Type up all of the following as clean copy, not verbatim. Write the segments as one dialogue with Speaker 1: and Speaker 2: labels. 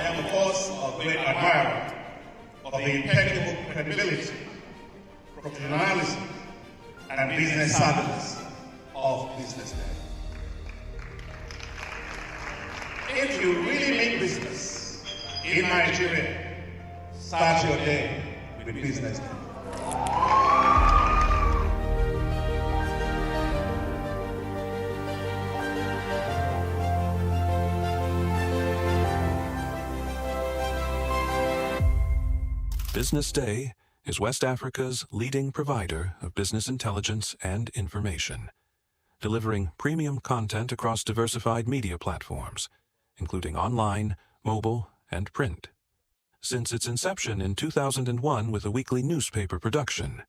Speaker 1: am, of course, a great admirer of the impeccable credibility, professionalism, and business savviness of BusinessDay. If you really mean business in Nigeria, start your day with BusinessDay.
Speaker 2: BusinessDay is West Africa's leading provider of business intelligence and information, delivering premium content across diversified media platforms, including online, mobile, and print. Since its inception in 2001 with a weekly newspaper production,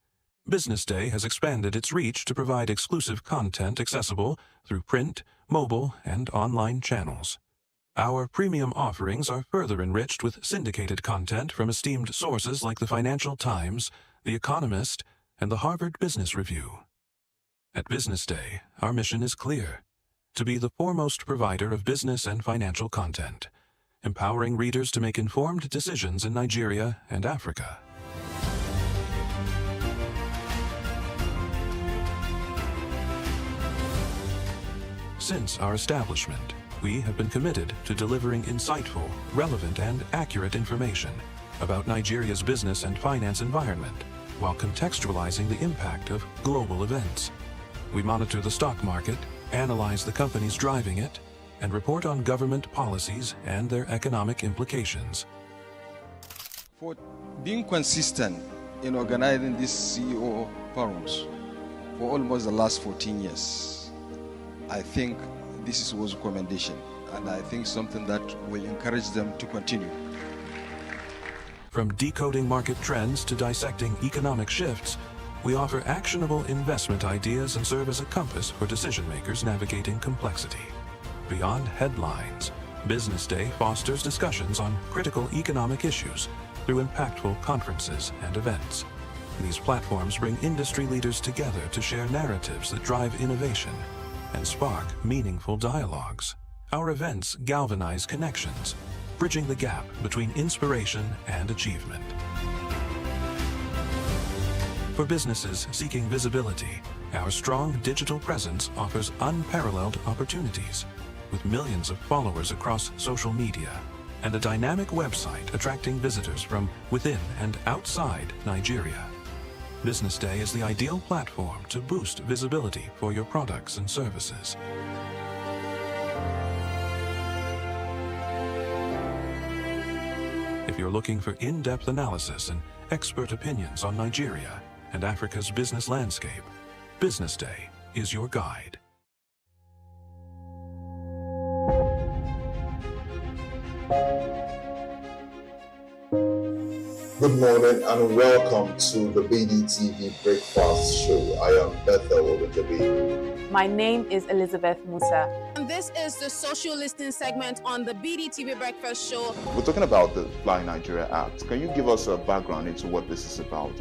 Speaker 2: BusinessDay has expanded its reach to provide exclusive content accessible through print, mobile, and online channels. Our premium offerings are further enriched with syndicated content from esteemed sources like the Financial Times, The Economist, and the Harvard Business Review. At BusinessDay, our mission is clear: to be the foremost provider of business and financial content, empowering readers to make informed decisions in Nigeria and Africa. Since our establishment, we have been committed to delivering insightful, relevant, and accurate information about Nigeria's business and finance environment, while contextualizing the impact of global events. We monitor the stock market, analyze the companies driving it, and report on government policies and their economic implications.
Speaker 3: For being consistent in organizing these CEO forums for almost the last 14 years, I think this was a commendation, and I think something that will encourage them to continue.
Speaker 2: From decoding market trends to dissecting economic shifts, we offer actionable investment ideas and serve as a compass for decision-makers navigating complexity. Beyond headlines, BusinessDay fosters discussions on critical economic issues through impactful conferences and events. These platforms bring industry leaders together to share narratives that drive innovation and spark meaningful dialogues. Our events galvanize connections, bridging the gap between inspiration and achievement. For businesses seeking visibility, our strong digital presence offers unparalleled opportunities, with millions of followers across social media and a dynamic website attracting visitors from within and outside Nigeria. BusinessDay is the ideal platform to boost visibility for your products and services. If you're looking for in-depth analysis and expert opinions on Nigeria and Africa's business landscape, BusinessDay is your guide.
Speaker 4: Good morning and welcome to the BDTV Breakfast Show. I am Bethel Obajabi.
Speaker 5: My name is Elizabeth Musa.
Speaker 6: And this is the social listening segment on the BDTV Breakfast Show.
Speaker 7: We're talking about the Fly Nigeria Act. Can you give us a background into what this is about?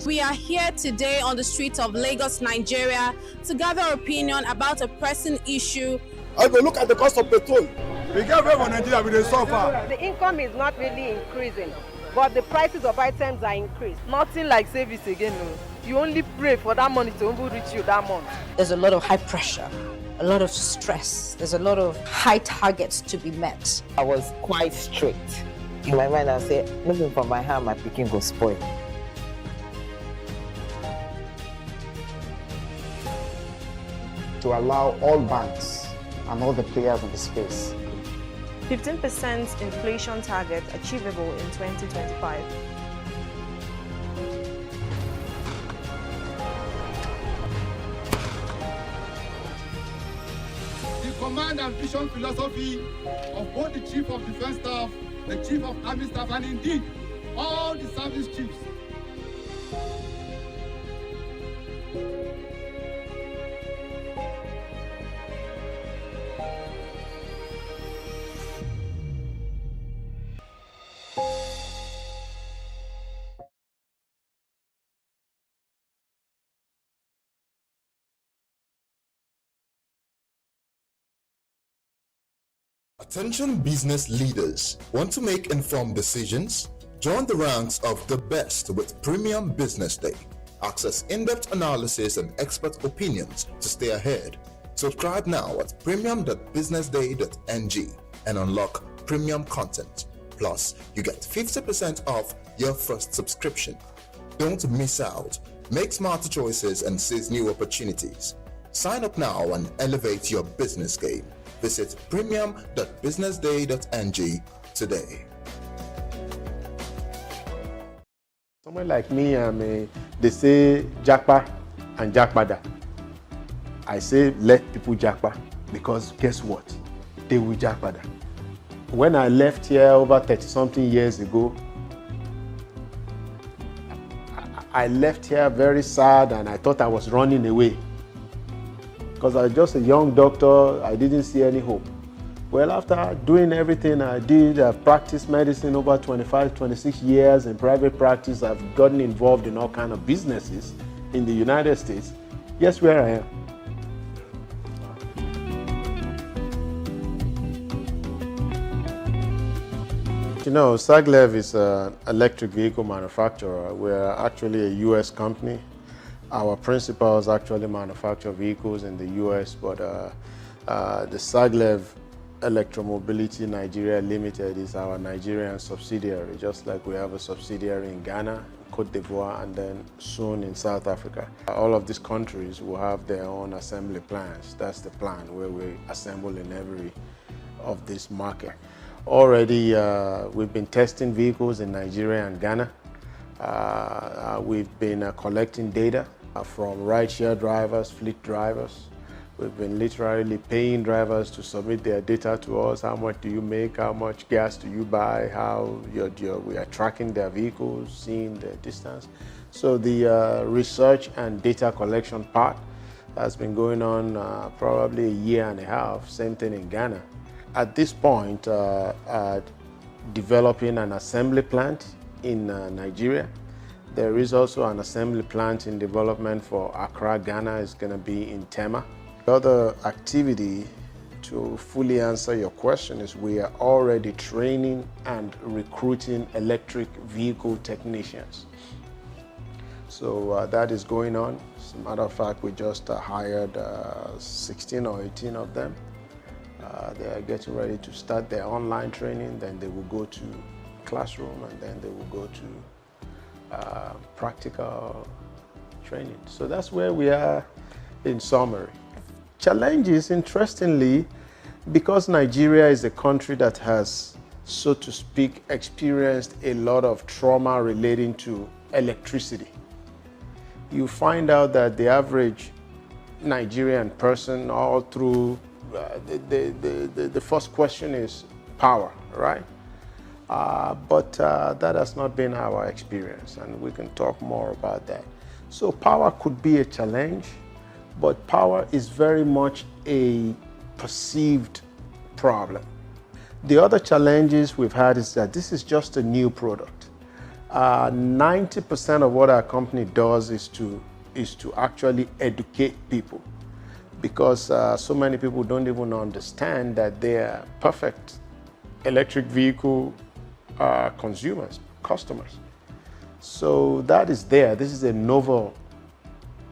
Speaker 6: We are here today on the streets of Lagos, Nigeria, to gather opinion about a pressing issue.
Speaker 8: I go look at the cost of petrol.
Speaker 9: We get away from Nigeria with the suffer.
Speaker 10: The income is not really increasing, but the prices of items are increased.
Speaker 11: Nothing like savings again. No. You only pray for that money to reach you that month.
Speaker 12: There's a lot of high pressure, a lot of stress. There's a lot of high targets to be met.
Speaker 13: I was quite strict. In my mind, I said, moving from my hand, my picking go spoil.
Speaker 14: To allow all banks and all the players in the space
Speaker 15: 15% inflation target achievable in 2025.
Speaker 9: The command and vision philosophy of both the Chief of Defense Staff, the Chief of Army Staff, and indeed all the service chiefs
Speaker 4: Attention business leaders. Want to make informed decisions? Join the ranks of the best with Premium Business Day. Access in-depth analysis and expert opinions to stay ahead. Subscribe now at premium.businessday.ng and unlock premium content. Plus, you get 50% off your first subscription. Don't miss out. Make smarter choices and seize new opportunities. Sign up now and elevate your business game. Visit premium.businessday.ng today.
Speaker 16: Someone like me, they say jackpa and jackpada. I say let people jackpa because guess what? They will jackpada. When I left here over 30-something years ago, I left here very sad and I thought I was running away. Because I was just a young doctor, I didn't see any hope. Well, after doing everything I did, I've practiced medicine over 25, 26 years in private practice. I've gotten involved in all kinds of businesses in the United States. Guess where I am? You know, Saglev is an electric vehicle manufacturer. We're actually a US company. Our principals actually manufacture vehicles in the US, but the Saglev Electromobility Nigeria Limited is our Nigerian subsidiary, just like we have a subsidiary in Ghana, Cote d'Ivoire, and then soon in South Africa. All of these countries will have their own assembly plants. That's the plan, where we assemble in every of this market. Already, we've been testing vehicles in Nigeria and Ghana. We've been collecting data from rideshare drivers, fleet drivers. We've been literally paying drivers to submit their data to us. How much do you make? How much gas do you buy? We are tracking their vehicles, seeing the distance. So the research and data collection part has been going on probably a year and a half, same thing in Ghana. At this point, developing an assembly plant in Nigeria. There is also an assembly plant in development for Accra, Ghana. It's going to be in Tema. The other activity, to fully answer your question, is we are already training and recruiting electric vehicle technicians. So that is going on. As a matter of fact, we just hired 16 or 18 of them. They are getting ready to start their online training, then they will go to classroom, and then they will go to practical training. So that's where we are in summary. Challenges, interestingly, because Nigeria is a country that has, so to speak, experienced a lot of trauma relating to electricity. You find out that the average Nigerian person all through the first question is power, right? But that has not been our experience, and we can talk more about that. So power could be a challenge, but power is very much a perceived problem. The other challenges we've had is that this is just a new product. 90% of what our company does is to actually educate people, because so many people don't even understand that they are perfect electric vehicle customers. So that is there. This is a novel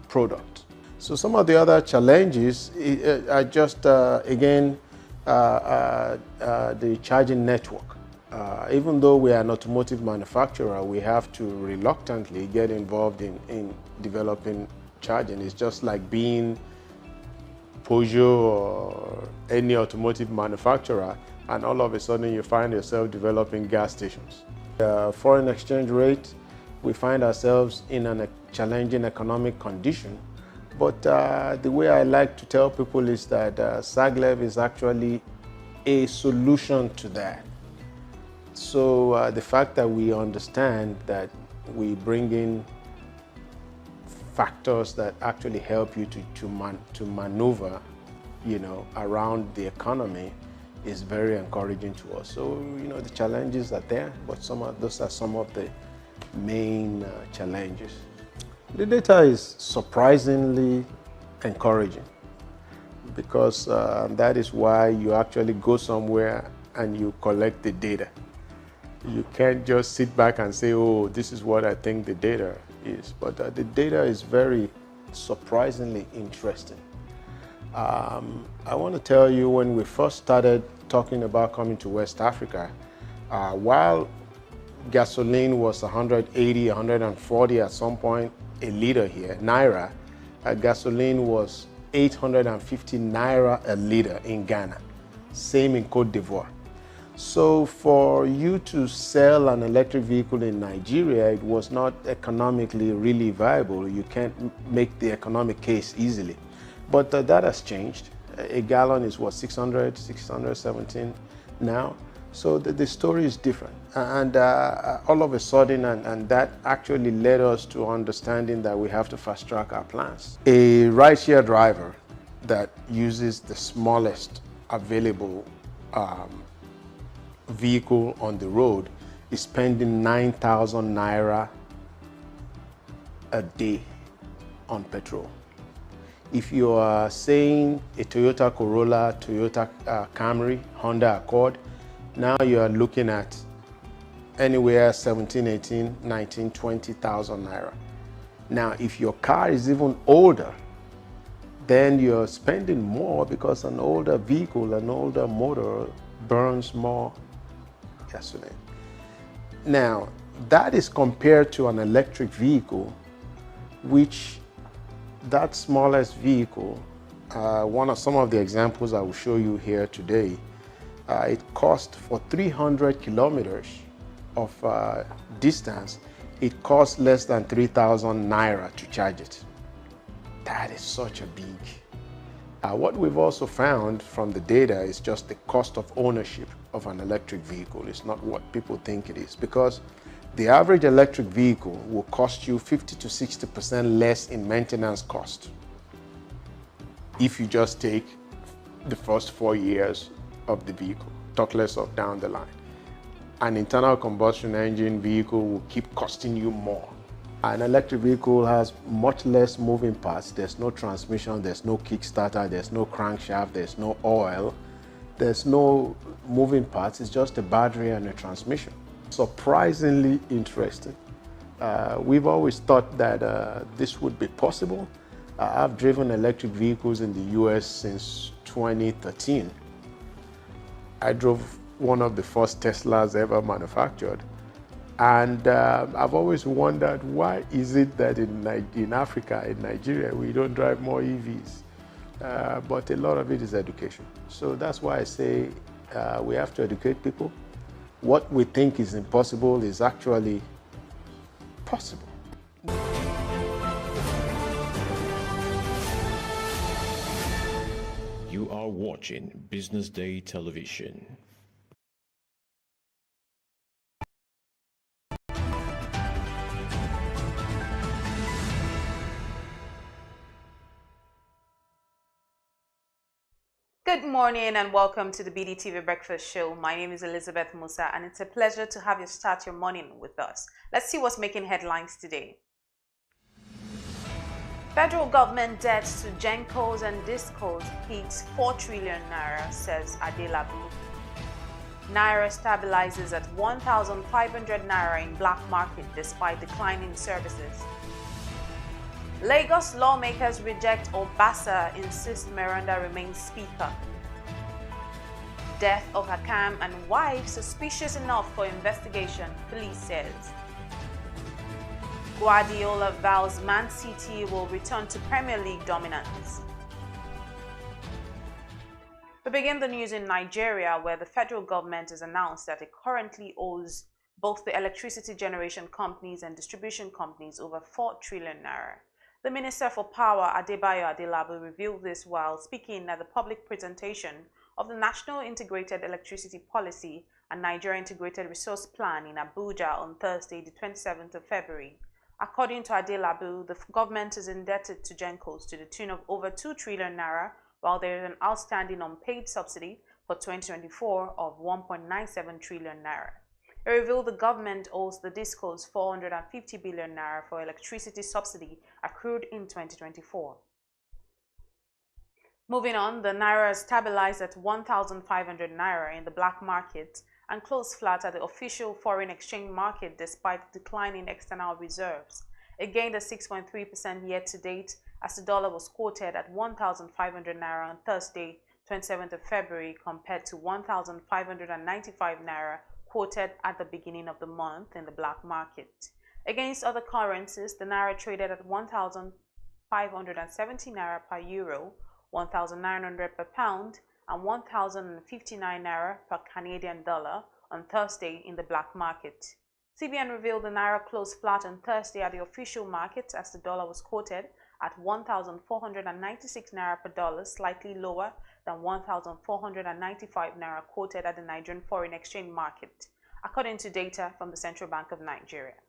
Speaker 16: product. So some of the other challenges are just, again, the charging network. Even though we are an automotive manufacturer, we have to reluctantly get involved in developing charging. It's just like being Peugeot or any automotive manufacturer, and all of a sudden you find yourself developing gas stations. Foreign exchange rate, we find ourselves in a challenging economic condition. But the way I like to tell people is that Saglev is actually a solution to that. So the fact that we understand that we bring in factors that actually help you to maneuver, around the economy is very encouraging to us. So, the challenges are there, but those are some of the main challenges. The data is surprisingly encouraging. because that is why you actually go somewhere and you collect the data. You can't just sit back and say, oh, this is what I think the data is. But the data is very surprisingly interesting. I want to tell you, when we first started talking about coming to West Africa, while gasoline was 180, 140 at some point a liter here, Naira, gasoline was 850 Naira a liter in Ghana, same in Cote d'Ivoire. So for you to sell an electric vehicle in Nigeria, it was not economically really viable. You can't make the economic case easily. But that has changed. A gallon is what, 617 now? So the story is different. And all of a sudden, and that actually led us to understanding that we have to fast track our plans. A rideshare driver that uses the smallest available vehicle on the road is spending 9,000 Naira a day on petrol. If you are saying a Toyota Corolla, Toyota Camry, Honda Accord, now you are looking at anywhere 17, 18, 19, 20,000 Naira. Now, if your car is even older, then you're spending more because an older vehicle, an older motor burns more gasoline. Now, that is compared to an electric vehicle, which that smallest vehicle, some of the examples I will show you here today, it costs for 300 kilometers of distance, it costs less than 3,000 Naira to charge it. That is such a big. What we've also found from the data is just the cost of ownership of an electric vehicle. It's not what people think it is, because the average electric vehicle will cost you 50 to 60% less in maintenance cost if you just take the first 4 years of the vehicle, talk less of down the line. An internal combustion engine vehicle will keep costing you more. An electric vehicle has much less moving parts. There's no transmission, there's no kickstarter, there's no crankshaft, there's no oil, there's no moving parts. It's just a battery and a transmission. Surprisingly interesting. We've always thought that this would be possible. I've driven electric vehicles in the US since 2013. I drove one of the first Teslas ever manufactured. And I've always wondered, why is it that in Africa, in Nigeria, we don't drive more EVs? But a lot of it is education. So that's why I say we have to educate people. What we think is impossible is actually possible.
Speaker 17: You are watching Business Day Television.
Speaker 5: Good morning and welcome to the BDTV Breakfast Show. My name is Elizabeth Musa and it's a pleasure to have you start your morning with us. Let's see what's making headlines today. Federal government debt to Gencos and Discos hits 4 trillion Naira, says Adelabu. Naira stabilizes at 1,500 Naira in black market despite declining services. Lagos lawmakers reject Obasa, insist Miranda remains speaker. Death of Hakam and wife suspicious enough for investigation, police says. Guardiola vows Man City will return to Premier League dominance. We begin the news in Nigeria, where the federal government has announced that it currently owes both the electricity generation companies and distribution companies over 4 trillion Naira. The Minister for Power, Adebayo Adelabu, revealed this while speaking at the public presentation of the National Integrated Electricity Policy and Nigeria Integrated Resource Plan in Abuja on Thursday, the 27th of February. According to Adelabu, the government is indebted to Gencos to the tune of over 2 trillion Naira, while there is an outstanding unpaid subsidy for 2024 of 1.97 trillion Naira. It revealed the government owes the Discos 450 billion Naira for electricity subsidy accrued in 2024. Moving on, the Naira stabilized at 1,500 Naira in the black market and closed flat at the official foreign exchange market despite declining external reserves. It gained a 6.3% year-to-date as the dollar was quoted at 1,500 Naira on Thursday, 27th of February, compared to 1,595 Naira quoted at the beginning of the month in the black market. Against other currencies, the Naira traded at 1,570 Naira per euro, 1,900 per pound, and 1,059 Naira per Canadian dollar on Thursday in the black market. CBN revealed the Naira closed flat on Thursday at the official market as the dollar was quoted at 1,496 Naira per dollar, slightly lower than 1,495 Naira quoted at the Nigerian foreign exchange market, according to data from the Central Bank of Nigeria.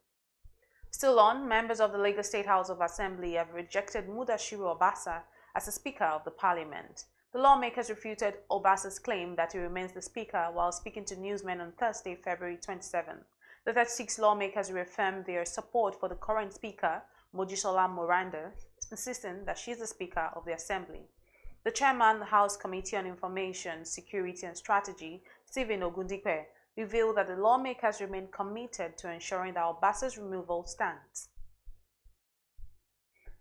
Speaker 5: Still on, members of the Lagos State House of Assembly have rejected Mudashiru Obasa as the Speaker of the Parliament. The lawmakers refuted Obasa's claim that he remains the Speaker while speaking to newsmen on Thursday, February 27. The 36 lawmakers reaffirmed their support for the current Speaker, Mojisola Moranda, insisting that she is the Speaker of the Assembly. The chairman of the House Committee on Information, Security and Strategy, Stephen Ogundipe, revealed that the lawmakers remain committed to ensuring that Obasa's removal stands.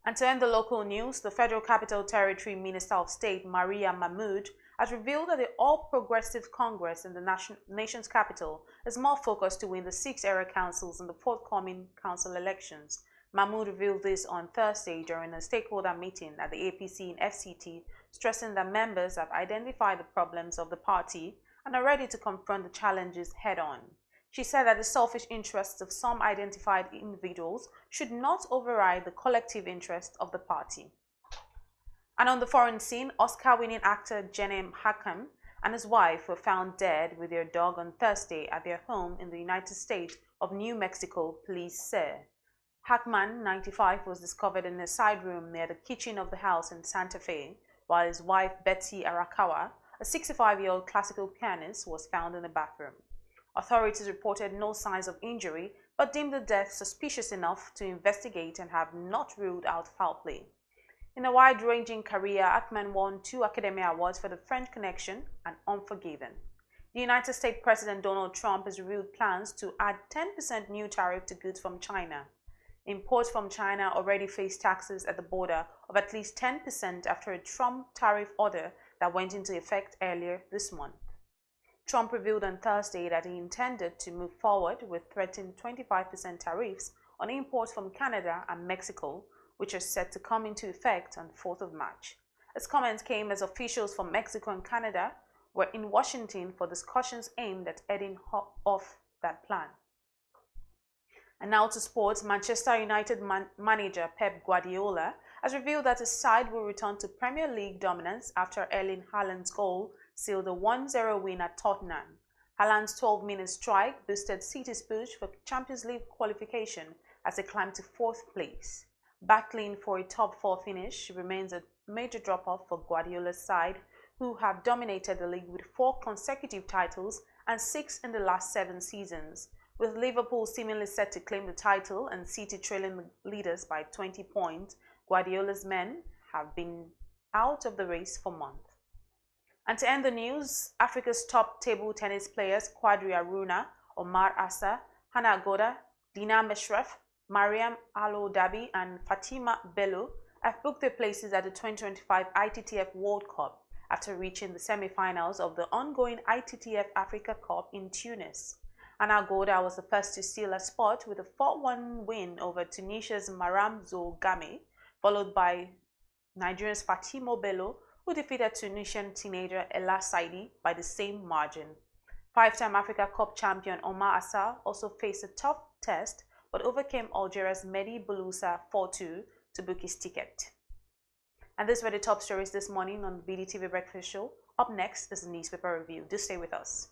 Speaker 5: And to end the local news, the Federal Capital Territory Minister of State, Maria Mahmood, has revealed that the All Progressive Congress in the nation's capital is more focused to win the 6 area councils in the forthcoming council elections. Mahmood revealed this on Thursday during a stakeholder meeting at the APC in FCT, stressing that members have identified the problems of the party and are ready to confront the challenges head-on. She said that the selfish interests of some identified individuals should not override the collective interest of the party. And on the foreign scene, Oscar-winning actor Jenem Hakam and his wife were found dead with their dog on Thursday at their home in the United States of New Mexico, police said. Hackman, 95, was discovered in a side room near the kitchen of the house in Santa Fe, while his wife Betsy Arakawa, a 65-year-old classical pianist, was found in the bathroom. Authorities reported no signs of injury, but deemed the death suspicious enough to investigate and have not ruled out foul play. In a wide-ranging career, Ackman won 2 Academy Awards for The French Connection and Unforgiven. The United States President Donald Trump has revealed plans to add 10% new tariff to goods from China. Imports from China already face taxes at the border of at least 10% after a Trump tariff order that went into effect earlier this month. Trump revealed on Thursday that he intended to move forward with threatened 25% tariffs on imports from Canada and Mexico, which are set to come into effect on 4th of March. His comments came as officials from Mexico and Canada were in Washington for discussions aimed at heading off that plan. And now to sports, Manchester United manager Pep Guardiola has revealed that his side will return to Premier League dominance after Erling Haaland's goal sealed a 1-0 win at Tottenham. Haaland's 12-minute strike boosted City's push for Champions League qualification as they climbed to 4th place. Battling for a top 4 finish remains a major drop-off for Guardiola's side, who have dominated the league with 4 consecutive titles and 6 in the last 7 seasons. With Liverpool seemingly set to claim the title and City trailing the leaders by 20 points, Guardiola's men have been out of the race for months. And to end the news, Africa's top table tennis players Quadri Aruna, Omar Assa, Hannah Goda, Dina Meshref, Mariam Alo Dabi and Fatima Bello have booked their places at the 2025 ITTF World Cup after reaching the semi-finals of the ongoing ITTF Africa Cup in Tunis. Hannah Goda was the first to seal a spot with a 4-1 win over Tunisia's Maram Zogame, followed by Nigeria's Fatima Bello, who defeated Tunisian teenager Ella Saidi by the same margin. 5-time Africa Cup champion Omar Assa also faced a tough test but overcame Algeria's Mehdi Boulousa 4-2 to book his ticket. And these were the top stories this morning on the BDTV Breakfast Show. Up next is the newspaper review. Do stay with us.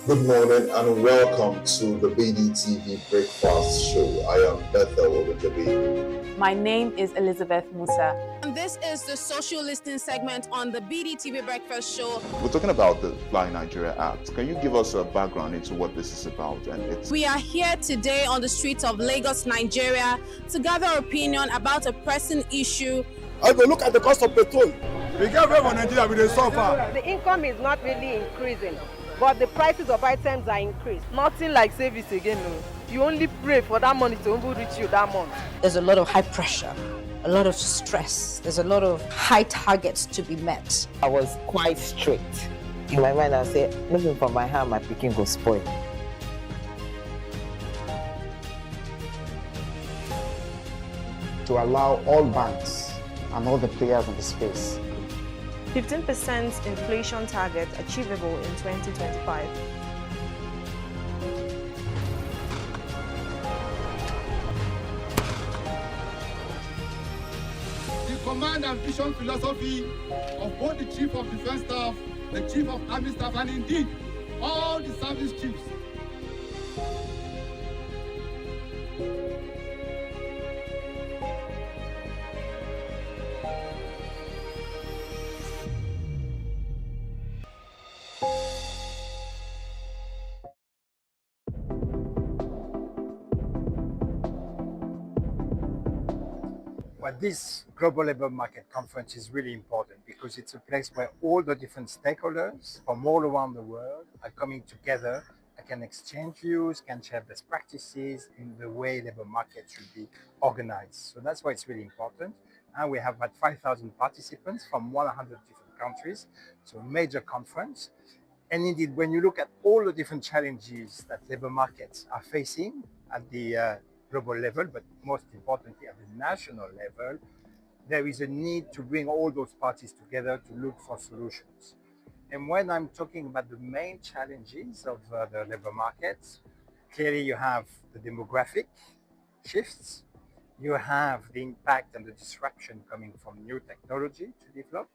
Speaker 4: Good morning and welcome to the BDTV Breakfast Show. I am Bethel Ogunjobi.
Speaker 5: My name is Elizabeth Musa.
Speaker 6: And this is the social listening segment on the BDTV Breakfast Show.
Speaker 7: We're talking about the Fly Nigeria Act. Can you give us a background into what this is about?
Speaker 6: We are here today on the streets of Lagos, Nigeria, to gather opinion about a pressing issue.
Speaker 8: I go look at the cost of petrol.
Speaker 9: We get away from Nigeria with the suffer.
Speaker 10: The income is not really increasing, but the prices of items are increased.
Speaker 11: Nothing like savings again. No. You only pray for that money to reach you that month.
Speaker 12: There's a lot of high pressure, a lot of stress. There's a lot of high targets to be met.
Speaker 13: I was quite strict. In my mind, I said, looking for my hand, my picking go spoil.
Speaker 14: To allow all banks and all the players in the space
Speaker 15: 15% inflation target achievable in 2025.
Speaker 9: The command and vision philosophy of both the Chief of Defense Staff, the Chief of Army Staff, and indeed all the service chiefs.
Speaker 18: But this Global Labour Market Conference is really important because it's a place where all the different stakeholders from all around the world are coming together and can exchange views, can share best practices in the way labour market should be organized. So that's why it's really important. And we have about 5,000 participants from 100 different countries. So a major conference. And indeed, when you look at all the different challenges that labour markets are facing at the global level, but most importantly at the national level, there is a need to bring all those parties together to look for solutions. And when I'm talking about the main challenges of the labour markets, clearly you have the demographic shifts, you have the impact and the disruption coming from new technology to develop.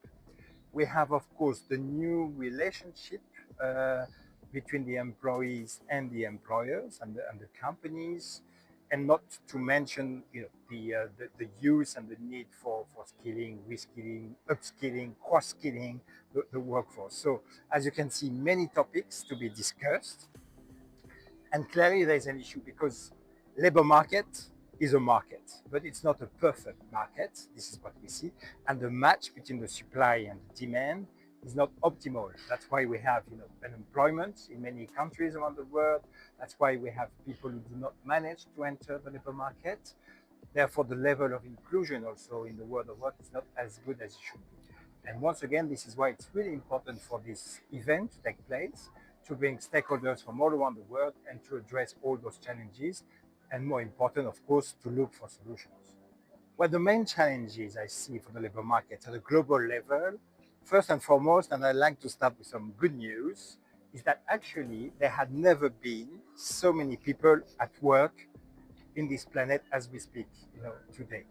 Speaker 18: We have, of course, the new relationship between the employees and the employers and the companies, and not to mention the use and the need for skilling, reskilling, upskilling, cross-skilling the workforce. So as you can see, many topics to be discussed. And clearly there's an issue because labor market is a market, but it's not a perfect market. This is what we see. And the match between the supply and the demand is not optimal. That's why we have unemployment in many countries around the world. That's why we have people who do not manage to enter the labor market. Therefore, the level of inclusion also in the world of work is not as good as it should be. And once again, this is why it's really important for this event to take place, to bring stakeholders from all around the world and to address all those challenges. And more important, of course, to look for solutions. Well, the main challenges I see for the labor market at a global level, first and foremost, and I'd like to start with some good news, is that actually there had never been so many people at work in this planet as we speak, today.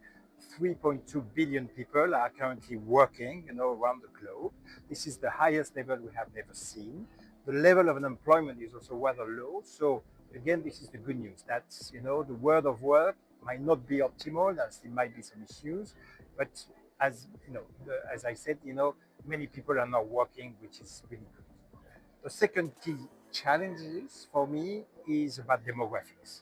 Speaker 18: 3.2 billion people are currently working, around the globe. This is the highest level we have never seen. The level of unemployment is also rather low. So again, this is the good news. That's, the world of work might not be optimal. There might be some issues, but as I said, many people are now working, which is really good. The second key challenge for me is about demographics.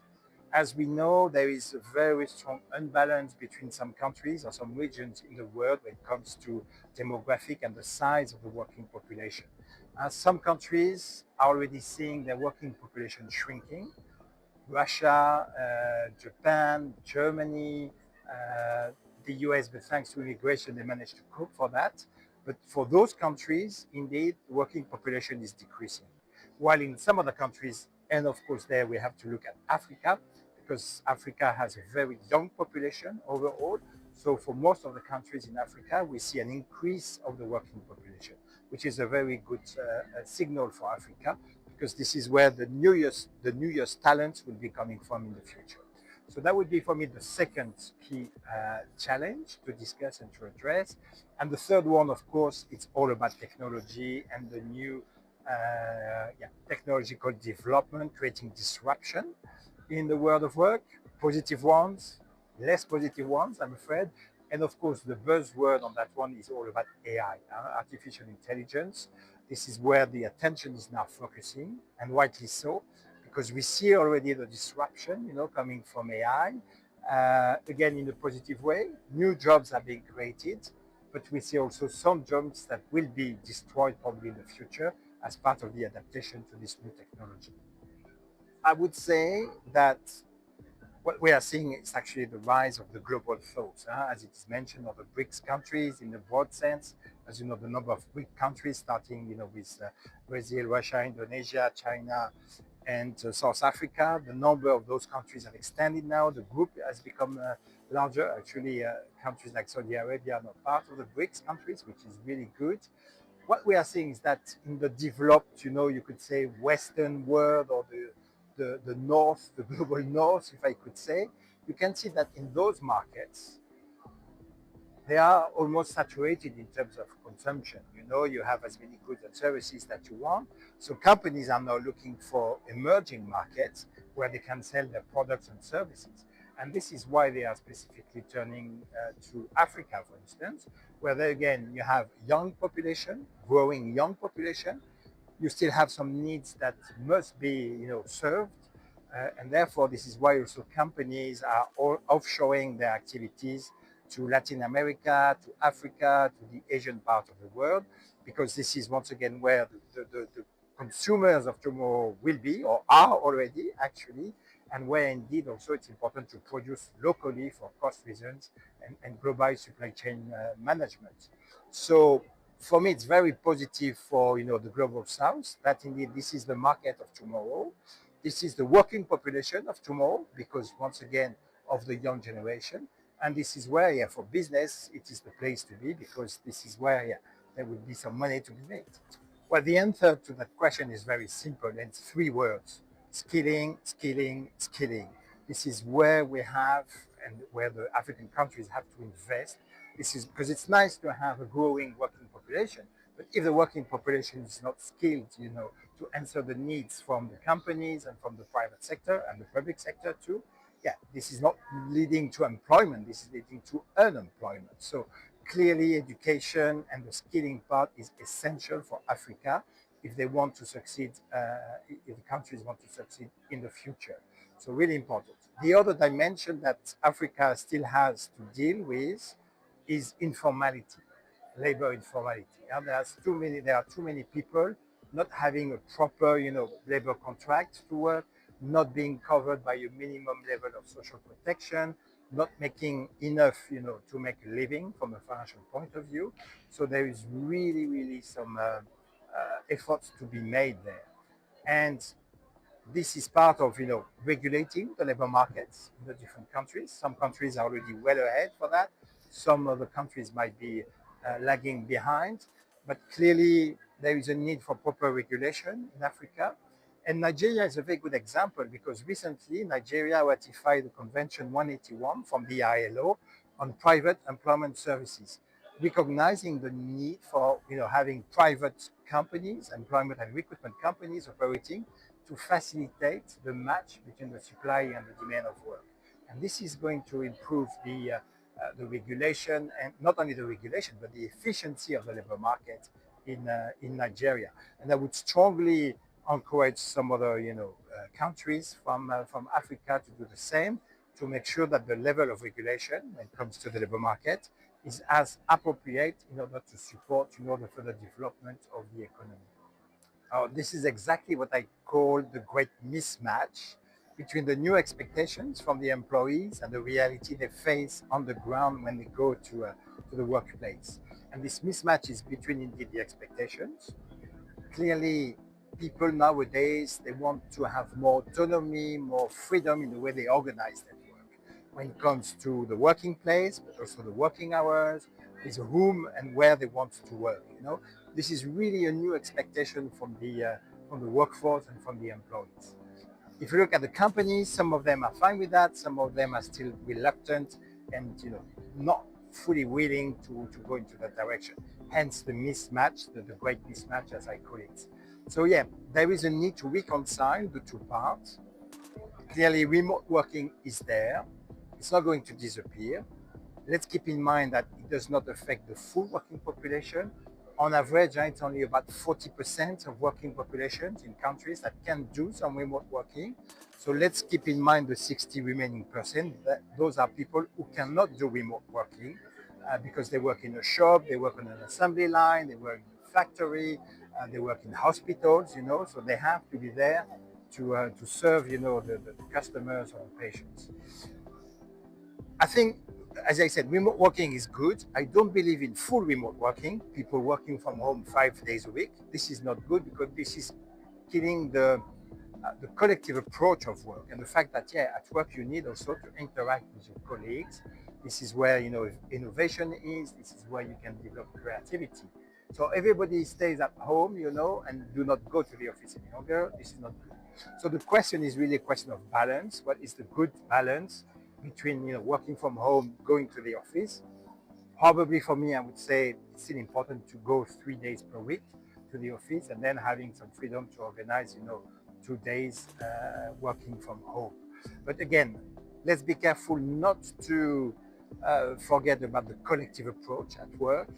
Speaker 18: As we know, there is a very strong imbalance between some countries or some regions in the world when it comes to demographic and the size of the working population. Some countries are already seeing their working population shrinking. Russia, Japan, Germany, the US, but thanks to immigration, they managed to cope for that. But for those countries, indeed, the working population is decreasing. While in some other countries, and of course there we have to look at Africa, because Africa has a very young population overall. So for most of the countries in Africa, we see an increase of the working population, which is a very good signal for Africa, because this is where the new year's talents will be coming from in the future. So that would be for me the second key challenge to discuss and to address. And the third one, of course, it's all about technology and the new technological development, creating disruption in the world of work, positive ones, less positive ones, I'm afraid. And of course, the buzzword on that one is all about AI, artificial intelligence. This is where the attention is now focusing, and rightly so, because we see already the disruption, coming from AI. Again, in a positive way, new jobs are being created, but we see also some jobs that will be destroyed probably in the future as part of the adaptation to this new technology. I would say that what we are seeing is actually the rise of the global south, as it is mentioned, of the BRICS countries in the broad sense. As you know, the number of BRIC countries, starting with Brazil, Russia, Indonesia, China, and South Africa. The number of those countries have extended now. The group has become larger. Actually, countries like Saudi Arabia are not part of the BRICS countries, which is really good. What we are seeing is that in the developed, you could say Western world, or the north, the global north, if I could say, you can see that in those markets, they are almost saturated in terms of consumption. You have as many goods and services that you want. So companies are now looking for emerging markets where they can sell their products and services. And this is why they are specifically turning to Africa, for instance, where there again, you have young population, growing young population. You still have some needs that must be, served. And therefore, this is why also companies are all offshoring their activities to Latin America, to Africa, to the Asian part of the world, because this is once again where the consumers of tomorrow will be, or are already actually, and where indeed also it's important to produce locally for cost reasons and global supply chain management. So for me, it's very positive for the global south, that indeed this is the market of tomorrow. This is the working population of tomorrow, because once again, of the young generation. And this is where, for business, it is the place to be, because this is where, there will be some money to be made. Well, the answer to that question is very simple, and it's 3 words: skilling, skilling, skilling. This is where we have, and where the African countries have to invest. This is because it's nice to have a growing working population, but if the working population is not skilled, to answer the needs from the companies and from the private sector and the public sector too, this is not leading to employment, this is leading to unemployment. So clearly education and the skilling part is essential for Africa if they want to succeed, if the countries want to succeed in the future. So really important. The other dimension that Africa still has to deal with is informality, labor informality. There are too many people not having a proper, labor contract to work, not being covered by a minimum level of social protection, not making enough, to make a living from a financial point of view. So there is really, really some efforts to be made there. And this is part of, regulating the labor markets in the different countries. Some countries are already well ahead for that. Some other countries might be lagging behind. But clearly, there is a need for proper regulation in Africa. And Nigeria is a very good example, because recently Nigeria ratified the Convention 181 from the ILO on private employment services, recognizing the need for having private companies, employment and recruitment companies operating to facilitate the match between the supply and the demand of work. And this is going to improve the regulation, and not only the regulation, but the efficiency of the labor market in Nigeria. And I would strongly encourage some other countries from Africa to do the same, to make sure that the level of regulation when it comes to the labor market is as appropriate in order to support the further development of the economy. This is exactly what I call the great mismatch between the new expectations from the employees and the reality they face on the ground when they go to the workplace. And this mismatch is between indeed the expectations. Clearly, people nowadays, they want to have more autonomy, more freedom in the way they organize their work. When it comes to the working place, but also the working hours, with whom and where they want to work. This is really a new expectation from the workforce and from the employees. If you look at the companies, some of them are fine with that, some of them are still reluctant and not fully willing to go into that direction. Hence the mismatch, the great mismatch, as I call it. So yeah, there is a need to reconcile the two parts. Clearly, remote working is there. It's not going to disappear. Let's keep in mind that it does not affect the full working population. On average, it's only about 40% of working populations in countries that can do some remote working. So let's keep in mind the 60 remaining percent. That those are people who cannot do remote working because they work in a shop, they work on an assembly line, they work in a factory, they work in hospitals, so they have to be there to serve, the customers or the patients. I think, as I said, remote working is good. I don't believe in full remote working, people working from home 5 days a week. This is not good because this is killing the collective approach of work and the fact that, at work you need also to interact with your colleagues. This is where, innovation is. This is where you can develop creativity. So everybody stays at home, and do not go to the office any longer. This is not good. So the question is really a question of balance. What is the good balance between working from home, going to the office? Probably for me, I would say it's still important to go 3 days per week to the office and then having some freedom to organize 2 days working from home. But again, let's be careful not to forget about the collective approach at work.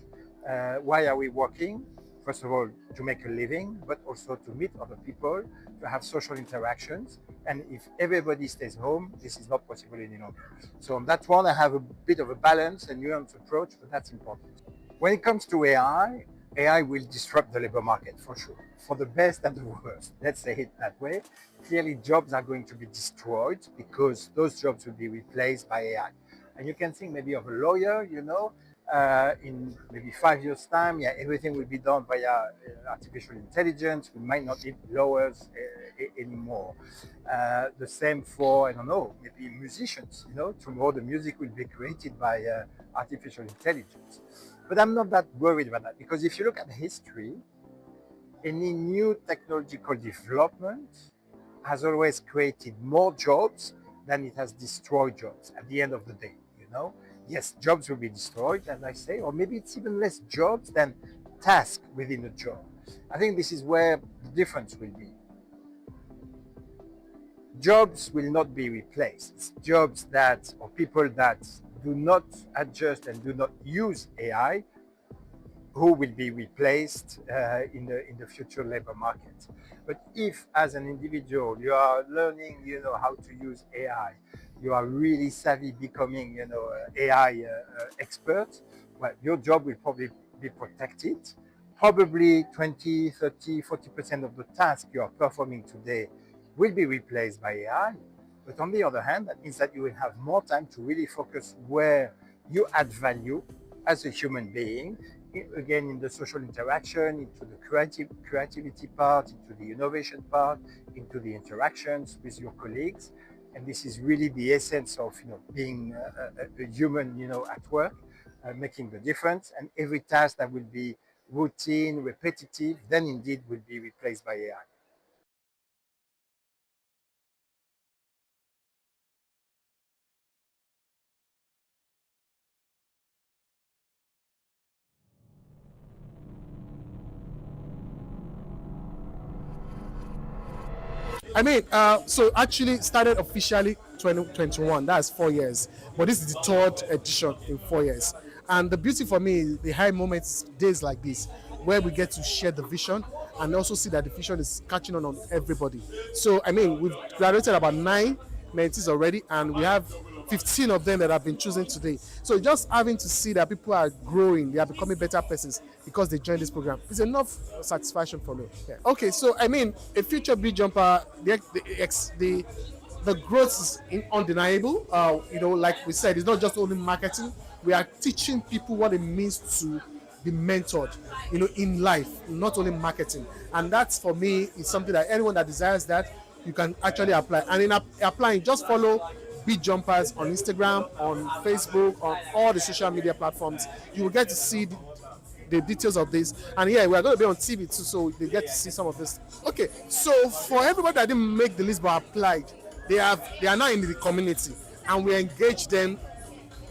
Speaker 18: Why are we working? First of all, to make a living, but also to meet other people, to have social interactions. And if everybody stays home, this is not possible any longer. So on that one, I have a bit of a balance and nuanced approach, but that's important. When it comes to AI, AI will disrupt the labor market for sure, for the best and the worst. Let's say it that way. Clearly, jobs are going to be destroyed because those jobs will be replaced by AI. And you can think maybe of a lawyer, in maybe 5 years' time, everything will be done via artificial intelligence. We might not need lawyers anymore. The same for, I don't know, maybe musicians. Tomorrow the music will be created by artificial intelligence. But I'm not that worried about that because if you look at history, any new technological development has always created more jobs than it has destroyed jobs at the end of the day. Yes, jobs will be destroyed, as I say, or maybe it's even less jobs than tasks within a job. I think this is where the difference will be. Jobs will not be replaced. It's jobs that, or people that do not adjust and do not use AI, who will be replaced in the future labor market. But if, as an individual, you are learning, how to use AI, you are really savvy, becoming, AI expert, well, your job will probably be protected. Probably 20, 30, 40% of the tasks you are performing today will be replaced by AI. But on the other hand, that means that you will have more time to really focus where you add value as a human being, again, in the social interaction, into the creativity part, into the innovation part, into the interactions with your colleagues. And this is really the essence of being a human at work, making the difference. And every task that will be routine, repetitive, then indeed will be replaced by AI.
Speaker 8: So actually started officially 2021. That's 4 years, but this is the third edition in 4 years. And the beauty for me is the high moments, days like this, where we get to share the vision and also see that the vision is catching on everybody. So we've graduated about 9 mentees already, and we have 15 of them that have been chosen today. So just having to see that people are growing, they are becoming better persons because they joined this program is enough satisfaction for me. Yeah. Okay, so a future big jumper, the growth is undeniable. Like we said, it's not just only marketing. We are teaching people what it means to be mentored, in life, not only marketing. And that's, for me, is something that anyone that desires that, you can actually apply. And in applying, just follow Beat Jumpers on Instagram, on Facebook, on all the social media platforms. You will get to see the details of this. And we are going to be on TV too, so they get to see some of this. Okay, so for everybody that didn't make the list but applied, they are now in the community, and we engage them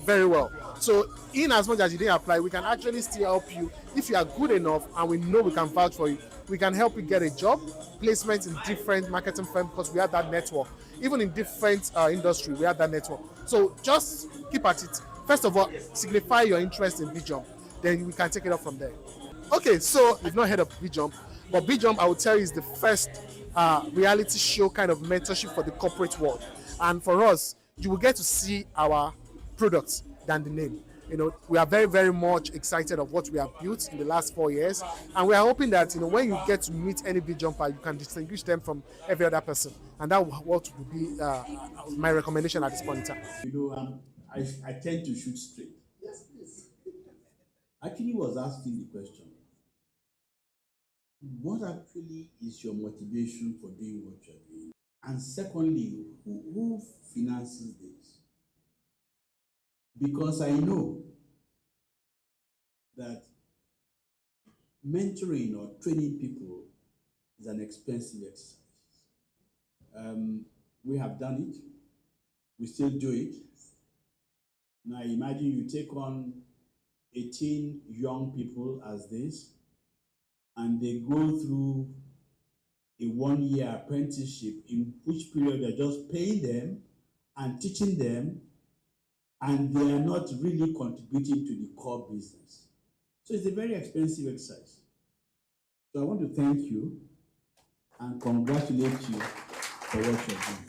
Speaker 8: very well. So in as much as you didn't apply, we can actually still help you. If you are good enough and we know we can vouch for you, we can help you get a job, placement in different marketing firms because we have that network. Even in different industry, we have that network. So just keep at it. First of all, signify your interest in BJump. Then we can take it up from there. Okay, so you've not heard of BJump, but BJump, I will tell you, is the first reality show kind of mentorship for the corporate world. And for us, you will get to see our products than the name. You know, we are very, very much excited of what we have built in the last 4 years, and we are hoping that, you know, when you get to meet any big jumper, you can distinguish them from every other person, and that what would be my recommendation at this point in time.
Speaker 19: You know, I tend to shoot straight. Yes, please. Actually, was asking the question: what actually is your motivation for doing what you're doing? And secondly, who finances this? Because I know that mentoring or training people is an expensive exercise. We have done it. We still do it. Now imagine you take on 18 young people as this, and they go through a 1-year apprenticeship in which period they're just paying them and teaching them, and they are not really contributing to the core business. So it's a very expensive exercise. So I want to thank you and congratulate you for what you're doing.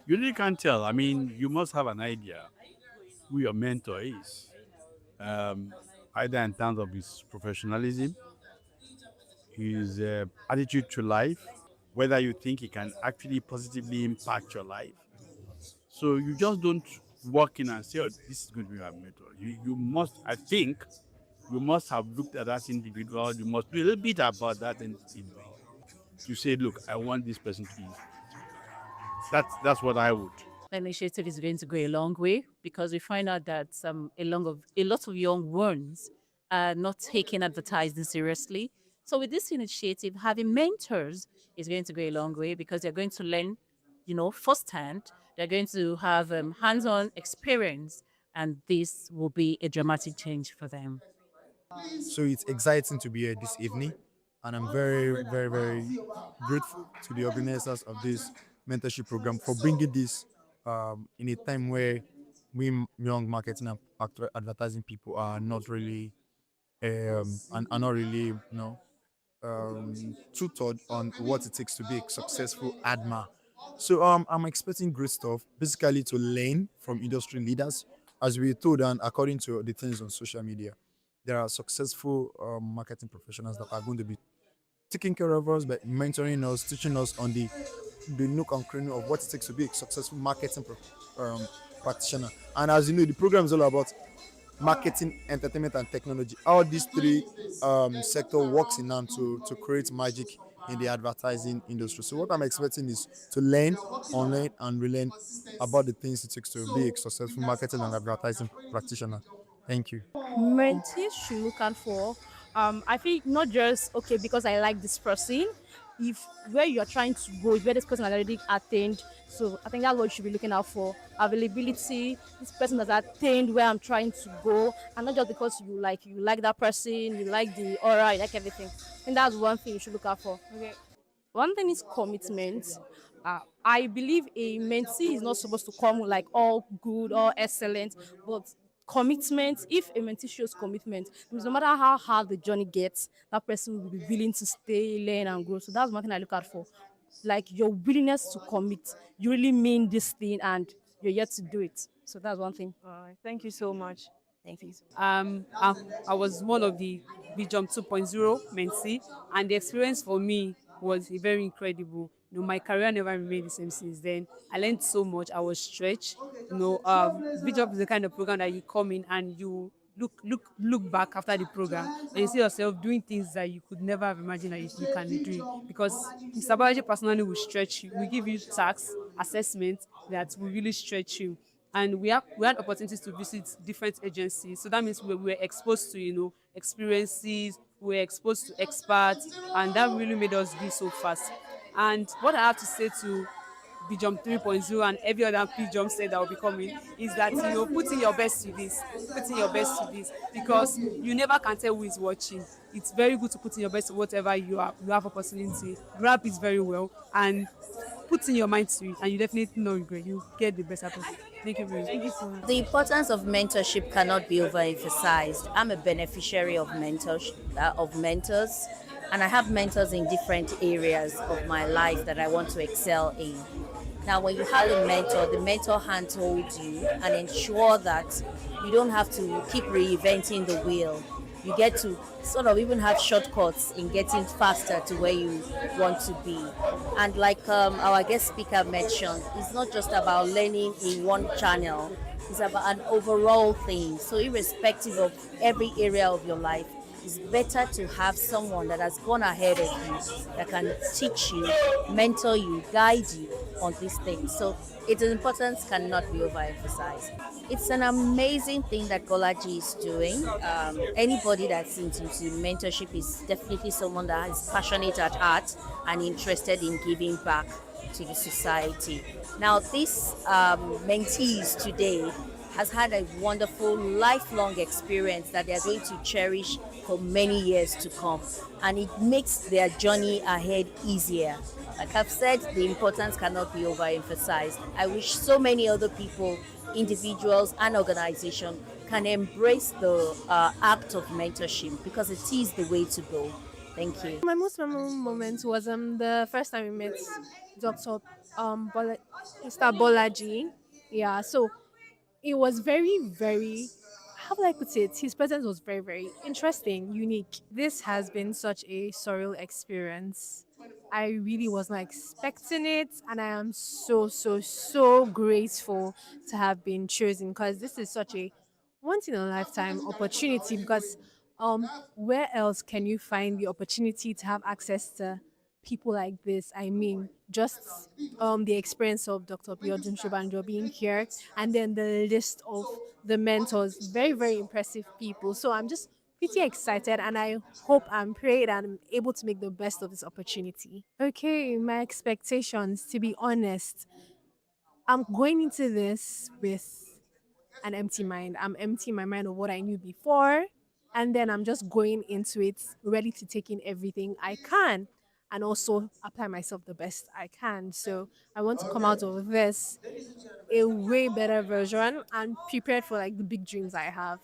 Speaker 20: You really can't tell. I mean, you must have an idea who your mentor is, either in terms of his professionalism, his attitude to life, whether you think he can actually positively impact your life. So you just don't walk in and say, oh, this is going to be my mentor. You must, I think, you must have looked at that individual. You must do a little bit about that individual. You say, look, I want this person to be. That's what I would.
Speaker 21: The initiative is going to go a long way because we find out that a lot of young ones are not taking advertising seriously. So with this initiative, having mentors is going to go a long way because they're going to learn, firsthand. They're going to have hands-on experience, and this will be a dramatic change for them.
Speaker 22: So it's exciting to be here this evening, and I'm very, very, very grateful to the organizers of this mentorship program for bringing this in a time where we young marketing and advertising people are not really and are not really tutored on what it takes to be a successful adma. So I'm expecting great stuff, basically to learn from industry leaders, as we told and according to the things on social media. There are successful marketing professionals that are going to be taking care of us, by mentoring us, teaching us on the nook and cranny of what it takes to be a successful marketing practitioner. And as you know, the program is all about marketing, entertainment, and technology. All these three sector works in hand to create magic in the advertising industry. So what I'm expecting is to learn, unlearn, and relearn about the things it takes to be a successful marketing and advertising practitioner. Thank you.
Speaker 23: Mentees should look out for, I think not just, okay, because I like this person, if where you're trying to go is where this person has already attained. So I think that's what you should be looking out for. Availability, this person has attained where I'm trying to go, and not just because you like that person, you like the aura, you like everything. I think that's one thing you should look out for. Okay. One thing is commitment. I believe a mentee is not supposed to come like all good or excellent, but commitment. If a mentee shows commitment, no matter how hard the journey gets, that person will be willing to stay, learn, and grow. So that's one thing I look out for, like your willingness to commit. You really mean this thing, and you're yet to do it. So that's one thing.
Speaker 11: All right. Thank you so much.
Speaker 23: Thank you.
Speaker 24: I was one of the BJump 2.0 mentee, and the experience for me was very incredible. My career never remained the same since then. I learned so much. I was stretched. BJump is the kind of program that you come in and you look back after the program and you see yourself doing things that you could never have imagined that you can do, because Mr. Babaji personally will stretch you. We give you tasks, assessments that will really stretch you. And we had opportunities to visit different agencies. So that means we were exposed to, experiences, we were exposed to experts, and that really made us be so fast. And what I have to say to BJump 3.0 and every other BJump set that will be coming, is that, you know, put in your best to this, because you never can tell who is watching. It's very good to put in your best to whatever you have opportunity. Grab it very well and put in your mind to it, and you definitely no regret. You get the best out of it. Thank you very much.
Speaker 23: Thank you so much.
Speaker 12: The importance of mentorship cannot be overemphasized. I'm a beneficiary of mentors, and I have mentors in different areas of my life that I want to excel in. Now, when you have a mentor, the mentor handholds you and ensure that you don't have to keep reinventing the wheel. You get to sort of even have shortcuts in getting faster to where you want to be. And like our guest speaker mentioned, it's not just about learning in one channel, it's about an overall thing. So irrespective of every area of your life, it's better to have someone that has gone ahead of you, that can teach you, mentor you, guide you on these things. So its importance cannot be overemphasized. It's an amazing thing that Golaji is doing. Anybody that's into mentorship is definitely someone that is passionate at heart and interested in giving back to the society. Now, this mentees today has had a wonderful lifelong experience that they're going to cherish for many years to come, and it makes their journey ahead easier. Like I've said, the importance cannot be overemphasized. I wish so many other people, individuals and organizations can embrace the act of mentorship, because it is the way to go. Thank you.
Speaker 23: My most memorable moment was the first time we met Dr. Mr. Bolaji. Yeah, so it was very, very, how would I put it? His presence was very, very interesting, unique. This has been such a surreal experience. I really was not expecting it, and I am so, so, so grateful to have been chosen, because this is such a once in a lifetime opportunity. Because where else can you find the opportunity to have access to people like this? I mean, just the experience of Dr. Biodun Shobanjo being here, and then the list of the mentors, very, very impressive people. So I'm just pretty excited, and I hope and pray that I'm able to make the best of this opportunity. Okay, my expectations, to be honest, I'm going into this with an empty mind. I'm emptying my mind of what I knew before, and then I'm just going into it ready to take in everything I can and also apply myself the best I can. So I want to come out of this a way better version and prepared for like the big dreams I have.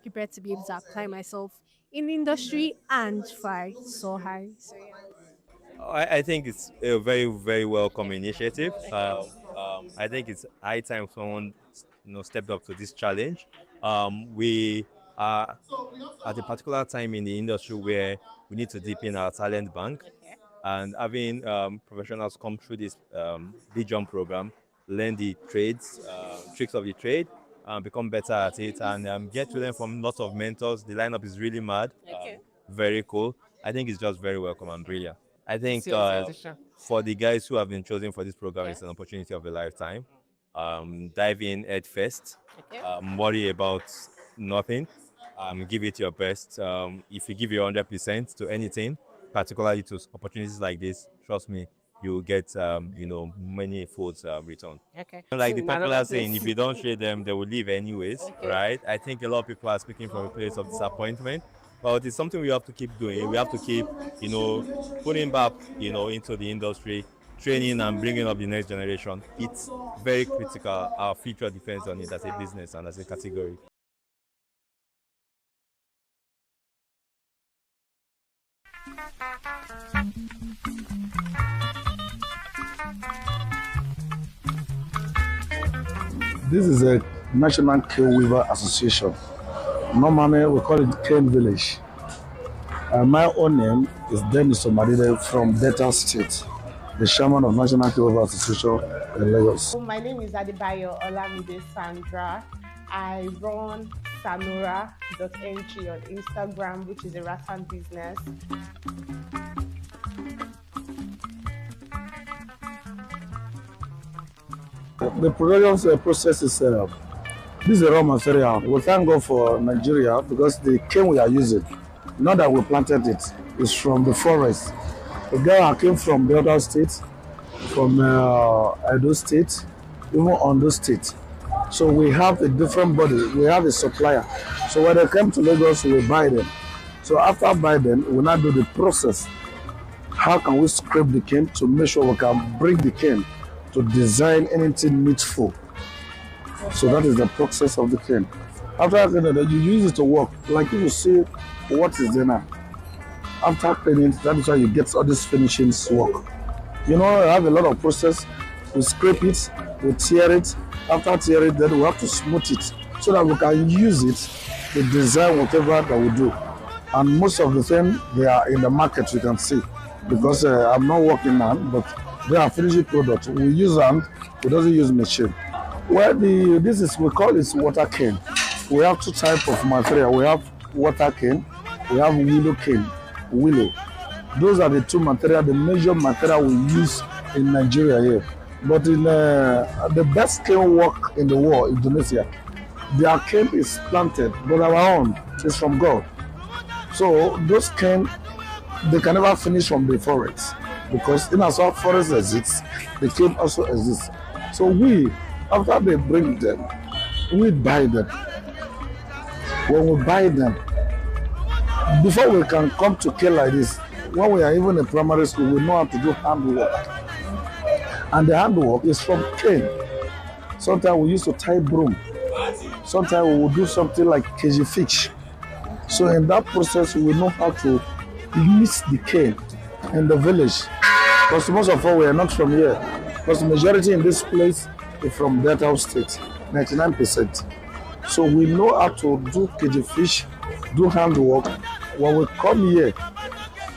Speaker 23: Prepared to be able to apply myself in the industry and fly so high. So yeah.
Speaker 1: I think it's a very, very welcome initiative. I think it's high time someone, stepped up to this challenge. We are at a particular time in the industry where we need to deepen our talent bank, and having professionals come through this BJump program, learn the trades, tricks of the trade, become better at it, and get to learn from lots of mentors. The lineup is really mad, very cool. I think it's just very welcome and brilliant. I think for the guys who have been chosen for this program, it's an opportunity of a lifetime. Dive in head first. Worry about nothing. Give it your best. If you give your 100% to anything, particularly to opportunities like this, trust me, you will get many folds return.
Speaker 2: Okay.
Speaker 1: Like the popular saying, if you don't share them, they will leave anyways, right? I think a lot of people are speaking from a place of disappointment. But it's something we have to keep doing. We have to keep, putting back, into the industry, training and bringing up the next generation. It's very critical. Our future depends on it as a business and as a category.
Speaker 3: This is a National Cane Weaver Association. Normally, we call it Cane Village. My own name is Dennis Omadide from Delta State, the chairman of National Cane Weaver Association in Lagos.
Speaker 16: My name is Adebayo Olamide Sandra. I run sanora.ng on Instagram, which is a rattan business.
Speaker 3: The production process is this is a raw material. We thank God for Nigeria because the cane we are using, not that we planted it, is from the forest. The guy came from the other states from Edo State, even Ondo State. So we have a different body. We have a supplier. So when they come to Lagos, we buy them. So after buy them, we now do the process. How can we scrape the cane to make sure we can bring the cane to design anything needful? So that is the process of the cane. After cleaning, you use it to work. Like if you see what is there now. After cleaning, that is why you get all these finishing work. You know, I have a lot of process. We scrape it, we tear it. After tear it, then we have to smooth it so that we can use it to design whatever that we do. And most of the things they are in the market, you can see, because I'm not working hand, but they are finishing products. We use hand, we doesn't use machine. Well, we call it water cane. We have two types of material. We have water cane, we have willow cane. Willow. Those are the two material, the major material we use in Nigeria here. But in the best cane work in the world, Indonesia, their cane is planted, but our own is from God. So those cane, they can never finish from the forest, because in as far forest exists, the cane also exists. So we, after they bring them, we buy them. When we buy them, before we can come to cane like this, when we are even in primary school, we know how to do handwork. And the handwork is from cane. Sometimes we used to tie broom. Sometimes we will do something like KG fish. So in that process, we know how to use the cane in the village. Because most of us, we are not from here. Because the majority in this place is from Delta State, 99%. So we know how to do KG fish, do handwork. When we come here,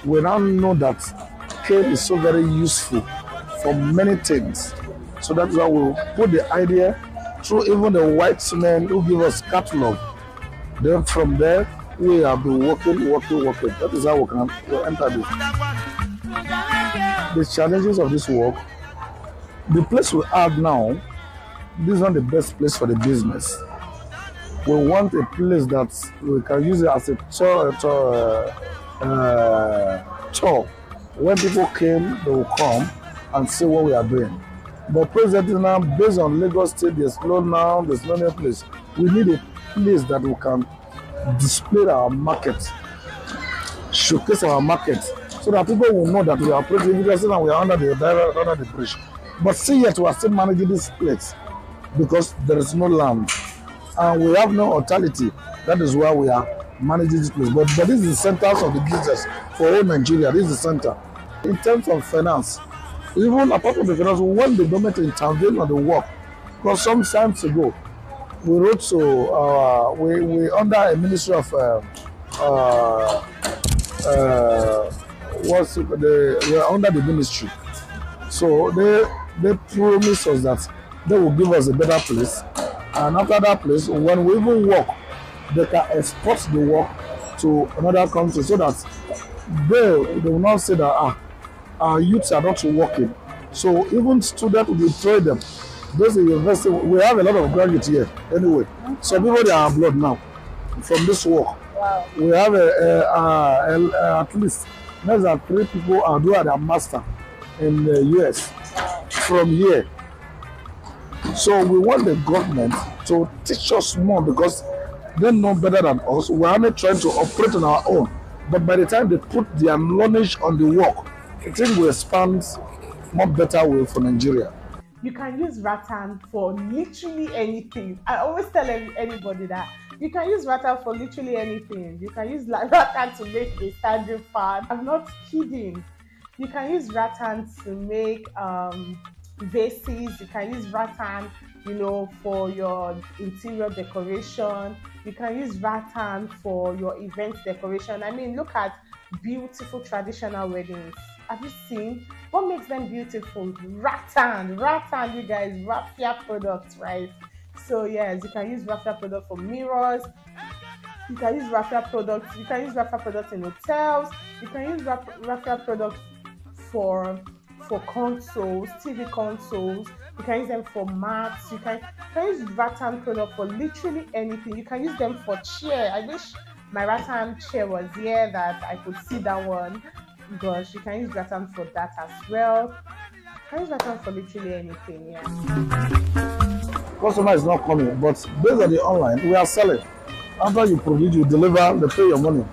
Speaker 3: we now know that cane is so very useful for many things. So that's why we put the idea through even the white men who give us catalog. Then from there, we have been working. That is how we enter this. The challenges of this work, the place we are now, this is not the best place for the business. We want a place that we can use it as a tour. When people came, they will come and see what we are doing. But presently now, based on Lagos State, there's no any place. We need a place that we can display our market, showcase our market, so that people will know that we are operating. Because now we are under the bridge. But still yet we are still managing this place because there is no land. And we have no authority. That is why we are managing this place. But this is the center of the business for all Nigeria. This is the center. In terms of finance, even apart from the finance, we want the government to intervene on the work. Because some times ago, we wrote to, we under a ministry of, we are under the ministry. So they promised us that they will give us a better place. And after that place, when we even work, they can export the work to another country so that they will not say that our youths are not working. So even students will train them. Those in university, we have a lot of graduates here anyway. Some people they are abroad now from this work. Wow. We have at least less than 3 people are doing their master in the US from here. So we want the government to teach us more because they know better than us. We are not trying to operate on our own. But by the time they put their knowledge on the work, I think we expand more better way for Nigeria.
Speaker 16: You can use rattan for literally anything. I always tell anybody that you can use rattan for literally anything. You can use rattan to make a standing fan. I'm not kidding. You can use rattan to make vases. You can use rattan, for your interior decoration. You can use rattan for your event decoration. I mean, look at beautiful traditional weddings. Have you seen what makes them beautiful? Rattan, you guys, raffia products, right? So yes, you can use raffia products for mirrors. You can use raffia products. You can use raffia products in hotels. You can use raffia products for consoles, TV consoles. You can use them for mats. You can use rattan product for literally anything. You can use them for chair. I wish my rattan chair was here that I could see that one. Gosh, you can use rattan for that as well. can use rattan for literally anything, yeah.
Speaker 3: Customer is not coming, but based on the online, we are selling. After you produce, you deliver, they pay your money.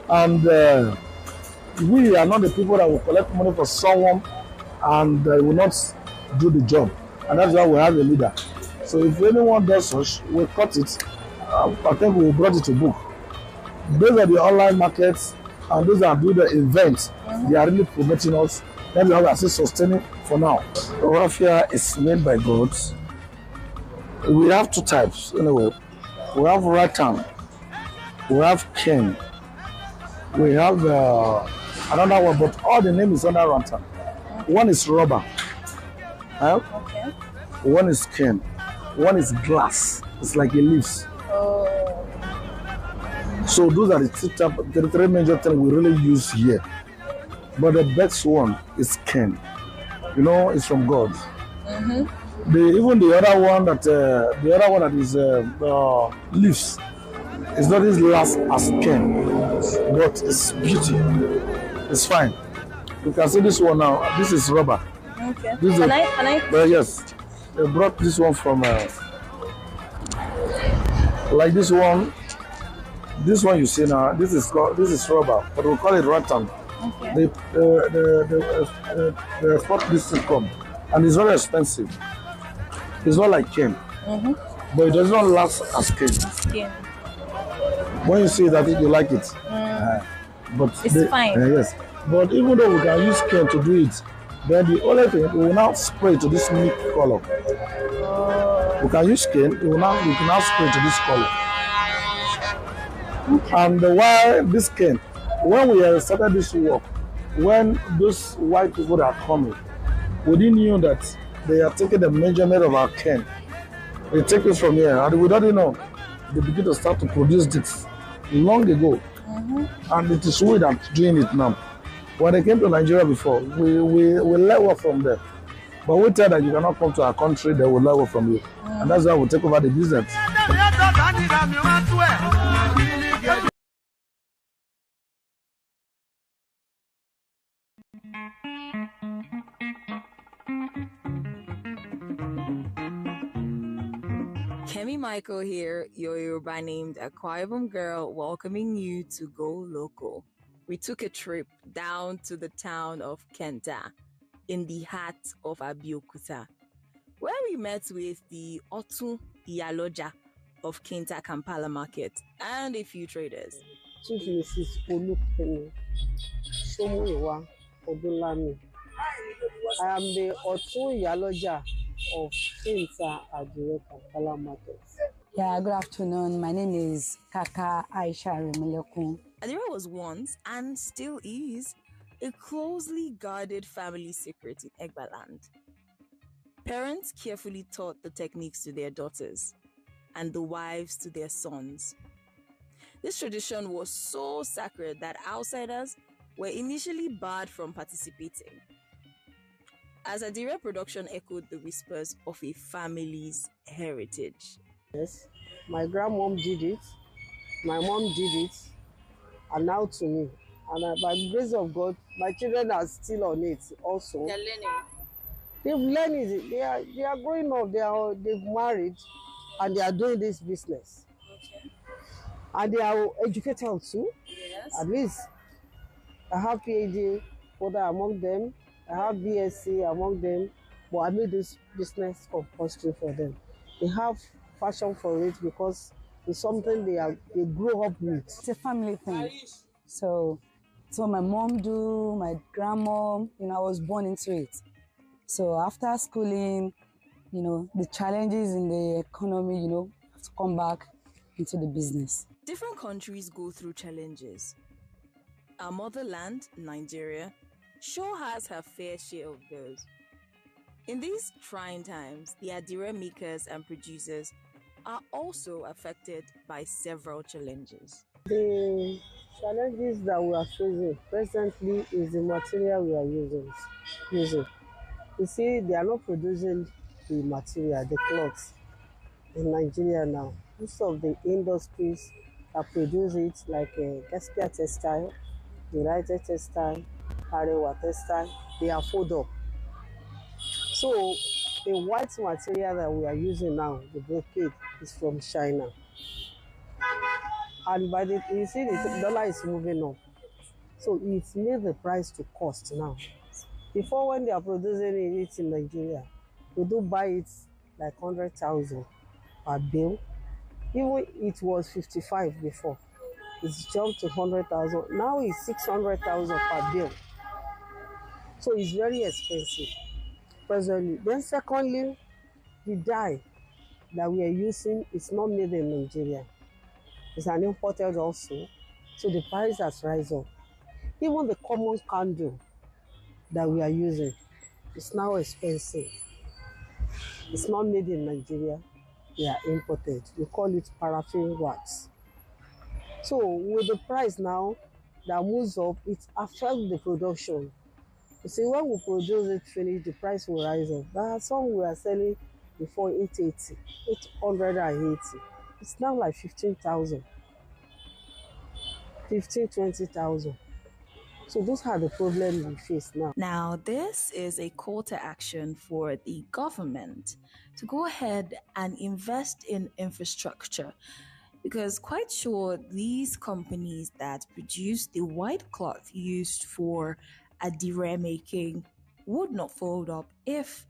Speaker 3: And we are not the people that will collect money for someone and will not do the job. And that's why we have a leader. So if anyone does such, we'll cut it. I think we brought it to book. Those are the online markets and those that do the events. They are really promoting us. That's why we are still sustaining for now. Raffia is made by goats. We have two types anyway. We have rattan, we have cane, we have another one, but all the name is under rattan. One is rubber,
Speaker 12: Okay.
Speaker 3: one is cane, one is glass. It's like a leaves. So those are the three major things we really use here. But the best one is cane. You know, it's from God. Even the other one that is leaves, it's not as last as cane, but it's beauty. It's fine. You can see this one now. This is rubber.
Speaker 12: Okay.
Speaker 3: This
Speaker 12: Can I?
Speaker 3: yes, they brought this one from like this one. This one you see now. This is rubber, but we call it rattan.
Speaker 12: Okay.
Speaker 3: They export this to come, and it's very expensive. It's not like cane, but it does not last as cane.
Speaker 12: Skin.
Speaker 3: When you see it, I think you like it. But
Speaker 12: It's fine.
Speaker 3: Yes. But even though we can use cane to do it, then the only thing we will now spray to this milk color. We can use cane. We can now spray to this color. And why this cane? When we started this work, when those white people are coming, we didn't know that they are taking the measurement of our cane. They take it from here, and we don't know. They begin to start to produce this long ago, and it is we that doing it now. When they came to Nigeria before, we learn work from them, but we tell that you cannot come to our country, they will learn work from you, and that's why we take over the business.
Speaker 2: Kemi Michael here, your Yoruba named Akwa Ibom girl, welcoming you to Go Local. We took a trip down to the town of Kenta in the heart of Abeokuta, where we met with the Otun Iyaloja of Kenta Kampala Market and a few traders.
Speaker 4: Chief Mrs. Olukemi Somuyiwa Odulami. I am the Otun Iyaloja of Kenta Adire Kampala Market.
Speaker 5: Yeah, good afternoon. My name is Kaka Aisha Remilekun.
Speaker 2: Adire was once, and still is, a closely guarded family secret in Egbaland. Parents carefully taught the techniques to their daughters, and the wives to their sons. This tradition was so sacred that outsiders were initially barred from participating, as Adire production echoed the whispers of a family's heritage.
Speaker 4: Yes, my grandmom did it, my mom did it, and now to me. And by the grace of God, my children are still on it also.
Speaker 12: They're learning.
Speaker 4: They've learned it. They are growing up. They've married, and they are doing this business.
Speaker 12: Okay.
Speaker 4: And they are educated too.
Speaker 12: Yes.
Speaker 4: At least I have PhD holder among them. I have BSc among them. But I made this business compulsory for them. They have passion for it because it's something they grew up with.
Speaker 5: It's a family thing. So my mom do, my grandmom, I was born into it. So after schooling, the challenges in the economy, have to come back into the business.
Speaker 2: Different countries go through challenges. Our motherland, Nigeria, sure has her fair share of those. In these trying times, the Adire makers and producers are also affected by several challenges.
Speaker 4: The challenges that we are facing presently is the material we are using. You see, they are not producing the material, the cloth in Nigeria now. Most of the industries that produce it, like Gaspia Textile, United Textile, Arewa Textile, they are fold up. So the white material that we are using now, the brocade, is from China. And by the you see the dollar is moving up. So it's made the price to cost now. Before when they are producing it in Nigeria, we do buy it like 100,000 per bill. Even it was 55 before. It's jumped to 100,000. Now it's 600,000 per bill. So it's very expensive presently. Then secondly, the dye that we are using is not made in Nigeria. It's an imported also. So the price has risen up. Even the common candle that we are using is now expensive. It's not made in Nigeria. They are imported. We call it paraffin wax. So with the price now that moves up, it affects the production. You see, when we produce it finish, the price will rise up. There are some we are selling before 880, 880. It's now like 15,000, 15, 20,000. So those are the problems we face now.
Speaker 2: Now, this is a call to action for the government to go ahead and invest in infrastructure, because quite sure these companies that produce the white cloth used for adire making would not fold up if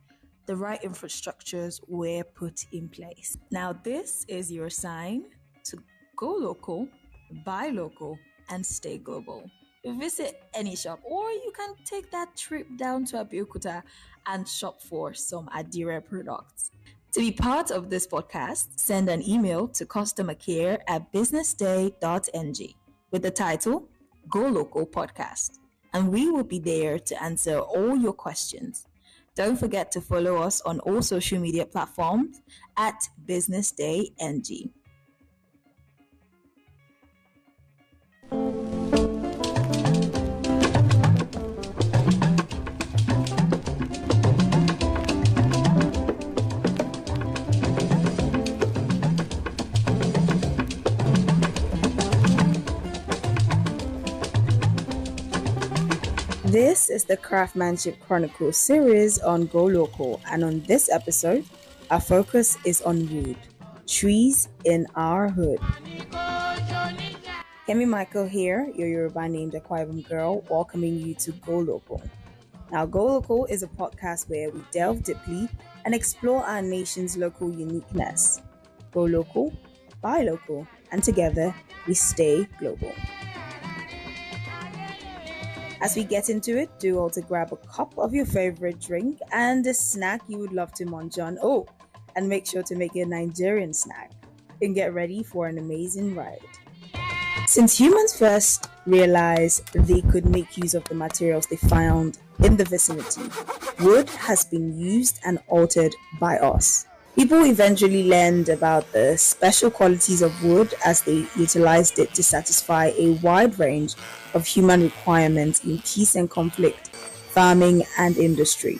Speaker 2: the right infrastructures were put in place. Now, this is your sign to go local, buy local, and stay global. Visit any shop, or you can take that trip down to Abeokuta and shop for some adire products. To be part of this podcast, send an email to customercare@businessday.ng with the title Go Local Podcast, and we will be there to answer all your questions. Don't forget to follow us on all social media platforms at BusinessDayNG. This is the Craftsmanship Chronicle series on Go Local, and on this episode, our focus is on wood, trees in our hood. Kemi Michael here, your Yoruba named Akwa Ibom girl, welcoming you to Go Local. Now, Go Local is a podcast where we delve deeply and explore our nation's local uniqueness. Go local, buy local, and together we stay global. As we get into it, do also grab a cup of your favorite drink and a snack you would love to munch on. Oh, and make sure to make it a Nigerian snack and get ready for an amazing ride. Since humans first realized they could make use of the materials they found in the vicinity, wood has been used and altered by us. People eventually learned about the special qualities of wood as they utilized it to satisfy a wide range of human requirements in peace and conflict, farming, and industry.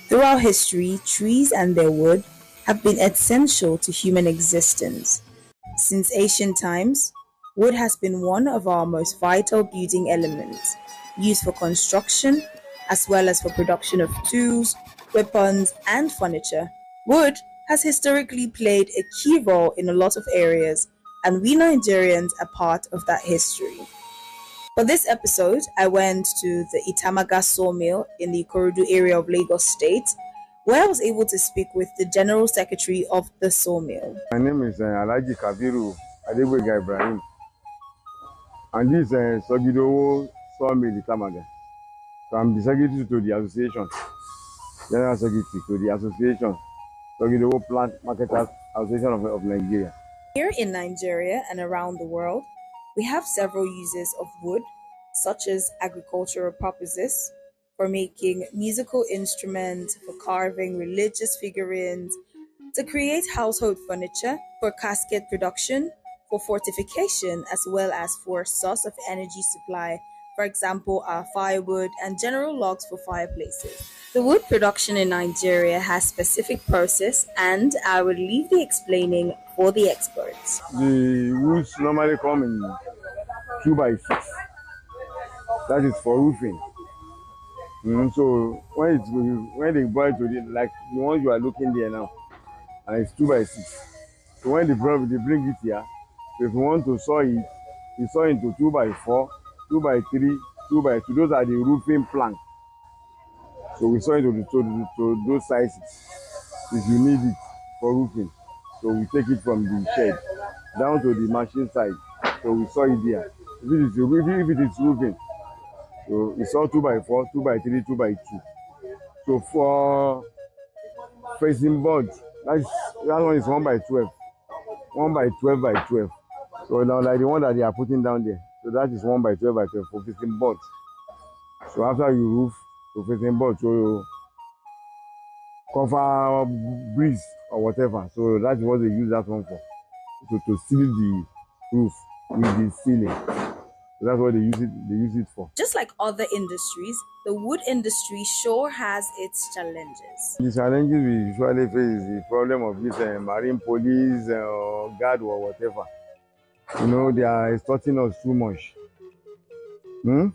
Speaker 2: Throughout history, trees and their wood have been essential to human existence. Since ancient times, wood has been one of our most vital building elements, used for construction as well as for production of tools, weapons, and furniture. Wood has historically played a key role in a lot of areas, and we Nigerians are part of that history. For this episode, I went to the Itamaga sawmill in the Ikorodu area of Lagos State, where I was able to speak with the General Secretary of the sawmill.
Speaker 6: My name is Alhaji Kabiru Adegboyega Ibrahim, and this is Sogidowo Sawmill Itamaga. So I'm the secretary to the association, General Secretary to the association, Sogidowo Plant Marketers Association of Nigeria.
Speaker 2: Here in Nigeria and around the world, we have several uses of wood, such as agricultural purposes, for making musical instruments, for carving religious figurines, to create household furniture, for casket production, for fortification, as well as for a source of energy supply, for example, our firewood and general logs for fireplaces. The wood production in Nigeria has specific process, and I will leave the explaining for the experts.
Speaker 6: The woods normally come in 2x6. That is for roofing. So when they boil to the like the ones you are looking there now, and it's 2 by 6. So when they bring it here, so if you want to saw it, you saw into 2 by 4, 2 by 3, 2 by 2. Those are the roofing plank. So we saw into to those sizes if you need it for roofing. So we take it from the shed down to the machine side. So we saw it there. If it is roofing, so we saw 2 by 4, 2 by 3, 2 by 2. So for facing board, that one is 1 by 12, 1 by 12 by 12. So now like the one that they are putting down there. So that is 1 by 12 by 12 for facing board. So after you roof to facing board, so you cover breeze or whatever. So that's what they use that one for. So to seal the roof with the ceiling. So that's what they use it for.
Speaker 2: Just like other industries, the wood industry sure has its challenges.
Speaker 6: The challenges we usually face is the problem of this marine police or guard or whatever. You know, they are extorting us too much. You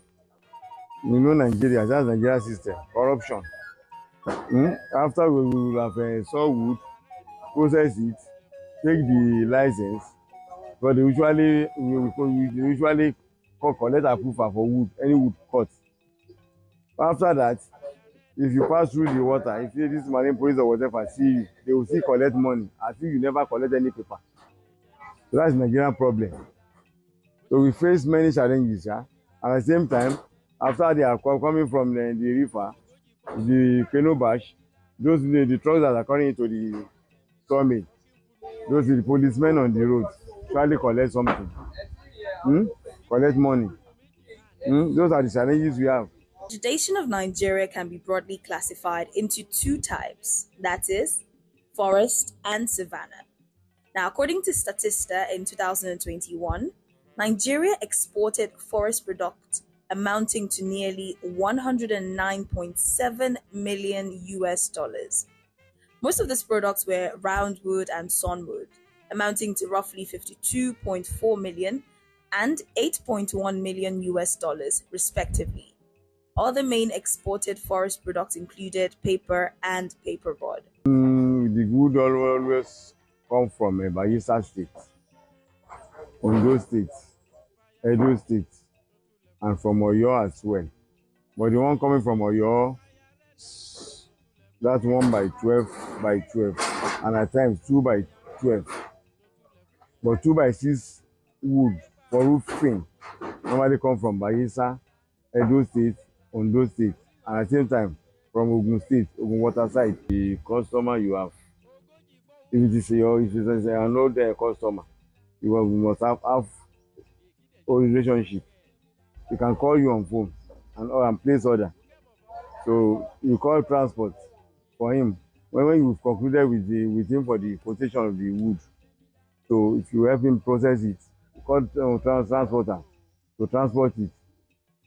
Speaker 6: know Nigeria, that's Nigeria system, corruption. After we will have saw wood, process it, take the license, but they usually collect approval for wood, any wood cut. After that, if you pass through the water, if this marine police or whatever see you, they will still collect money as if you never collect any paper. So that's the Nigerian problem. So we face many challenges, yeah? At the same time, after they are coming from the river, the canoe bash, those the trucks that are coming into the sawmill, those are the policemen on the road trying to collect something, collect money. Those are the challenges we have.
Speaker 2: Vegetation of Nigeria can be broadly classified into two types, that is, forest and savanna. Now, according to Statista in 2021, Nigeria exported forest products amounting to nearly 109.7 million US dollars. Most of these products were roundwood and sawnwood, amounting to roughly 52.4 million and 8.1 million US dollars, respectively. Other main exported forest products included paper and paperboard.
Speaker 6: The wood always come from Bayelsa State, Ondo State, Edo State, and from Oyo as well. But the one coming from Oyo, that's 1 by 12 by 12, and at times 2 by 12. But 2 by 6 wood for roofing normally come from Bayelsa, Edo State, Ondo State, and at the same time from Ogun State, Ogun Water side. The customer you have, if it is an old customer, you must have a relationship. He can call you on phone and place order. So you call transport for him. When you've concluded with him for the quotation of the wood, so if you help him process it, you call transporter to transport it.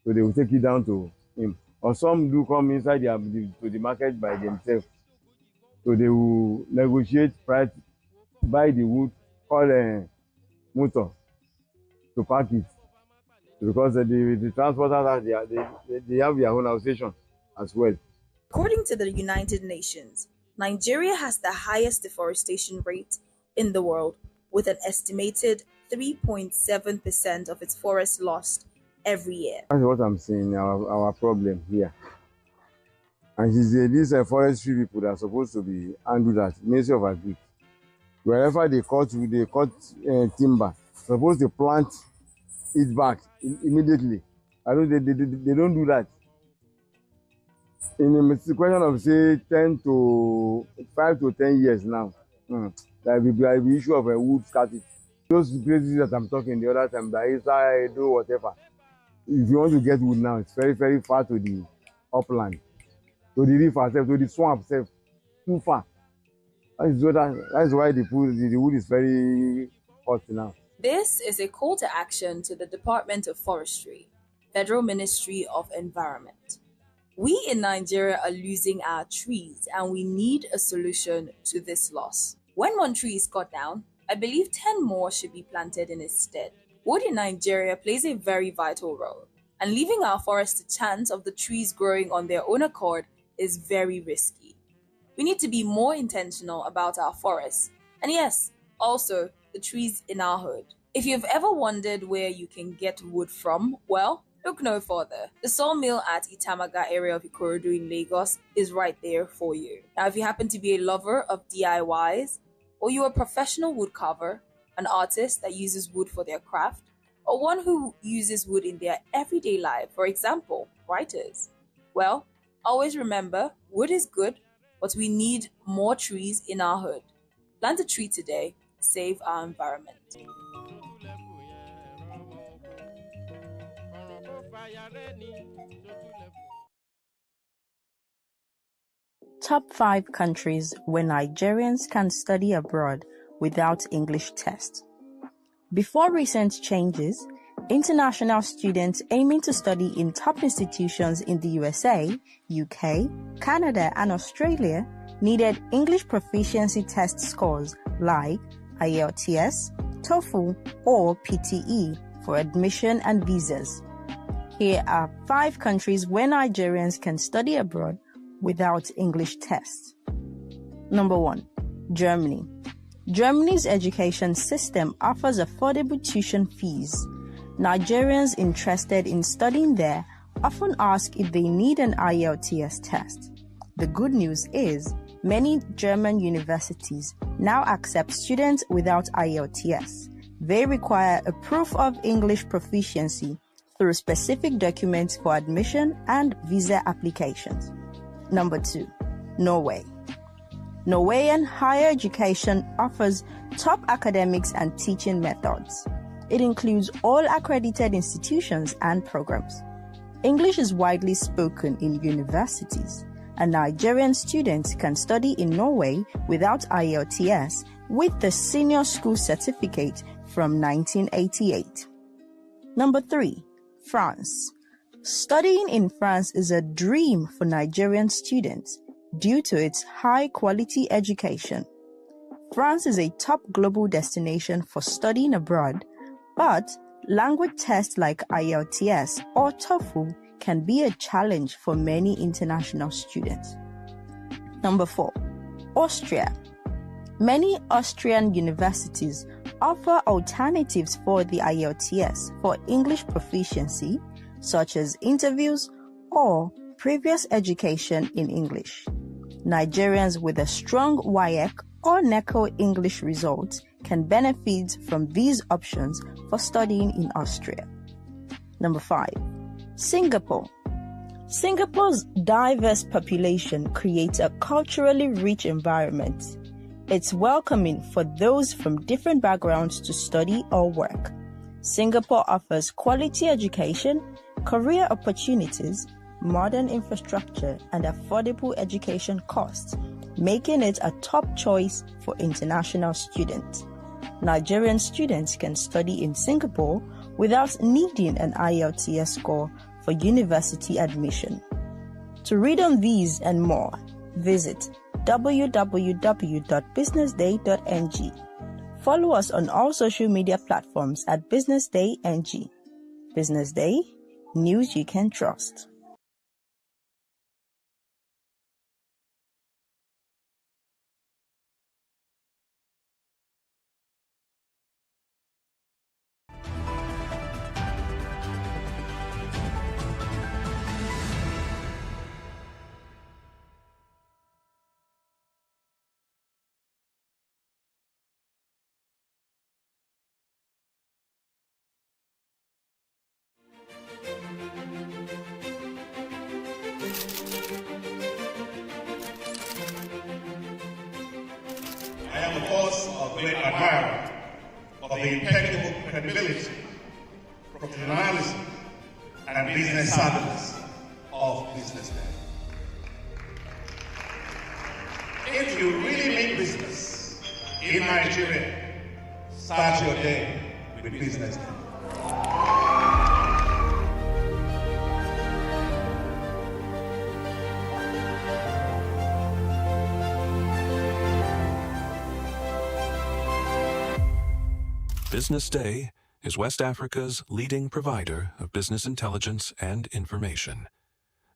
Speaker 6: So they will take it down to him. Or some do come inside to the market by themselves. So they will negotiate price, buy the wood, call a motor to pack it. Because the transporters they have their own association as well.
Speaker 2: According to the United Nations, Nigeria has the highest deforestation rate in the world, with an estimated 3.7% of its forests lost every year.
Speaker 6: That's what I'm saying, our problem here. And these forestry people that are supposed to be handled at Ministry of Agriculture. Wherever they cut timber, supposed to plant it back immediately. They don't do that. In a question of say 5 to 10 years now, there will be the issue of a wood scarcity. Those places that I'm talking the other time, Bayelsa, Edo, whatever. If you want to get wood now, it's very, very far to the upland, to the river itself, to the swamp itself, too far. That's why the wood is very hot now.
Speaker 2: This is a call to action to the Department of Forestry, Federal Ministry of Environment. We in Nigeria are losing our trees and we need a solution to this loss. When one tree is cut down, I believe 10 more should be planted in its stead. Wood in Nigeria plays a very vital role. And leaving our forest to chance of the trees growing on their own accord is very risky. We need to be more intentional about our forests. And yes, also the trees in our hood. If you've ever wondered where you can get wood from, well, look no further. The sawmill at Itamaga area of Ikorodu in Lagos is right there for you. Now, if you happen to be a lover of DIYs, or you're a professional wood carver, an artist that uses wood for their craft, or one who uses wood in their everyday life, for example, writers, well, always remember, wood is good, but we need more trees in our hood. Plant a tree today, save our environment.
Speaker 7: Top 5 countries where Nigerians can study abroad without English test. Before recent changes, international students aiming to study in top institutions in the USA, UK, Canada, and Australia needed English proficiency test scores like IELTS, TOEFL, or PTE for admission and visas. Here are 5 countries where Nigerians can study abroad without English tests. Number 1, Germany. Germany's education system offers affordable tuition fees. Nigerians interested in studying there often ask if they need an IELTS test. The good news is, many German universities now accept students without IELTS. They require a proof of English proficiency through specific documents for admission and visa applications. Number 2, Norway. Norwegian higher education offers top academics and teaching methods. It includes all accredited institutions and programs. English is widely spoken in universities, and Nigerian students can study in Norway without IELTS with the Senior School Certificate from 1988. Number 3, France. Studying in France is a dream for Nigerian students due to its high-quality education. France is a top global destination for studying abroad, but language tests like IELTS or TOEFL can be a challenge for many international students. Number 4, Austria. Many Austrian universities offer alternatives for the IELTS for English proficiency, such as interviews or previous education in English. Nigerians with a strong WAEC or NECO English results can benefit from these options for studying in Austria. Number 5, Singapore. Singapore's diverse population creates a culturally rich environment. It's welcoming for those from different backgrounds to study or work. Singapore offers quality education, career opportunities, modern infrastructure, and affordable education costs, making it a top choice for international students. Nigerian students can study in Singapore without needing an IELTS score for university admission. To read on these and more, visit www.businessday.ng. Follow us on all social media platforms at BusinessDayNG. Business Day, news you can trust.
Speaker 10: I am, of course, a great admirer of the impeccable credibility, professionalism, and business savviness of BusinessDay. If you really mean business in Nigeria, start your day with BusinessDay.
Speaker 13: Business Day is West Africa's leading provider of business intelligence and information,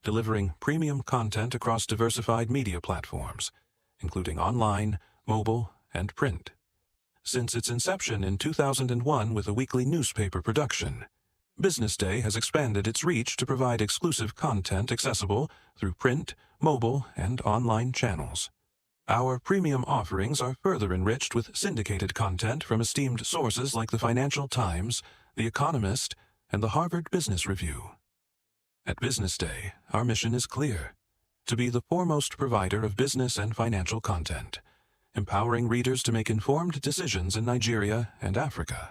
Speaker 13: delivering premium content across diversified media platforms, including online, mobile, and print. Since its inception in 2001 with a weekly newspaper production, BusinessDay has expanded its reach to provide exclusive content accessible through print, mobile, and online channels. Our premium offerings are further enriched with syndicated content from esteemed sources like the Financial Times, The Economist, and the Harvard Business Review. At BusinessDay, our mission is clear: to be the foremost provider of business and financial content, empowering readers to make informed decisions in Nigeria and Africa.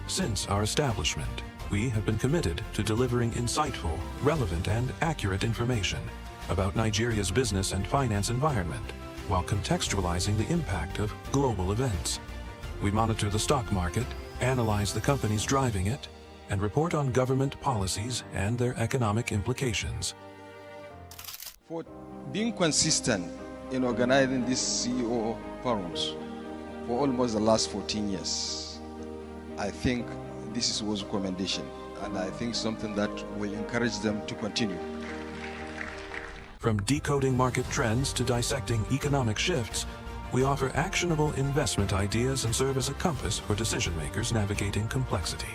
Speaker 13: Since our establishment, we have been committed to delivering insightful, relevant, and accurate information about Nigeria's business and finance environment, while contextualizing the impact of global events. We monitor the stock market, analyze the companies driving it, and report on government policies and their economic implications.
Speaker 14: For being consistent in organizing these CEO forums for almost the last 14 years, I think this was a commendation, and I think something that will encourage them to continue.
Speaker 13: From decoding market trends to dissecting economic shifts, we offer actionable investment ideas and serve as a compass for decision makers navigating complexity.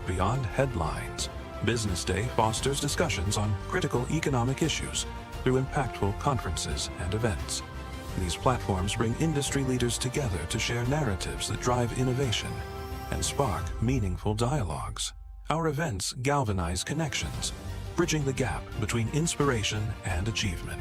Speaker 13: Beyond headlines, BusinessDay fosters discussions on critical economic issues through impactful conferences and events. These platforms bring industry leaders together to share narratives that drive innovation and spark meaningful dialogues. Our events galvanize connections, bridging the gap between inspiration and achievement.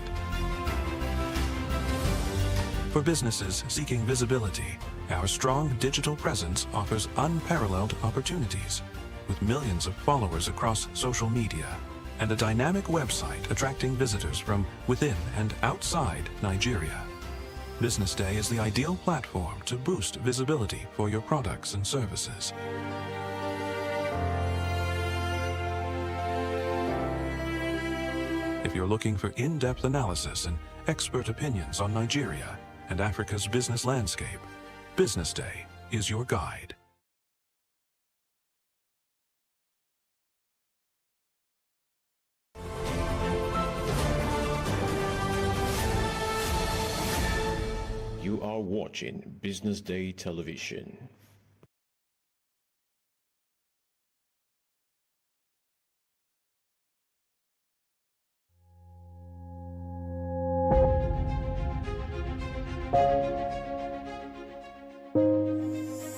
Speaker 13: For businesses seeking visibility, our strong digital presence offers unparalleled opportunities. With millions of followers across social media and a dynamic website attracting visitors from within and outside Nigeria, BusinessDay is the ideal platform to boost visibility for your products and services. If you're looking for in-depth analysis and expert opinions on Nigeria and Africa's business landscape, BusinessDay is your guide.
Speaker 15: You are watching BusinessDay Television.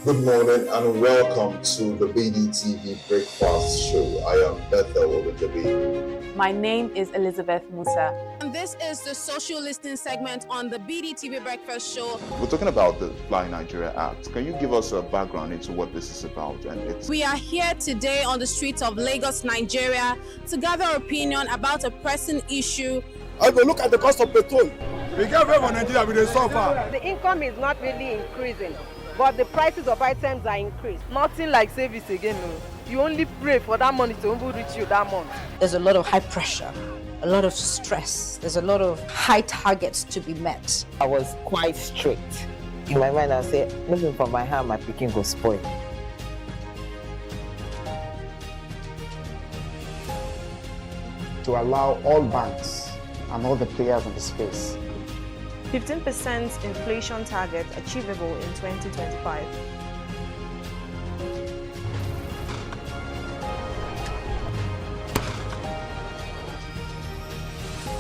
Speaker 17: Good morning and welcome to the BDTV Breakfast Show. I am Bethel Ogunjobi.
Speaker 25: My name is Elizabeth Musa.
Speaker 26: And this is the social listening segment on the BDTV Breakfast Show.
Speaker 27: We're talking about the Fly Nigeria Act. Can you give us a background into what this is about?
Speaker 26: We are here today on the streets of Lagos, Nigeria, to gather opinion about a pressing issue.
Speaker 28: I go look at the cost of petrol.
Speaker 29: We get away from Nigeria with the suffer.
Speaker 11: The income is not really increasing, but the prices of items are increased. Nothing like service again. No. You only pray for that money to reach you that month.
Speaker 12: There's a lot of high pressure, a lot of stress. There's a lot of high targets to be met.
Speaker 30: I was quite strict. In my mind, I said, looking for my hand, my picking go spoil.
Speaker 31: To allow all banks and all the players in the space
Speaker 32: 15% inflation target achievable in 2025.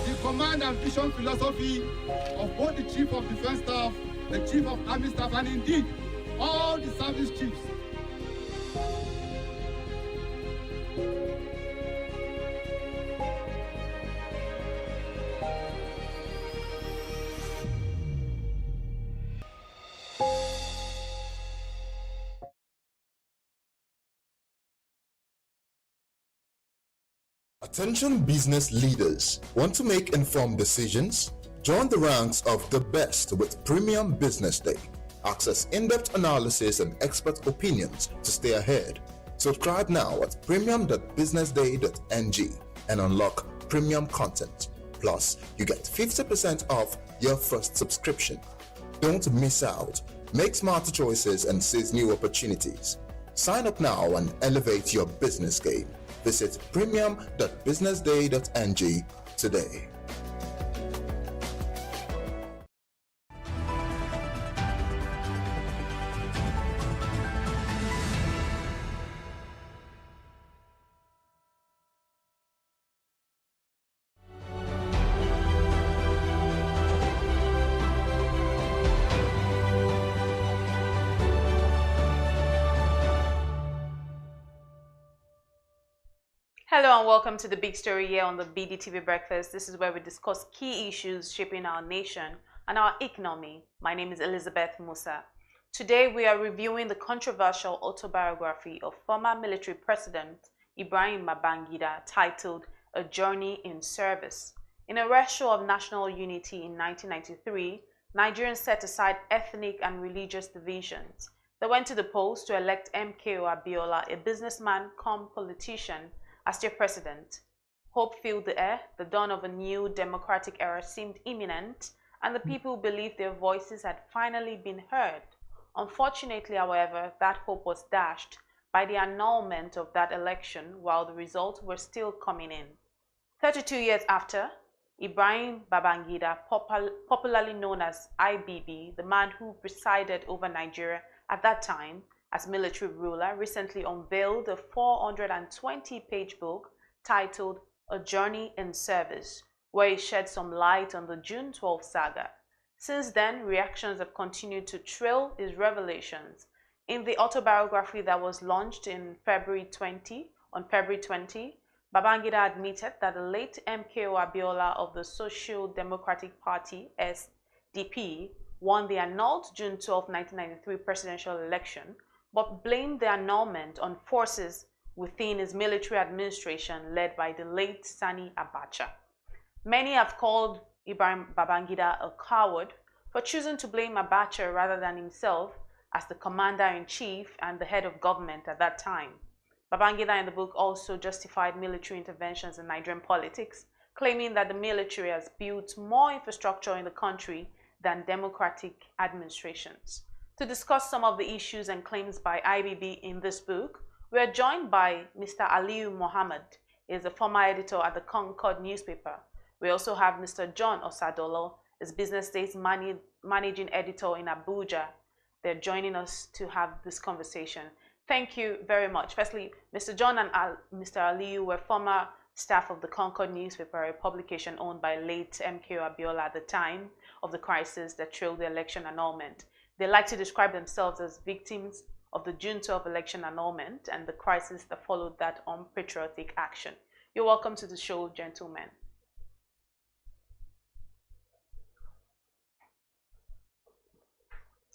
Speaker 9: The command and vision philosophy of both the Chief of Defense Staff, the Chief of Army Staff, and indeed all the service chiefs.
Speaker 17: Attention business leaders. Want to make informed decisions? Join the ranks of the best with Premium BusinessDay. Access in-depth analysis and expert opinions to stay ahead. Subscribe now at premium.businessday.ng and unlock premium content. Plus, you get 50% off your first subscription. Don't miss out. Make smarter choices and seize new opportunities. Sign up now and elevate your business game. Visit premium.businessday.ng today.
Speaker 26: Hello and welcome to the big story here on the BDTV Breakfast. This is where we discuss key issues shaping our nation and our economy. My name is Elizabeth Musa. Today we are reviewing the controversial autobiography of former military president Ibrahim Babangida titled A Journey in Service. In a ratio of national unity in 1993, Nigerians set aside ethnic and religious divisions. They went to the polls to elect MKO Abiola, a businessman come politician, as their president. Hope filled the air, the dawn of a new democratic era seemed imminent, and the people believed their voices had finally been heard. Unfortunately, however, that hope was dashed by the annulment of that election while the results were still coming in. 32 years after, Ibrahim Babangida, popularly known as IBB, the man who presided over Nigeria at that time, as military ruler, recently unveiled a 420-page book titled A Journey in Service, where he shed some light on the June 12 saga. Since then, reactions have continued to trail his revelations. In the autobiography that was launched in February 20, Babangida admitted that the late MKO Abiola of the Social Democratic Party, SDP, won the annulled June 12, 1993 presidential election, but blamed the annulment on forces within his military administration led by the late Sani Abacha. Many have called Ibrahim Babangida a coward for choosing to blame Abacha rather than himself as the commander-in-chief and the head of government at that time. Babangida in the book also justified military interventions in Nigerian politics, claiming that the military has built more infrastructure in the country than democratic administrations. To discuss some of the issues and claims by IBB in this book, we are joined by Mr. Aliyu Mohammed. He is a former editor at the Concord newspaper. We also have Mr. John Osadolo, is BusinessDay's managing editor in Abuja. They're joining us to have this conversation. Thank you very much. Firstly, Mr. John and Mr. Aliyu were former staff of the Concord newspaper, a publication owned by late MKO Abiola at the time of the crisis that trailed the election annulment. They like to describe themselves as victims of the June 12 election annulment and the crisis that followed that unpatriotic action. You're welcome to the show, gentlemen.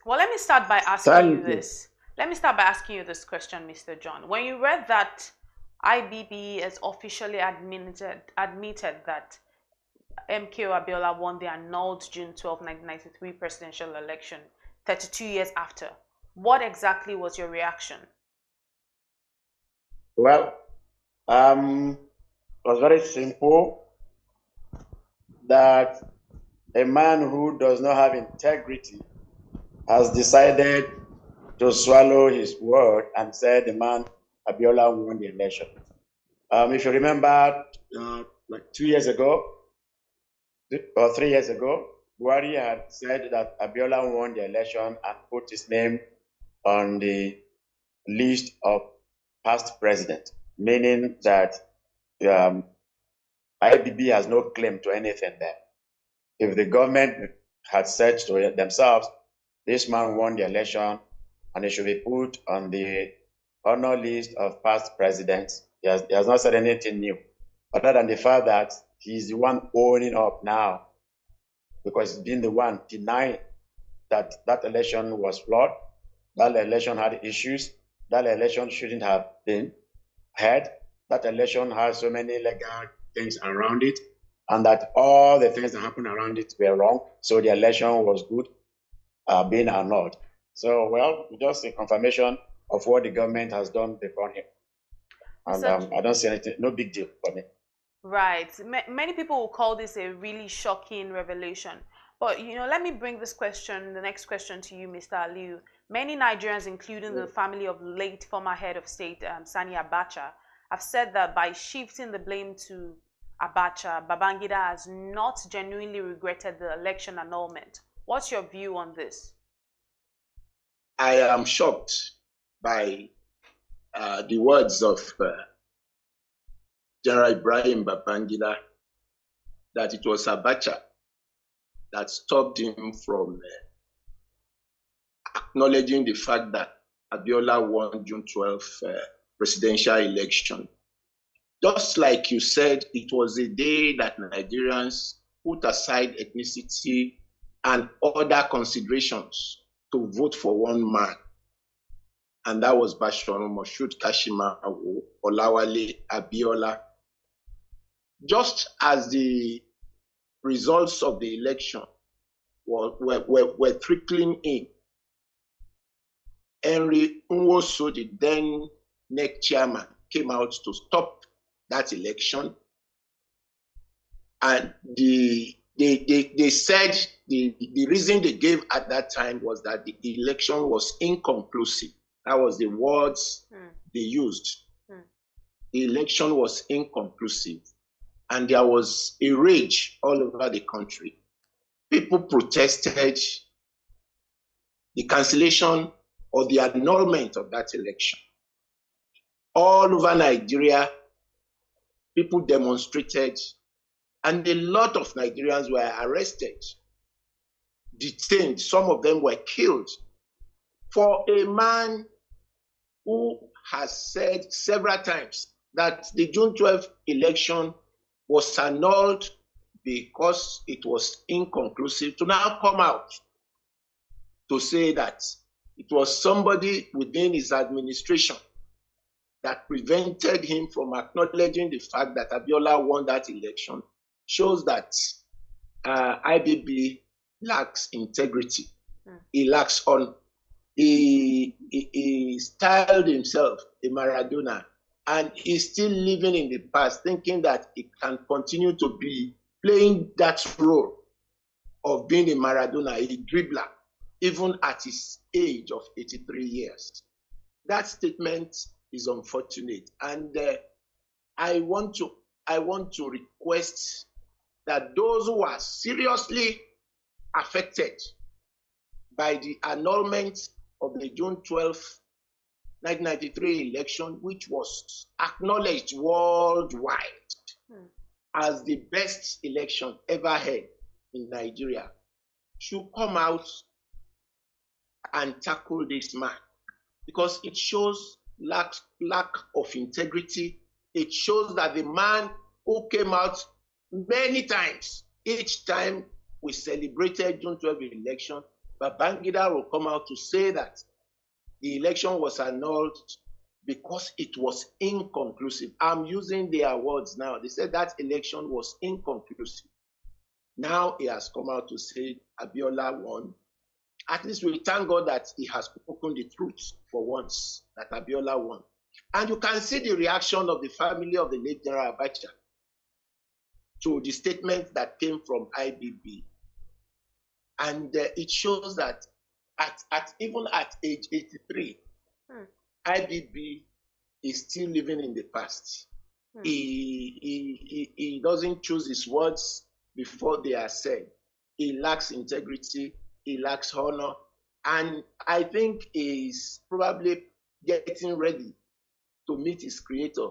Speaker 26: Well, let me start by asking you this. Let me start by asking you this question, Mr. John. When you read that IBB has officially admitted that MKO Abiola won the annulled June 12, 1993 presidential election 32 years after, what exactly was your reaction?
Speaker 1: Well, it was very simple that a man who does not have integrity has decided to swallow his word and said the man Abiola won the election. If you remember, like 2 years ago or 3 years ago, Buhari had said that Abiola won the election and put his name on the list of past presidents, meaning that IBB has no claim to anything there. If the government had said to themselves, this man won the election and he should be put on the honor list of past presidents, he has not said anything new, other than the fact that he's the one owning up now, because he's been the one denying that that election was flawed, that election had issues, that election shouldn't have been had, that election has so many legal things around it, and that all the things that happened around it were wrong, so the election was good, being annulled. So, well, just a confirmation of what the government has done before him. And I don't see anything, no big deal for me.
Speaker 26: Right. Many people will call this a really shocking revelation. But, let me bring the next question to you, Mr. Aliu. Many Nigerians, including the family of late former head of state, Sani Abacha, have said that by shifting the blame to Abacha, Babangida has not genuinely regretted the election annulment. What's your view on this?
Speaker 3: I am shocked by the words of General Ibrahim Babangida that it was Abacha that stopped him from acknowledging the fact that Abiola won June 12th presidential election. Just like you said, it was a day that Nigerians put aside ethnicity and other considerations to vote for one man. And that was Bashiru Moshood Kashimawo Olawale Abiola. Just as the results of the election were trickling in, Henry Nwosu, the then NEC chairman, came out to stop that election. And they said the reason they gave at that time was that the election was inconclusive. That was the words they used. The election was inconclusive. And there was a rage all over the country. People protested the cancellation or the annulment of that election. All over Nigeria, people demonstrated, and a lot of Nigerians were arrested, detained. Some of them were killed for a man who has said several times that the June 12th election was annulled because it was inconclusive, to now come out to say that it was somebody within his administration that prevented him from acknowledging the fact that Abiola won that election, shows that IBB lacks integrity. He lacks on. He styled himself a Maradona, and he's still living in the past, thinking that he can continue to be playing that role of being a Maradona, a dribbler, even at his age of 83 years. That statement is unfortunate, and I want to request that those who are seriously affected by the annulment of the June 12th, 1993 election, which was acknowledged worldwide as the best election ever held in Nigeria, should come out and tackle this man, because it shows lack of integrity. It shows that the man who came out many times, each time we celebrated June 12th election, Babangida will come out to say that the election was annulled because it was inconclusive. I'm using their words now. They said that election was inconclusive. Now he has come out to say Abiola won. At least we thank God that he has spoken the truth for once, that Abiola won. And you can see the reaction of the family of the late General Abacha to the statement that came from IBB. And it shows that even at age 83, IBB is still living in the past. He doesn't choose his words before they are said. He lacks integrity. He lacks honor. And I think he's probably getting ready to meet his creator.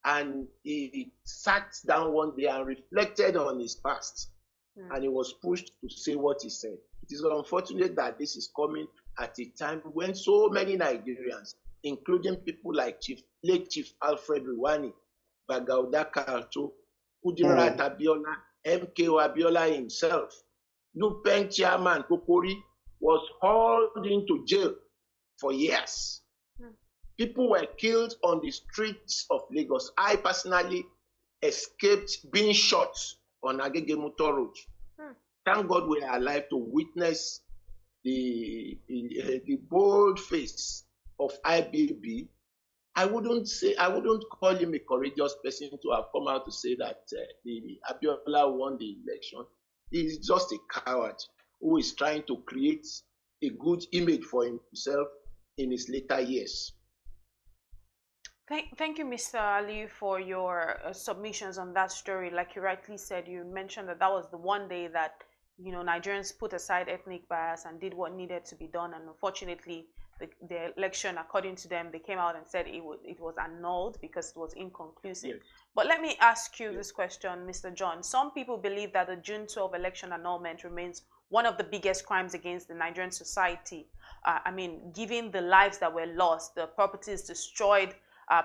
Speaker 3: And he sat down one day and reflected on his past. And he was pushed to say what he said. It is unfortunate that this is coming at a time when so many Nigerians, including people like late Chief Alfred Ruwani, Bagauda Kalto, Kudirat Abiola, MKO Abiola himself, Lupen Chairman Kokori was hauled into jail for years. People were killed on the streets of Lagos. I personally escaped being shot on Agege Motor Road. Thank God we are alive to witness the bold face of IBB. I wouldn't call him a courageous person to have come out to say that the Abiola won the election. He's just a coward. who is trying to create a good image for himself in his later years.
Speaker 26: Thank you, Mr. Ali, for your submissions on that story. Like you rightly said, you mentioned that that was the one day that, you know, Nigerians put aside ethnic bias and did what needed to be done. And unfortunately, the election, according to them, they came out and said it was annulled because it was inconclusive. Yes. But let me ask you this question, Mr. John. Some people believe that the June 12 election annulment remains one of the biggest crimes against the Nigerian society. I mean, given the lives that were lost, the properties destroyed,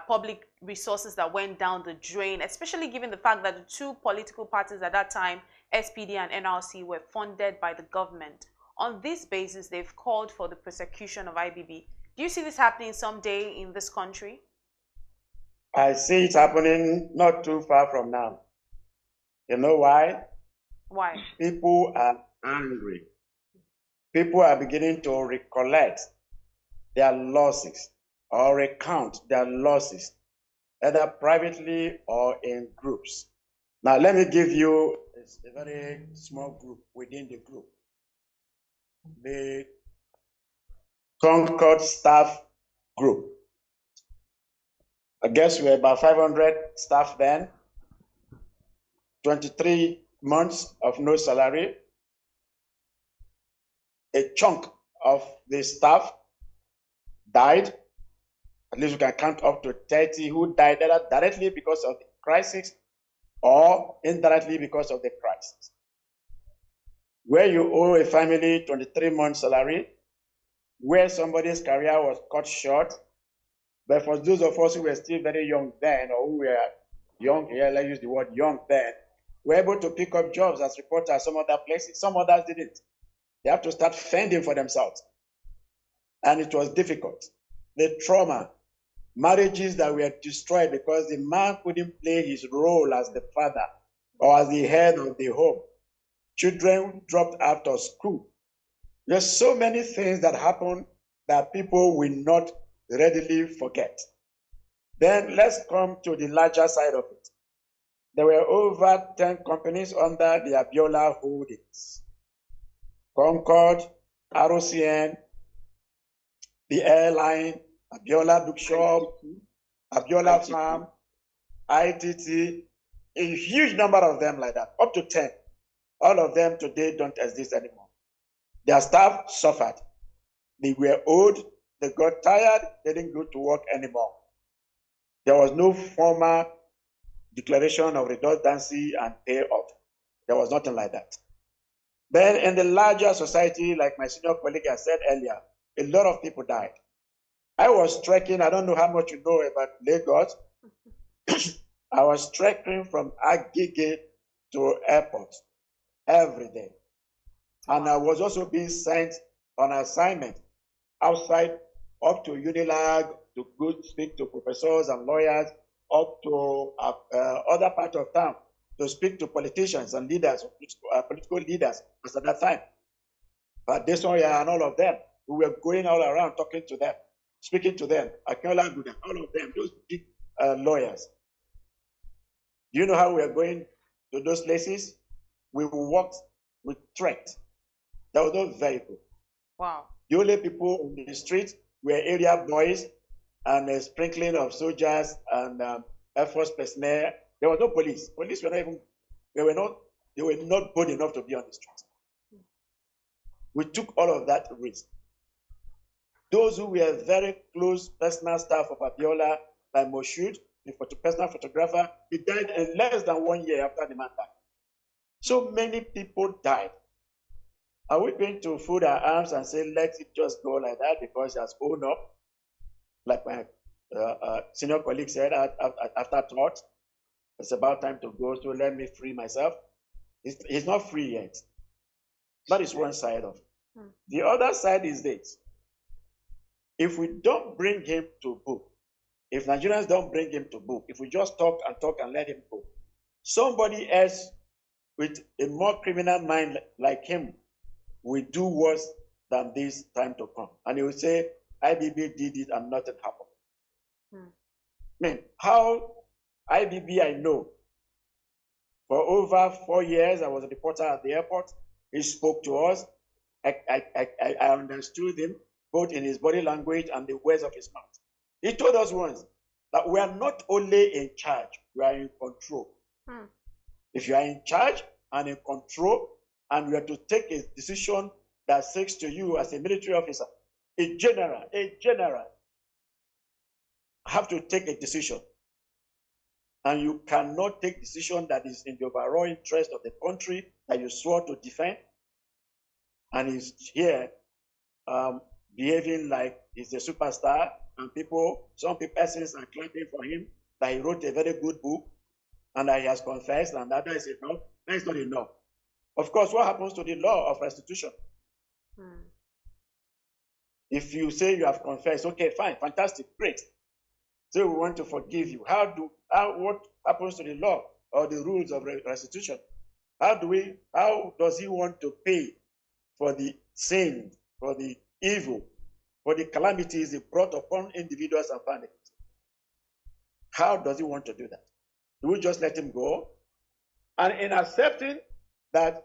Speaker 26: public resources that went down the drain, especially given the fact that the two political parties at that time, SPD and NRC, were funded by the government. On this basis, they've called for the prosecution of IBB. Do you see this happening someday in this country?
Speaker 1: I see it happening not too far from now. You know why?
Speaker 26: Why?
Speaker 1: People are angry. People are beginning to recollect their losses or recount their losses, either privately or in groups. Now, let me give you a very small group within the group. The Concord staff group. I guess we're about 500 staff then, 23 months of no salary. A chunk of the staff died. At least we can count up to 30 who died either directly because of the crisis or indirectly because of the crisis. Where you owe a family 23 months salary, where somebody's career was cut short, but for those of us who were still very young then, or who were young here, let's use the word young then, were able to pick up jobs as reporters some other places. Some others didn't. They have to start fending for themselves. And it was difficult. The trauma, marriages that were destroyed because the man couldn't play his role as the father or as the head of the home. Children dropped out of school. There's so many things that happen that people will not readily forget. Then let's come to the larger side of it. There were over 10 companies under the Abiola holdings. Concord, ROCN, the airline, Abiola Bookshop, Abiola Farm, ITT, a huge number of them like that, up to 10. All of them today don't exist anymore. Their staff suffered. They were old, they got tired, they didn't go to work anymore. There was no formal declaration of redundancy and payoff. There was nothing like that. Then in the larger society, like my senior colleague has said earlier, a lot of people died. I was trekking, I don't know how much you know about Lagos. I was trekking from Agege to airport every day. And I was also being sent on assignment outside up to Unilag to go speak to professors and lawyers, up to other parts of town to speak to politicians and leaders, political leaders as at that time. But Desoya and all of them, we were going all around talking to them, speaking to them, Akiola Guda, all of them, those big lawyers. Do you know how we are going to those places? We walked, we trekked. There was no vehicle.
Speaker 26: Wow.
Speaker 1: The only people on the street were area boys and a sprinkling of soldiers and Air Force personnel. There was no police. Police were not even, they were not bold enough to be on the street. We took all of that risk. Those who were very close personal staff of Abiola, like Moshood, the personal photographer, he died in less than 1 year after the man died. So many people died. Are we going to fold our arms and say, let it just go like that because it has owned up? Like my senior colleague said after thought, it's about time to go, so let me free myself. He's not free yet. That is one side of it. The other side is this. If we don't bring him to book, if Nigerians don't bring him to book, if we just talk and let him go, somebody else with a more criminal mind like him will do worse than this time to come. And he will say, IBB did it and nothing happened. I mean, how IBB I know, for over 4 years, I was a reporter at the airport. He spoke to us. I understood him both in his body language and the words of his mouth. He told us once that we are not only in charge, we are in control. If you are in charge and in control, and you are to take a decision that seeks to you as a military officer, a general have to take a decision. And you cannot take decision that is in the overall interest of the country that you swore to defend. And he's here behaving like he's a superstar, and some persons are clapping for him that he wrote a very good book and that he has confessed, and that is enough. That is not enough. Of course, what happens to the law of restitution? If you say you have confessed, okay, fine, fantastic, great. So we want to forgive you. What happens to the law or the rules of restitution? How does he want to pay for the sin, for the evil, for the calamities he brought upon individuals and families? How does he want to do that? Do we just let him go? And in accepting that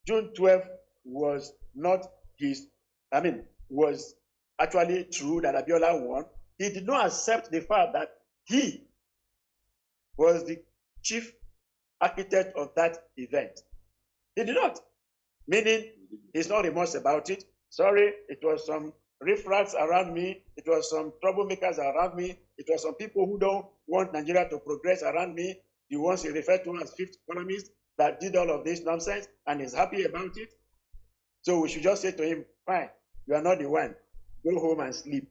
Speaker 1: June 12th was was actually true, that Abiola won, he did not accept the fact that he was the chief architect of that event. He did not. Meaning, he's not remorse about it. Sorry, it was some riffraffs around me. It was some troublemakers around me. It was some people who don't want Nigeria to progress around me. The ones he referred to as fifth columnists that did all of this nonsense, and is happy about it. So we should just say to him, fine, you are not the one. Go home and sleep.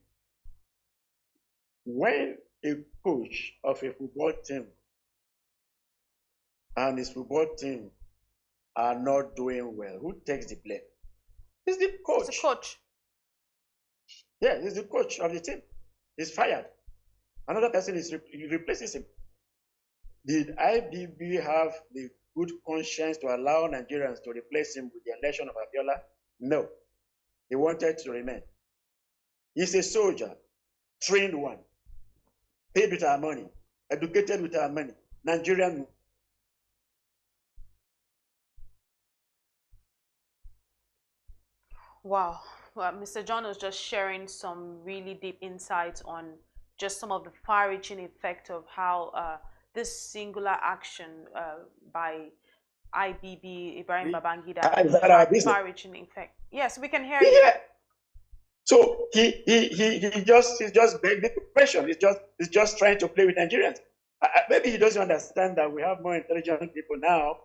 Speaker 1: When a coach of a football team and his football team are not doing well, who takes the blame? It's the coach.
Speaker 26: It's the coach.
Speaker 1: Yeah, he's the coach of the team. He's fired. Another person replaces him. Did IBB have the good conscience to allow Nigerians to replace him with the election of Abiola? No. He wanted to remain. He's a soldier, trained one, paid with our money, educated with our money, Nigerian.
Speaker 26: Wow. Well, Mr. John was just sharing some really deep insights on just some of the far-reaching effect of how this singular action by IBB, Ibrahim Babangida, had far-reaching effect. Yes, we can hear you.
Speaker 1: So he's just begging the question. He's just trying to play with Nigerians. Maybe he doesn't understand that we have more intelligent people now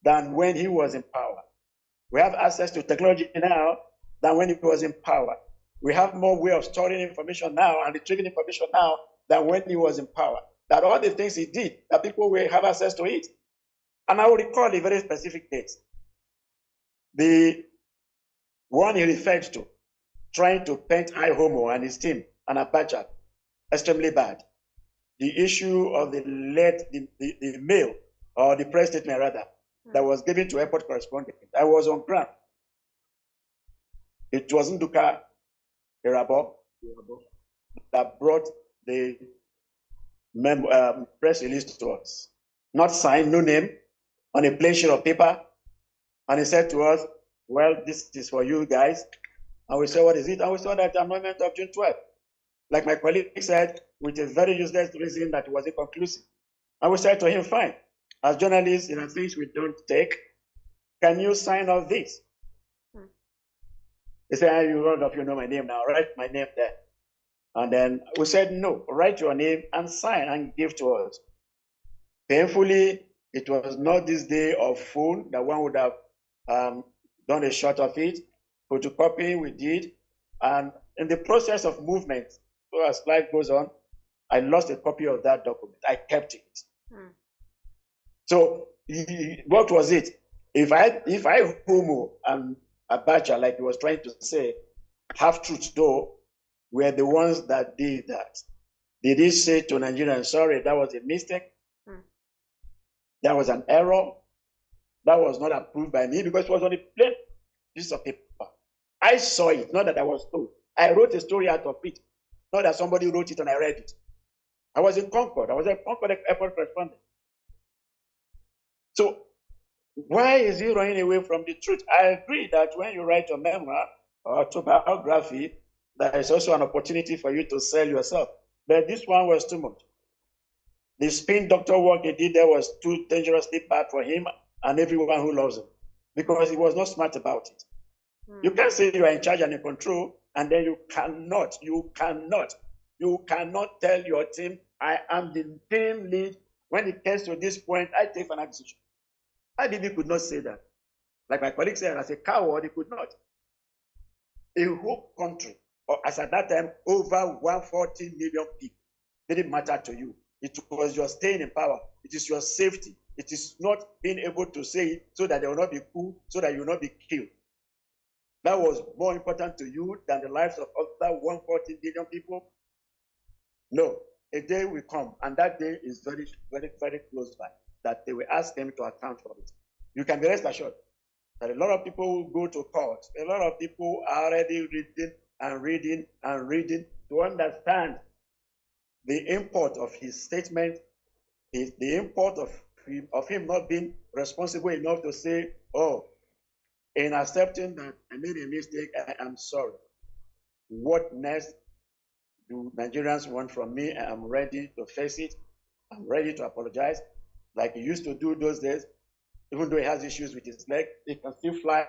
Speaker 1: than when he was in power. We have access to technology now than when he was in power. We have more way of storing information now and retrieving information now than when he was in power. That all the things he did, that people will have access to it. And I will recall a very specific date. The one he referred to, trying to paint Homo and his team and Abacha, extremely bad. The issue of the mail, or the press statement rather, that was given to airport correspondent. I was on ground. It was Nduka Irabo that brought the press release to us. Not signed, no name, on a plain sheet of paper. And he said to us, well, this is for you guys. And we said, what is it? And we saw that amendment of June 12th. Like my colleague said, with a very useless reason that it was inconclusive. And we said to him, fine, as journalists, there are things we don't take. Can you sign off this? He said, all of you know my name now, write my name there. And then we said, no, write your name and sign and give to us. Painfully, it was not this day of phone that one would have done a shot of it. Photocopy we did. And in the process of movement, so as life goes on, I lost a copy of that document. I kept it. So what was it? If I Homo and Abacha, like he was trying to say, half truths though, were the ones that did that. Did he say to Nigerians, sorry, that was a mistake? That was an error? That was not approved by me because it was on a plain piece of paper. I saw it, not that I was told. I wrote a story out of it, not that somebody wrote it and I read it. I was in Concord. I was a Concord airport correspondent. So Why is he running away from the truth? I agree that when you write a memoir or autobiography, there is also an opportunity for you to sell yourself. But this one was too much. The spin doctor work he did there was too dangerously bad for him and everyone who loves him, because he was not smart about it. You can't say you are in charge and in control, and then you cannot tell your team, I am the team lead. When it gets to this point, I take an decision. IBB could not say that. Like my colleague said, as a coward, he could not. A whole country, or as at that time, over 140 million people, didn't matter to you. It was your staying in power. It is your safety. It is not being able to say it so that they will not be cool, so that you will not be killed. That was more important to you than the lives of other 140 million people? No. A day will come, and that day is very, very, very close by, that they will ask them to account for it. You can be rest assured that a lot of people will go to court. A lot of people are already reading to understand the import of his statement, the import of him not being responsible enough to say, oh, in accepting that I made a mistake, I am sorry. What next do Nigerians want from me? I am ready to face it. I'm ready to apologize. Like he used to do those days, even though he has issues with his leg, he can still fly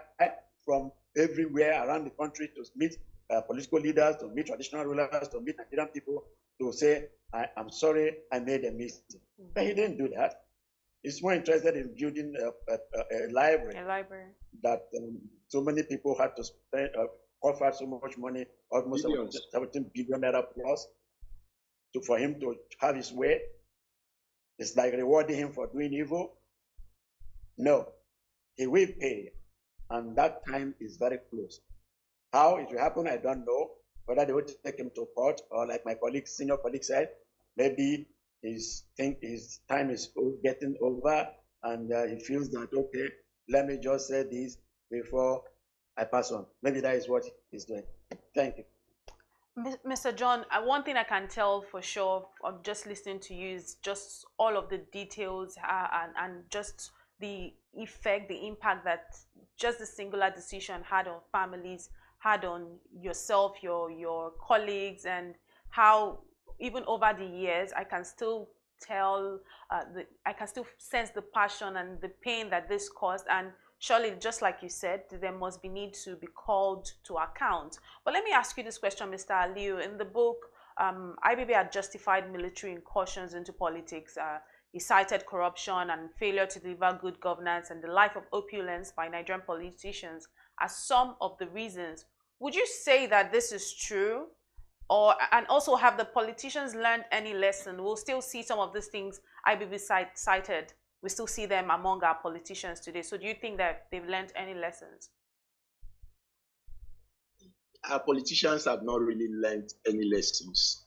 Speaker 1: from everywhere around the country to meet political leaders, to meet traditional rulers, to meet Nigerian people, to say, I'm sorry, I made a mistake. But he didn't do that. He's more interested in building a library.
Speaker 26: A library.
Speaker 1: That so many people had to spend, offer so much money, almost 17 billion naira plus, for him to have his way. It's like rewarding him for doing evil. No, he will pay, and that time is very close. How it will happen, I don't know. Whether they will take him to court, or like my senior colleague said, maybe his time is getting over, and he feels that, okay, let me just say this before I pass on. Maybe that is what he's doing. Thank you.
Speaker 26: Mr. John, one thing I can tell for sure of just listening to you is just all of the details and just the effect, the impact that just the singular decision had on families, had on yourself, your colleagues, and how even over the years I can still tell, I can still sense the passion and the pain that this caused. And surely, just like you said, there must be need to be called to account. But let me ask you this question, Mr. Aliu. In the book, IBB had justified military incursions into politics. He cited corruption and failure to deliver good governance and the life of opulence by Nigerian politicians as some of the reasons. Would you say that this is true? And also, have the politicians learned any lesson? We'll still see some of these things IBB cited. We still see them among our politicians today. So do you think that they've learned any lessons?
Speaker 3: Our politicians have not really learned any lessons.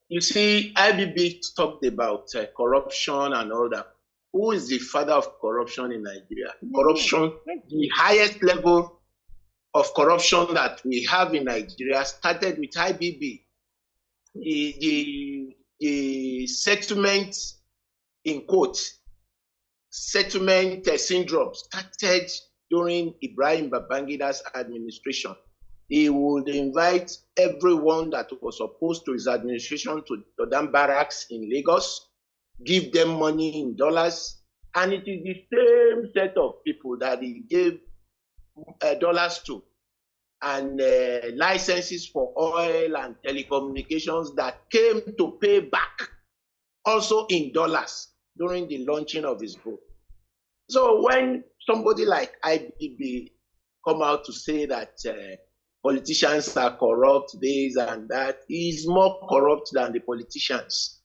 Speaker 3: You see, IBB talked about corruption and all that. Who is the father of corruption in Nigeria? Corruption, the highest level of corruption that we have in Nigeria started with IBB. The settlement, in quotes, settlement syndrome started during Ibrahim Babangida's administration. He would invite everyone that was opposed to his administration to Dodam Barracks in Lagos, give them money in dollars, and it is the same set of people that he gave dollars to, and licenses for oil and telecommunications that came to pay back also in dollars during the launching of his book. So when somebody like IBB come out to say that politicians are corrupt, this and that, he is more corrupt than the politicians.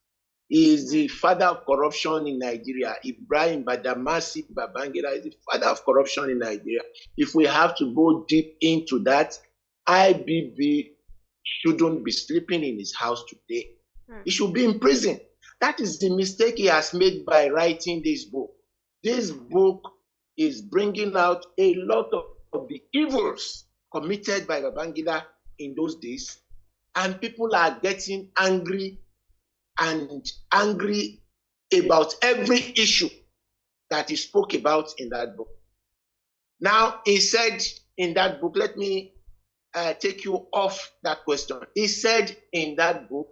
Speaker 3: He is the father of corruption in Nigeria. Ibrahim Badamasi Babangida is the father of corruption in Nigeria. If we have to go deep into that, IBB shouldn't be sleeping in his house today. He should be in prison. That is the mistake he has made by writing this book. This book is bringing out a lot of the evils committed by Babangida in those days, and people are getting angry about every issue. that he spoke about in that book. Now, he said in that book, let me take you off that question. He said in that book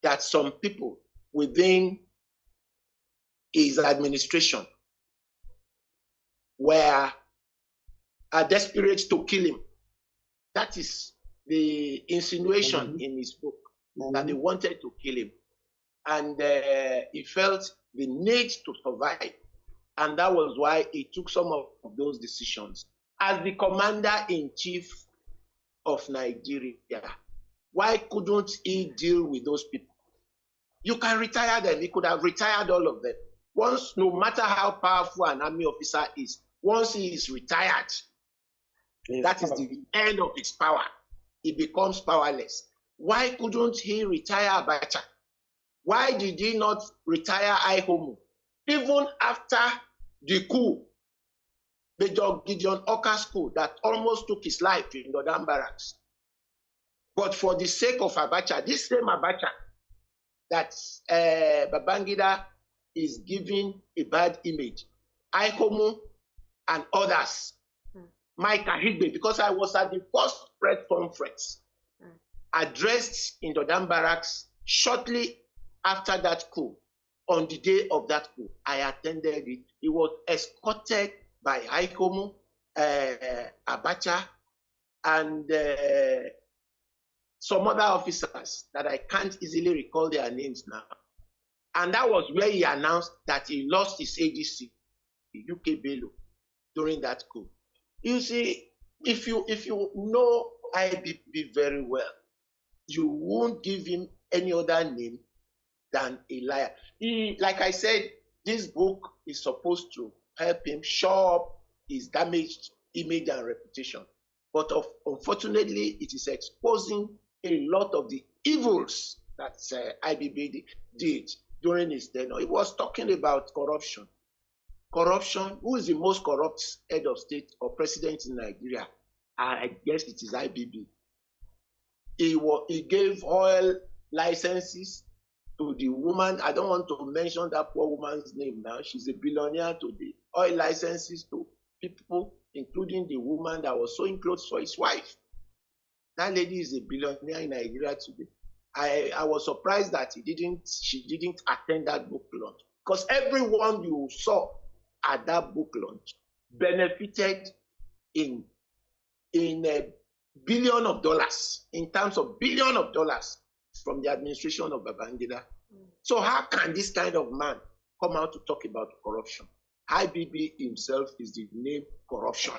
Speaker 3: that some people within his administration were desperate to kill him. That is the insinuation in his book, that they wanted to kill him. And he felt the need to survive. And that was why he took some of those decisions. As the commander-in-chief of Nigeria, why couldn't he deal with those people? You can retire them. He could have retired all of them. Once, no matter how powerful an army officer is, once he is retired, that is the end of his power. He becomes powerless. Why couldn't he retire Abacha? Why did he not retire Ihomu? Even after the coup, Major Gideon Oka's coup that almost took his life in Northern Barracks. But for the sake of Abacha, this same Abacha that Babangida is giving a bad image, Ihomu and others, Mike Ahigbe, because I was at the first press conference addressed in Northern Barracks shortly after that coup. On the day of that coup, I attended it. He was escorted by Ihomu, Abacha, and some other officers that I can't easily recall their names now. And that was where he announced that he lost his ADC, UK Bello, during that coup. You see, if you know IBB very well, you won't give him any other name than a liar. Like I said, this book is supposed to help him shore up his damaged image and reputation. But unfortunately, it is exposing a lot of the evils that IBB did during his tenure. He was talking about corruption. Corruption, who is the most corrupt head of state or president in Nigeria? I guess it is IBB. He gave oil licenses to the woman. I don't want to mention that poor woman's name now. She's a billionaire today. Oil licenses to people, including the woman that was sewing clothes for his wife. That lady is a billionaire in Nigeria today. I was surprised that she didn't attend that book launch, because everyone you saw at that book launch benefited in $1 billion, in terms of $1 billion from the administration of Babangida. So how can this kind of man come out to talk about corruption? IBB himself is the name corruption.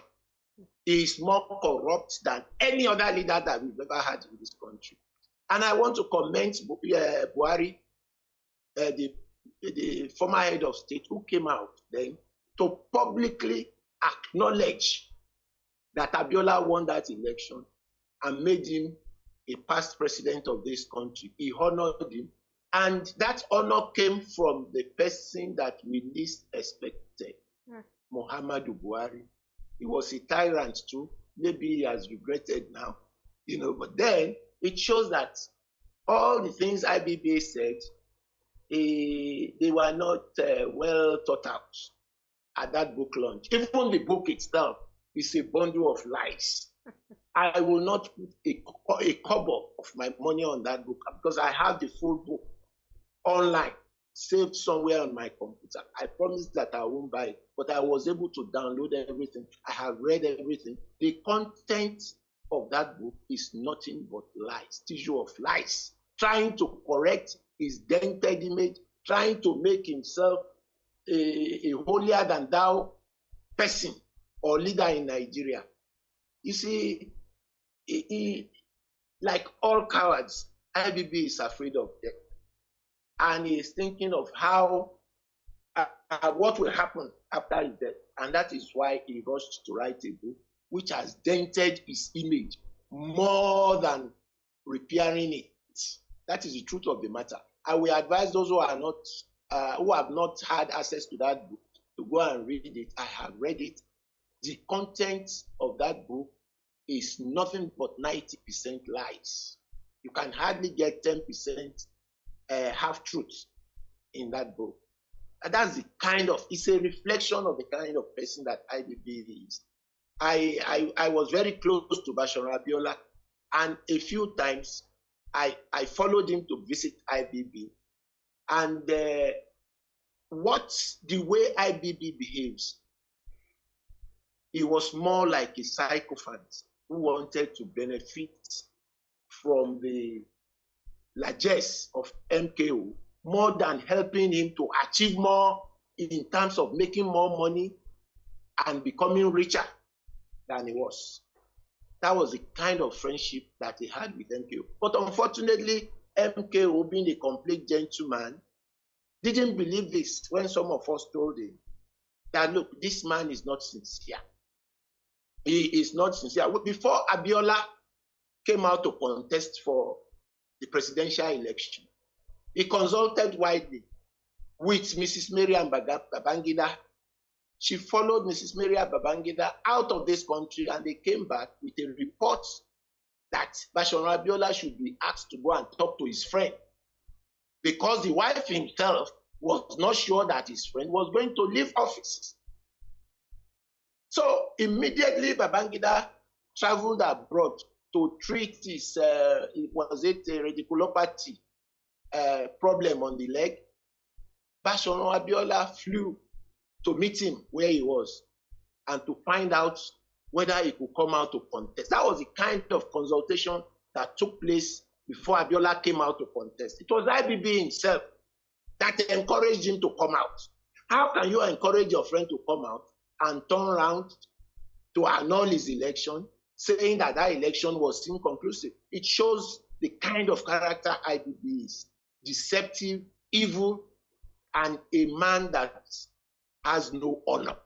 Speaker 3: He is more corrupt than any other leader that we've ever had in this country. And I want to commend Buhari, the former head of state, who came out then to publicly acknowledge that Abiola won that election and made him a past president of this country. He honored him. And that honor came from the person that we least expected, Muhammadu Buhari. He was a tyrant too. Maybe he has regretted now, but then it shows that all the things IBB said, they were not well thought out at that book launch. Even the book itself is a bundle of lies. I will not put a kobo of my money on that book, because I have the full book online, saved somewhere on my computer. I promised that I won't buy it, but I was able to download everything. I have read everything. The content of that book is nothing but lies, tissue of lies, trying to correct his dented image, trying to make himself a holier than thou person or leader in Nigeria. You see, like all cowards, IBB is afraid of death. And he is thinking of how, what will happen after his death. And that is why he rushed to write a book which has dented his image more than repairing it. That is the truth of the matter. I will advise those who have not had access to that book to go and read it. I have read it. The content of that book is nothing but 90% lies. You can hardly get 10% half truths in that book. And that's it's a reflection of the kind of person that IBB is. I was very close to Bashir Abiola, and a few times I followed him to visit IBB. And the way IBB behaves, he was more like a sycophant who wanted to benefit from the largesse of MKO more than helping him to achieve more in terms of making more money and becoming richer than he was. That was the kind of friendship that he had with MKO. But unfortunately, MKO, being a complete gentleman, didn't believe this when some of us told him that, look, this man is not sincere. He is not sincere. Before Abiola came out to contest for the presidential election, he consulted widely with Mrs. Miriam Babangida. She followed Mrs. Miriam Babangida out of this country, and they came back with a report that Bashir Abiola should be asked to go and talk to his friend, because the wife himself was not sure that his friend was going to leave office. So immediately Babangida traveled abroad to treat his radiculopathy problem on the leg. Bashir Abiola flew to meet him where he was and to find out whether he could come out to contest. That was the kind of consultation that took place before Abiola came out to contest. It was IBB himself that encouraged him to come out. How can you encourage your friend to come out and turn around to annul his election, saying that that election was inconclusive? It shows the kind of character IBB is: deceptive, evil, and a man that has no honor.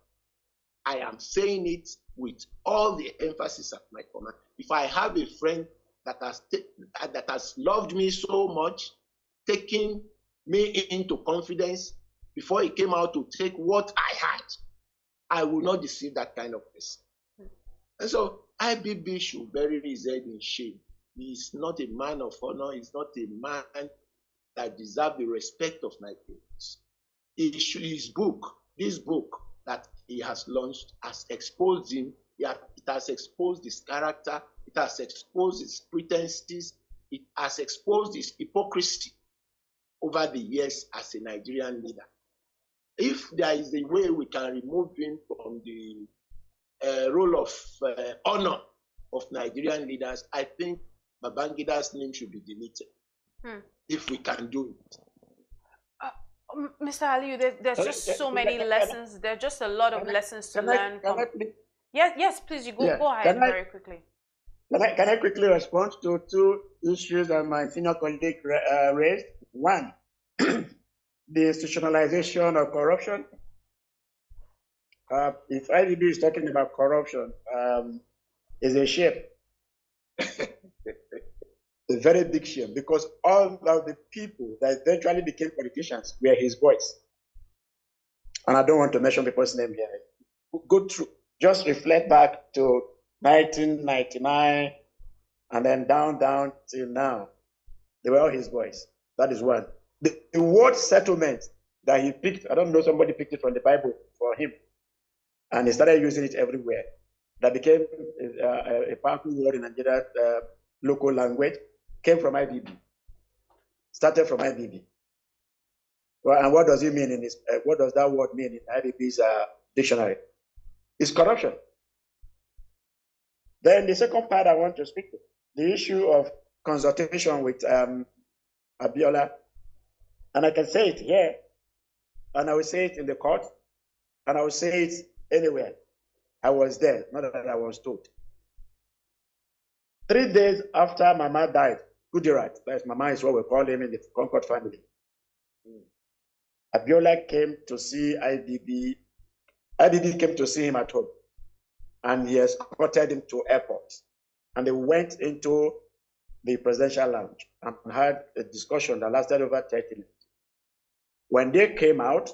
Speaker 3: I am saying it with all the emphasis at my command. If I have a friend that has loved me so much, taking me into confidence before he came out to take what I had, I will not deceive that kind of person. And so IBB should bury his head in shame. He is not a man of honor. He is not a man that deserves the respect of my parents. This book that he has launched has exposed him. It has exposed his character. It has exposed his pretenses. It has exposed his hypocrisy over the years as a Nigerian leader. If there is a way we can remove him from the role of honor of Nigerian leaders, I think Babangida's name should be deleted. If we can do it.
Speaker 26: Mr. Aliyu, there's just so many lessons. There's just a lot of lessons to learn from. Yes, please, you go ahead very quickly.
Speaker 4: Can I quickly respond to two issues that my senior colleague raised? One, the institutionalization of corruption. If IDB is talking about corruption, is a shame. A very big shame, because all of the people that eventually became politicians were his boys. And I don't want to mention people's name here. Go through, just reflect back to 1999 and then down till now. They were all his boys. That is one. The word settlement that he picked, I don't know, somebody picked it from the Bible for him. And he started using it everywhere. That became a powerful word in Nigeria, local language. Came from IBB, started from IBB. Well, and what does it mean in this? What does that word mean in IBB's dictionary? It's corruption. Then the second part I want to speak to, the issue of consultation with Abiola, and I can say it here, and I will say it in the court, and I will say it anywhere. I was there, not that I was told. 3 days after Mama died, Gujarat, that's Mama is what we call him in the Concord family. Abiola came to see IBB. IBB came to see him at home, and he escorted him to airport. And they went into the presidential lounge and had a discussion that lasted over 30 minutes. When they came out,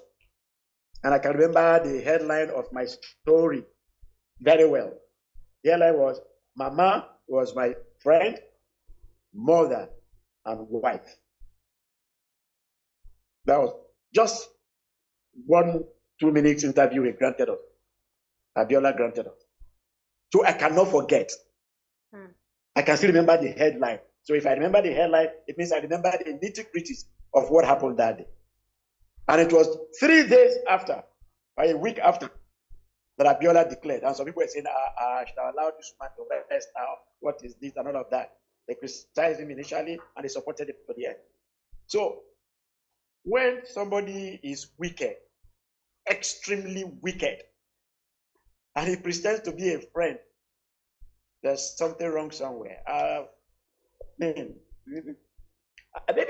Speaker 4: and I can remember the headline of my story very well. The headline was, Mama was my friend, mother, and wife. That was just 1-2 minutes interview he granted us. Abiola granted us. So I cannot forget. I can still remember the headline. So if I remember the headline, it means I remember the nitty-gritties of what happened that day. And it was 3 days after, or a week after, that Abiola declared. And some people were saying, I should allow this man to rest now. What is this and all of that? They criticized him initially and they supported him to the end. So when somebody is wicked, extremely wicked, and he pretends to be a friend, there's something wrong somewhere. Maybe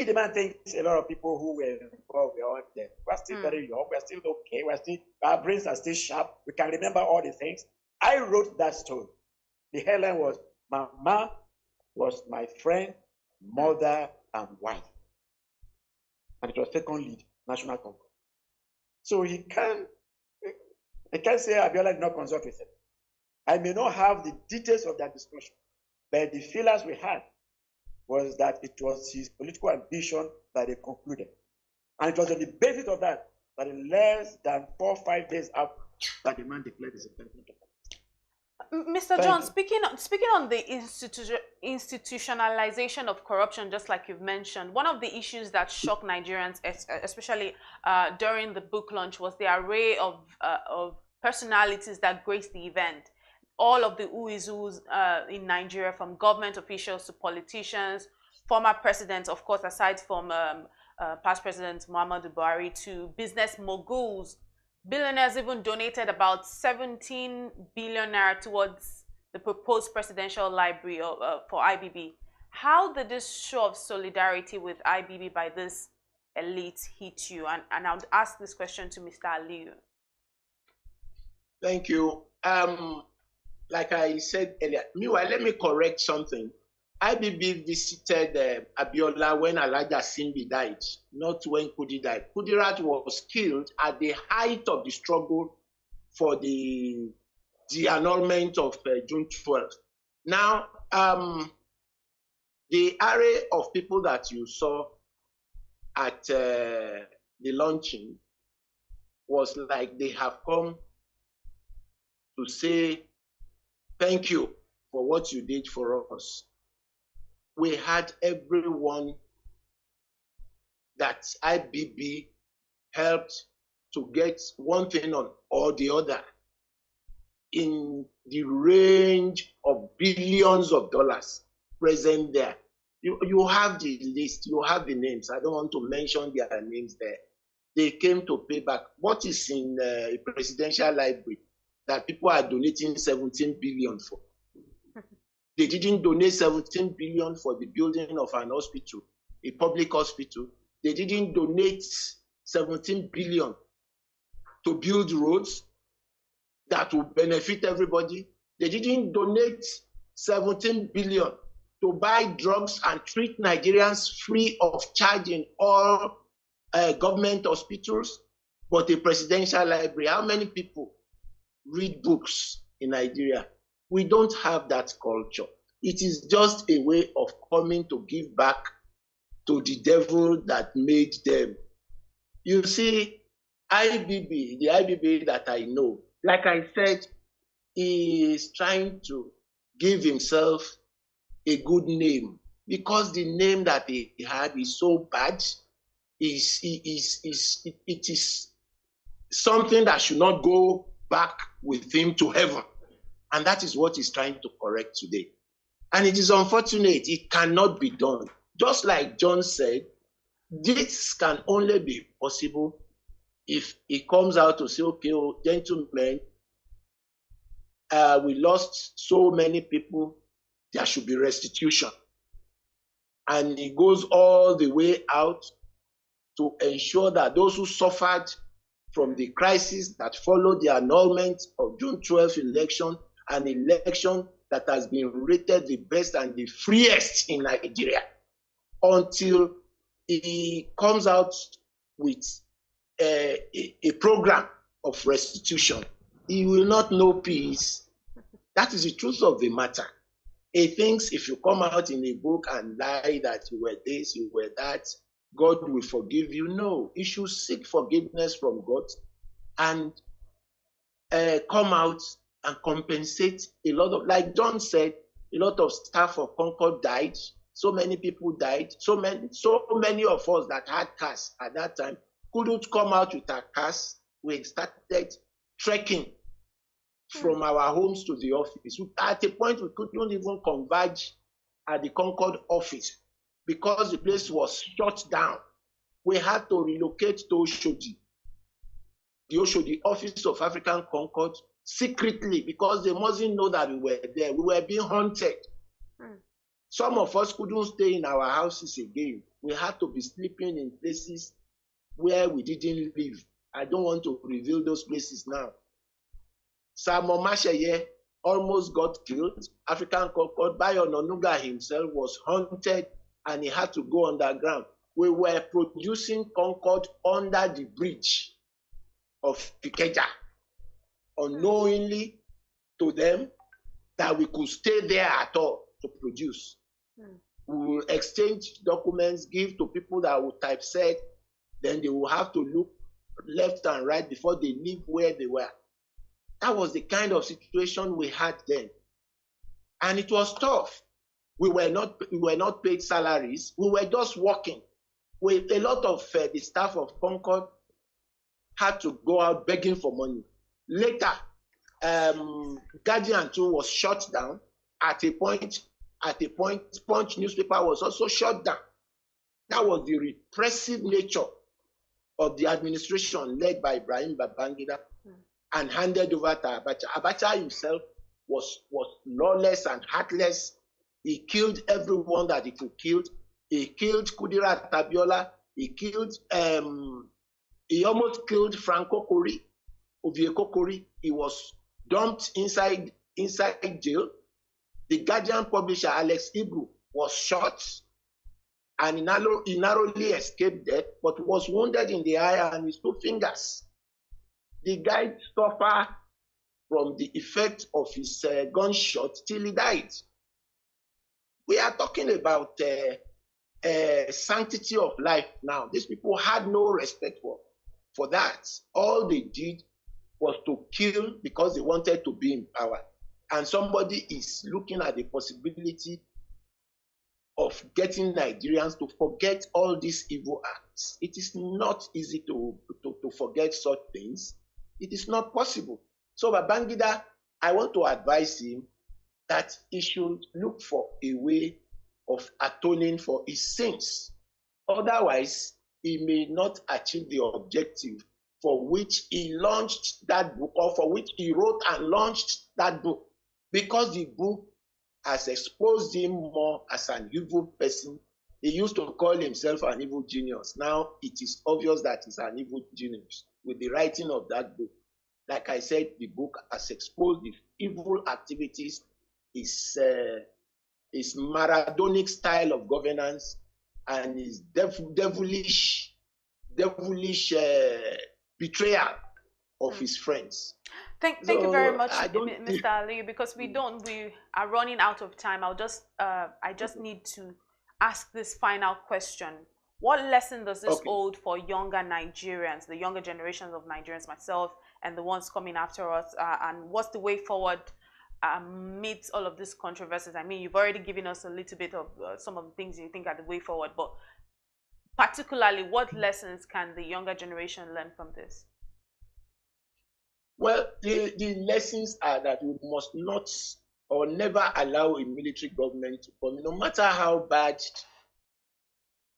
Speaker 4: the man thinks a lot of people who were involved were all dead. We're still very young. We're still okay. Our brains are still sharp. We can remember all the things. I wrote that story. The headline was, Mama was my friend, mother, and wife. And it was second lead, national conference. So he can't say Abiola did not consult with him. I may not have the details of that discussion, but the feelers we had was that it was his political ambition that they concluded. And it was on the basis of that in less than 4 or 5 days after that the man declared his intention.
Speaker 26: Mr. John, speaking on the institutionalization of corruption, just like you've mentioned, one of the issues that shocked Nigerians, especially during the book launch, was the array of personalities that graced the event. All of the who is who's in Nigeria, from government officials to politicians, former presidents, of course, aside from past President Muhammadu Buhari, to business moguls. Billionaires even donated about 17 billion naira towards the proposed presidential library for IBB. How did this show of solidarity with IBB by this elite hit you? And I would ask this question to Mr. Aliyu.
Speaker 3: Thank you. Like I said earlier, meanwhile, let me correct something. IBB visited Abiola when Alhaja Simbi died, not when Kudi died. Kudirat was killed at the height of the struggle for the annulment of June 12th. Now, the array of people that you saw at the launching was like they have come to say thank you for what you did for us. We had everyone that IBB helped to get one thing on or the other in the range of billions of dollars present there. You have the list, you have the names. I don't want to mention their names there. They came to pay back. What is in a presidential library that people are donating 17 billion for? They didn't donate 17 billion for the building of an hospital, a public hospital. They didn't donate 17 billion to build roads that will benefit everybody. They didn't donate 17 billion to buy drugs and treat Nigerians free of charge in all government hospitals, but a presidential library. How many people read books in Nigeria? We don't have that culture. It is just a way of coming to give back to the devil that made them. You see, IBB, the IBB that I know, like I said, he is trying to give himself a good name because the name that he had is so bad. It is something that should not go back with him to heaven. And that is what he's trying to correct today. And it is unfortunate, it cannot be done. Just like John said, this can only be possible if he comes out to say, okay, oh, gentlemen, we lost so many people, there should be restitution. And he goes all the way out to ensure that those who suffered from the crisis that followed the annulment of June 12th election, an election that has been rated the best and the freest in Nigeria, until he comes out with a program of restitution, he will not know peace. That is the truth of the matter. He thinks if you come out in a book and lie that you were this, you were that, God will forgive you. No, you should seek forgiveness from God and come out and compensate a lot of, like John said, a lot of staff of Concord died. So many people died. So many of us that had cars at that time couldn't come out with our cars. We started trekking from our homes to the office. At a point, we couldn't even converge at the Concord office because the place was shut down. We had to relocate to Oshodi, the Oshodi office of African Concord, secretly because they mustn't know that we were there. We were being haunted. Some of us couldn't stay in our houses again. We had to be sleeping in places where we didn't live. I don't want to reveal those places now. Samo Masheye almost got killed. African Concord, Bayo Ononuga himself was haunted and he had to go underground. We were producing Concord under the bridge of Ikeja, unknowingly to them that we could stay there at all to produce. We will exchange documents, give to people that will typeset, then they will have to look left and right before they leave where they were. That was the kind of situation we had then. And it was tough. We were not paid salaries. We were just working. A lot of the staff of Concord had to go out begging for money. Later, Guardian 2 was shut down. At a point, Punch newspaper was also shut down. That was the repressive nature of the administration led by Ibrahim Babangida and handed over to Abacha. Abacha himself was lawless and heartless. He killed everyone that he could kill. He killed Kudirat Tabiola. He almost killed Franco Kori, Ovieko Kori. He was dumped inside jail. The Guardian publisher, Alex Ibru, was shot and he narrowly escaped death, but was wounded in the eye and his 2 fingers. The guy suffered from the effect of his gunshot till he died. We are talking about sanctity of life now. These people had no respect for that. All they did was to kill because they wanted to be in power. And somebody is looking at the possibility of getting Nigerians to forget all these evil acts. It is not easy to forget such things. It is not possible. So Babangida, I want to advise him that he should look for a way of atoning for his sins. Otherwise, he may not achieve the objective for which he launched that book, or for which he wrote and launched that book, because the book has exposed him more as an evil person. He used to call himself an evil genius. Now it is obvious that he's an evil genius with the writing of that book. Like I said, the book has exposed the evil activities, his Maradonic style of governance, and his devilish betrayal of his friends.
Speaker 26: Thank you very much, Mr. Ali, because we are running out of time. I just need to ask this final question. What lesson does this hold for younger Nigerians, the younger generations of Nigerians, myself, and the ones coming after us? And what's the way forward amidst all of these controversies? I mean, you've already given us a little bit of some of the things you think are the way forward, but particularly, what lessons can the younger generation learn from this?
Speaker 3: Well, the lessons are that we must not or never allow a military government to come. No matter how bad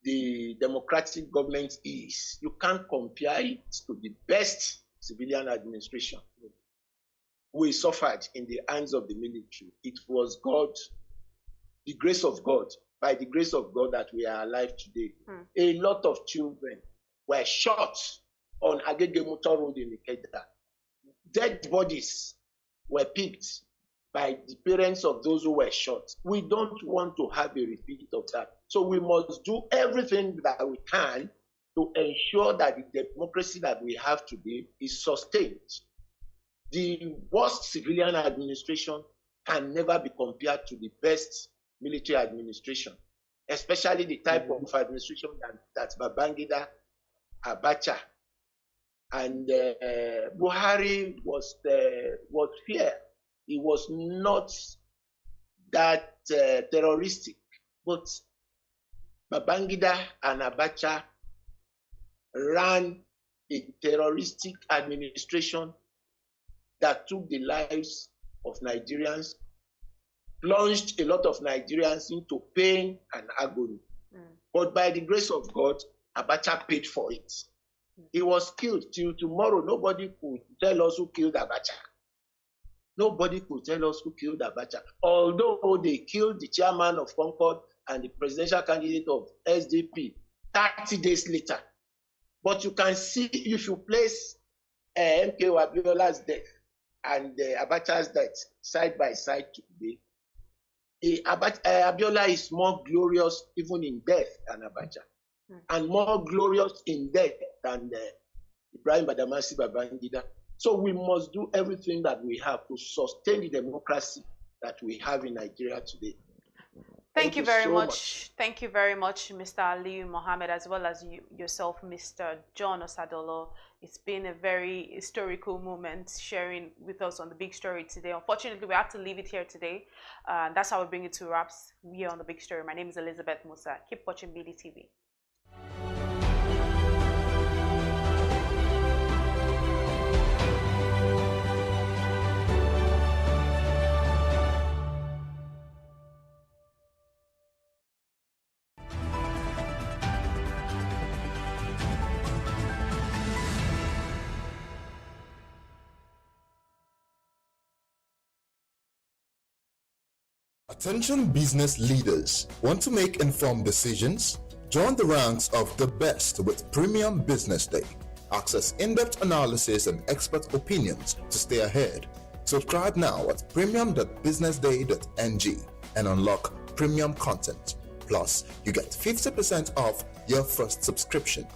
Speaker 3: the democratic government is, you can't compare it to the best civilian administration. We suffered in the hands of the military. It was God, the grace of God, by the grace of God that we are alive today. A lot of children were shot on Agege Motor Road in Ikeja. Dead bodies were picked by the parents of those who were shot. We don't want to have a repeat of that. So we must do everything that we can to ensure that the democracy that we have today is sustained. The worst civilian administration can never be compared to the best military administration. especially the type of administration that Babangida, Abacha, and Buhari was fair. He was not that terroristic, but Babangida and Abacha ran a terroristic administration that took the lives of Nigerians, plunged a lot of Nigerians into pain and agony. But by the grace of God, Abacha paid for it. He was killed. Till tomorrow, nobody could tell us who killed Abacha. Nobody could tell us who killed Abacha. Although they killed the chairman of Concord and the presidential candidate of SDP 30 days later. But you can see, if you place MKO Abiola's death and Abacha's death side by side today, Abiola is more glorious even in death than Abacha, and more glorious in death than Ibrahim Badamasi Babangida. So we must do everything that we have to sustain the democracy that we have in Nigeria today.
Speaker 26: Thank you very much. Thank you very much, Mr. Aliyu Mohammed, as well as yourself, Mr. John Osadolo. It's been a very historical moment sharing with us on the big story today. Unfortunately, we have to leave it here today. That's how we bring it to wraps here on the big story. My name is Elizabeth Musa. Keep watching BDTV.
Speaker 17: Attention business leaders. Want to make informed decisions? Join the ranks of the best with Premium Business Day. Access in-depth analysis and expert opinions to stay ahead. Subscribe now at premium.businessday.ng and unlock premium content. Plus, you get 50% off your first subscription.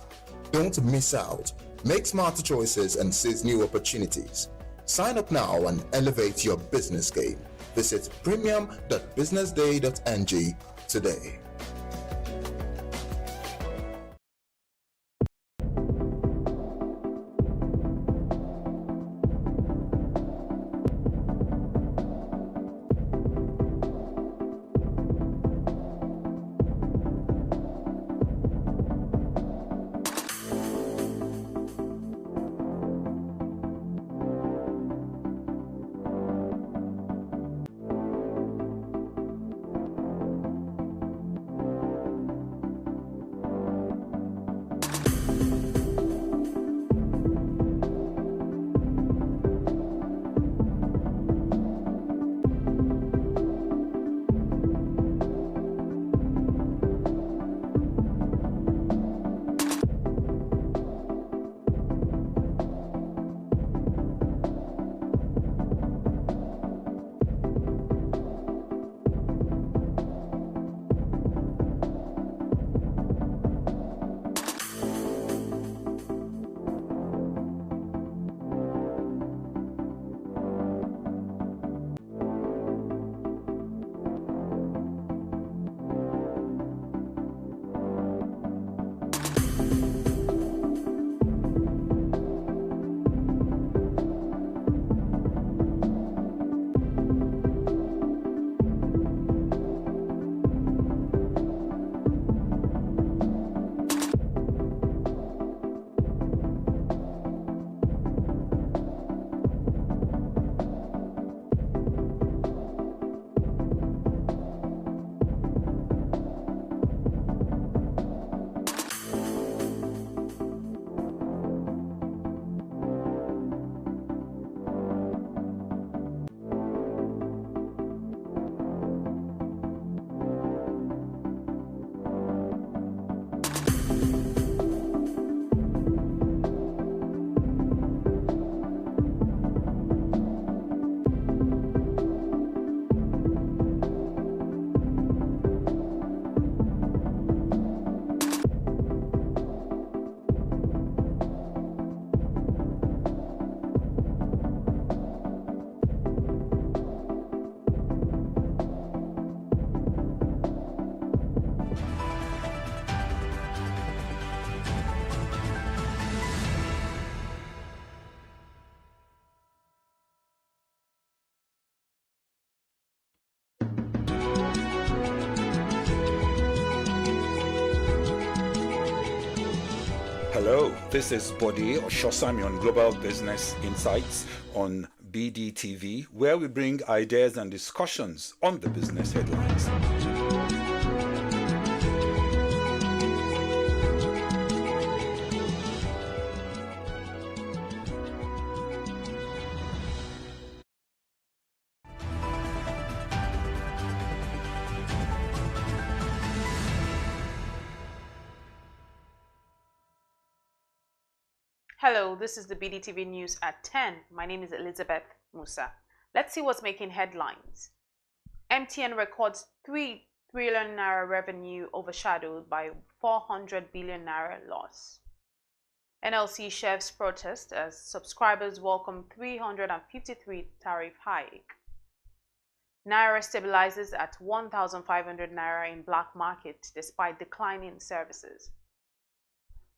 Speaker 17: Don't miss out. Make smarter choices and seize new opportunities. Sign up now and elevate your business game. Visit premium.businessday.ng today.
Speaker 2: Hello, this is Bode Oshosami on Global Business Insights on BDTV, where we bring ideas and discussions on the business headlines.
Speaker 26: Hello, this is the BDTV News at 10. My name is Elizabeth Musa. Let's see what's making headlines. MTN records 3 trillion naira revenue overshadowed by 400 billion naira loss. NLC chefs protest as subscribers welcome 353 tariff hike. Naira stabilizes at 1,500 naira in black market despite declining services.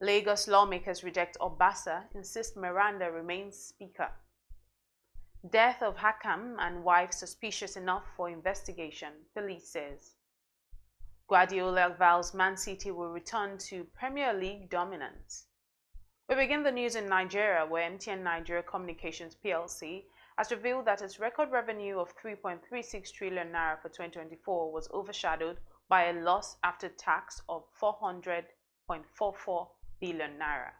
Speaker 26: Lagos lawmakers reject Obasa, insist Miranda remains speaker. Death of Hakam and wife suspicious enough for investigation, police says. Guardiola vows Man City will return to Premier League dominance. We begin the news in Nigeria, where MTN Nigeria Communications PLC has revealed that its record revenue of 3.36 trillion naira for 2024 was overshadowed by a loss after tax of 400.44 billion naira.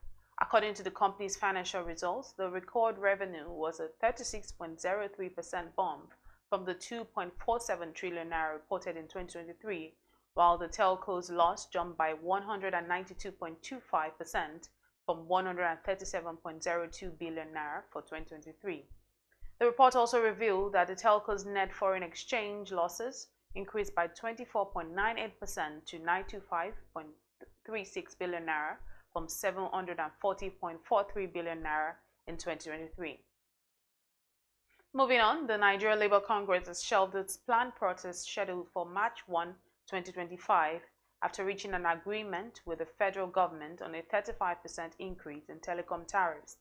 Speaker 26: According to the company's financial results, the record revenue was a 36.03% bump from the 2.47 trillion naira reported in 2023, while the telco's loss jumped by 192.25% from 137.02 billion naira for 2023. The report also revealed that the telco's net foreign exchange losses increased by 24.98% to 925.36 billion naira from 740.43 billion naira in 2023. Moving on, the Nigeria Labour Congress has shelved its planned protest scheduled for March 1, 2025, after reaching an agreement with the federal government on a 35% increase in telecom tariffs.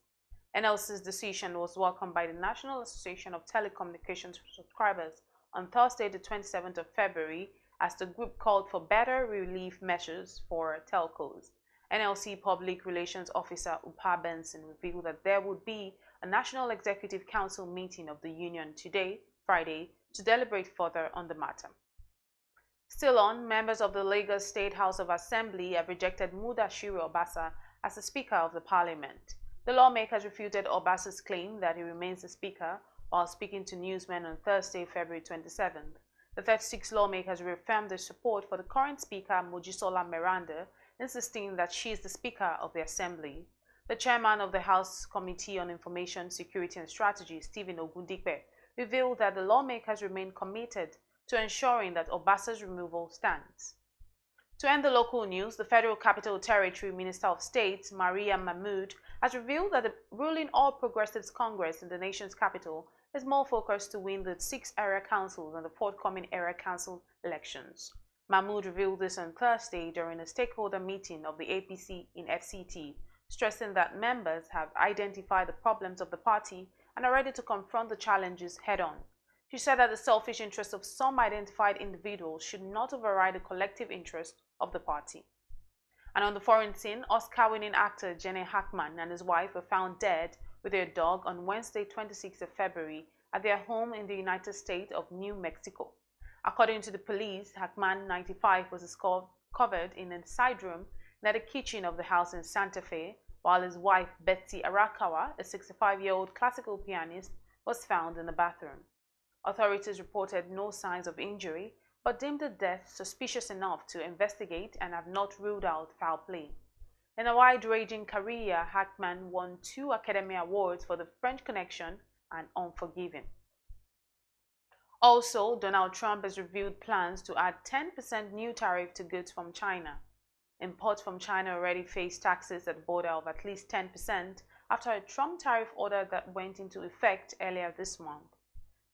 Speaker 26: NLC's decision was welcomed by the National Association of Telecommunications Subscribers on Thursday, the 27th of February, as the group called for better relief measures for telcos. NLC Public Relations Officer Upa Benson revealed that there would be a National Executive Council meeting of the union today, Friday, to deliberate further on the matter. Still on, members of the Lagos State House of Assembly have rejected Mudashiru Obasa as the Speaker of the Parliament. The lawmakers refuted Obasa's claim that he remains the Speaker while speaking to newsmen on Thursday, February 27th. The 36 lawmakers reaffirmed their support for the current Speaker, Mojisola Meranda, insisting that she is the Speaker of the Assembly. The chairman of the House Committee on Information, Security and Strategy, Stephen Ogundipe, revealed that the lawmakers remain committed to ensuring that Obasa's removal stands. To end the local news, the Federal Capital Territory Minister of State, Maria Mahmood, has revealed that the ruling All Progressives Congress in the nation's capital is more focused to win the 6 area councils and the forthcoming area council elections. Mahmood revealed this on Thursday during a stakeholder meeting of the APC in FCT, stressing that members have identified the problems of the party and are ready to confront the challenges head-on. She said that the selfish interests of some identified individuals should not override the collective interest of the party. And on the foreign scene, Oscar-winning actor Gene Hackman and his wife were found dead with their dog on Wednesday, 26th of February, at their home in the United States of New Mexico. According to the police, Hackman, 95, was discovered in a side room near the kitchen of the house in Santa Fe, while his wife, Betsy Arakawa, a 65-year-old classical pianist, was found in the bathroom. Authorities reported no signs of injury, but deemed the death suspicious enough to investigate and have not ruled out foul play. In a wide-ranging career, Hackman won 2 Academy Awards for The French Connection and Unforgiven. Also, Donald Trump has revealed plans to add 10% new tariff to goods from China. Imports from China already face taxes at border of at least 10% after a Trump tariff order that went into effect earlier this month.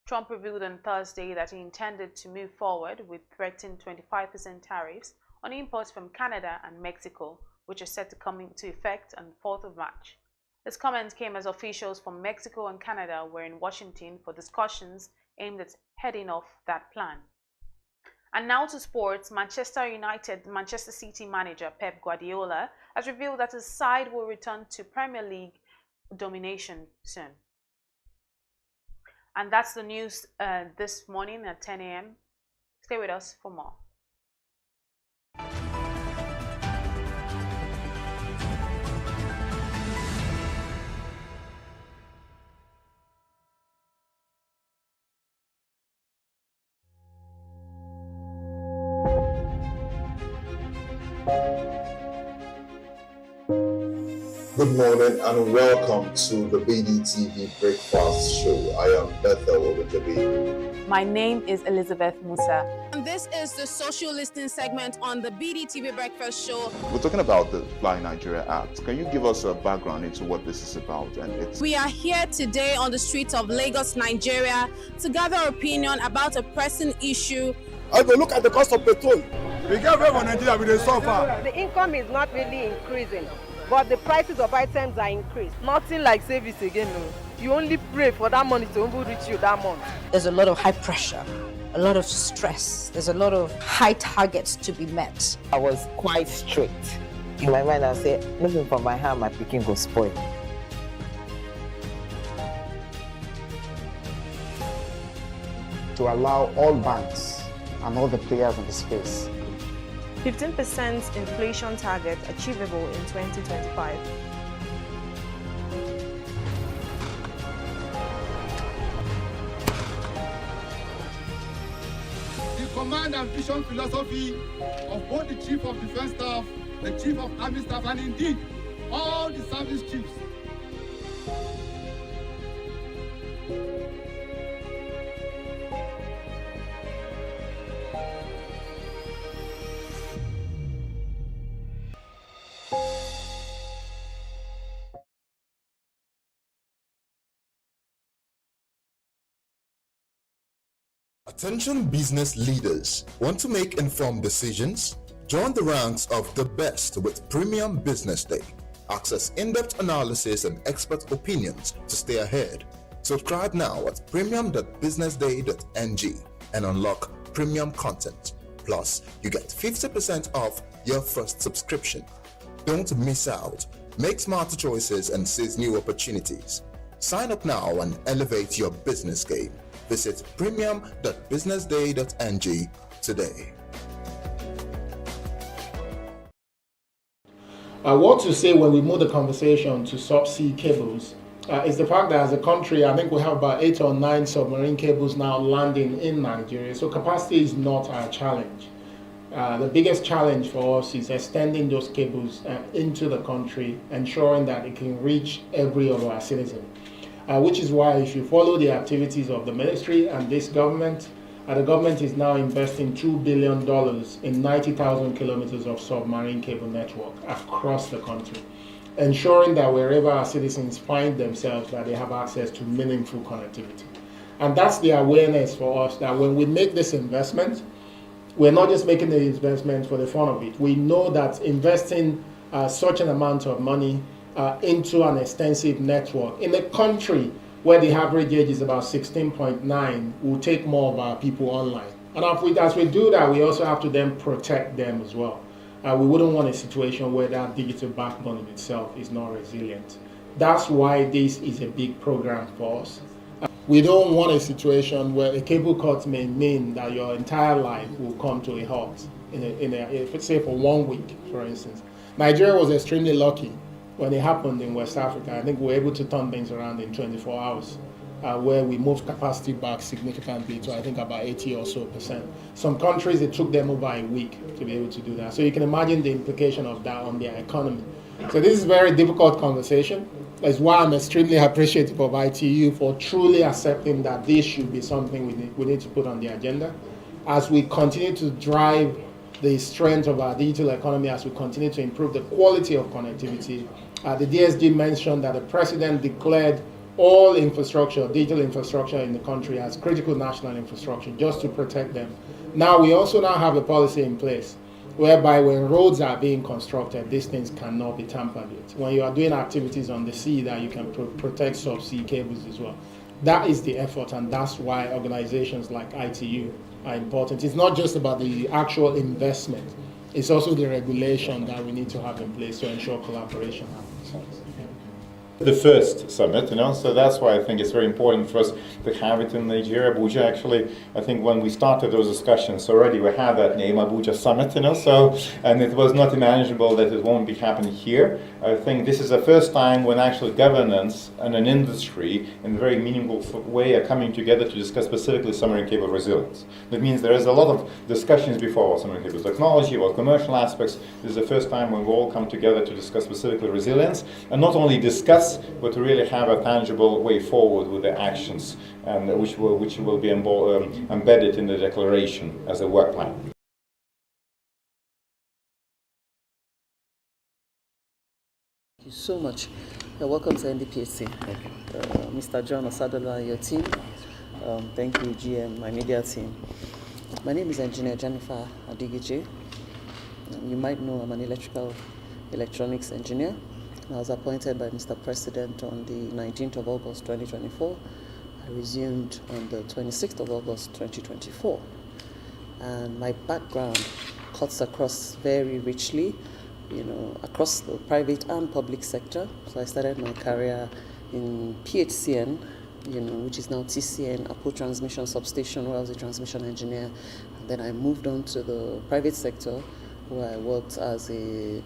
Speaker 26: Trump revealed on Thursday that he intended to move forward with threatened 25% tariffs on imports from Canada and Mexico, which are set to come into effect on the 4th of March. His comments came as officials from Mexico and Canada were in Washington for discussions aimed at heading off that plan. And now to sports. Manchester United, Manchester City manager Pep Guardiola has revealed that his side will return to Premier League domination soon. And that's the news this morning at 10 a.m. Stay with us for more.
Speaker 17: Good morning and welcome to the BDTV Breakfast Show. I am Bethel Obijabi.
Speaker 25: My name is Elizabeth Musa.
Speaker 5: And this is the social listening segment on the BDTV Breakfast Show.
Speaker 27: We're talking about the Fly Nigeria Act. Can you give us a background into what this is about?
Speaker 5: We are here today on the streets of Lagos, Nigeria, to gather opinion about a pressing issue.
Speaker 28: I go look at the cost of petrol. We get away from Nigeria with the suffer.
Speaker 11: The income is not really increasing, but the prices of items are increased. Nothing like service again. No. You only pray for that money to reach you that month.
Speaker 6: There's a lot of high pressure, a lot of stress. There's a lot of high targets to be met.
Speaker 30: I was quite strict. In my mind, I said, looking for my hand, my picking go spoil.
Speaker 31: To allow all banks and all the players in the space
Speaker 32: 15% inflation target achievable in 2025.
Speaker 9: The command and vision philosophy of both the Chief of Defense Staff, the Chief of Army Staff, and indeed all the service chiefs.
Speaker 17: Attention business leaders. Want to make informed decisions? Join the ranks of the best with Premium Business Day. Access in-depth analysis and expert opinions to stay ahead. Subscribe now at premium.businessday.ng and unlock premium content. Plus, you get 50% off your first subscription. Don't miss out. Make smarter choices and seize new opportunities. Sign up now and elevate your business game. Visit premium.businessday.ng today.
Speaker 31: What to say when we move the conversation to subsea cables is the fact that as a country, I think we have about 8 or 9 submarine cables now landing in Nigeria. So capacity is not our challenge. The biggest challenge for us is extending those cables into the country, ensuring that it can reach every of our citizens. Which is why if you follow the activities of the ministry and this government, the government is now investing $2 billion in 90,000 kilometers of submarine cable network across the country, ensuring that wherever our citizens find themselves, that they have access to meaningful connectivity. And that's the awareness for us that when we make this investment, we're not just making the investment for the fun of it. We know that investing such an amount of money into an extensive network in a country where the average age is about 16.9 will take more of our people online. And as we do that, we also have to then protect them as well. We wouldn't want a situation where that digital backbone in itself is not resilient. That's why this is a big program for us. We don't want a situation where a cable cut may mean that your entire life will come to a halt say for 1 week, for instance. Nigeria was extremely lucky when it happened in West Africa. I think we were able to turn things around in 24 hours, where we moved capacity back significantly to I think about 80 or so %. Some countries, it took them over a week to be able to do that. So you can imagine the implication of that on their economy. So this is a very difficult conversation. That's why I'm extremely appreciative of ITU for truly accepting that this should be something we need to put on the agenda. As we continue to drive the strength of our digital economy, as we continue to improve the quality of connectivity. The DSG mentioned that the president declared all infrastructure, digital infrastructure in the country as critical national infrastructure just to protect them. Now we also now have a policy in place whereby when roads are being constructed, these things cannot be tampered with. When you are doing activities on the sea, that you can protect subsea cables as well. That is the effort, and that's why organizations like ITU are important. It's not just about the actual investment. It's also the regulation that we need to have in place to ensure collaboration happens.
Speaker 7: The first summit, so that's why I think it's very important for us to have it in Nigeria, Abuja. Actually, I think when we started those discussions already, we had that name, Abuja Summit, and it was not imaginable that it won't be happening here. I think this is the first time when actually governance and an industry in a very meaningful way are coming together to discuss specifically submarine cable resilience. That means there is a lot of discussions before about submarine cable technology, about commercial aspects. This is the first time when we all come together to discuss specifically resilience, and not only discuss, but to really have a tangible way forward with the actions, and which will be embedded in the declaration as a work plan.
Speaker 8: Thank you so much. Welcome to NDPHC. Mr. John Osadola and your team. Thank you, GM, my media team. My name is Engineer Jennifer Adigije. You might know I'm an electronics engineer. I was appointed by Mr. President on the 19th of August 2024. I resumed on the 26th of August 2024. And my background cuts across very richly, across the private and public sector. So I started my career in PHCN, which is now TCN, Apo Transmission Substation, where I was a transmission engineer. And then I moved on to the private sector, where I worked as a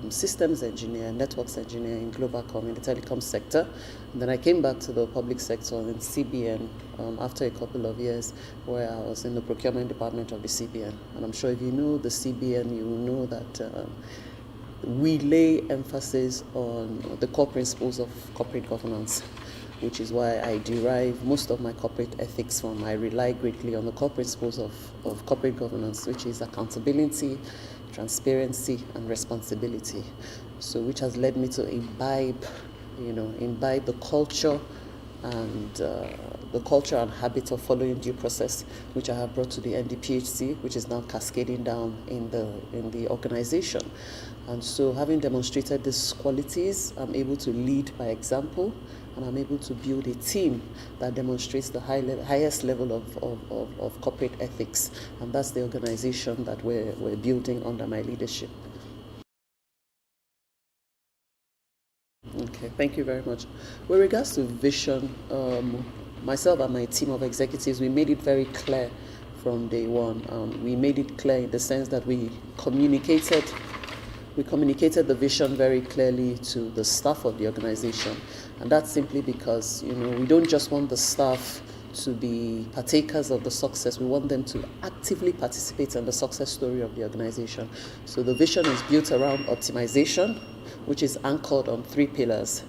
Speaker 8: systems engineer, networks engineer in Globacom in the telecom sector. And then I came back to the public sector in CBN after a couple of years, where I was in the procurement department of the CBN. And I'm sure if you know the CBN, you will know that we lay emphasis on the core principles of corporate governance, which is why I derive most of my corporate ethics from. I rely greatly on the core principles of corporate governance, which is accountability, transparency, and responsibility. So which has led me to imbibe the culture and habit of following due process, which I have brought to the NDPHC, which is now cascading down in the organization. And so having demonstrated these qualities, I'm able to lead by example, and I'm able to build a team that demonstrates the highest level of corporate ethics. And that's the organization that we're building under my leadership. Okay, thank you very much. With regards to vision, myself and my team of executives, we made it very clear from day one. We made it clear in the sense that we communicated the vision very clearly to the staff of the organization. And that's simply because, we don't just want the staff to be partakers of the success. We want them to actively participate in the success story of the organization. So the vision is built around optimization, which is anchored on 3 pillars.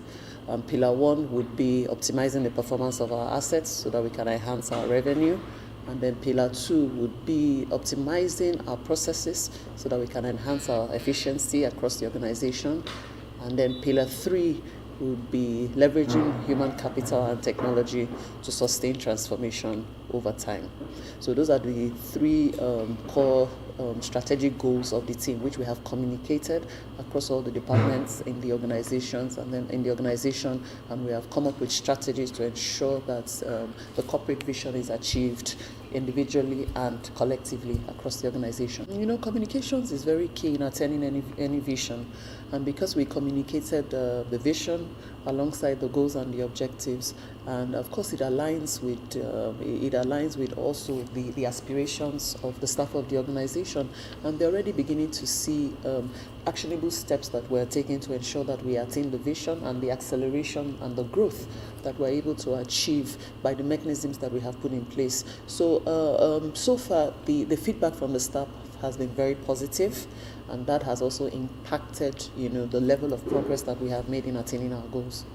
Speaker 8: Pillar 1 would be optimizing the performance of our assets so that we can enhance our revenue. And then pillar 2 would be optimizing our processes so that we can enhance our efficiency across the organization. And then pillar 3 would be leveraging human capital and technology to sustain transformation over time. So those are the 3 core strategic goals of the team, which we have communicated across all the departments in the organizations and then in the organization, and we have come up with strategies to ensure that the corporate vision is achieved individually and collectively across the organization. Communications is very key in attaining any vision, and because we communicated the vision alongside the goals and the objectives, and of course it aligns with also the aspirations of the staff of the organization, and they're already beginning to see actionable steps that we're taking to ensure that we attain the vision and the acceleration and the growth that we're able to achieve by the mechanisms that we have put in place. So so far the feedback from the staff has been very positive, and that has also impacted the level of progress that we have made in attaining our goals.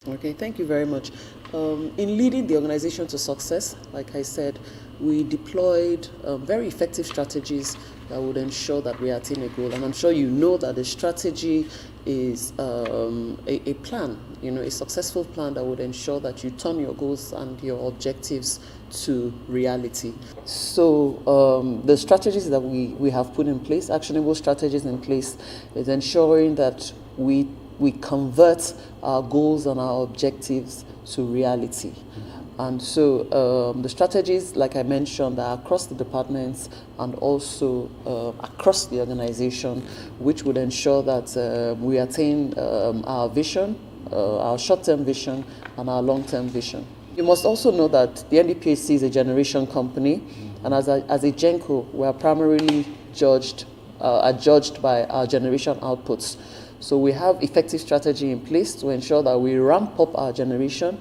Speaker 8: Okay, thank you very much. In leading the organization to success, like I said, we deployed very effective strategies that would ensure that we attain a goal. And I'm sure you know that the strategy is a plan, a successful plan that would ensure that you turn your goals and your objectives to reality. So the strategies that we have put in place, actionable strategies in place, is ensuring that we convert our goals and our objectives to reality. And so the strategies, like I mentioned, are across the departments and also across the organization, which would ensure that we attain our vision, our short-term vision and our long-term vision. You must also know that the NDPHC is a generation company, and as a GenCo, we are primarily judged by our generation outputs. So we have effective strategy in place to ensure that we ramp up our generation.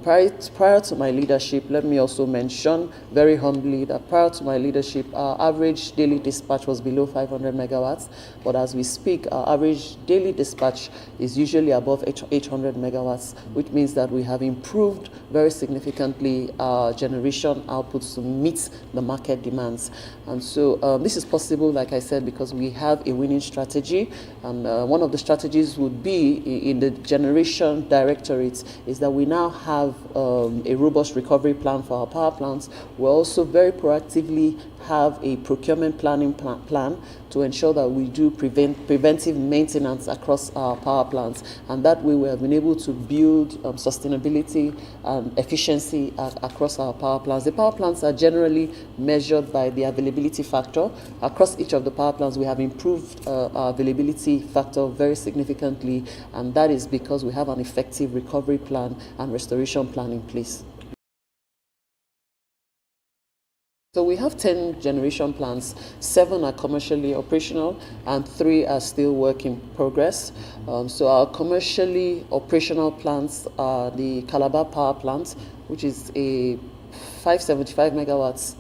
Speaker 8: Prior to my leadership, let me also mention very humbly that prior to my leadership, our average daily dispatch was below 500 megawatts. But as we speak, our average daily dispatch is usually above 800 megawatts, which means that we have improved very significantly our generation outputs to meet the market demands. And so this is possible, like I said, because we have a winning strategy. And one of the strategies would be in the generation directorate is that we now have a robust recovery plan for our power plants. We also very proactively have a procurement planning plan to ensure that we do preventive maintenance across our power plants. And that way we have been able to build sustainability and efficiency across our power plants. The power plants are generally measured by the availability factor. Across each of the power plants, we have improved our availability factor very significantly, and that is because we have an effective recovery plan and restoration plan in place. So we have 10 generation plants, 7 are commercially operational and 3 are still work in progress. So our commercially operational plants are the Calabar Power Plant, which is a 575 megawatts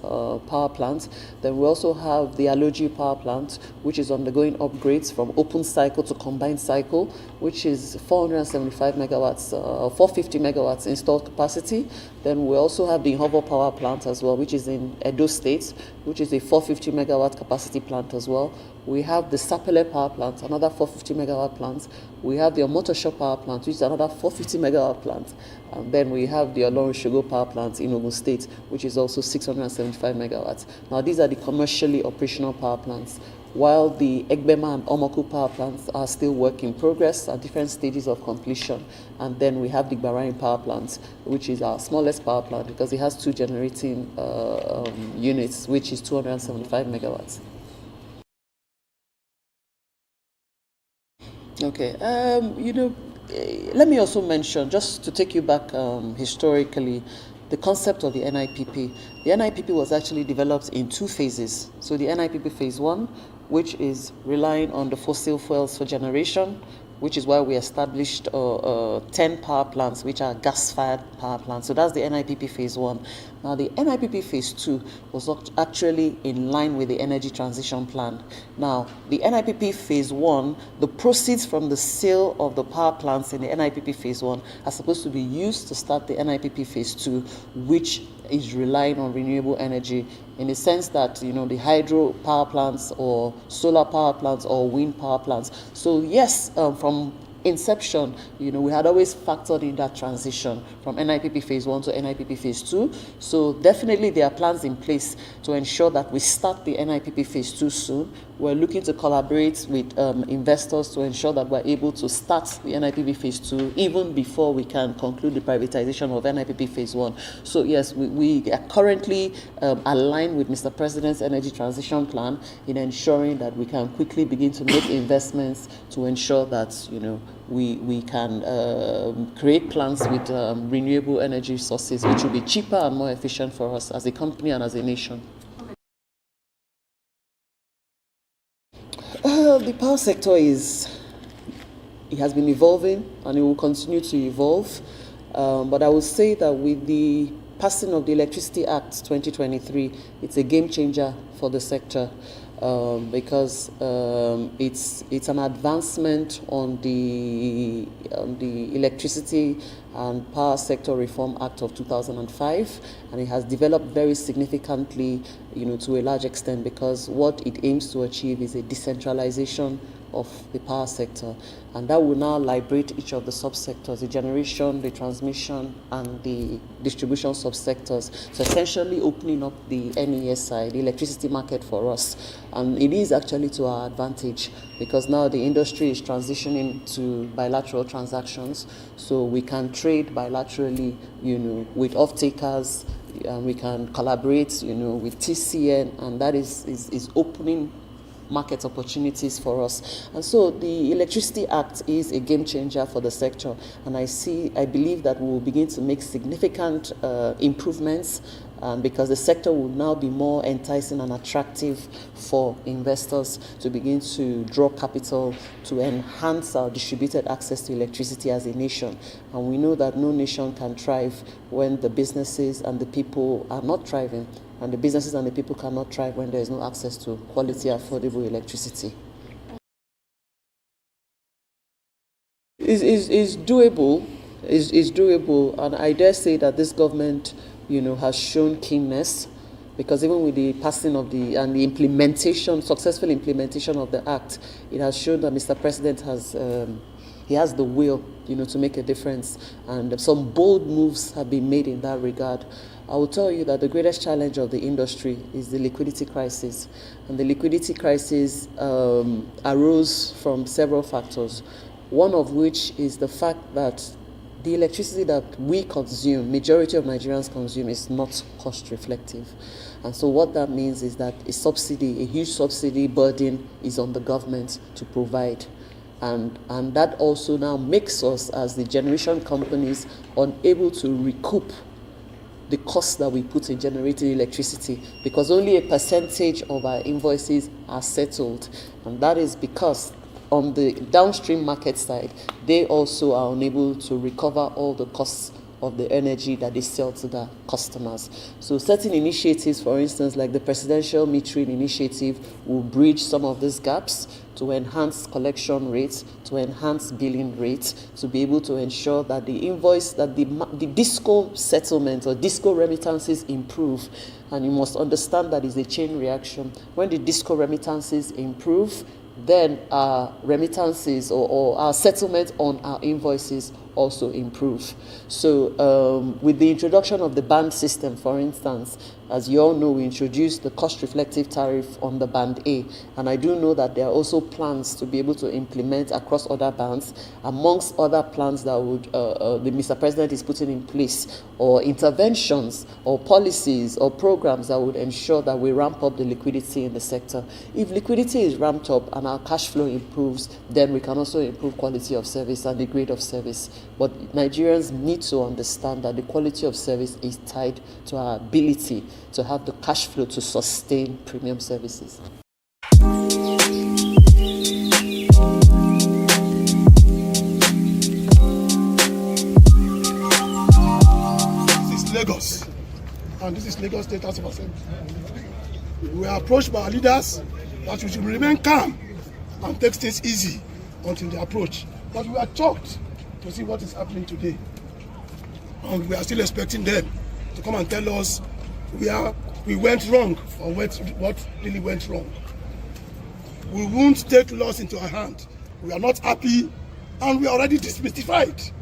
Speaker 8: power plant. Then we also have the Aloji Power Plant, which is undergoing upgrades from open cycle to combined cycle, which is 475 megawatts, 450 megawatts installed capacity. Then we also have the Hover Power Plant as well, which is in Edo State, which is a 450 megawatt capacity plant as well. We have the Sapele Power Plant, another 450 megawatt plant. We have the Omotosho Power Plant, which is another 450 megawatt plant. And then we have the Olorunshogo Power Plant in Ogun State, which is also 675 megawatts. Now these are the commercially operational power plants, while the Egbema and Omoku power plants are still work in progress at different stages of completion. And then we have the Barain Power Plant, which is our smallest power plant because it has 2 generating units, which is 275 megawatts. Okay, let me also mention, just to take you back historically, the concept of the NIPP. The NIPP was actually developed in 2 phases. So the NIPP phase 1, which is relying on the fossil fuels for generation, which is why we established 10 power plants, which are gas-fired power plants. So that's the NIPP phase 1. Now the NIPP phase 2 was actually in line with the energy transition plan. Now the NIPP phase 1, the proceeds from the sale of the power plants in the NIPP phase 1 are supposed to be used to start the NIPP phase 2, which is relying on renewable energy in the sense that, the hydro power plants or solar power plants or wind power plants. So yes, from inception, we had always factored in that transition from NIPP phase 1 to NIPP phase 2. So definitely there are plans in place to ensure that we start the NIPP phase 2 soon. We're looking to collaborate with investors to ensure that we're able to start the NIPP phase 2 even before we can conclude the privatization of NIPP phase 1. So yes, we are currently aligned with Mr. President's energy transition plan in ensuring that we can quickly begin to make investments to ensure that, we can create plants with renewable energy sources, which will be cheaper and more efficient for us as a company and as a nation. The power sector it has been evolving and it will continue to evolve. But I would say that with the passing of the Electricity Act 2023, it's a game changer for the sector. Because it's an advancement on the Electricity and Power Sector Reform Act of 2005, and it has developed very significantly, to a large extent, because what it aims to achieve is a decentralization of the power sector, and that will now liberate each of the subsectors, the generation, the transmission, and the distribution subsectors. So essentially opening up the NESI, the electricity market for us. And it is actually to our advantage because now the industry is transitioning to bilateral transactions, so we can trade trade bilaterally, with off-takers, we can collaborate, with TCN, and that is opening market opportunities for us. And so the Electricity Act is a game changer for the sector, and I believe that we will begin to make significant improvements, because the sector will now be more enticing and attractive for investors to begin to draw capital to enhance our distributed access to electricity as a nation. And we know that no nation can thrive when the businesses and the people are not thriving. And the businesses and the people cannot thrive when there is no access to quality, affordable electricity. It's doable. It's doable, and I dare say that this government, has shown keenness, because even with the passing of the successful implementation of the act, it has shown that Mr. President has the will, to make a difference, and some bold moves have been made in that regard. I will tell you that the greatest challenge of the industry is the liquidity crisis. And the liquidity crisis arose from several factors, one of which is the fact that the electricity that we consume, majority of Nigerians consume, is not cost reflective. And so what that means is that a huge subsidy burden is on the government to provide. And that also now makes us, as the generation companies, unable to recoup the costs that we put in generating electricity, because only a percentage of our invoices are settled. And that is because on the downstream market side, they also are unable to recover all the costs of the energy that they sell to their customers. So certain initiatives, for instance, like the Presidential Metering Initiative, will bridge some of these gaps to enhance collection rates, to enhance billing rates, to be able to ensure that the invoice, that the disco settlement or disco remittances improve. And you must understand that is a chain reaction. When the disco remittances improve, then our remittances or our settlement on our invoices also improve. So with the introduction of the band system, for instance, as you all know, we introduced the cost reflective tariff on the band A, and I do know that there are also plans to be able to implement across other bands, amongst other plans that would the Mr. President is putting in place, or interventions or policies or programs that would ensure that we ramp up the liquidity in the sector. If liquidity is ramped up and our cash flow improves, then we can also improve quality of service and the grade of service. But Nigerians need to understand that the quality of service is tied to our ability to have the cash flow to sustain premium services.
Speaker 29: This is Lagos, and this is Lagos State House of Assembly. We are approached by our leaders that we should remain calm and take things easy until they approach. But we are shocked to see what is happening today, and we are still expecting them to come and tell us we went wrong or what really went wrong. We won't take laws into our hand. We are not happy, and we are already demystified.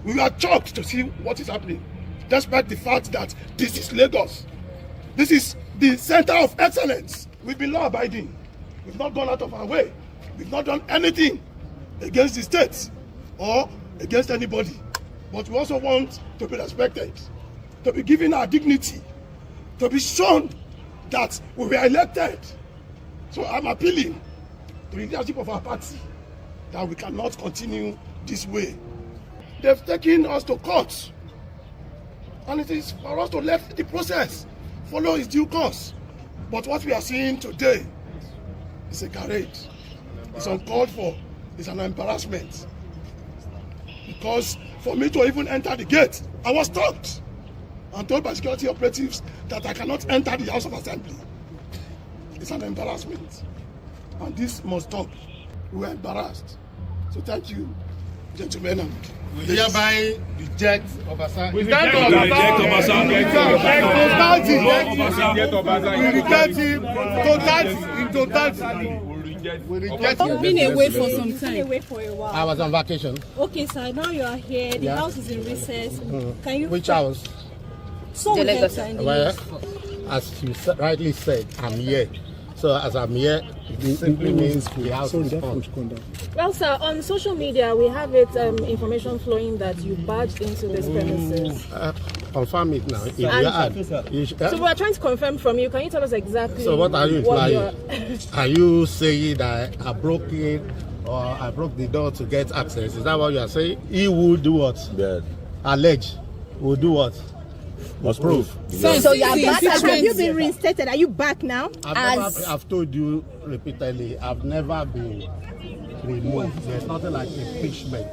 Speaker 29: We are shocked to see what is happening, despite the fact that this is Lagos. This is the center of excellence. We've been law-abiding. We've not gone out of our way. We've not done anything against the state or against anybody. But we also want to be respected, to be given our dignity, to be shown that we were elected. So I'm appealing to the leadership of our party that we cannot continue this way. They've taken us to court, and it is for us to let the process follow its due course. But what we are seeing today is a charade. It's uncalled for. It's an embarrassment. Because for me to even enter the gate, I was stopped and told by security operatives that I cannot enter the House of Assembly. It's an embarrassment, and this must stop. We were embarrassed. So thank you, gentlemen. And we hereby reject Obasa. We reject Obasa. We reject him in totality.
Speaker 25: You've been away for some time. Away for a while.
Speaker 31: I was on vacation.
Speaker 25: Okay, sir. Now you are here. The house is in recess. Can you?
Speaker 31: Which house?
Speaker 25: So
Speaker 31: well, as you rightly said, I'm here. So as I'm here,
Speaker 10: It simply means we have to respond.
Speaker 25: Well, sir, on social media, we have it information flowing that you barged into this premises.
Speaker 10: Confirm it now. If you add,
Speaker 25: so we're trying to confirm from you. Can you tell us exactly?
Speaker 10: So what are you implying? Are you saying that I broke it or I broke the door to get access? Is that what you are saying? He will do what? Yeah. Allege. Will do what? Must prove.
Speaker 25: So you are back. Have you been reinstated? Are you back now?
Speaker 10: I've told you repeatedly, I've never been removed. There's nothing like impeachment.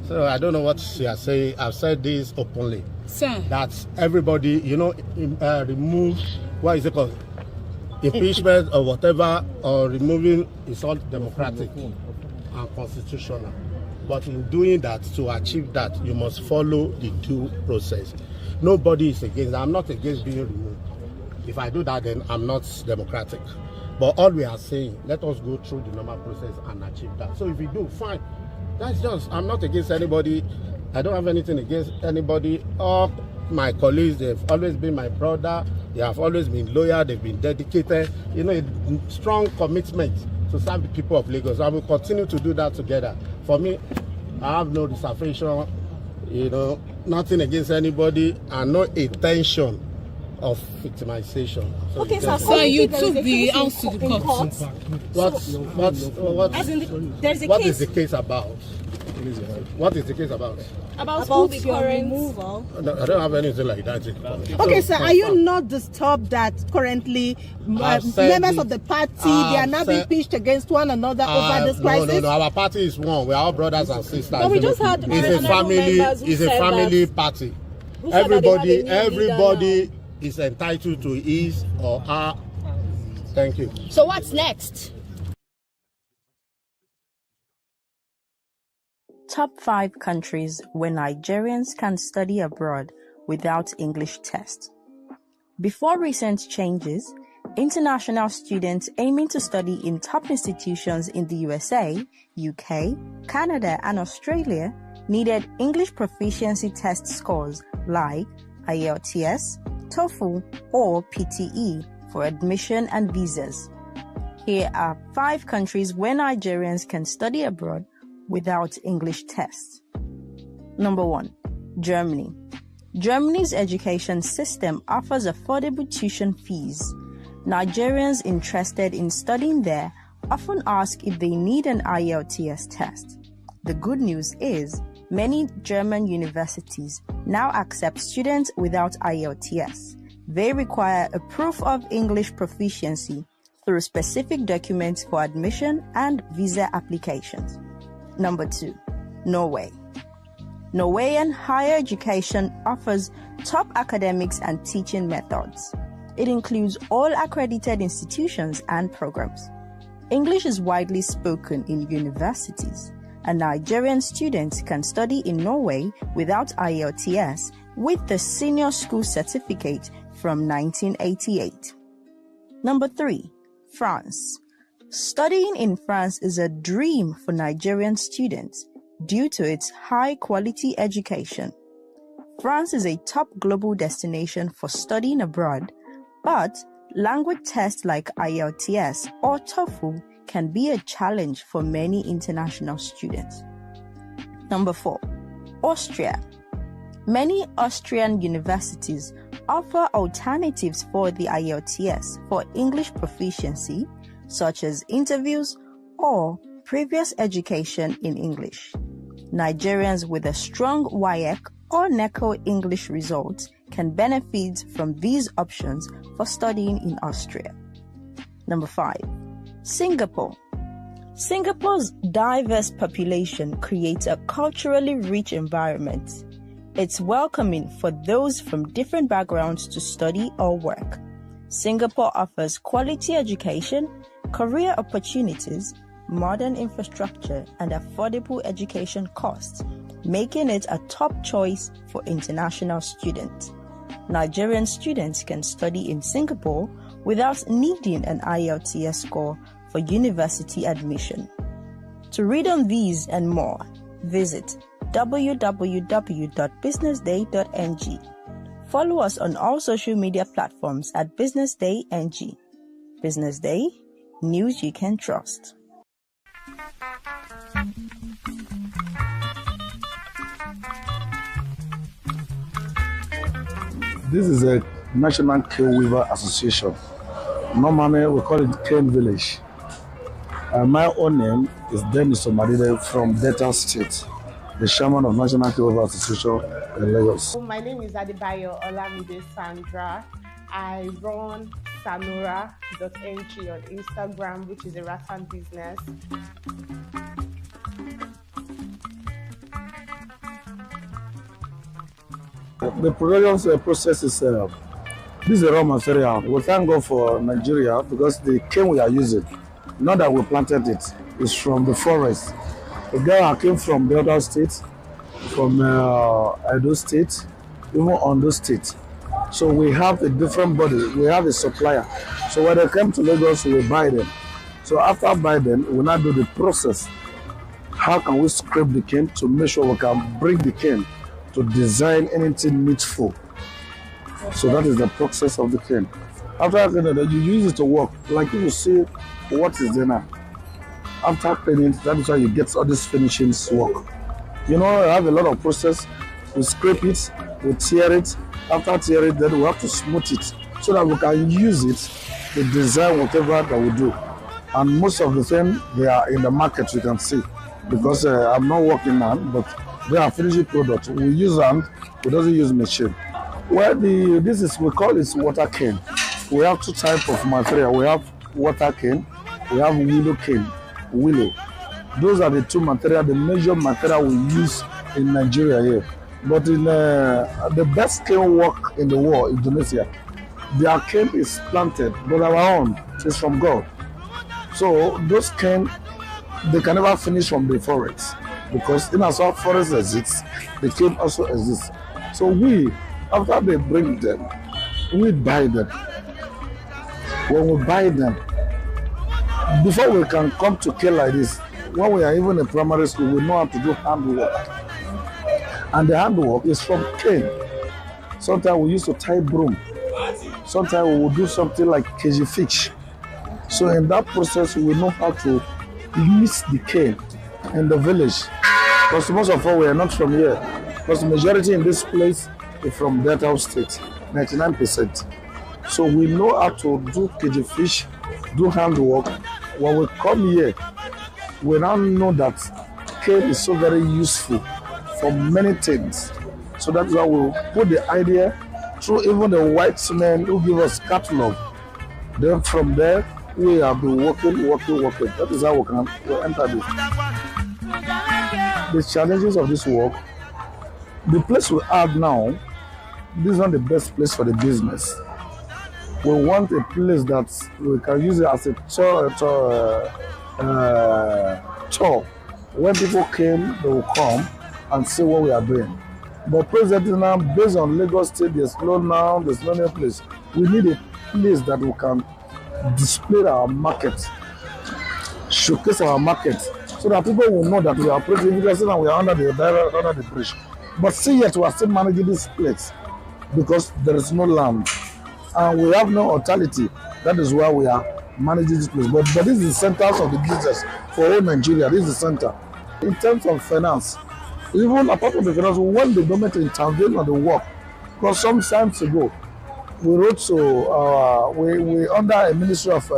Speaker 10: So I don't know what you are saying. I've said this openly.
Speaker 25: Sir.
Speaker 10: That everybody, remove, what is it called? Impeachment or whatever, or removing is all democratic and constitutional. But in doing that, to achieve that, you must follow the due process. Nobody is against that. I'm not against being removed. If I do that, then I'm not democratic. But all we are saying, let us go through the normal process and achieve that. So if we do, fine. That's just, I'm not against anybody. I don't have anything against anybody. All my colleagues, they've always been my brother. They have always been loyal. They've been dedicated. A strong commitment to serve the people of Lagos. I will continue to do that together. For me, I have no reservation, nothing against anybody, and no intention of victimization. So
Speaker 25: okay, so you took the house to the court.
Speaker 10: What is the case about? What is the case about?
Speaker 25: About the current removal.
Speaker 10: No, I don't have anything like that.
Speaker 25: Okay, sir, are you not disturbed that currently members of the party, they are now being pitched against one another over this crisis?
Speaker 10: No, our party is one. We are all brothers and sisters.
Speaker 25: No, we just had
Speaker 10: it's a family party. Everybody is entitled to his or her. Thank you.
Speaker 25: So what's next?
Speaker 12: Top 5 countries where Nigerians can study abroad without English test. Before recent changes, international students aiming to study in top institutions in the USA, UK, Canada, and Australia needed English proficiency test scores like IELTS, TOEFL, or PTE for admission and visas. Here are 5 countries where Nigerians can study abroad without English tests. Number 1, Germany. Germany's education system offers affordable tuition fees. Nigerians interested in studying there often ask if they need an IELTS test. The good news is, many German universities now accept students without IELTS. They require a proof of English proficiency through specific documents for admission and visa applications. Number 2, Norway. Norwegian higher education offers top academics and teaching methods. It includes all accredited institutions and programs. English is widely spoken in universities, and Nigerian students can study in Norway without IELTS with the Senior School Certificate from 1988. Number 3, France. Studying in France is a dream for Nigerian students due to its high-quality education. France is a top global destination for studying abroad, but language tests like IELTS or TOEFL can be a challenge for many international students. Number 4, Austria. Many Austrian universities offer alternatives for the IELTS for English proficiency, such as interviews or previous education in English. Nigerians with a strong WAEC or NECO English results can benefit from these options for studying in Austria. Number 5, Singapore. Singapore's diverse population creates a culturally rich environment. It's welcoming for those from different backgrounds to study or work. Singapore offers quality education, career opportunities, modern infrastructure, and affordable education costs, making it a top choice for international students. Nigerian students can study in Singapore without needing an IELTS score for university admission. To read on these and more, visit www.businessday.ng. Follow us on all social media platforms at BusinessDay NG. Business Day,
Speaker 1: news you can trust.
Speaker 10: This is a National Cane Weaver Association. Normally, we call it Cane Village. My own name is Dennis Omadide from Delta State, the chairman of National Cane Weaver Association in Lagos.
Speaker 13: My name is Adebayo Olamide Sandra. I run sanora.ng on Instagram, which is a rattan business.
Speaker 10: The production process is this is a raw material. We thank God for Nigeria because the cane we are using, not that we planted it, is from the forest. The girl came from the other states, from Edo State, even Ondo State. So we have a different body. We have a supplier. So when they come to Lagos, we buy them. So after buy them, we now do the process. How can we scrape the cane to make sure we can bring the cane to design anything needful? So that is the process of the cane. After that, you use it to work. Like you will see what is there now. After cleaning, that is why you get all this finishing work. You know, I have a lot of process. We scrape it, we tear it. After tear it, then we have to smooth it so that we can use it to design whatever that we do. And most of the things, they are in the market, you can see. Because I'm not working hand, but they are finishing products. We use hand, we doesn't use machine. Well, we call it water cane. We have two types of material. We have water cane, we have willow cane. Willow. Those are the two material, the major material we use in Nigeria here. But in the best cane work in the world, Indonesia, their cane is planted, but our own is from God. So those cane, they can never finish from the forest because in as far forest exists, the cane also exists. So we, after they bring them, we buy them. When we buy them, before we can come to cane like this, when we are even in primary school, we know how to do handwork. And the handwork is from cane. Sometimes we used to tie broom. Sometimes we will do something like KG fish. So in that process, we know how to mix the cane in the village. Because most of us, we are not from here. Because the majority in this place is from Delta State, 99%. So we know how to do KG fish, do handwork. When we come here, we now know that cane is so very useful for many things. So that's why we put the idea through even the white men who give us catalog. Then from there, we have been working. That is how we enter this. The challenges of this work, the place we have now, this is not the best place for the business. We want a place that we can use it as a tour. When people came, they will come and see what we are doing. But presently now, based on Lagos State, there's no any place. We need a place that we can display our market, showcase our market, so that people will know that we are operating because now we are under the bridge. But see yet we are still managing this place because there is no land and we have no authority. That is why we are managing this place. But this is the center of the business for all Nigeria. This is the center. In terms of finance, even apart from the finance, we want the government to intervene on the work. Because some times ago, we wrote to we under a ministry of we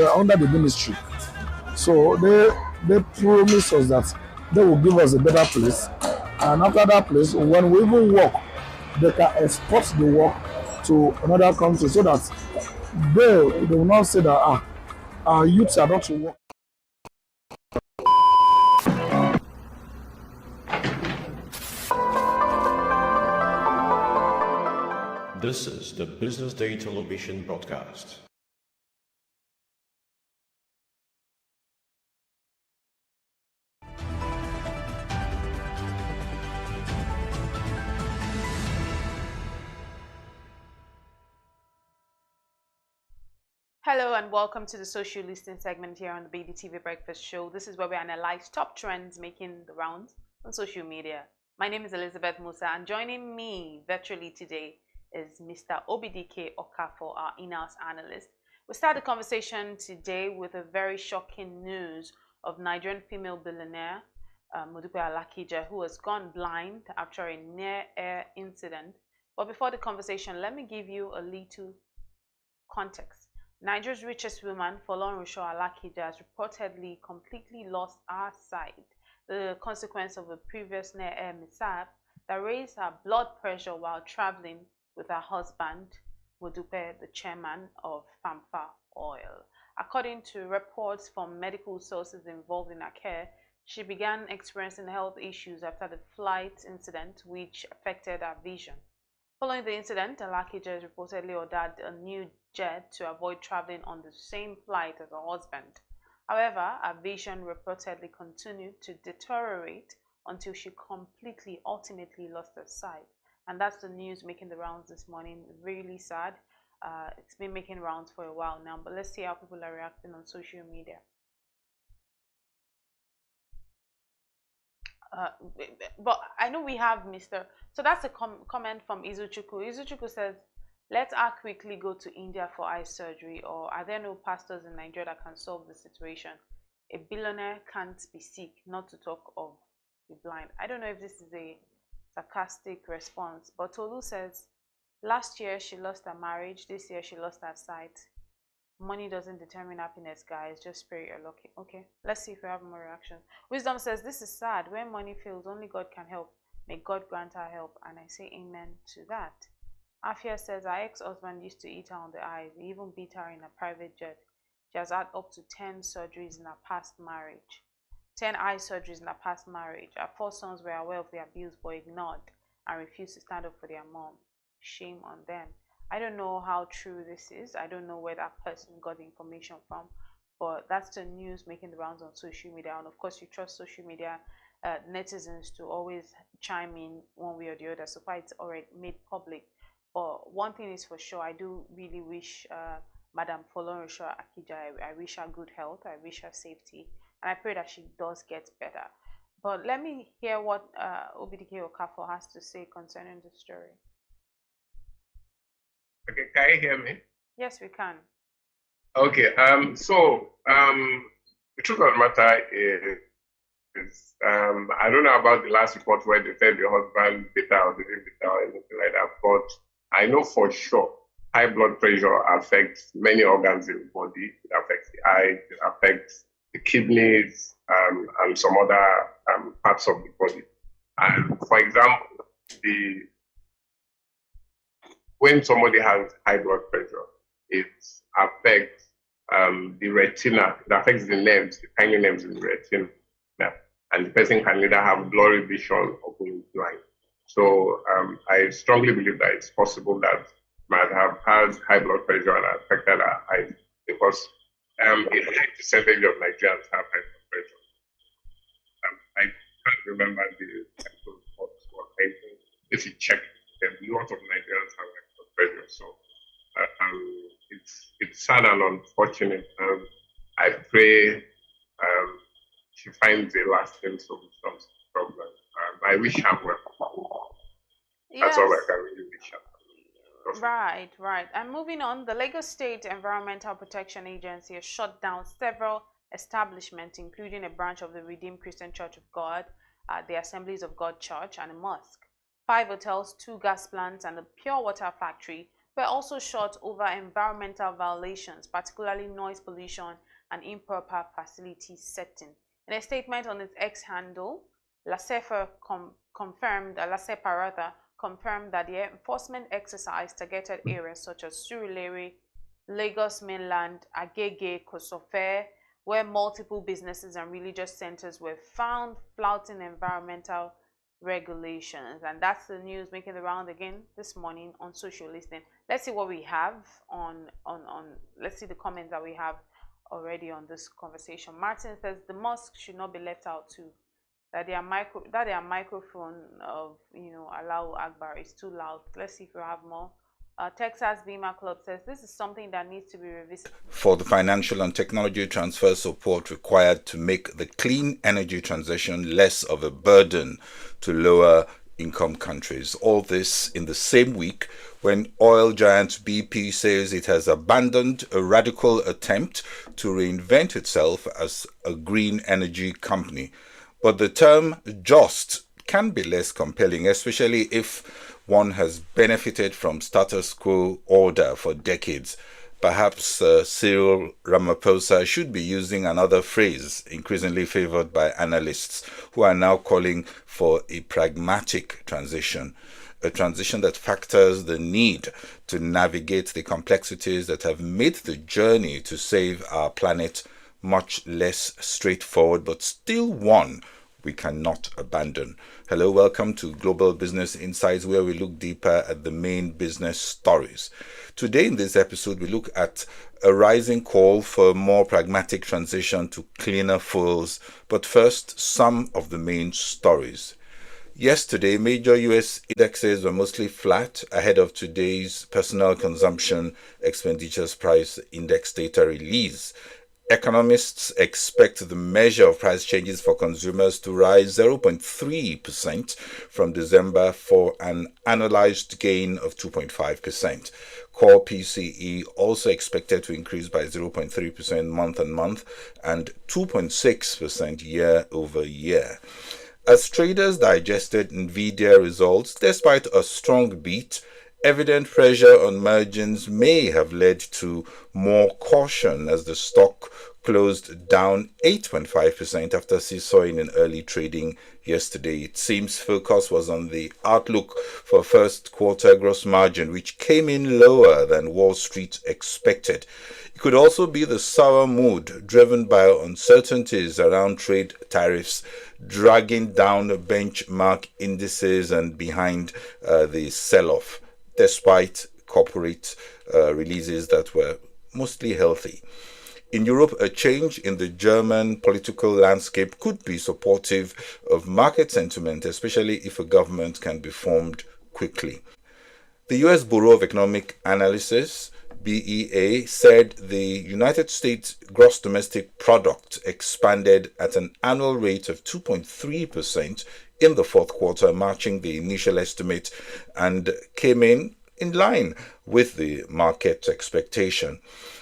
Speaker 10: are under the ministry. So they promised us that they will give us a better place, and after that place, when we even work, they can export the work to another country so that they will not say that our youths are not to work.
Speaker 14: This is the Business Day television broadcast.
Speaker 26: Hello and welcome to the social listening segment here on the BDTV Breakfast Show. This is where we analyze top trends making the rounds on social media. My name is Elizabeth Musa, and joining me virtually today is Mr. Obidike Okafor, our in-house analyst. We start the conversation today with a very shocking news of Nigerian female billionaire Modupe Alakija, who has gone blind after a near-air incident. But before the conversation, let me give you a little context. Nigeria's richest woman, Folorunsho Alakija, has reportedly completely lost her sight, the consequence of a previous near-air mishap that raised her blood pressure while traveling with her husband, Modupe, the chairman of Famfa Oil. According to reports from medical sources involved in her care, she began experiencing health issues after the flight incident, which affected her vision. Following the incident, Alakija has reportedly ordered a new jet to avoid traveling on the same flight as her husband. However, her vision reportedly continued to deteriorate until she ultimately lost her sight. And that's the news making the rounds this morning. Really sad. It's been making rounds for a while now, but let's see how people are reacting on social media. But I know we have Mr. So that's a comment from Izuchukwu. Izuchukwu says, let her quickly go to India for eye surgery, or are there no pastors in Nigeria that can solve the situation? A billionaire can't be sick, not to talk of be blind. I don't know if this is a sarcastic response, but Tolu says, last year she lost her marriage, this year she lost her sight. Money doesn't determine happiness, guys. Just spirit you're lucky. Okay, let's see if we have more reactions. Wisdom says, this is sad. When money fails, only God can help. May God grant her help. And I say amen to that. Afia says, her ex-husband used to eat her on the eyes. He even beat her in a private jet. She has had up to 10 surgeries in her past marriage. 10 eye surgeries in her past marriage. Her 4 sons were aware of the abuse but ignored and refused to stand up for their mom. Shame on them. I don't know how true this is. I don't know where that person got the information from, but that's the news making the rounds on social media. And of course, you trust social media netizens to always chime in one way or the other. So far, it's already made public. But one thing is for sure, I do really wish Madam Folorunsho Akija, I wish her good health. I wish her safety, and I pray that she does get better. But let me hear what Obidike Okafor has to say concerning the story.
Speaker 1: Okay, can you hear me?
Speaker 26: Yes, we can.
Speaker 1: Okay, the truth of the matter is I don't know about the last report where they said the husband beat her or didn't beat her or anything like that, but I know for sure high blood pressure affects many organs in the body. It affects the eyes, it affects the kidneys, and some other parts of the body. And for example, when somebody has high blood pressure, it affects the retina. It affects the nerves, the tiny nerves in the retina, and the person can either have blurry vision or going blind. So I strongly believe that it's possible that might have had high blood pressure and affected her eyes, because a high percentage of Nigerians have high blood pressure. I can't remember the actual reports, but I think if you check, then a lot of Nigerians have high blood pressure. So it's sad and unfortunate. I pray she finds a lasting solution to the problem. I wish her well. That's all I can really wish her.
Speaker 26: Right. And moving on, the Lagos State Environmental Protection Agency has shut down several establishments, including a branch of the Redeemed Christian Church of God, the Assemblies of God Church, and a mosque. 5 hotels, 2 gas plants, and a pure water factory were also shut over environmental violations, particularly noise pollution and improper facility setting. In a statement on its X handle, LASEPA confirmed that the enforcement exercise targeted areas such as Surulere, Lagos Mainland, Agege, Kosofe, where multiple businesses and religious centers were found flouting environmental regulations. And that's the news making the round again this morning on social listening. Let's see what we have on let's see the comments that we have already on this conversation. Martin says the mosque should not be left out too. That their microphone of Allahu Akbar is too loud. Let's see if we have more. Texas Beamer Club says this is something that needs to be revisited.
Speaker 2: For the financial and technology transfer support required to make the clean energy transition less of a burden to lower income countries. All this in the same week when oil giant BP says it has abandoned a radical attempt to reinvent itself as a green energy company. But the term just can be less compelling, especially if one has benefited from status quo order for decades. Perhaps Cyril Ramaphosa should be using another phrase increasingly favored by analysts who are now calling for a pragmatic transition, a transition that factors the need to navigate the complexities that have made the journey to save our planet much less straightforward, but still one we cannot abandon. Hello, welcome to Global Business Insights, where we look deeper at the main business stories. Today in this episode, we look at a rising call for a more pragmatic transition to cleaner fuels. But first, some of the main stories. Yesterday, major US indexes were mostly flat ahead of today's personal consumption expenditures price index data release. Economists expect the measure of price changes for consumers to rise 0.3% from December for an annualized gain of 2.5%. Core PCE also expected to increase by 0.3% month on month and 2.6% year over year. As traders digested Nvidia results, despite a strong beat, evident pressure on margins may have led to more caution as the stock closed down 8.5% after seesawing in early trading yesterday. It seems focus was on the outlook for first quarter gross margin, which came in lower than Wall Street expected. It could also be the sour mood driven by uncertainties around trade tariffs, dragging down benchmark indices and behind the sell-off, despite corporate releases that were mostly healthy. In Europe, a change in the German political landscape could be supportive of market sentiment, especially if a government can be formed quickly. The US Bureau of Economic Analysis, BEA, said the United States gross domestic product expanded at an annual rate of 2.3% in the fourth quarter, matching the initial estimate, and came in line with the market expectation.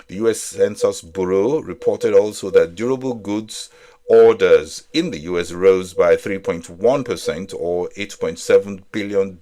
Speaker 2: The U.S. Census Bureau reported also that durable goods orders in the U.S. rose by 3.1% or $8.7 billion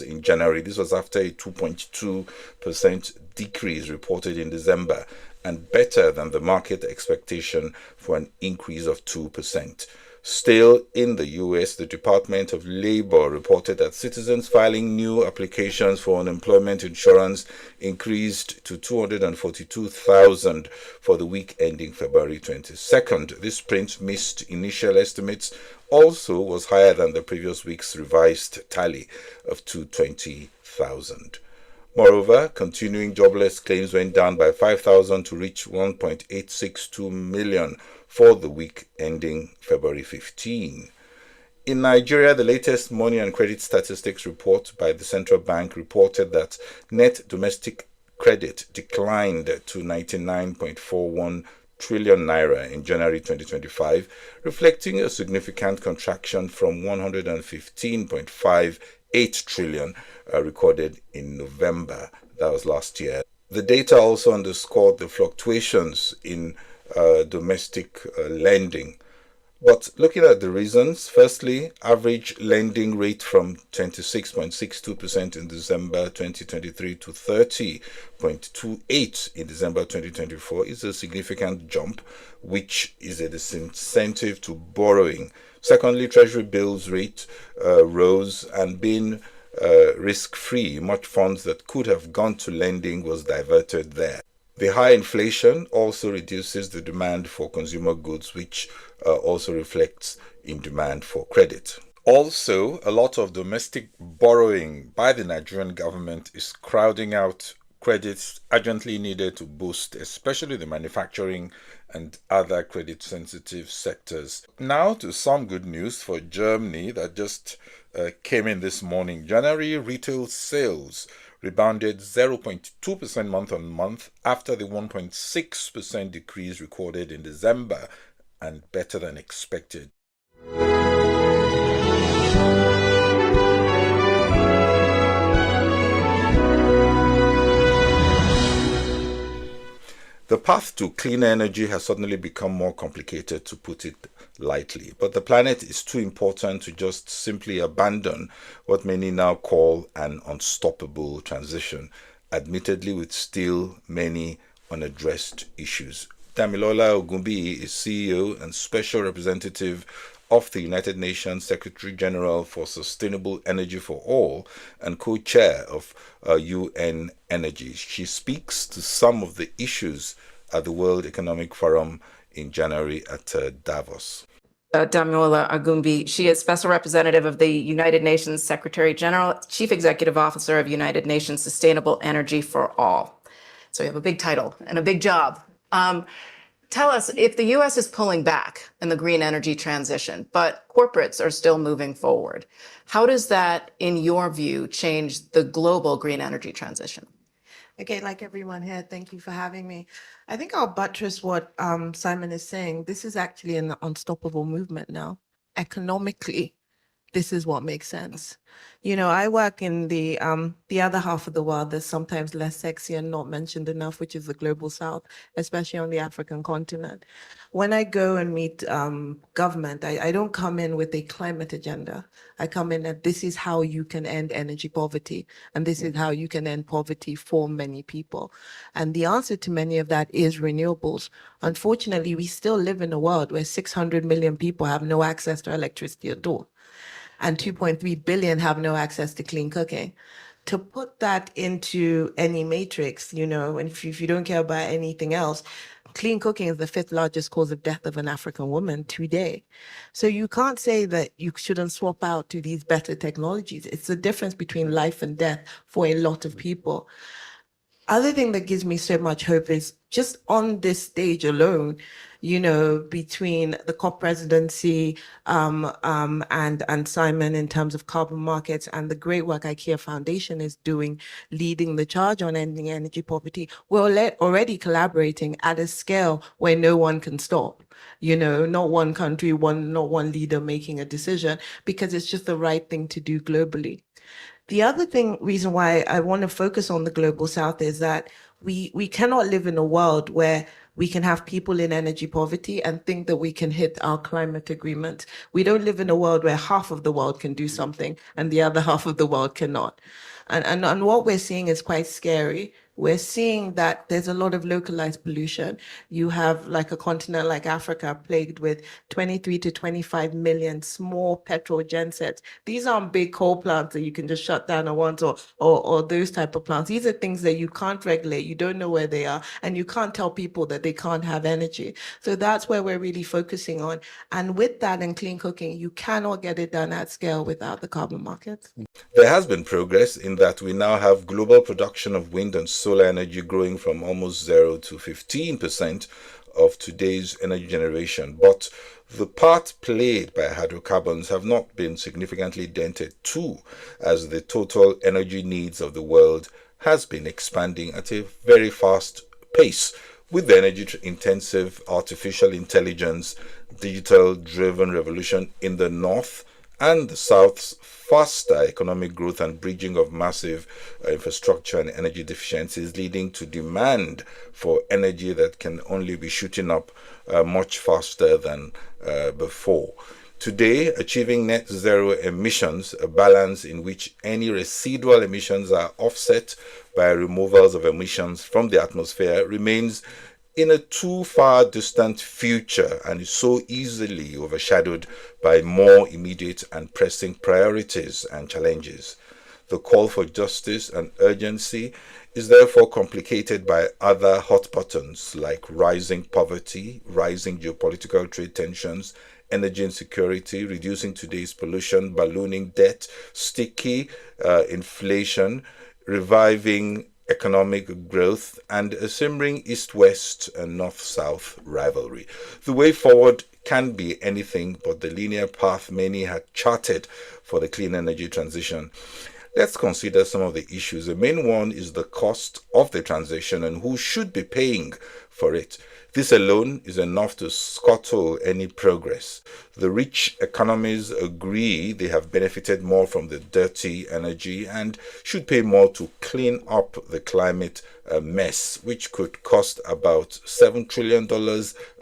Speaker 2: in January. This was after a 2.2% decrease reported in December, and better than the market expectation for an increase of 2%. Still in the U.S., the Department of Labor reported that citizens filing new applications for unemployment insurance increased to 242,000 for the week ending February 22nd. This print missed initial estimates, also was higher than the previous week's revised tally of 220,000. Moreover, continuing jobless claims went down by 5,000 to reach 1.862 million for the week ending February 15. In Nigeria, the latest money and credit statistics report by the central bank reported that net domestic credit declined to 99.41 trillion naira in January 2025, reflecting a significant contraction from 115.58 trillion recorded in November. That was last year. The data also underscored the fluctuations in domestic lending. But looking at the reasons, firstly, average lending rate from 26.62% in December 2023 to 30.28% in December 2024 is a significant jump, which is a disincentive to borrowing. Secondly, Treasury bills rate rose, and being risk-free, much funds that could have gone to lending was diverted there. The high inflation also reduces the demand for consumer goods, which also reflects in demand for credit. Also, a lot of domestic borrowing by the Nigerian government is crowding out credits urgently needed to boost, especially the manufacturing and other credit-sensitive sectors. Now to some good news for Germany that just came in this morning. January retail sales rebounded 0.2% month-on-month after the 1.6% decrease recorded in December, and better than expected. The path to cleaner energy has suddenly become more complicated, to put it lightly. But the planet is too important to just simply abandon what many now call an unstoppable transition, admittedly with still many unaddressed issues. Damilola Ogunbiyi is CEO and Special Representative of the United Nations Secretary General for Sustainable Energy for All and co-chair of UN Energy. She speaks to some of the issues at the World Economic Forum in January at Davos.
Speaker 3: Damilola Ogunbiyi. She is Special Representative of the United Nations Secretary General, Chief Executive Officer of United Nations Sustainable Energy for All. So you have a big title and a big job. Tell us, if the U.S. is pulling back in the green energy transition, but corporates are still moving forward, how does that, in your view, change the global green energy transition?
Speaker 4: Okay, like everyone here, thank you for having me. I think I'll buttress what Simon is saying. This is actually an unstoppable movement now. Economically, this is what makes sense. You know, I work in the other half of the world that's sometimes less sexy and not mentioned enough, which is the global south, especially on the African continent. When I go and meet government, I don't come in with a climate agenda. I come in that this is how you can end energy poverty, and this is how you can end poverty for many people. And the answer to many of that is renewables. Unfortunately, we still live in a world where 600 million people have no access to electricity at all, and 2.3 billion have no access to clean cooking. To put that into any matrix, you know, and if you don't care about anything else, clean cooking is the 5th largest cause of death of an African woman today. So you can't say that you shouldn't swap out to these better technologies. It's the difference between life and death for a lot of people. Other thing that gives me so much hope is just on this stage alone, you know, between the COP presidency and Simon in terms of carbon markets and the great work IKEA Foundation is doing, leading the charge on ending energy poverty, we're already collaborating at a scale where no one can stop. You know, not one country, not one leader making a decision, because it's just the right thing to do globally. The other reason why I want to focus on the global south is that we cannot live in a world where we can have people in energy poverty and think that we can hit our climate agreement. We don't live in a world where half of the world can do something and the other half of the world cannot. And what we're seeing is quite scary. We're seeing that there's a lot of localized pollution. You have like a continent like Africa plagued with 23 to 25 million small petrol gensets. These aren't big coal plants that you can just shut down at once or those type of plants. These are things that you can't regulate. You don't know where they are, and you can't tell people that they can't have energy. So that's where we're really focusing on. And with that and clean cooking, you cannot get it done at scale without the carbon markets.
Speaker 2: There has been progress in that we now have global production of wind and solar energy growing from almost 0 to 15% of today's energy generation. But the part played by hydrocarbons have not been significantly dented too, as the total energy needs of the world has been expanding at a very fast pace, with the energy-intensive artificial intelligence, digital-driven revolution in the north and the south's faster economic growth and bridging of massive infrastructure and energy deficiencies, leading to demand for energy that can only be shooting up much faster than before. Today, achieving net zero emissions, a balance in which any residual emissions are offset by removals of emissions from the atmosphere, remains in a too far distant future and is so easily overshadowed by more immediate and pressing priorities and challenges. The call for justice and urgency is therefore complicated by other hot buttons like rising poverty, rising geopolitical trade tensions, energy insecurity, reducing today's pollution, ballooning debt, sticky inflation, reviving economic growth, and a simmering east-west and north-south rivalry. The way forward can be anything but the linear path many had charted for the clean energy transition. Let's consider some of the issues. The main one is the cost of the transition and who should be paying for it. This alone is enough to scuttle any progress. The rich economies agree they have benefited more from the dirty energy and should pay more to clean up the climate mess, which could cost about $7 trillion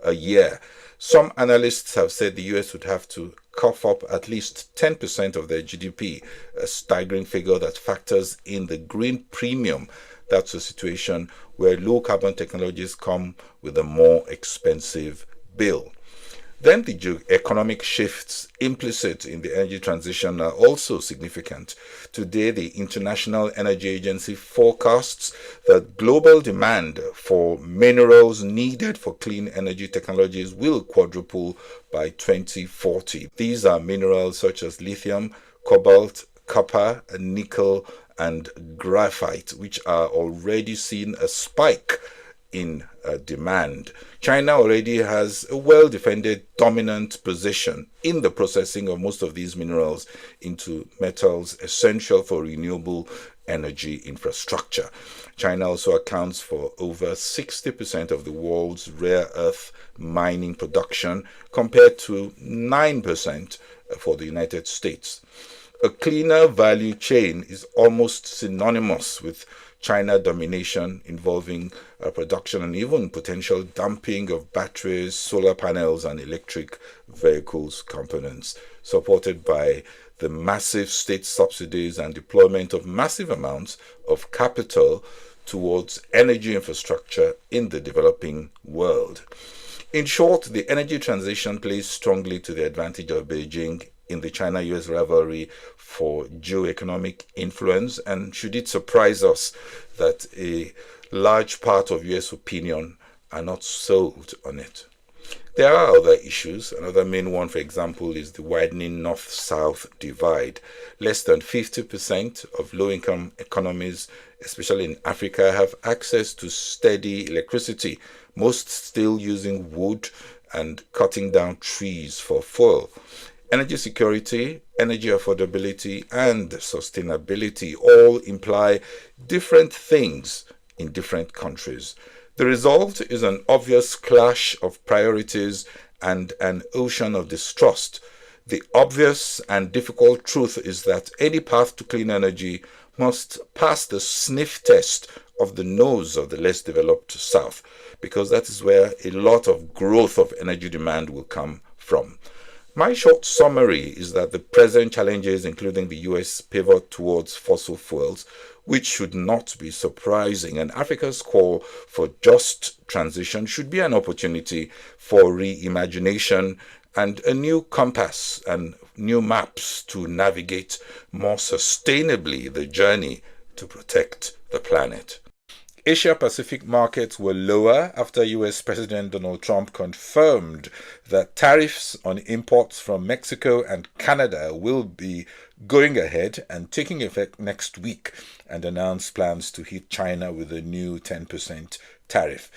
Speaker 2: a year. Some analysts have said the US would have to cough up at least 10% of their GDP, a staggering figure that factors in the green premium. That's a situation where low carbon technologies come with a more expensive bill. Then the economic shifts implicit in the energy transition are also significant. Today, the International Energy Agency forecasts that global demand for minerals needed for clean energy technologies will quadruple by 2040. These are minerals such as lithium, cobalt, copper, nickel, and graphite, which are already seeing a spike in demand. China already has a well-defended dominant position in the processing of most of these minerals into metals essential for renewable energy infrastructure. China also accounts for over 60% of the world's rare earth mining production, compared to 9% for the United States. A cleaner value chain is almost synonymous with China domination, involving production and even potential dumping of batteries, solar panels, and electric vehicles components, supported by the massive state subsidies and deployment of massive amounts of capital towards energy infrastructure in the developing world. In short, the energy transition plays strongly to the advantage of Beijing in the China-US rivalry for geo-economic influence, and should it surprise us that a large part of US opinion are not sold on it. There are other issues. Another main one, for example, is the widening north-south divide. Less than 50% of low-income economies, especially in Africa, have access to steady electricity, most still using wood and cutting down trees for fuel. Energy security, energy affordability, and sustainability all imply different things in different countries. The result is an obvious clash of priorities and an ocean of distrust. The obvious and difficult truth is that any path to clean energy must pass the sniff test of the nose of the less developed South, because that is where a lot of growth of energy demand will come from. My short summary is that the present challenges, including the US pivot towards fossil fuels, which should not be surprising, and Africa's call for just transition should be an opportunity for reimagination and a new compass and new maps to navigate more sustainably the journey to protect the planet. Asia-Pacific markets were lower after US President Donald Trump confirmed that tariffs on imports from Mexico and Canada will be going ahead and taking effect next week, and announced plans to hit China with a new 10% tariff.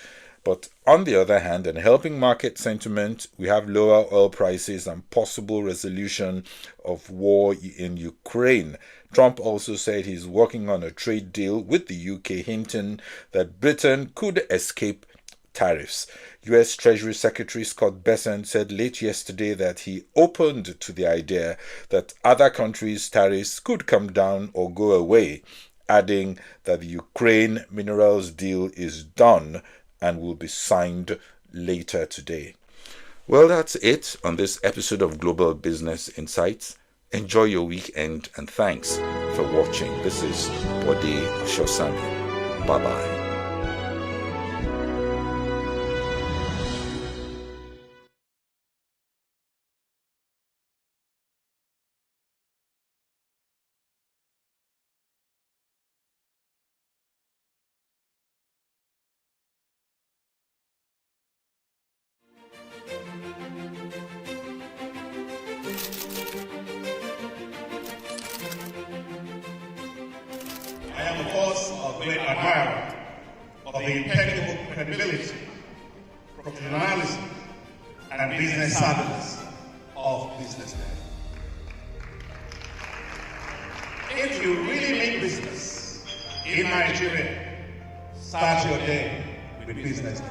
Speaker 2: But on the other hand, and helping market sentiment, we have lower oil prices and possible resolution of war in Ukraine. Trump also said he's working on a trade deal with the UK, hinting that Britain could escape tariffs. US Treasury Secretary Scott Bessent said late yesterday that he opened to the idea that other countries' tariffs could come down or go away, adding that the Ukraine minerals deal is done and will be signed later today. Well, that's it on this episode of Global Business Insights. Enjoy your weekend and thanks for watching. This is Bode Shosami. Bye-bye.
Speaker 5: I am, of course, a great admirer of the impeccable credibility, professionalism, and business savviness of BusinessDay. If you really mean business in Nigeria, start your day with Business Day.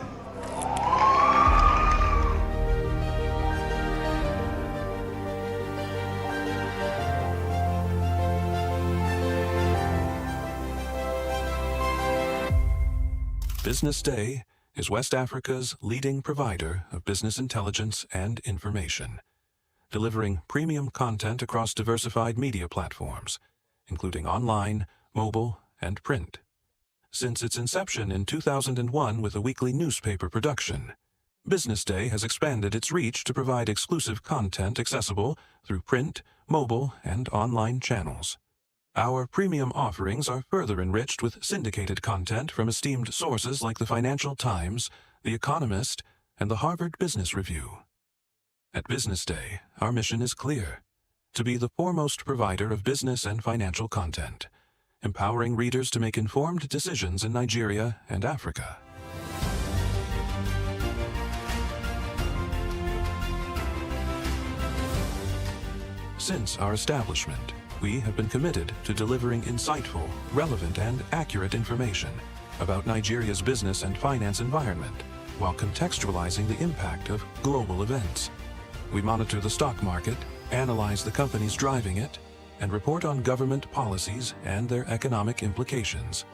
Speaker 11: Business Day is West Africa's leading provider of business intelligence and information, delivering premium content across diversified media platforms, including online, mobile, and print. Since its inception in 2001 with a weekly newspaper production, Business Day has expanded its reach to provide exclusive content accessible through print, mobile, and online channels. Our premium offerings are further enriched with syndicated content from esteemed sources like the Financial Times, The Economist, and the Harvard Business Review. At Business Day, our mission is clear: to be the foremost provider of business and financial content, empowering readers to make informed decisions in Nigeria and Africa. Since our establishment, we have been committed to delivering insightful, relevant, and accurate information about Nigeria's business and finance environment, while contextualizing the impact of global events. We monitor the stock market, analyze the companies driving it, and report on government policies and their economic implications.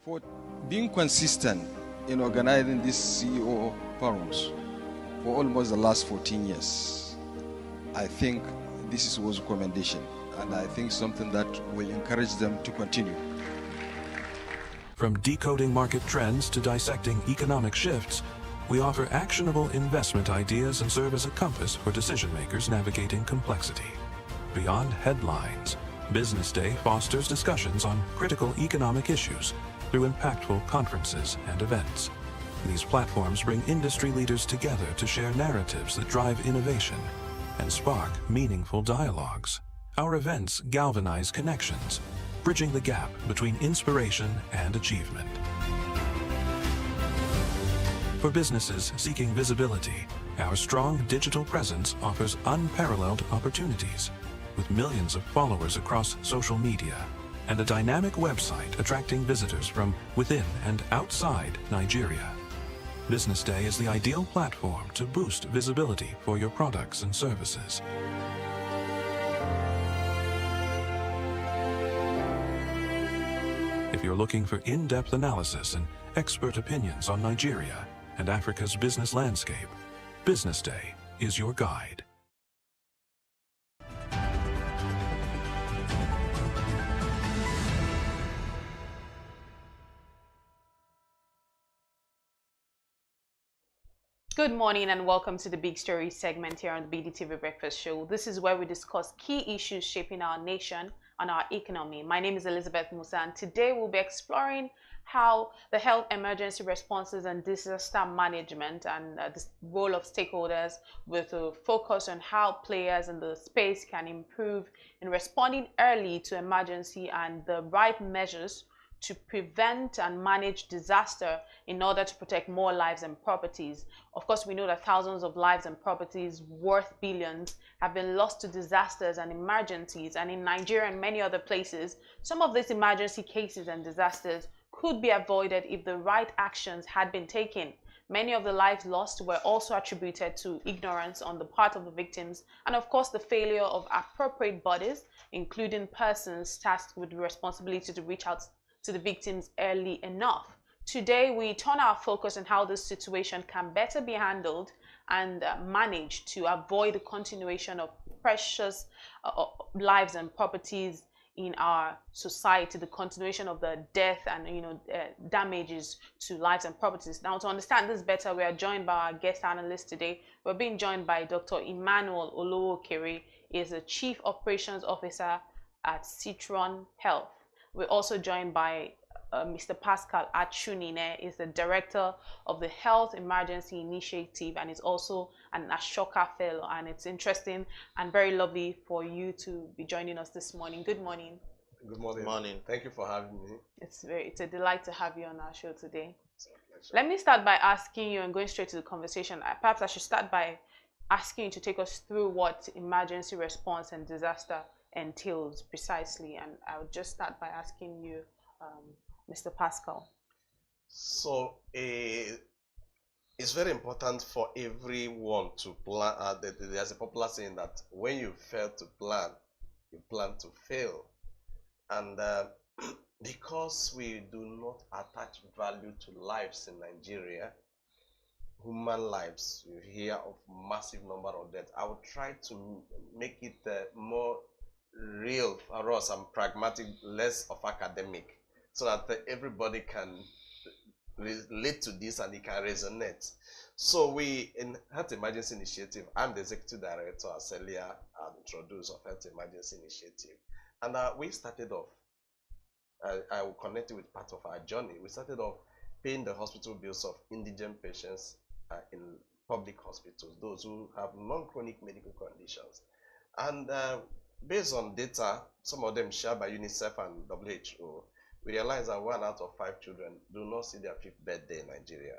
Speaker 15: For being consistent in organizing these CEO forums for almost the last 14 years, I think this was a commendation, and I think something that will encourage them to continue.
Speaker 11: From decoding market trends to dissecting economic shifts, we offer actionable investment ideas and serve as a compass for decision makers navigating complexity. Beyond headlines, Business Day fosters discussions on critical economic issues through impactful conferences and events. These platforms bring industry leaders together to share narratives that drive innovation and spark meaningful dialogues. Our events galvanize connections, bridging the gap between inspiration and achievement. For businesses seeking visibility, our strong digital presence offers unparalleled opportunities, with millions of followers across social media and a dynamic website attracting visitors from within and outside Nigeria. Business Day is the ideal platform to boost visibility for your products and services. If you're looking for in-depth analysis and expert opinions on Nigeria and Africa's business landscape, Business Day is your guide.
Speaker 26: Good morning and welcome to the Big Story segment here on the BDTV Breakfast Show. This is where we discuss key issues shaping our nation and our economy. My name is Elizabeth Musa, and today we'll be exploring how the health emergency responses and disaster management and the role of stakeholders, with a focus on how players in the space can improve in responding early to emergency and the right measures to prevent and manage disaster in order to protect more lives and properties. Of course, we know that thousands of lives and properties worth billions have been lost to disasters and emergencies, and in Nigeria and many other places, some of these emergency cases and disasters could be avoided if the right actions had been taken. Many of the lives lost were also attributed to ignorance on the part of the victims, and of course the failure of appropriate bodies, including persons tasked with the responsibility to reach out to the victims early enough. Today, we turn our focus on how this situation can better be handled and managed to avoid the continuation of precious lives and properties in our society, the continuation of the death and damages to lives and properties. Now, to understand this better, we are joined by our guest analyst today. We're being joined by Dr. Emmanuel Olowokere. He is the Chief Operations Officer at Citron Health. We're also joined by Mr. Pascal Achunine, is the Director of the Health Emergency Initiative and is also an Ashoka Fellow. And it's interesting and very lovely for you to be joining us this morning. Good morning.
Speaker 16: Good morning. Good morning. Thank you for having me.
Speaker 26: It's a delight to have you on our show today. Let me start by asking you, and going straight to the conversation, perhaps I should start by asking you to take us through what emergency response and disaster entails precisely. And I'll just start by asking you, Mr. Pascal.
Speaker 16: So it's very important for everyone to plan. There's a popular saying that when you fail to plan, you plan to fail. And because we do not attach value to lives in Nigeria, human lives, you hear of massive number of deaths. I will try to make it more real for us and pragmatic, less of academic, so that everybody can relate to this and it can resonate. So we, in Health Emergency Initiative, I'm the executive director, as earlier introduced, of Health Emergency Initiative. And we started off, I will connect it with part of our journey. We started off paying the hospital bills of indigent patients in public hospitals, those who have non-chronic medical conditions. And based on data, some of them shared by UNICEF and WHO, we realize that 1 out of 5 children do not see their 5th birthday in Nigeria.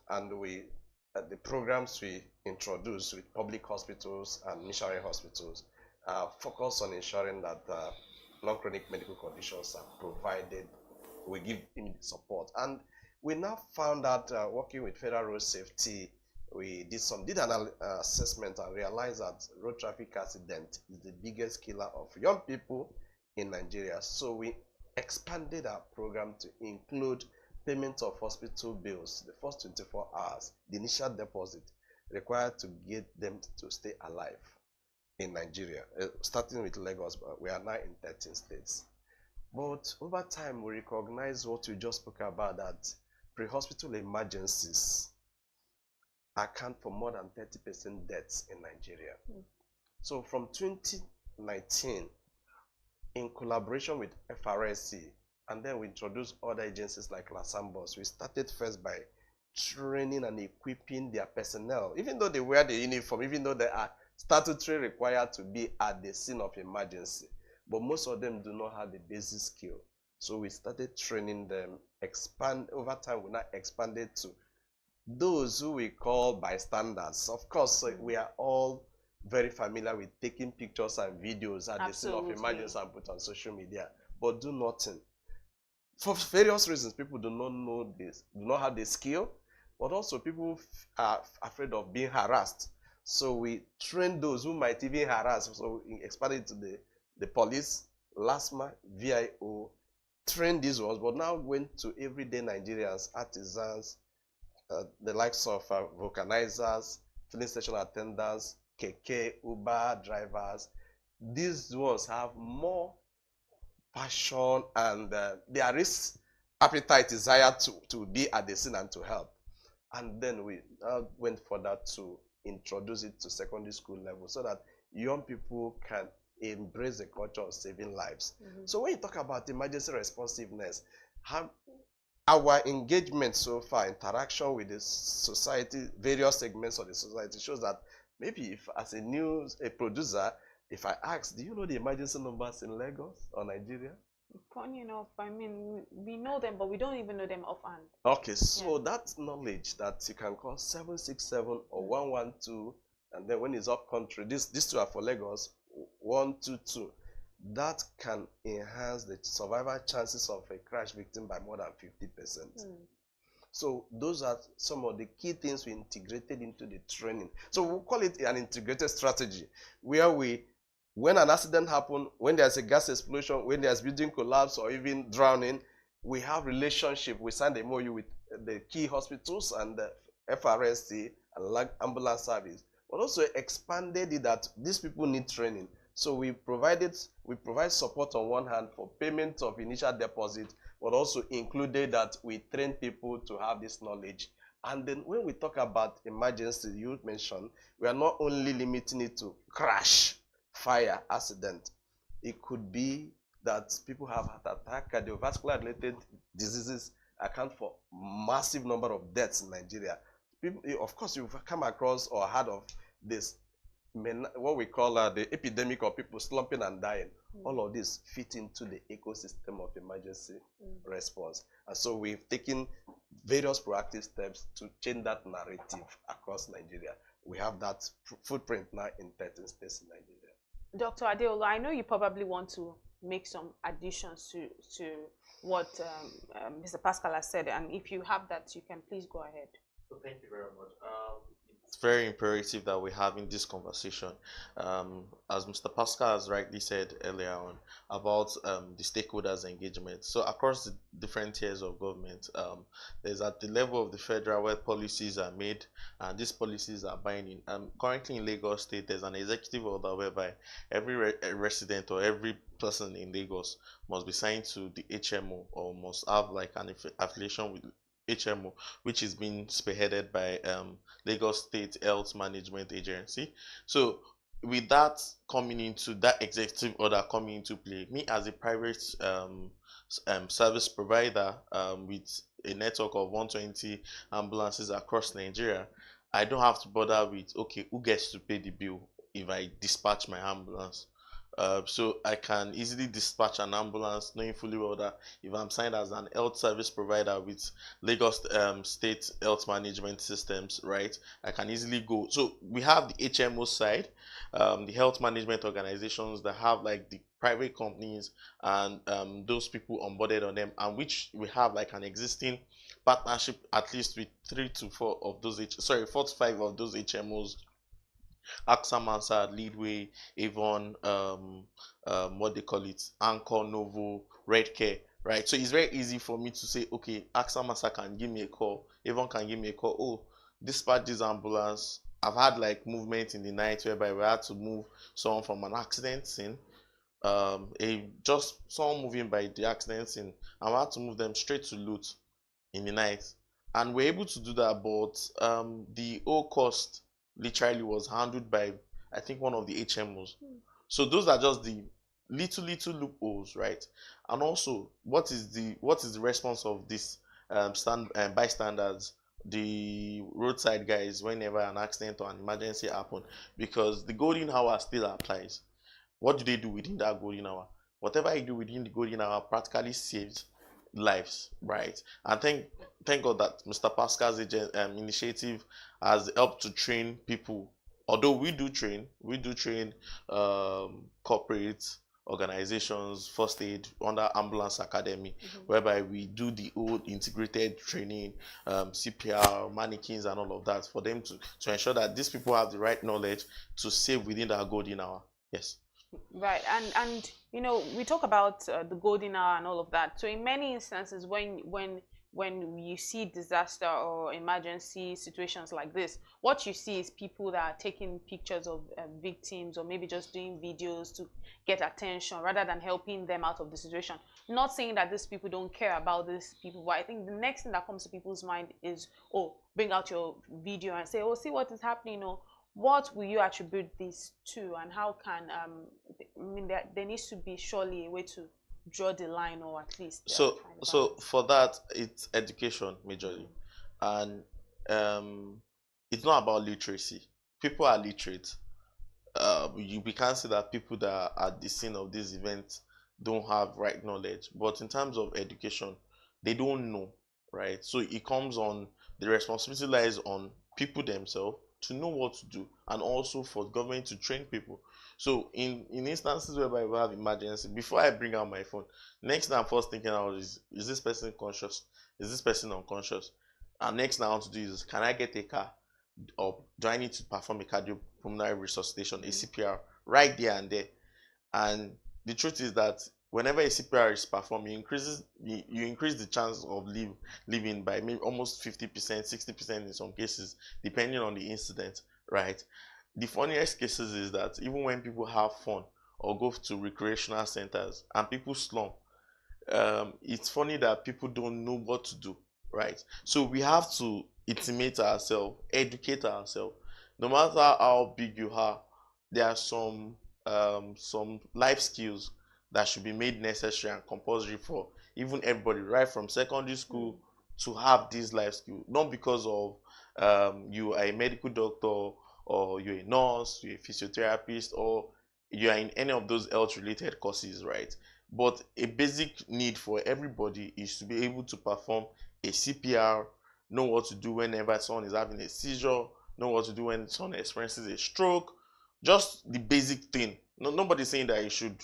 Speaker 16: And the programs we introduce with public hospitals and missionary hospitals focus on ensuring that non-chronic medical conditions are provided. We give immediate support. And we now found out, working with Federal Road Safety, we did an assessment and realized that road traffic accident is the biggest killer of young people in Nigeria. So we expanded our program to include payment of hospital bills the first 24 hours, the initial deposit required to get them to stay alive in Nigeria, starting with Lagos, but we are now in 13 states. But over time, we recognize what we just spoke about, that pre-hospital emergencies account for more than 30% deaths in Nigeria. So from 2019, in collaboration with FRSC, and then we introduced other agencies like Lasambos, we started first by training and equipping their personnel, even though they wear the uniform, even though they are statutory required to be at the scene of emergency. But most of them do not have the basic skill. So we started training them, over time we now expanded to those who we call bystanders. Of course, we are all very familiar with taking pictures and videos at the scene of emergency and put on social media, but do nothing. For various reasons, people do not know this, do not have the skill, but also people are afraid of being harassed. So we train those who might even harass. So we expanded to the police, LASMA, VIO, train these ones, but now went to everyday Nigerians, artisans, the likes of vulcanizers, filling station attendants, keke, Uber drivers. These ones have more passion and their risk appetite, desire to be at the scene and to help. And then we went further to introduce it to secondary school level so that young people can embrace the culture of saving lives. So when you talk about emergency responsiveness, our engagement so far, interaction with the society, various segments of the society, shows that maybe if as a producer, if I ask, do you know the emergency numbers in Lagos or Nigeria?
Speaker 26: Funny enough, I mean, we know them, but we don't even know them offhand.
Speaker 16: Okay, so that knowledge that you can call 767 or 112, and then when it's up country, these two are for Lagos, 122, that can enhance the survival chances of a crash victim by more than 50%. So those are some of the key things we integrated into the training. So we'll call it an integrated strategy, where when an accident happens, when there's a gas explosion, when there's building collapse or even drowning, we have relationship. We signed a MOU with the key hospitals and the FRSC and ambulance service, but also expanded it that these people need training. So we provide support on one hand for payment of initial deposit, but also included that we train people to have this knowledge. And then when we talk about emergency, you mentioned, we are not only limiting it to crash, fire, accident. It could be that people have heart attack, cardiovascular related diseases account for massive number of deaths in Nigeria. People, of course, you've come across or heard of this, what we call the epidemic of people slumping and dying. All of this fit into the ecosystem of emergency response. And so we've taken various proactive steps to change that narrative across Nigeria. We have that footprint now in 13 states in Nigeria.
Speaker 26: Dr. Adeola, I know you probably want to make some additions to what Mr. Pascal has said, and if you have that, you can please go ahead.
Speaker 6: So thank you very much. It's very imperative that we're having this conversation. As Mr. Pascal has rightly said earlier on about the stakeholders' engagement. So across the different tiers of government, there's at the level of the federal where policies are made, and these policies are binding. Currently in Lagos State, there's an executive order whereby every resident or every person in Lagos must be signed to the HMO or must have like an affiliation with HMO, which is being spearheaded by Lagos State Health Management Agency. So with that coming into that executive order coming into play, me as a private service provider with a network of 120 ambulances across Nigeria, I don't have to bother with, okay, who gets to pay the bill if I dispatch my ambulance. So I can easily dispatch an ambulance knowing fully well that if I'm signed as an health service provider with Lagos State Health Management Systems, right, I can easily go. So we have the HMO side, the health management organizations that have like the private companies and those people onboarded on them, and which we have like an existing partnership at least with 4 to 5 of those HMOs. AXA, Mansard, Leadway, Avon, what they call it, Anchor, Novo, Redcare, right? So it's very easy for me to say, okay, AXA, Mansard can give me a call, Avon can give me a call. Oh, dispatch this ambulance. I've had like movement in the night whereby we had to move someone from an accident scene, just someone moving by the accident scene, and we had to move them straight to Loot in the night, and we're able to do that, but the whole cost literally was handled by, I think, one of the HMOs. So those are just the little loopholes, right? And also, what is the response of this bystanders, the roadside guys, whenever an accident or an emergency happen? Because the golden hour still applies. What do they do within that golden hour? Whatever you do within the golden hour practically saves lives, right? And thank God that Mr. Pascal's initiative has helped to train people. Although we do train corporate organizations, first aid under Ambulance Academy, whereby we do the old integrated training, CPR, mannequins, and all of that for them to ensure that these people have the right knowledge to save within that golden hour. Yes.
Speaker 26: Right, and you know, we talk about the golden hour and all of that. So in many instances, when you see disaster or emergency situations like this, what you see is people that are taking pictures of victims, or maybe just doing videos to get attention rather than helping them out of the situation. Not saying that these people don't care about these people, but I think the next thing that comes to people's mind is, oh, bring out your video and say, oh, see what is happening, or what will you attribute this to, and how can I mean, there needs to be surely a way to draw the line, or at least
Speaker 6: so for that, it's education majorly, and it's not about literacy. People are literate. We can't say that people that are at the scene of this event don't have right knowledge, but in terms of education, they don't know, right? So it comes on, the responsibility lies on people themselves to know what to do, and also for government to train people. So in instances whereby we have emergency, before I bring out my phone, next thing I'm first thinking out is this person conscious? Is this person unconscious? And next thing I want to do is, can I get a car? Or do I need to perform a cardiopulmonary resuscitation, a CPR, right there and there? And the truth is that whenever a CPR is performed, you increase the chance of living by maybe almost 50%, 60% in some cases, depending on the incident, right? The funniest cases is that even when people have fun or go to recreational centers and people slump, it's funny that people don't know what to do, right? So we have to intimate ourselves, educate ourselves. No matter how big you are, there are some life skills that should be made necessary and compulsory for even everybody, right from secondary school, to have these life skills. Not because of you are a medical doctor, or you're a nurse, you're a physiotherapist, or you are in any of those health-related courses, right? But a basic need for everybody is to be able to perform a CPR, know what to do whenever someone is having a seizure, know what to do when someone experiences a stroke, Just the basic thing. No, nobody's saying that you should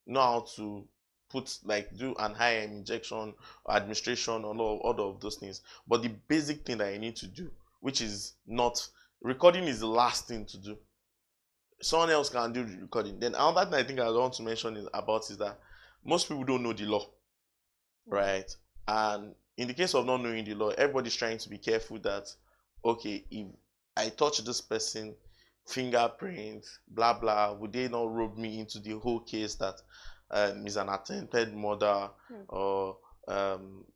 Speaker 6: know how to do an IM injection, administration, all of those things. But the basic thing that you need to do, which is not recording, is the last thing to do. Someone else can do the recording. Then another thing I think I want to mention is that most people don't know the law, right? And in the case of not knowing the law, everybody's trying to be careful that, okay, if I touch this person, fingerprint, blah blah, would they not rope me into the whole case that is an attempted murder or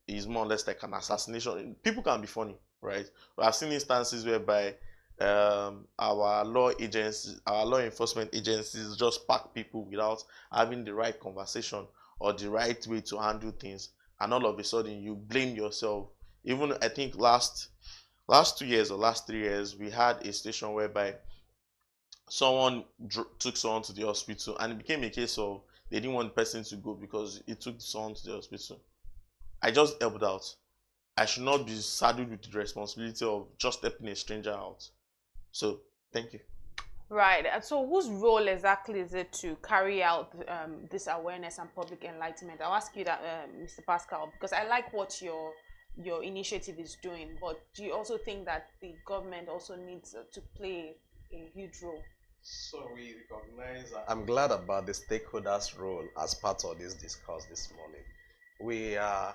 Speaker 6: is more or less like an assassination? People can be funny, right? But I've seen instances whereby our law enforcement agencies just pack people without having the right conversation or the right way to handle things, and all of a sudden you blame yourself. Even I think last 2 years or last 3 years, we had a situation whereby someone took someone to the hospital, and it became a case of they didn't want the person to go because it took someone to the hospital. I just helped out. I should not be saddled with the responsibility of just helping a stranger out. So, thank you.
Speaker 26: Right. So, whose role exactly is it to carry out this awareness and public enlightenment? I'll ask you that, Mr. Pascal, because I like what your initiative is doing. But do you also think that the government also needs to play a huge role?
Speaker 16: So we recognize. I'm glad about the stakeholders' role as part of this discourse this morning. We are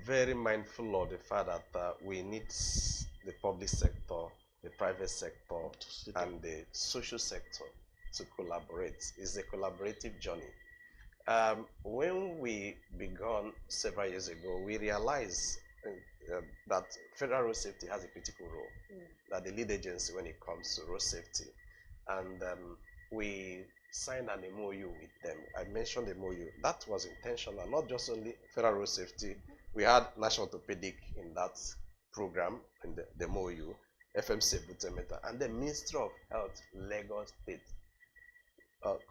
Speaker 16: very mindful of the fact that we need the public sector, the private sector, and the social sector to collaborate. It's a collaborative journey. When we began several years ago, we realized that federal road safety has a critical role, that the lead agency when it comes to road safety. And we signed an MOU with them. I mentioned the MOU. That was intentional, not just only federal road safety. We had National Orthopedic in that program, in the MOU, FMC Butemeta, and the Ministry of Health, Lagos State,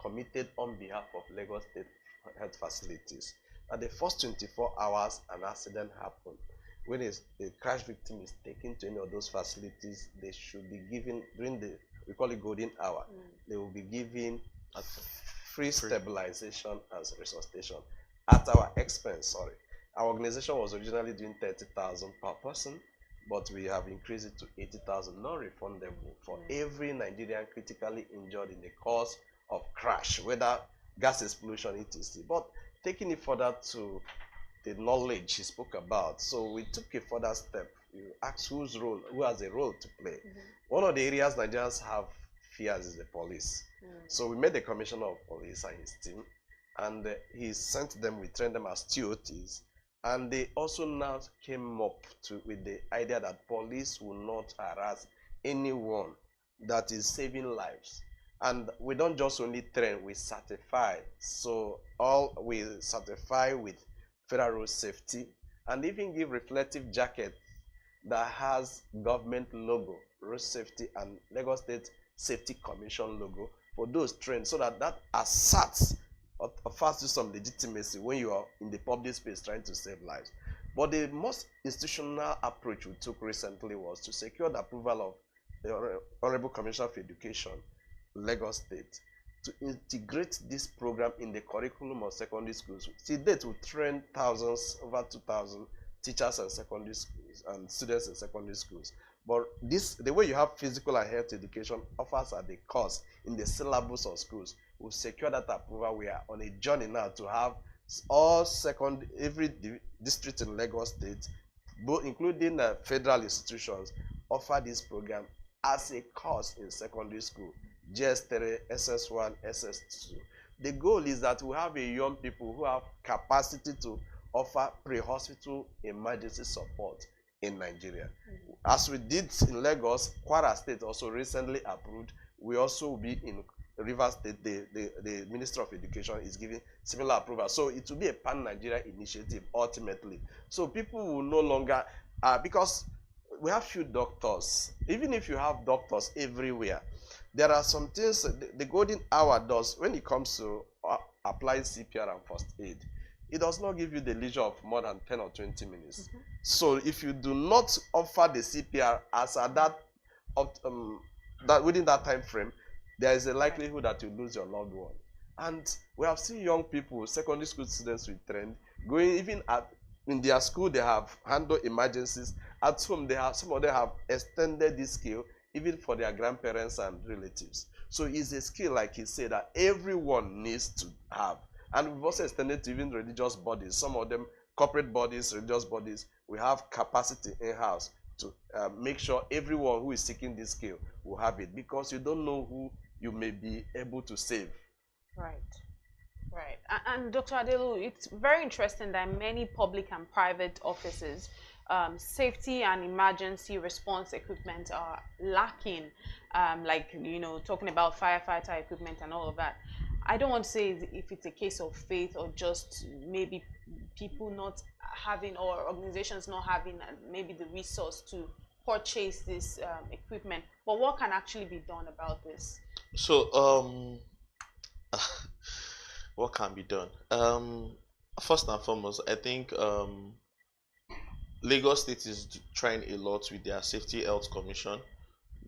Speaker 16: committed on behalf of Lagos State health facilities that the first 24 hours an accident happened, when a crash victim is taken to any of those facilities, they should be given, during we call it golden hour, they will be given a free stabilization and resuscitation at our expense. Sorry. Our organization was originally doing 30,000 per person, but we have increased it to 80,000 non-refundable for every Nigerian critically injured in the course of crash, whether gas explosion, etc. But taking it further to the knowledge he spoke about, so we took a further step. You ask who has a role to play. One of the areas Nigerians have fears is the police. So we met the commissioner of police and his team, and he sent them, we trained them as TOTs, and they also now came up with the idea that police will not harass anyone that is saving lives. And we don't just only train, we certify. So we certify with federal road safety, and even give reflective jacket that has government logo, road safety, and Lagos State Safety Commission logo for those trained, so that asserts or offers you some legitimacy when you are in the public space trying to save lives. But the most institutional approach we took recently was to secure the approval of the Honorable Commissioner of Education, Lagos State, to integrate this program in the curriculum of secondary schools. To date, we trained over 2,000 teachers and secondary schools and students in secondary schools. But the way you have physical and health education offers at the cost in the syllabus of schools. We'll secure that approval. We are on a journey now to have every district in Lagos State, both including federal institutions, offer this program as a course in secondary school. GS3, SS1, SS2. The goal is that we have a young people who have capacity to offer pre-hospital emergency support in Nigeria. As we did in Lagos, Kwara State also recently approved. We also will be in Rivers State. The Minister of Education is giving similar approval. So it will be a pan-Nigeria initiative ultimately. So people will no longer, because we have few doctors. Even if you have doctors everywhere, there are some things the golden hour does when it comes to applying CPR and first aid. It does not give you the leisure of more than 10 or 20 minutes. So if you do not offer the CPR as at that that within that time frame, there is a likelihood that you lose your loved one. And we have seen young people, secondary school students with trend, going even in their school, they have handled emergencies. At home, some of them have extended this skill even for their grandparents and relatives. So it's a skill, like he said, that everyone needs to have. And we've also extended to even religious bodies. Some of them, corporate bodies, religious bodies, we have capacity in-house to make sure everyone who is seeking this skill will have it, because you don't know who you may be able to save.
Speaker 26: Right. Right. And Dr. Adelu, it's very interesting that many public and private offices, safety and emergency response equipment are lacking, like, you know, talking about firefighter equipment and all of that. I don't want to say if it's a case of faith or just maybe people not having, or organizations not having maybe the resource to purchase this equipment, but what can actually be done about this?
Speaker 6: So, what can be done? First and foremost, I think Lagos State is trying a lot with their Safety Health Commission,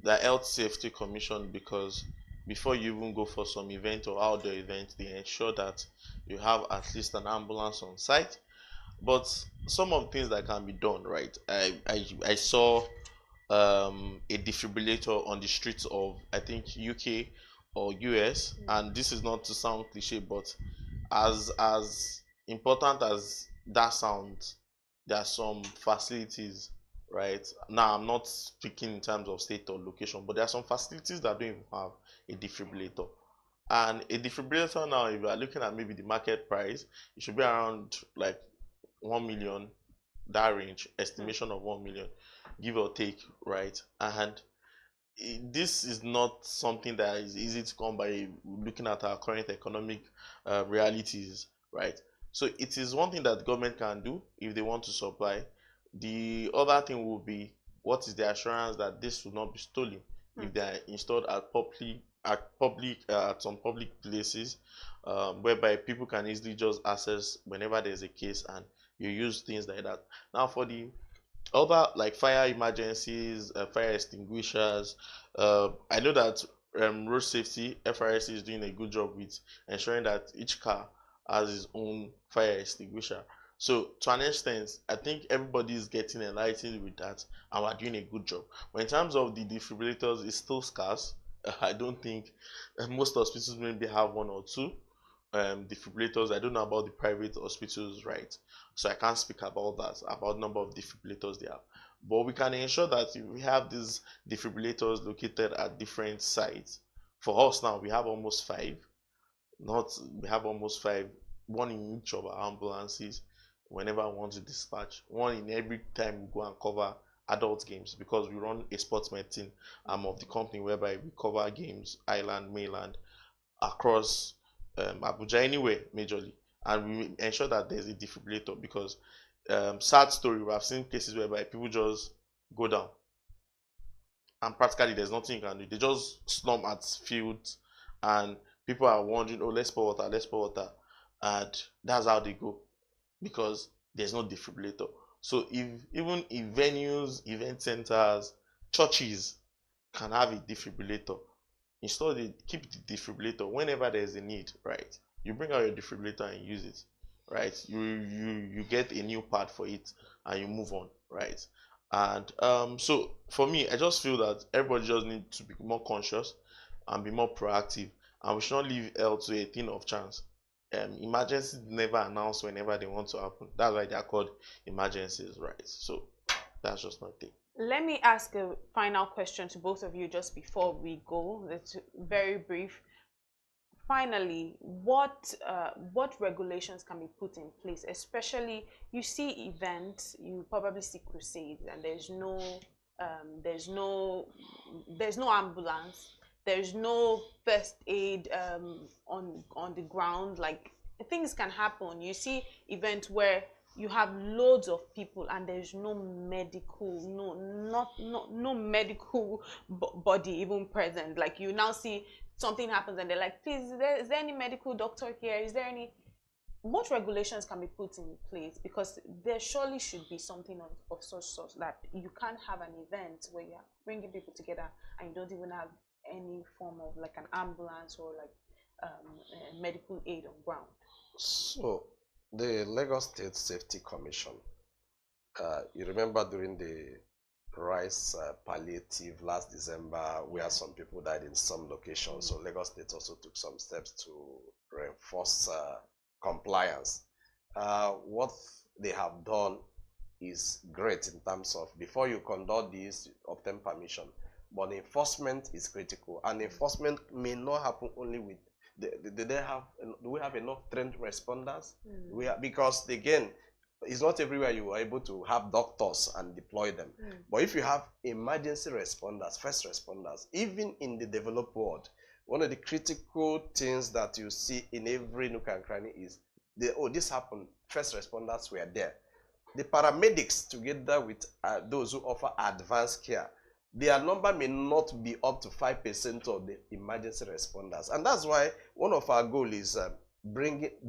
Speaker 6: the Health Safety Commission, because before you even go for some event or outdoor event, they ensure that you have at least an ambulance on site. But some of the things that can be done, right? I saw a defibrillator on the streets of, I think, UK or US, and this is not to sound cliche, but as important as that sounds, there are some facilities, right? Now, I'm not speaking in terms of state or location, but there are some facilities that don't even have a defibrillator. And a defibrillator now, if you are looking at maybe the market price, it should be around like 1 million, that range, estimation of 1 million, give or take, right? And this is not something that is easy to come by looking at our current economic realities, right? So it is one thing that government can do if they want to supply. The other thing will be, what is the assurance that this will not be stolen if they are installed at some public places, whereby people can easily just access whenever there's a case, and you use things like that. Now, for the other, like fire emergencies, fire extinguishers, I know that road safety, FRSC is doing a good job with ensuring that each car has its own fire extinguisher. So to an extent, I think everybody is getting enlightened with that, and we're doing a good job. But in terms of the defibrillators, it's still scarce. I don't think most hospitals maybe have one or two defibrillators. I don't know about the private hospitals, right? So I can't speak about that, about number of defibrillators they have. But we can ensure that if we have these defibrillators located at different sites. For us now, we have almost 5. We have almost 5, one in each of our ambulances whenever we want to dispatch, one in every time we go and cover adult games, because we run a sports medicine arm of the company whereby we cover games, island, mainland, across Abuja, anywhere majorly, and we ensure that there's a defibrillator, because sad story, we have seen cases whereby people just go down and practically there's nothing you can do. They just slump at fields and people are wondering, oh, let's pour water, and that's how they go, because there's no defibrillator. So even if venues, event centers, churches can have a defibrillator, keep the defibrillator whenever there's a need, right? You bring out your defibrillator and use it, right? You get a new part for it and you move on, right? And so for me, I just feel that everybody just needs to be more conscious and be more proactive, and we should not leave health to a thing of chance. Emergencies never announce whenever they want to happen. That's why they are called emergencies, right? So that's just my thing.
Speaker 26: Let me ask a final question to both of you just before we go. It's very brief. Finally, what regulations can be put in place? Especially, you see events, you probably see crusades, and there's no ambulance, there's no first aid on the ground. Like, things can happen. You see events where you have loads of people and there's no medical, no medical body even present. Like, you now see something happens and they're like, please, is there any medical doctor here? Is there any? What regulations can be put in place? Because there surely should be something of such sort, that you can't have an event where you're bringing people together and you don't even have any form of like an ambulance or like medical aid on ground?
Speaker 16: So, the Lagos State Safety Commission, you remember during the rice palliative last December, where some people died in some locations. So Lagos State also took some steps to reinforce compliance. What they have done is great in terms of before you conduct this, obtain permission. But enforcement is critical, and enforcement may not happen only with. Do we have enough trained responders? Because again, it's not everywhere you are able to have doctors and deploy them. But if you have emergency responders, first responders, even in the developed world, one of the critical things that you see in every nook and cranny is, this happened, first responders were there. The paramedics, together with those who offer advanced care, their number may not be up to 5% of the emergency responders. And that's why one of our goals is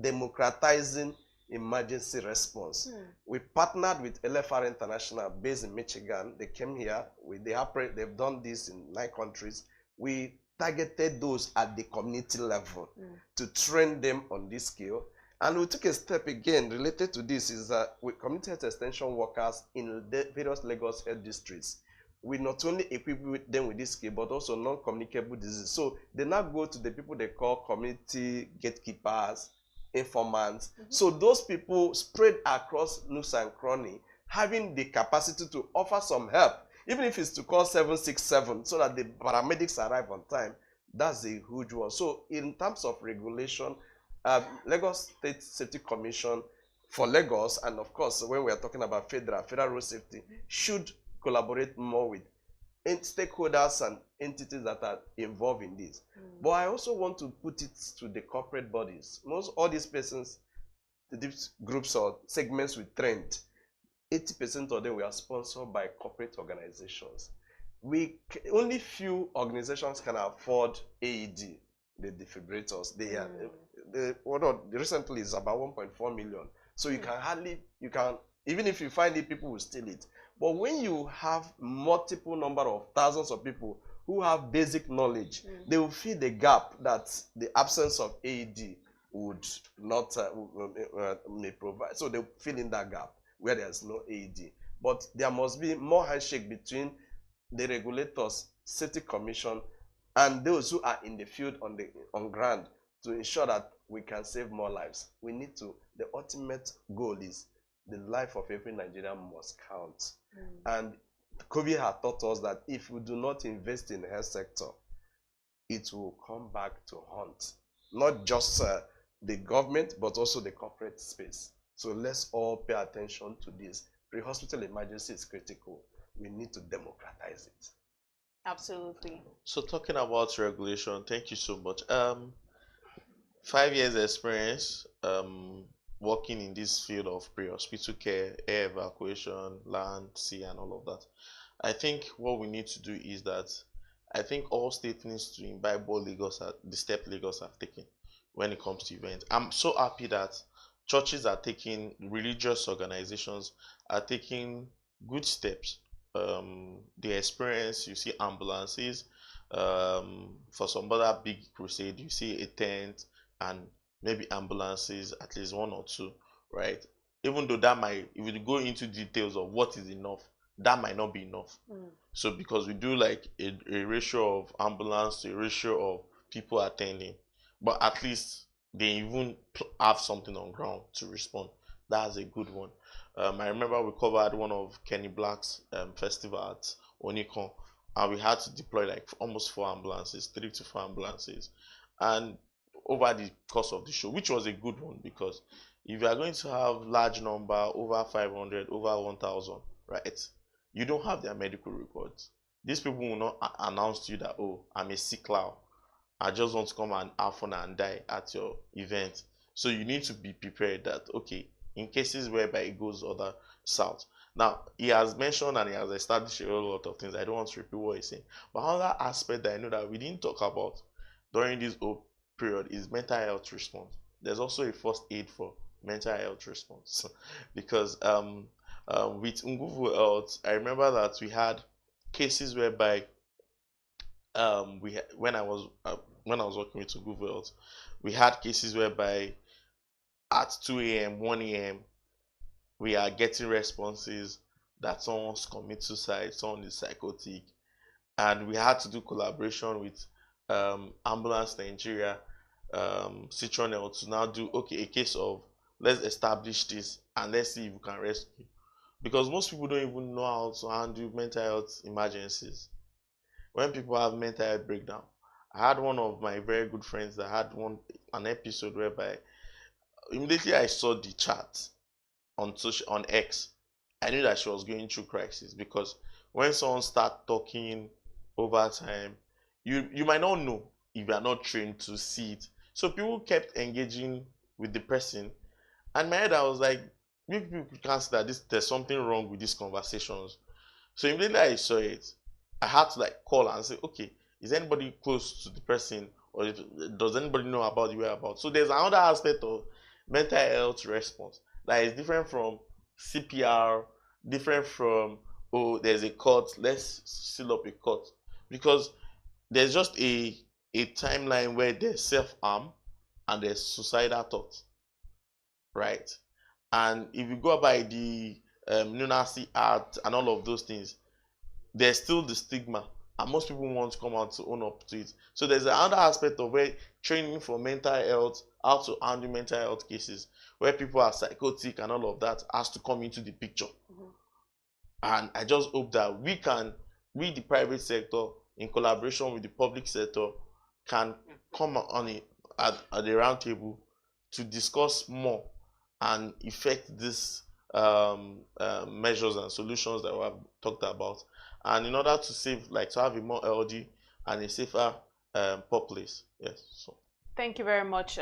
Speaker 16: democratizing emergency response. We partnered with LFR International based in Michigan. They came here. They've done this in 9 countries. We targeted those at the community level to train them on this skill. And we took a step again related to this is that with community health extension workers in the various Lagos health districts, we not only equip them with this skill, but also non-communicable diseases. So they now go to the people they call community gatekeepers, informants. So those people spread across nooks and cranny, having the capacity to offer some help, even if it's to call 767 so that the paramedics arrive on time. That's a huge one. So in terms of regulation, Lagos State Safety Commission for Lagos, and of course when we are talking about federal road safety, should collaborate more with stakeholders and entities that are involved in this. But I also want to put it to the corporate bodies. All these persons, these groups or segments we trained, 80% of them were sponsored by corporate organizations. Only few organizations can afford AED, the defibrillators. Recently is about 1.4 million. So you can even if you find it, people will steal it. But when you have multiple number of thousands of people who have basic knowledge, they will fill the gap that the absence of AED would not may provide. So they will fill in that gap where there's no AED. But there must be more handshake between the regulators, Safety Commission, and those who are in the field on ground to ensure that we can save more lives. We need to. The ultimate goal is the life of every Nigerian must count. And COVID has taught us that if we do not invest in the health sector, it will come back to haunt not just the government, but also the corporate space. So let's all pay attention to this. Pre-hospital emergency is critical. We need to democratize it.
Speaker 26: Absolutely.
Speaker 6: So talking about regulation, thank you so much. 5 years experience working in this field of pre-hospital care, air evacuation, land, sea, and all of that. I think what we need to do is that I think all states needs to imbibe what the step Lagos have taken when it comes to events. I'm so happy that churches are taking, religious organizations are taking good steps. The experience, you see ambulances, for some other big crusade, you see a tent and maybe ambulances, at least 1 or 2, right? Even though that might, if you go into details of what is enough, that might not be enough. So because we do like a ratio of ambulance to a ratio of people attending, but at least they even have something on ground to respond. That's a good one. I remember we covered one of Kenny Black's festival at Onikon, and we had to deploy like almost 4 ambulances, 3 to 4 ambulances, and over the course of the show, which was a good one, because if you are going to have large number, over 500, over 1,000, right, you don't have their medical records. These people will not announce to you that, oh, I'm a sick clown, I just want to come and have fun and die at your event. So you need to be prepared that, okay, in cases whereby it goes other south. Now, he has mentioned and he has established a whole lot of things. I don't want to repeat what he's saying. But another aspect that I know that we didn't talk about during this whole period is mental health response. There's also a first aid for mental health response. Because with Nguvu Health, I remember that we had cases whereby when I was working with Google Health, we had cases whereby at 2 a.m., 1 a.m., we are getting responses that someone's committed suicide, someone is psychotic, and we had to do collaboration with Ambulance Nigeria, Citron Health to now do a case of let's establish this and let's see if we can rescue, because most people don't even know how to handle mental health emergencies. When people have mental health breakdown, I had one of my very good friends that had an episode whereby immediately I saw the chat on X, I knew that she was going through crisis, because when someone starts talking over time, you might not know if you are not trained to see it. So people kept engaging with the person, and in my head I was like, you people can't see that there's something wrong with these conversations. So immediately I saw it, I had to call and say, okay, is anybody close to the person, or does anybody know about the whereabouts? So there's another aspect of mental health response that is different from CPR, different from, oh, there's a cut, let's seal up a cut. Because there's just a timeline where there's self-harm and there's suicidal thoughts, right? And if you go by the Lunacy Act and all of those things, there's still the stigma, and most people want to come out to own up to it. So there's another aspect of where training for mental health, how to handle mental health cases, where people are psychotic and all of that has to come into the picture. And I just hope that we the private sector, in collaboration with the public sector, can come on at the round table to discuss more and effect these measures and solutions that we have talked about. And in order to save, to have a more healthy and a safer populace. Yes. So.
Speaker 26: Thank you very much,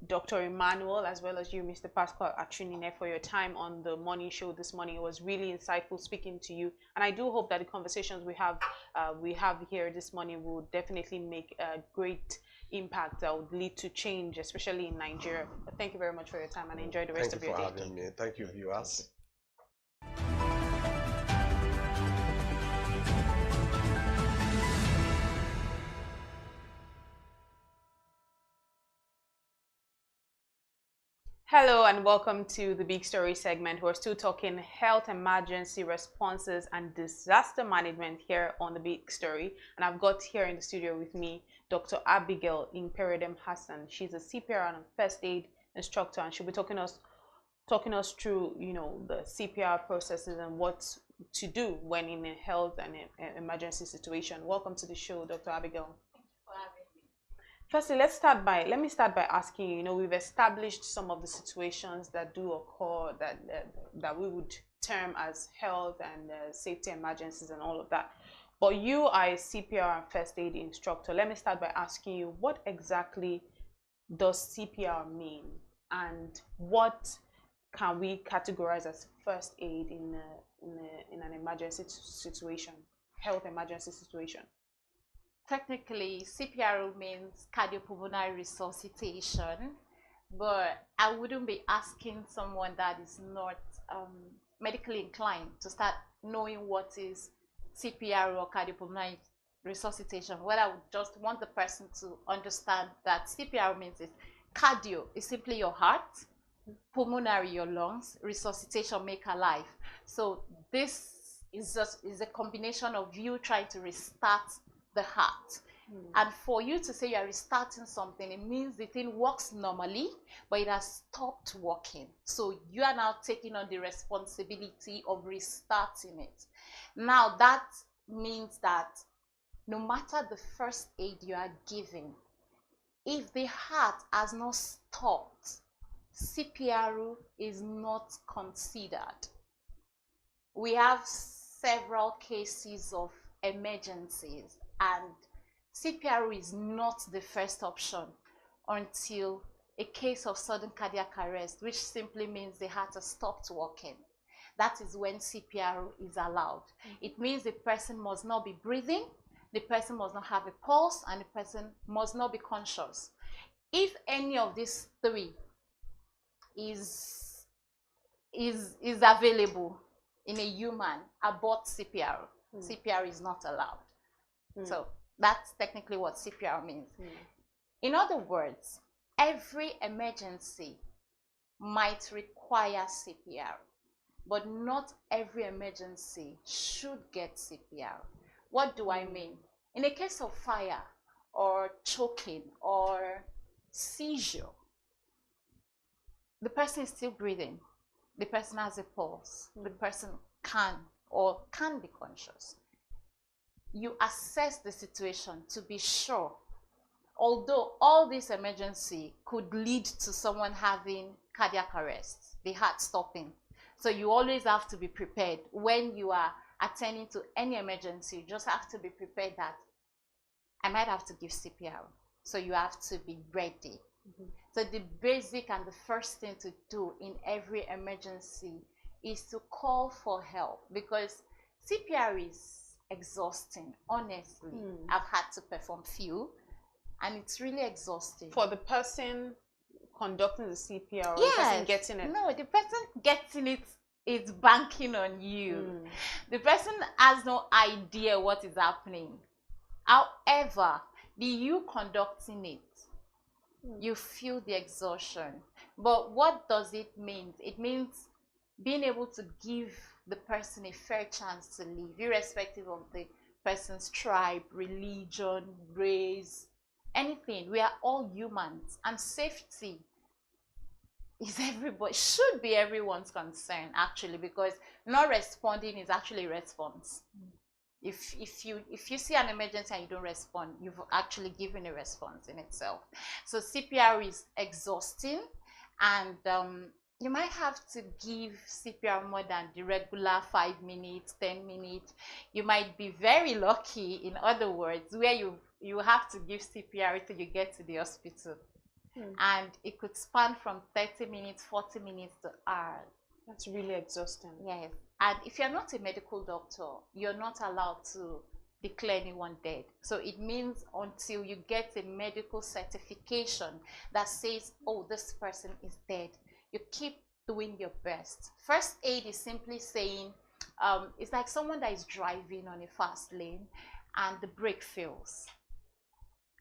Speaker 26: Dr. Emmanuel, as well as you, Mr. Pascal Achunine, for your time on the Morning Show this morning. It was really insightful speaking to you, and I do hope that the conversations we have here this morning will definitely make a great impact that would lead to change, especially in Nigeria. But thank you very much for your time, and enjoy the rest of your day.
Speaker 16: Thank you for having me. Thank you, viewers.
Speaker 26: Hello and welcome to the Big Story segment. We're still talking health emergency responses and disaster management here on the Big Story. And I've got here in the studio with me Dr. Abigail Imperidem Hassan. She's a CPR and first aid instructor, and she'll be talking us through, the CPR processes and what to do when in a health and emergency situation. Welcome to the show, Dr. Abigail. Firstly, let me start by asking you, we've established some of the situations that do occur that we would term as health and safety emergencies and all of that. But you are a CPR and first aid instructor. Let me start by asking you, what exactly does CPR mean, and what can we categorize as first aid in an emergency situation, health emergency situation?
Speaker 9: Technically, CPR means cardiopulmonary resuscitation, but I wouldn't be asking someone that is not medically inclined to start knowing what is CPR or cardiopulmonary resuscitation. What I would just want the person to understand that CPR means is cardio is simply your heart, pulmonary your lungs, resuscitation make alive. So this is a combination of you trying to restart the heart. And for you to say you are restarting something, it means the thing works normally, but it has stopped working. So you are now taking on the responsibility of restarting it. Now that means that no matter the first aid you are giving, if the heart has not stopped, CPR is not considered. We have several cases of emergencies, and CPR is not the first option until a case of sudden cardiac arrest, which simply means the heart has stopped working. That is when CPR is allowed. It means the person must not be breathing, the person must not have a pulse, and the person must not be conscious. If any of these three is available in a human, abort CPR. CPR is not allowed. So That's technically what CPR means. In other words, every emergency might require CPR, but not every emergency should get CPR. What do I mean? In a case of fire or choking or seizure, the person is still breathing. The person has a pulse. The person can be conscious. You assess the situation to be sure. Although all this emergency could lead to someone having cardiac arrest, the heart stopping. So you always have to be prepared. When you are attending to any emergency, you just have to be prepared that I might have to give CPR. So you have to be ready. So the basic and the first thing to do in every emergency is to call for help, because CPR is exhausting, honestly. I've had to perform few, and it's really exhausting.
Speaker 26: For the person conducting the CPR, or the person getting it?
Speaker 9: No, the person getting it is banking on you. The person has no idea what is happening. However, the you conducting it, you feel the exhaustion. But what does it mean? It means being able to give the person a fair chance to live, irrespective of the person's tribe, religion, race, anything. We are all humans, and safety is should be everyone's concern, actually, because not responding is actually a response. If you see an emergency and you don't respond, you've actually given a response in itself. So CPR is exhausting, and you might have to give CPR more than the regular 5 minutes, 10 minutes. You might be very lucky, in other words, where you have to give CPR till you get to the hospital. And it could span from 30 minutes, 40 minutes to hours.
Speaker 26: That's really exhausting.
Speaker 9: Yes. And if you're not a medical doctor, you're not allowed to declare anyone dead. So it means until you get a medical certification that says, oh, this person is dead, you keep doing your best. First aid is simply saying, it's like someone that is driving on a fast lane and the brake fails.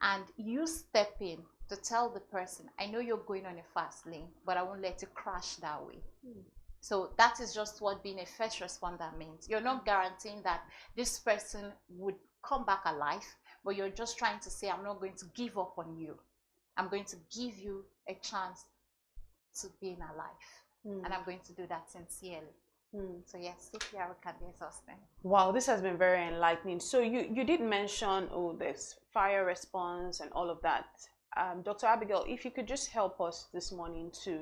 Speaker 9: And you step in to tell the person, I know you're going on a fast lane, but I won't let you crash that way. So that is just what being a first responder means. You're not guaranteeing that this person would come back alive, but you're just trying to say, I'm not going to give up on you. I'm going to give you a chance to being alive. And I'm going to do that sincerely. So yes, CPR can be exhausting.
Speaker 26: Wow, this has been very enlightening. So you did mention this fire response and all of that. Dr. Abigail, if you could just help us this morning to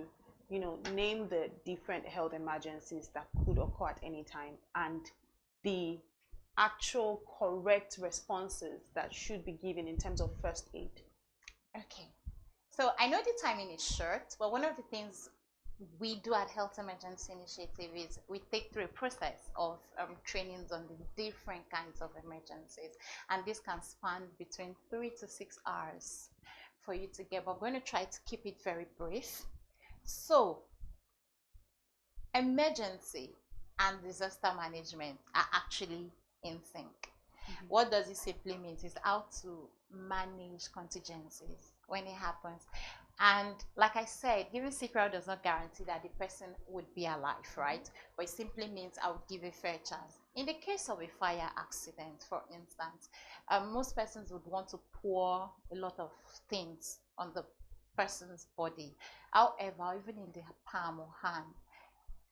Speaker 26: name the different health emergencies that could occur at any time and the actual correct responses that should be given in terms of first aid.
Speaker 9: Okay. So I know the timing is short, but one of the things we do at Health Emergency Initiative is we take through a process of trainings on the different kinds of emergencies. And this can span between 3 to 6 hours for you to get, but I'm going to try to keep it very brief. So, emergency and disaster management are actually in sync. What does it simply mean? Is how to manage contingencies when it happens. And like I said, giving CPR does not guarantee that the person would be alive, right? But it simply means I would give a fair chance. In the case of a fire accident, for instance, most persons would want to pour a lot of things on the person's body. However, even in their palm or hand,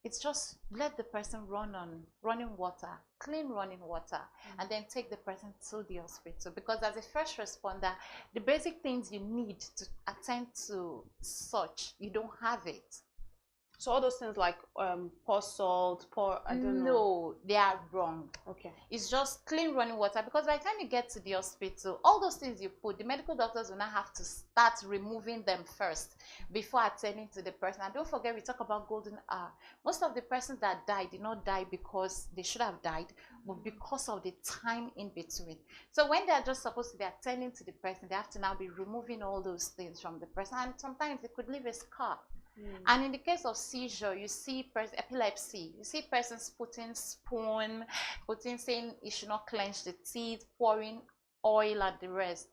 Speaker 9: it's just let the person run on running water, clean running water, and then take the person to the hospital. Because as a first responder, the basic things you need to attend to such, you don't have it.
Speaker 26: So all those things like pour salt, I don't know.
Speaker 9: No, they are wrong.
Speaker 26: Okay.
Speaker 9: It's just clean running water, because by the time you get to the hospital, all those things you put, the medical doctors will now have to start removing them first before attending to the person. And don't forget, we talk about golden hour. Most of the persons that died did not die because they should have died, but because of the time in between. So when they are just supposed to be attending to the person, they have to now be removing all those things from the person, and sometimes it could leave a scar. And in the case of seizure, you see epilepsy, you see persons putting spoon, saying you should not clench the teeth, pouring oil and the rest.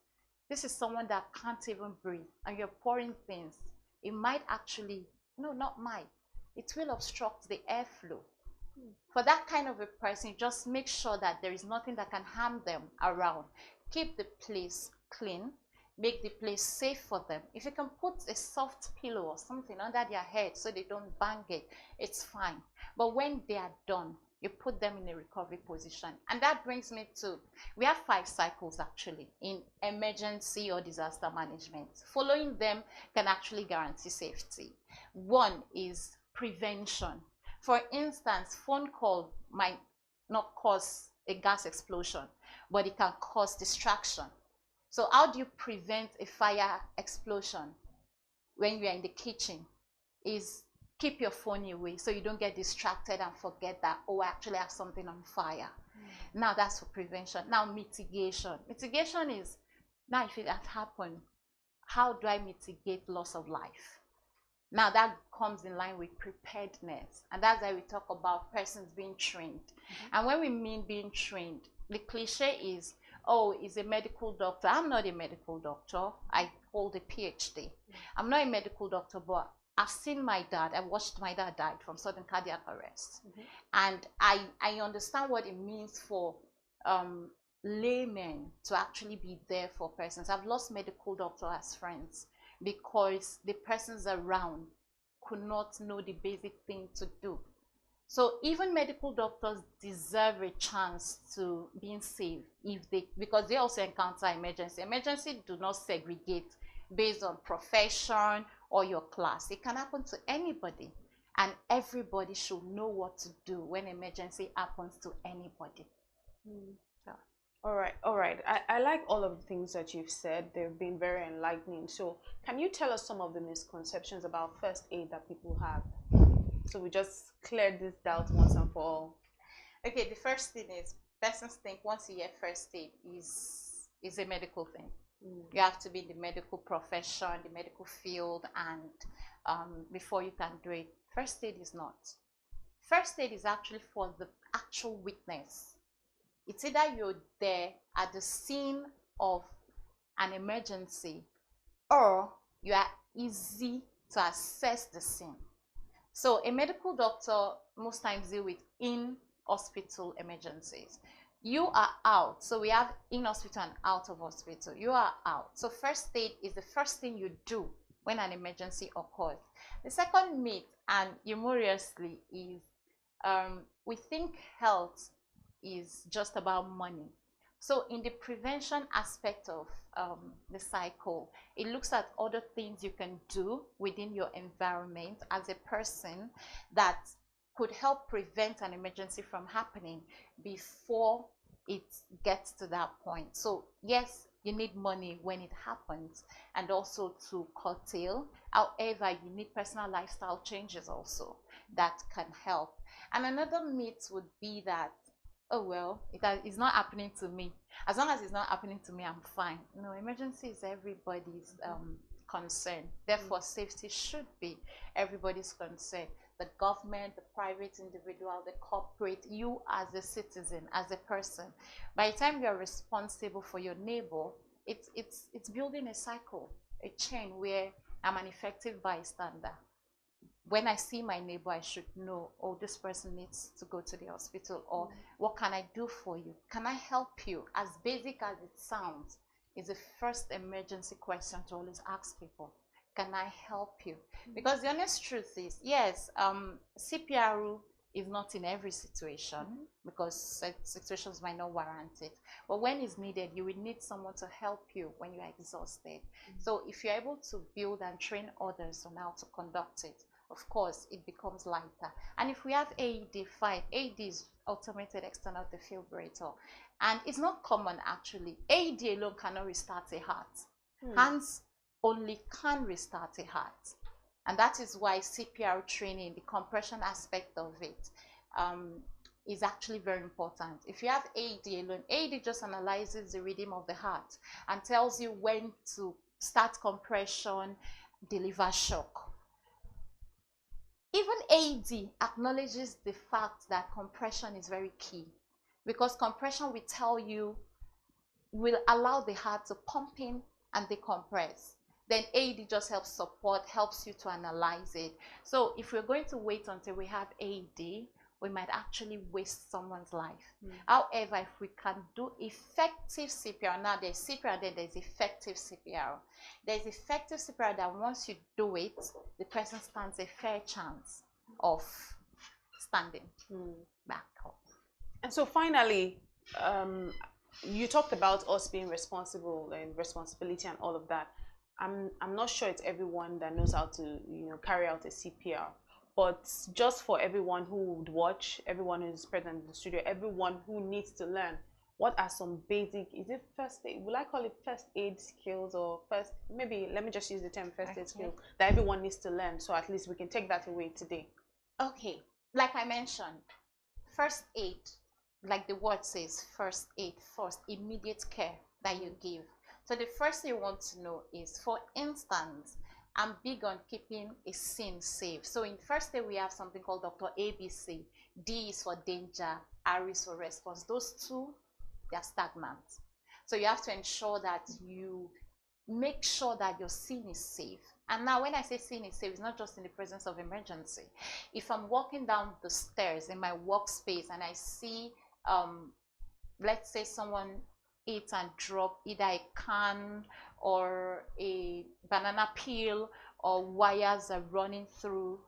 Speaker 9: This is someone that can't even breathe, and you're pouring things. It might actually, no, not might, it will obstruct the airflow. For that kind of a person, just make sure that there is nothing that can harm them around. Keep the place clean, make the place safe for them. If you can put a soft pillow or something under their head so they don't bang it, it's fine. But when they are done, you put them in a recovery position. And that brings me to, we have 5 cycles actually in emergency or disaster management. Following them can actually guarantee safety. One is prevention. For instance, phone call might not cause a gas explosion, but it can cause distraction. So how do you prevent a fire explosion when you are in the kitchen? Is keep your phone away so you don't get distracted and forget that, oh, I actually have something on fire. Now that's for prevention. Now mitigation. Mitigation is, now if it has happened, how do I mitigate loss of life? Now that comes in line with preparedness, and that's why we talk about persons being trained. And when we mean being trained, the cliche is, oh, he's a medical doctor. I'm not a medical doctor. I hold a PhD. I'm not a medical doctor, but I've seen my dad. I watched my dad die from sudden cardiac arrest. And I understand what it means for laymen to actually be there for persons. I've lost medical doctors as friends because the persons around could not know the basic thing to do. So even medical doctors deserve a chance to being saved because they also encounter emergency. Emergency do not segregate based on profession or your class. It can happen to anybody, and everybody should know what to do when emergency happens to anybody.
Speaker 26: Yeah. All right. I like all of the things that you've said. They've been very enlightening. So can you tell us some of the misconceptions about first aid that people have? So we just cleared this doubt once and for all.
Speaker 9: Okay, the first thing is, persons think once you hear first aid is a medical thing. You have to be in the medical profession, the medical field, and before you can do it. First aid is not. First aid is actually for the actual witness. It's either you're there at the scene of an emergency, or you are easy to assess the scene. So a medical doctor most times deal with in-hospital emergencies. You are out. So we have in-hospital and out of hospital. You are out. So first aid is the first thing you do when an emergency occurs. The second myth, and humorously, is we think health is just about money. So in the prevention aspect of the cycle, it looks at other things you can do within your environment as a person that could help prevent an emergency from happening before it gets to that point. So yes, you need money when it happens, and also to curtail. However, you need personal lifestyle changes also that can help. And another myth would be that, oh well, it's not happening to me. As long as it's not happening to me, I'm fine. No, emergency is everybody's concern. Therefore, safety should be everybody's concern. The government, the private individual, the corporate, you as a citizen, as a person. By the time you're responsible for your neighbor, it's building a cycle, a chain where I'm an effective bystander. When I see my neighbor, I should know, oh, this person needs to go to the hospital, or what can I do for you? Can I help you? As basic as it sounds, is the first emergency question to always ask people. Can I help you? Because the honest truth is, yes, CPR is not in every situation because situations might not warrant it. But when it's needed, you will need someone to help you when you are exhausted. So if you're able to build and train others on how to conduct it, of course, it becomes lighter. And if we have AED, fine. AED is automated external defibrillator. And it's not common, actually. AED alone cannot restart a heart. Hands only can restart a heart. And that is why CPR training, the compression aspect of it, is actually very important. If you have AED alone, AED just analyzes the rhythm of the heart and tells you when to start compression, deliver shock. Even AED acknowledges the fact that compression is very key, because compression will tell you will allow the heart to pump in and decompress. Then AED just helps support, helps you to analyze it. So if we're going to wait until we have AED, we might actually waste someone's life. However, if we can do effective CPR, now there's CPR, then there's effective CPR. There's effective CPR that once you do it, the person stands a fair chance of standing back up.
Speaker 26: And so finally, you talked about us being responsible and responsibility and all of that. I'm not sure it's everyone that knows how to carry out a CPR, but just for everyone who would watch, everyone who's present in the studio, everyone who needs to learn, what are some basic, is it first aid, will I call it first aid skills, or first, maybe let me just use the term first aid skills that everyone needs to learn, so at least we can take that away today?
Speaker 9: Okay, like I mentioned, first aid, like the word says, first aid, first immediate care that you give. So the first thing you want to know is, for instance, I'm big on keeping a scene safe. So in first aid, we have something called Dr. ABC. D is for danger, R is for response. Those two, they're stagnant. So you have to ensure that you make sure that your scene is safe. And now when I say scene is safe, it's not just in the presence of emergency. If I'm walking down the stairs in my workspace and I see, let's say someone ate and dropped either a can or a banana peel, or wires are running through,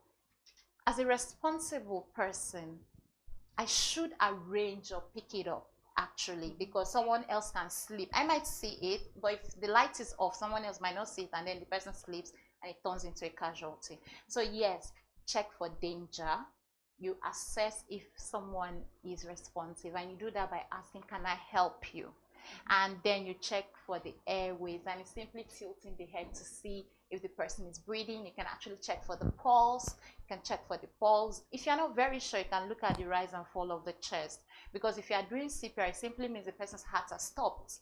Speaker 9: as a responsible person, I should arrange or pick it up, actually, because someone else can sleep. I might see it, but if the light is off, someone else might not see it, and then the person sleeps and it turns into a casualty. So yes, check for danger. You assess if someone is responsive, and you do that by asking, can I help you? And then you check for the airways, and it's simply tilting the head to see if the person is breathing. You can actually check for the pulse. You can check for the pulse. If you're not very sure, you can look at the rise and fall of the chest, because if you are doing CPR, it simply means the person's heart has stopped.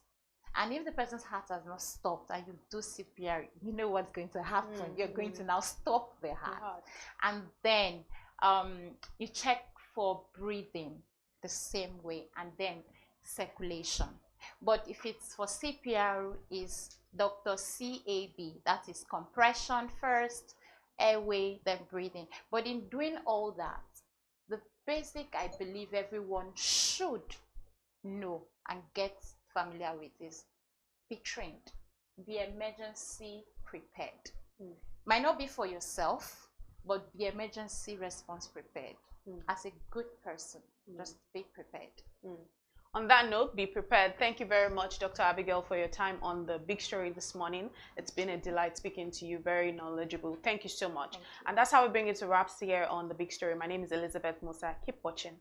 Speaker 9: And if the person's heart has not stopped and you do CPR, you know what's going to happen. You're going to now stop the heart. And then you check for breathing the same way, and then circulation. But if it's for CPR, is Dr. CAB, that is compression first, airway, then breathing. But in doing all that, the basic I believe everyone should know and get familiar with is be trained, be emergency prepared. Might not be for yourself, but be emergency response prepared. As a good person, just be prepared.
Speaker 26: On that note, be prepared. Thank you very much, Dr. Abigail, for your time on The Big Story this morning. It's been a delight speaking to you, very knowledgeable. Thank you so much. And that's how we bring it to wraps here on The Big Story. My name is Elizabeth Musa. Keep watching.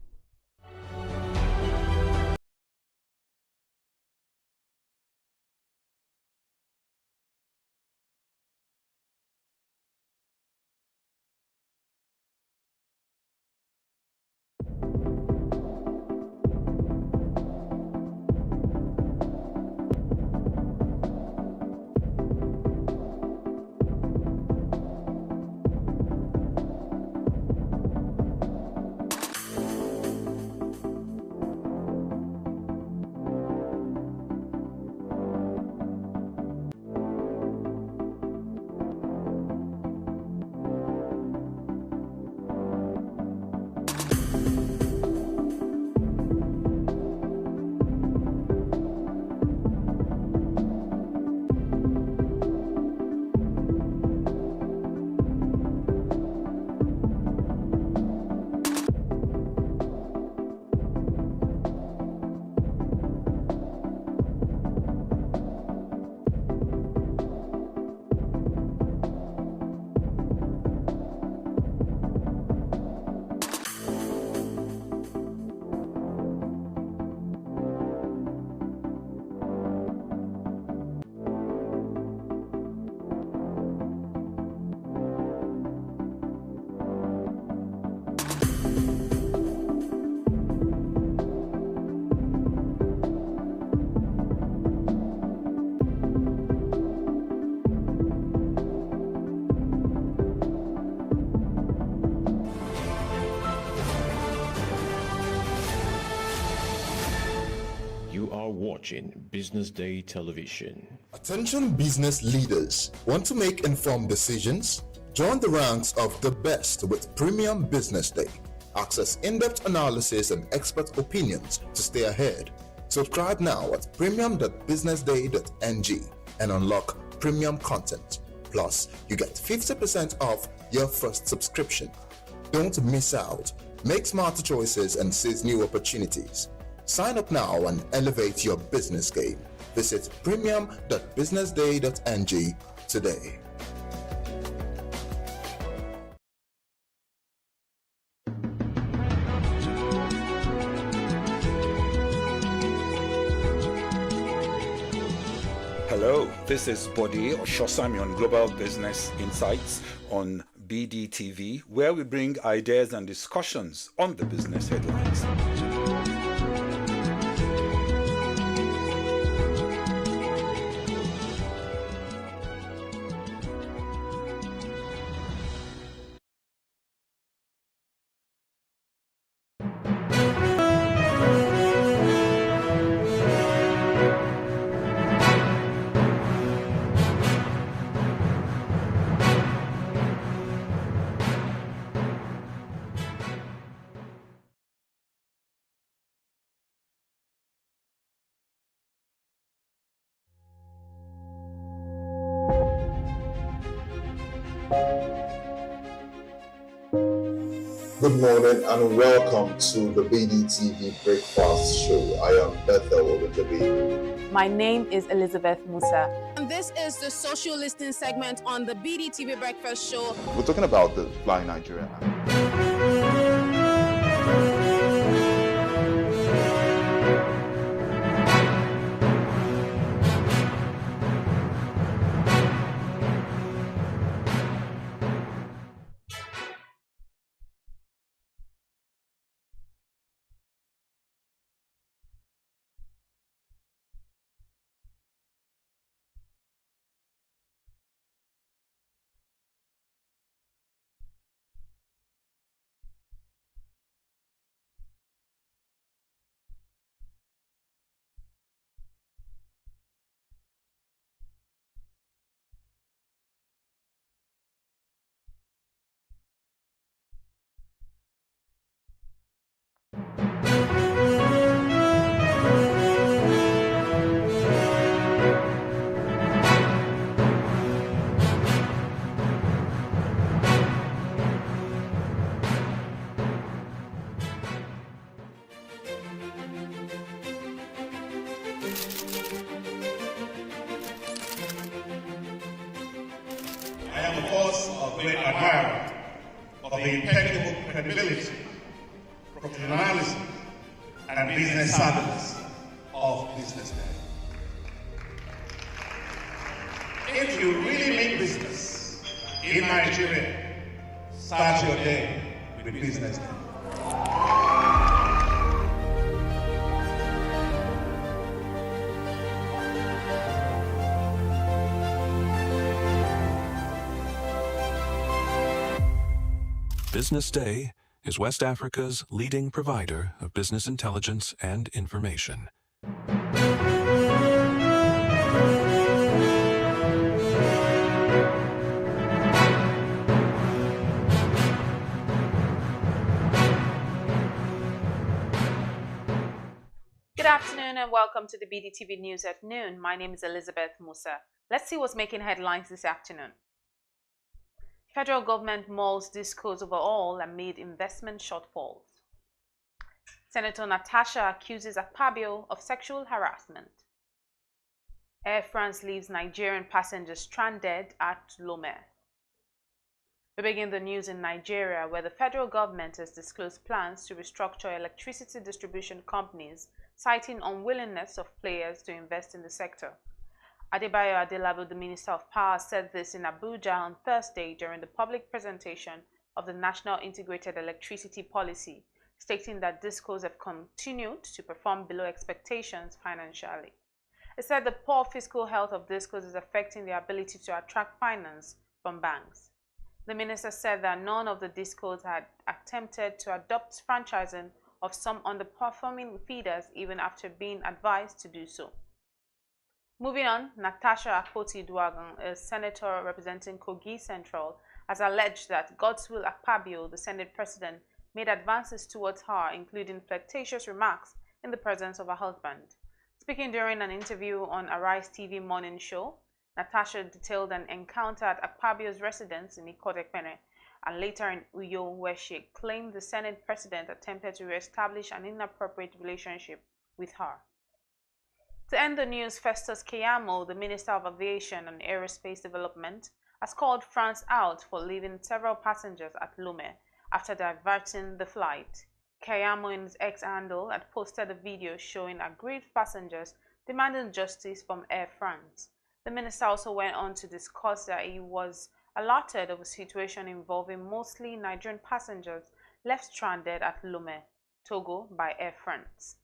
Speaker 14: watching Business Day Television.
Speaker 17: Attention business leaders. Want to make informed decisions? Join the ranks of the best with Premium Business Day. Access in-depth analysis and expert opinions to stay ahead. Subscribe now at premium.businessday.ng and unlock premium content. Plus, you get 50% off your first subscription. Don't miss out. Make smarter choices and seize new opportunities. Sign up now and elevate your business game. Visit premium.businessday.ng today.
Speaker 2: Hello, this is Bode Oshosami on Global Business Insights on BDTV, where we bring ideas and discussions on the business headlines.
Speaker 18: Good morning and welcome to the BDTV Breakfast Show. I am Bethel Olajabi.
Speaker 26: My name is Elizabeth Musa.
Speaker 19: And this is the social listening segment on the BDTV Breakfast Show.
Speaker 20: We're talking about the Fly Nigeria app.
Speaker 5: I am, of course, a great admirer of the impeccable credibility, professionalism, and business savviness of BusinessDay. If you really mean business in Nigeria, start your day with BusinessDay.
Speaker 11: Business Day is West Africa's leading provider of business intelligence and information.
Speaker 26: Good afternoon and welcome to the BDTV News at noon. My name is Elizabeth Musa. Let's see what's making headlines this afternoon. Federal government mulls discourse overall amid investment shortfalls. Senator Natasha accuses Akpabio of sexual harassment. Air France leaves Nigerian passengers stranded at Lomé. We begin the news in Nigeria, where the federal government has disclosed plans to restructure electricity distribution companies, citing unwillingness of players to invest in the sector. Adebayo Adelabu, the Minister of Power, said this in Abuja on Thursday during the public presentation of the National Integrated Electricity Policy, stating that DISCOs have continued to perform below expectations financially. He said the poor fiscal health of DISCOs is affecting their ability to attract finance from banks. The minister said that none of the DISCOs had attempted to adopt franchising of some underperforming feeders even after being advised to do so. Moving on, Natasha Akpoti-Duagan, a senator representing Kogi Central, has alleged that Godswill Akpabio, the Senate president, made advances towards her, including flirtatious remarks in the presence of her husband. Speaking during an interview on Arise TV morning show, Natasha detailed an encounter at Akpabio's residence in Ikotekpene and later in Uyo, where she claimed the Senate president attempted to re-establish an inappropriate relationship with her. To end the news, Festus Keyamo, the Minister of Aviation and Aerospace Development, has called France out for leaving several passengers at Lomé after diverting the flight. Keyamo, in his X handle, had posted a video showing aggrieved passengers demanding justice from Air France. The minister also went on to discuss that he was alerted of a situation involving mostly Nigerian passengers left stranded at Lomé, Togo by Air France.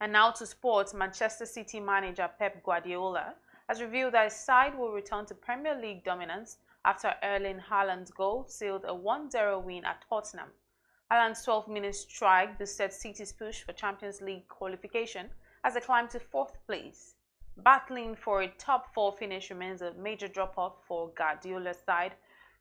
Speaker 26: And now to sports, Manchester City manager Pep Guardiola has revealed that his side will return to Premier League dominance after Erling Haaland's goal sealed a 1-0 win at Tottenham. Haaland's 12-minute strike boosted City's push for Champions League qualification as they climbed to 4th place. Battling for a top 4 finish remains a major drop-off for Guardiola's side,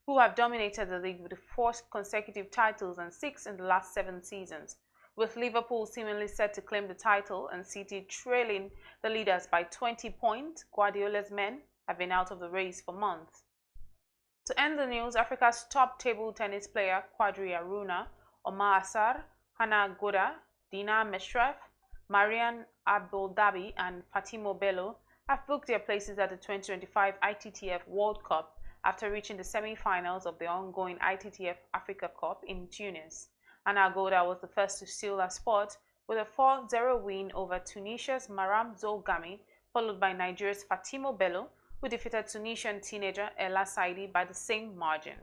Speaker 26: who have dominated the league with 4 consecutive titles and 6 in the last 7 seasons, with Liverpool seemingly set to claim the title and City trailing the leaders by 20 points. Guardiola's men have been out of the race for months. To end the news, Africa's top table tennis player Quadri Aruna, Omar Assar, Hannah Goda, Dina Meshraf, Marian Abdul-Dhabi and Fatimo Bello have booked their places at the 2025 ITTF World Cup after reaching the semi-finals of the ongoing ITTF Africa Cup in Tunis. Hannah Goda was the first to seal her spot with a 4-0 win over Tunisia's Maram Zolgami, followed by Nigeria's Fatimo Bello, who defeated Tunisian teenager Ella Saidi by the same margin.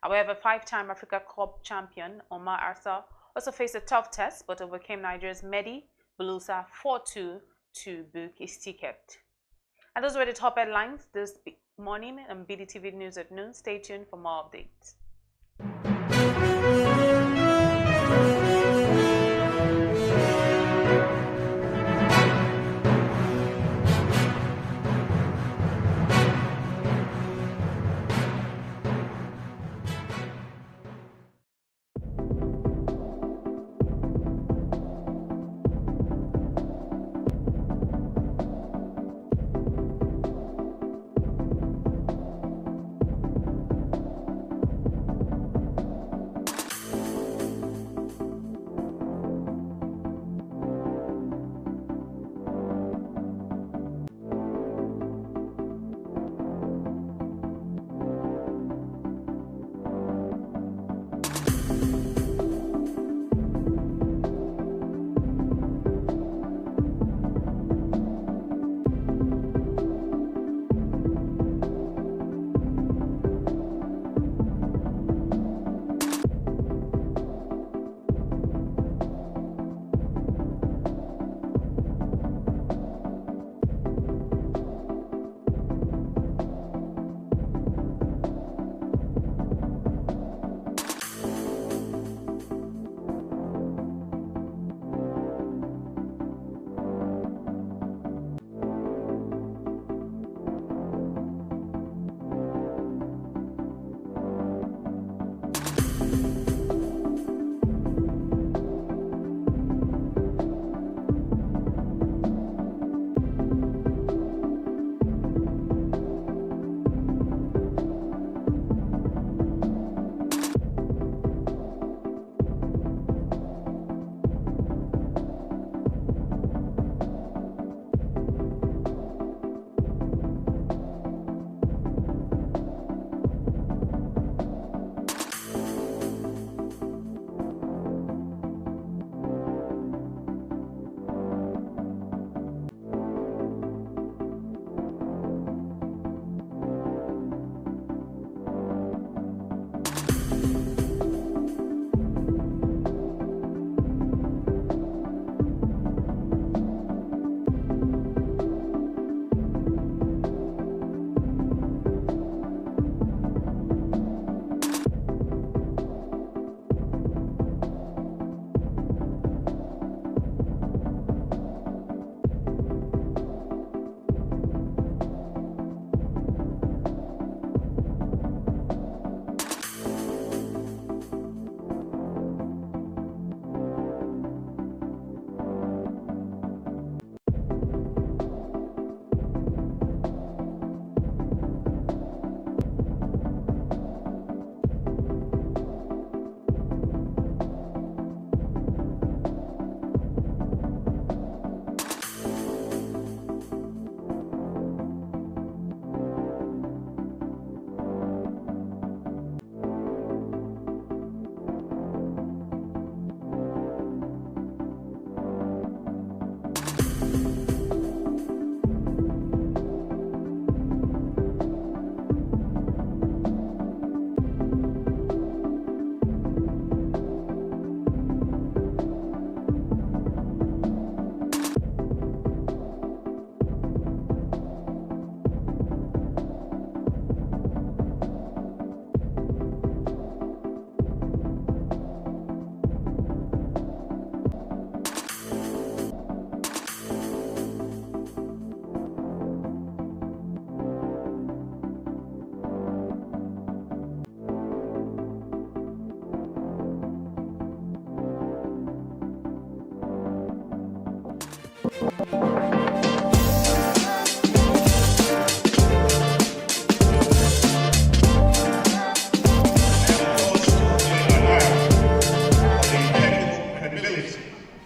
Speaker 26: However, 5-time Africa Cup champion Omar Assar also faced a tough test but overcame Nigeria's Mehdi Bulusa 4-2 to book his ticket. And those were the top headlines this morning on BDTV News at noon. Stay tuned for more updates.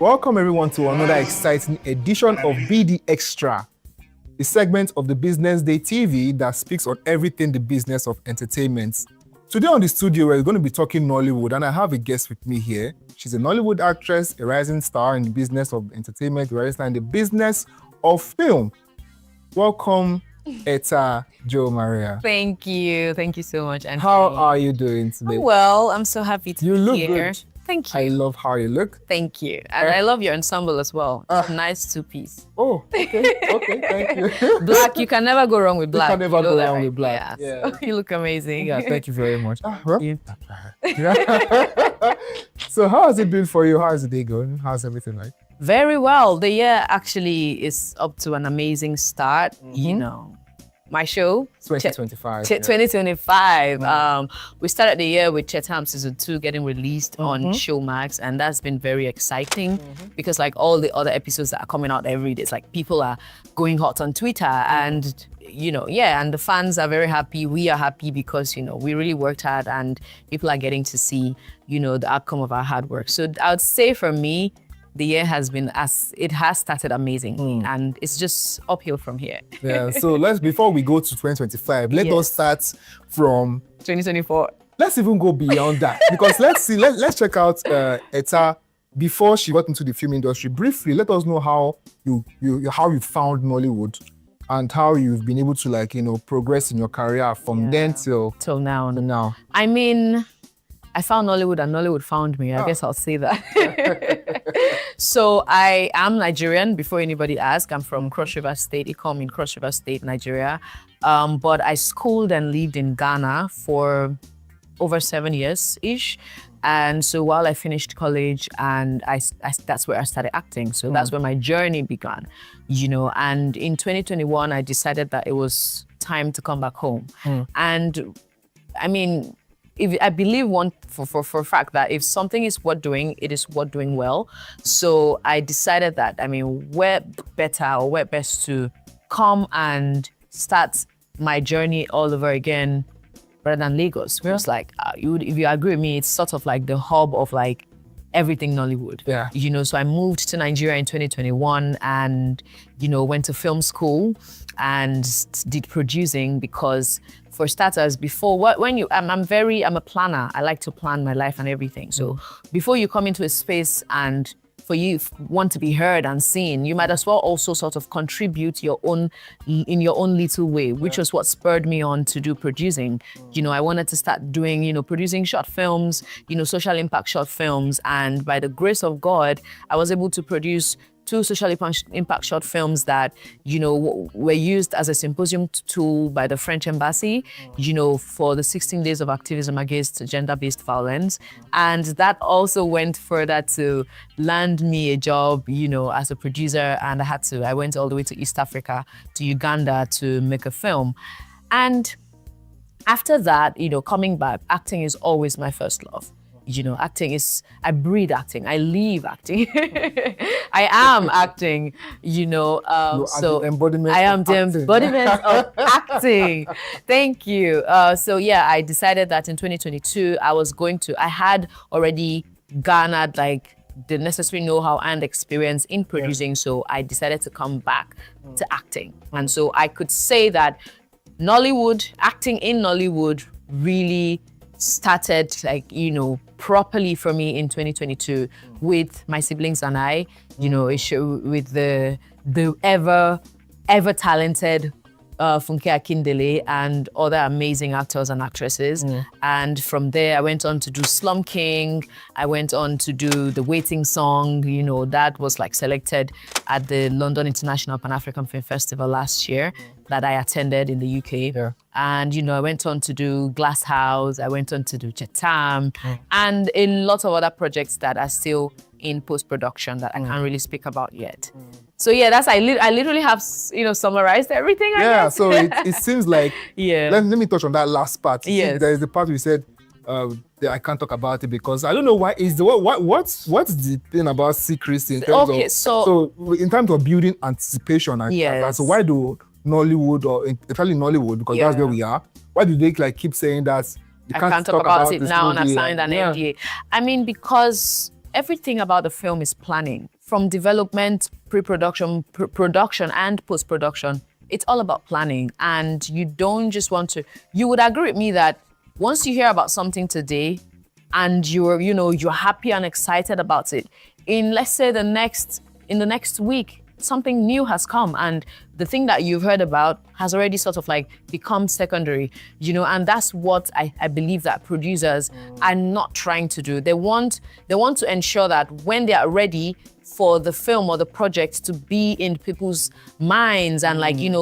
Speaker 7: Welcome everyone to another exciting edition of BD Extra, a segment of the Business Day TV that speaks on everything the business of entertainment. Today on the studio, we're going to be talking Nollywood, and I have a guest with me here. She's a Nollywood actress, a rising star in the business of entertainment, a rising star in the business of film. Welcome, Etta Jo Maria.
Speaker 8: Thank you. Thank you so much, Anthony.
Speaker 7: How are you doing today?
Speaker 8: Well, I'm so happy to
Speaker 7: You
Speaker 8: be
Speaker 7: look
Speaker 8: here.
Speaker 7: good.
Speaker 8: Thank you.
Speaker 7: I love how you look.
Speaker 8: Thank you. And I love your ensemble as well. Nice two-piece.
Speaker 7: Oh, okay, thank you.
Speaker 8: Black, you can never go wrong with black.
Speaker 7: You can never
Speaker 8: know
Speaker 7: go
Speaker 8: that,
Speaker 7: wrong
Speaker 8: right?
Speaker 7: with black.
Speaker 8: Yeah. So you look amazing.
Speaker 7: Yeah, thank you very much. So how has it been for you? How's the day going? How's everything like?
Speaker 8: Very well. The year actually is up to an amazing start. You know, my show
Speaker 7: 2025.
Speaker 8: 2025. We started the year with Chetam season 2 getting released on Showmax, and that's been very exciting because like all the other episodes that are coming out every day, it's like people are going hot on Twitter and you know, and the fans are very happy. We are happy because, you know, we really worked hard and people are getting to see, you know, the outcome of our hard work. So I would say for me, the year has been it has started amazing and it's just uphill from here.
Speaker 7: Yeah, so before we go to 2025, let us start from
Speaker 8: 2024.
Speaker 7: Let's even go beyond that because let's check out Etta before she got into the film industry. Briefly, let us know how you found Nollywood and how you've been able to, like, you know, progress in your career from then till now.
Speaker 8: I mean, I found Nollywood and Nollywood found me. I guess I'll say that. So I am Nigerian, before anybody asks. I'm from Cross River State, Ikom in Cross River State, Nigeria. But I schooled and lived in Ghana for over 7 years-ish. And so while I finished college, and that's where I started acting. So that's where my journey began, you know. And in 2021, I decided that it was time to come back home. And I mean, I believe for a fact that if something is worth doing, it is worth doing well. So I decided that, I mean, where best to come and start my journey all over again rather than Lagos. Where I was like, if you agree with me, it's sort of like the hub of like everything Nollywood. Yeah. You know, so I moved to Nigeria in 2021 and, you know, went to film school and did producing because, for starters, I'm a planner. I like to plan my life and everything. So before you come into a space and for you want to be heard and seen, you might as well also sort of contribute in your own little way, which was what spurred me on to do producing. You know, I wanted to start doing, you know, producing short films, you know, social impact short films. And by the grace of God, I was able to produce 2 social impact short films that, you know, were used as a symposium tool by the French embassy, you know, for the 16 days of activism against gender-based violence. And that also went further to land me a job, you know, as a producer. And I went all the way to East Africa, to Uganda to make a film. And after that, you know, coming back, acting is always my first love. You know, I breathe acting, I live acting. I am acting, you know, so I am the embodiment of acting. Thank you. So yeah, I decided that in 2022, I had already garnered like the necessary know-how and experience in producing. So I decided to come back to acting. And so I could say that acting in Nollywood really started, like, you know, properly for me in 2022 with my siblings and I, you know, a show with the ever talented Funke Akindele and other amazing actors and actresses. And from there, I went on to do Slum King. I went on to do The Waiting Song. You know, that was like selected at the London International Pan-African Film Festival last year that I attended in the UK. And, you know, I went on to do Glass House. I went on to do Chetam and a lot of other projects that are still in post-production that I can't really speak about yet. So yeah, I literally have, you know, summarized everything. I guess.
Speaker 7: So it seems like, let me touch on that last part.
Speaker 8: Yes.
Speaker 7: There is the part we said, I can't talk about it because I don't know why. What's the thing about secrecy in terms of, so in terms of building anticipation? So why do Nollywood, or especially Nollywood, because that's where we are, why do they like keep saying that you
Speaker 8: can't talk about it now and I've signed an NDA? I mean, because everything about the film is planning from development, pre-production, production, and post-production, it's all about planning. And you don't just want to, you would agree with me that once you hear about something today and you're happy and excited about it, in let's say in the next week, something new has come and the thing that you've heard about has already sort of like become secondary, and that's what I believe that producers are not trying to do. They want to ensure that when they are ready for the film or the project to be in people's minds and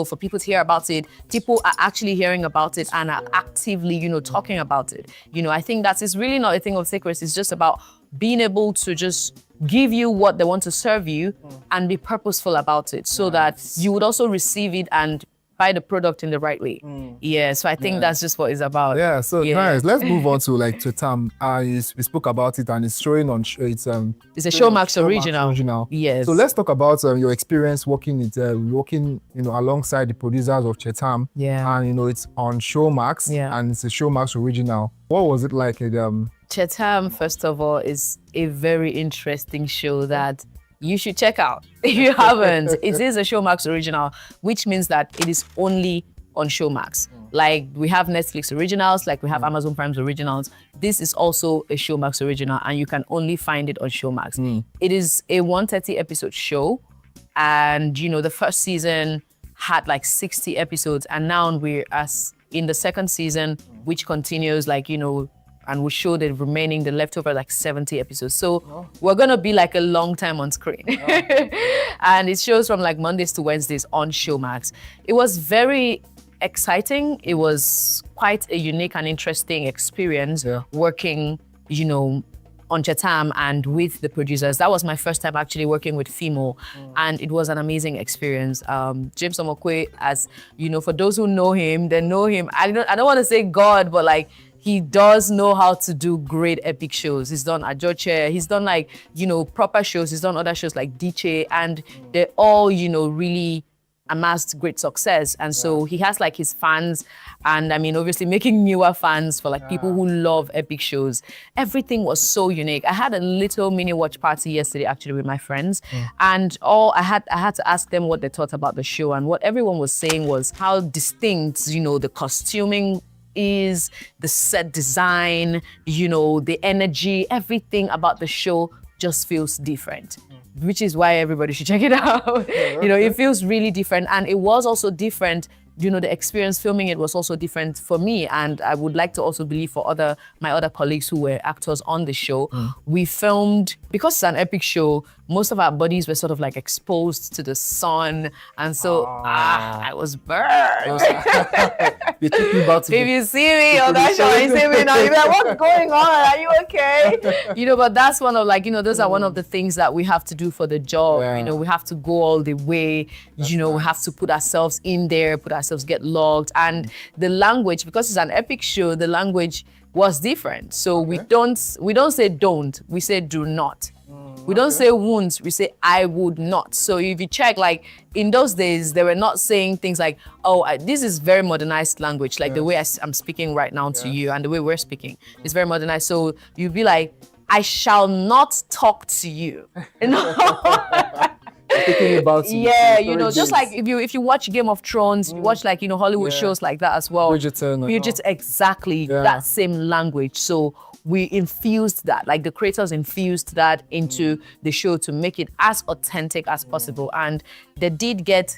Speaker 8: for people to hear about it, people are actually hearing about it and are actively, talking about it. I think that is really not a thing of secrecy. It's just about being able to just give you what they want to serve you and be purposeful about it so that you would also receive it and buy the product in the right way. Yeah, so I think that's just what it's about.
Speaker 7: Yeah, so guys, let's move on to Chetam. We spoke about it and it's showing on, it's a
Speaker 8: Showmax original. Yes.
Speaker 7: So let's talk about your experience working alongside the producers of Chetam.
Speaker 8: Yeah.
Speaker 7: And it's on Showmax and it's a Showmax original. What was it like?
Speaker 8: Chetam, first of all, is a very interesting show that you should check out if you haven't. It is a Showmax original, which means that it is only on Showmax. Like we have Netflix originals, like we have Amazon Prime's originals. This is also a Showmax original and you can only find it on Showmax. It is a 130 episode show and the first season had like 60 episodes and now we're in the second season, which continues and we show the leftover 70 episodes. So we're gonna be like a long time on screen. And it shows from Mondays to Wednesdays on Showmax. It was very exciting. It was quite a unique and interesting experience working, on Chetam and with the producers. That was my first time actually working with Fimo and it was an amazing experience. James Omokwe, as for those who know him, they know him. I don't want to say God, but he does know how to do great epic shows. He's done Ajoche, he's done proper shows, he's done other shows like Diche, and they're all, really amassed great success. And so he has his fans, and obviously making newer fans for people who love epic shows. Everything was so unique. I had a little mini watch party yesterday actually with my friends, and I had to ask them what they thought about the show, and what everyone was saying was how distinct, the costuming is, the set design, the energy, everything about the show just feels different, which is why everybody should check it out. It feels really different, and it was also different. The experience filming it was also different for me, and I would like to also believe for my other colleagues who were actors on the show. We filmed, because it's an epic show, most of our bodies were sort of exposed to the sun, and so I was burned. If you see me on that show, you see me now, you're like, what's going on? Are you okay? But that's one of those are one of the things that we have to do for the job. We have to go all the way. We have to put ourselves in there, put ourselves get logged, and the language, because it's an epic show, the language was different. So we don't say don't, we say do not. We don't say won't, we say I would not. So if you check, in those days, they were not saying things like, this is very modernized language, the way I'm speaking right now to you and the way we're speaking is very modernized. So you'd be like, I shall not talk to you.
Speaker 7: Thinking about
Speaker 8: just like if you watch Game of Thrones, you watch Hollywood shows like that as well. Bridgerton, exactly that same language. So we infused that, the creators infused that into the show to make it as authentic as possible. And they did get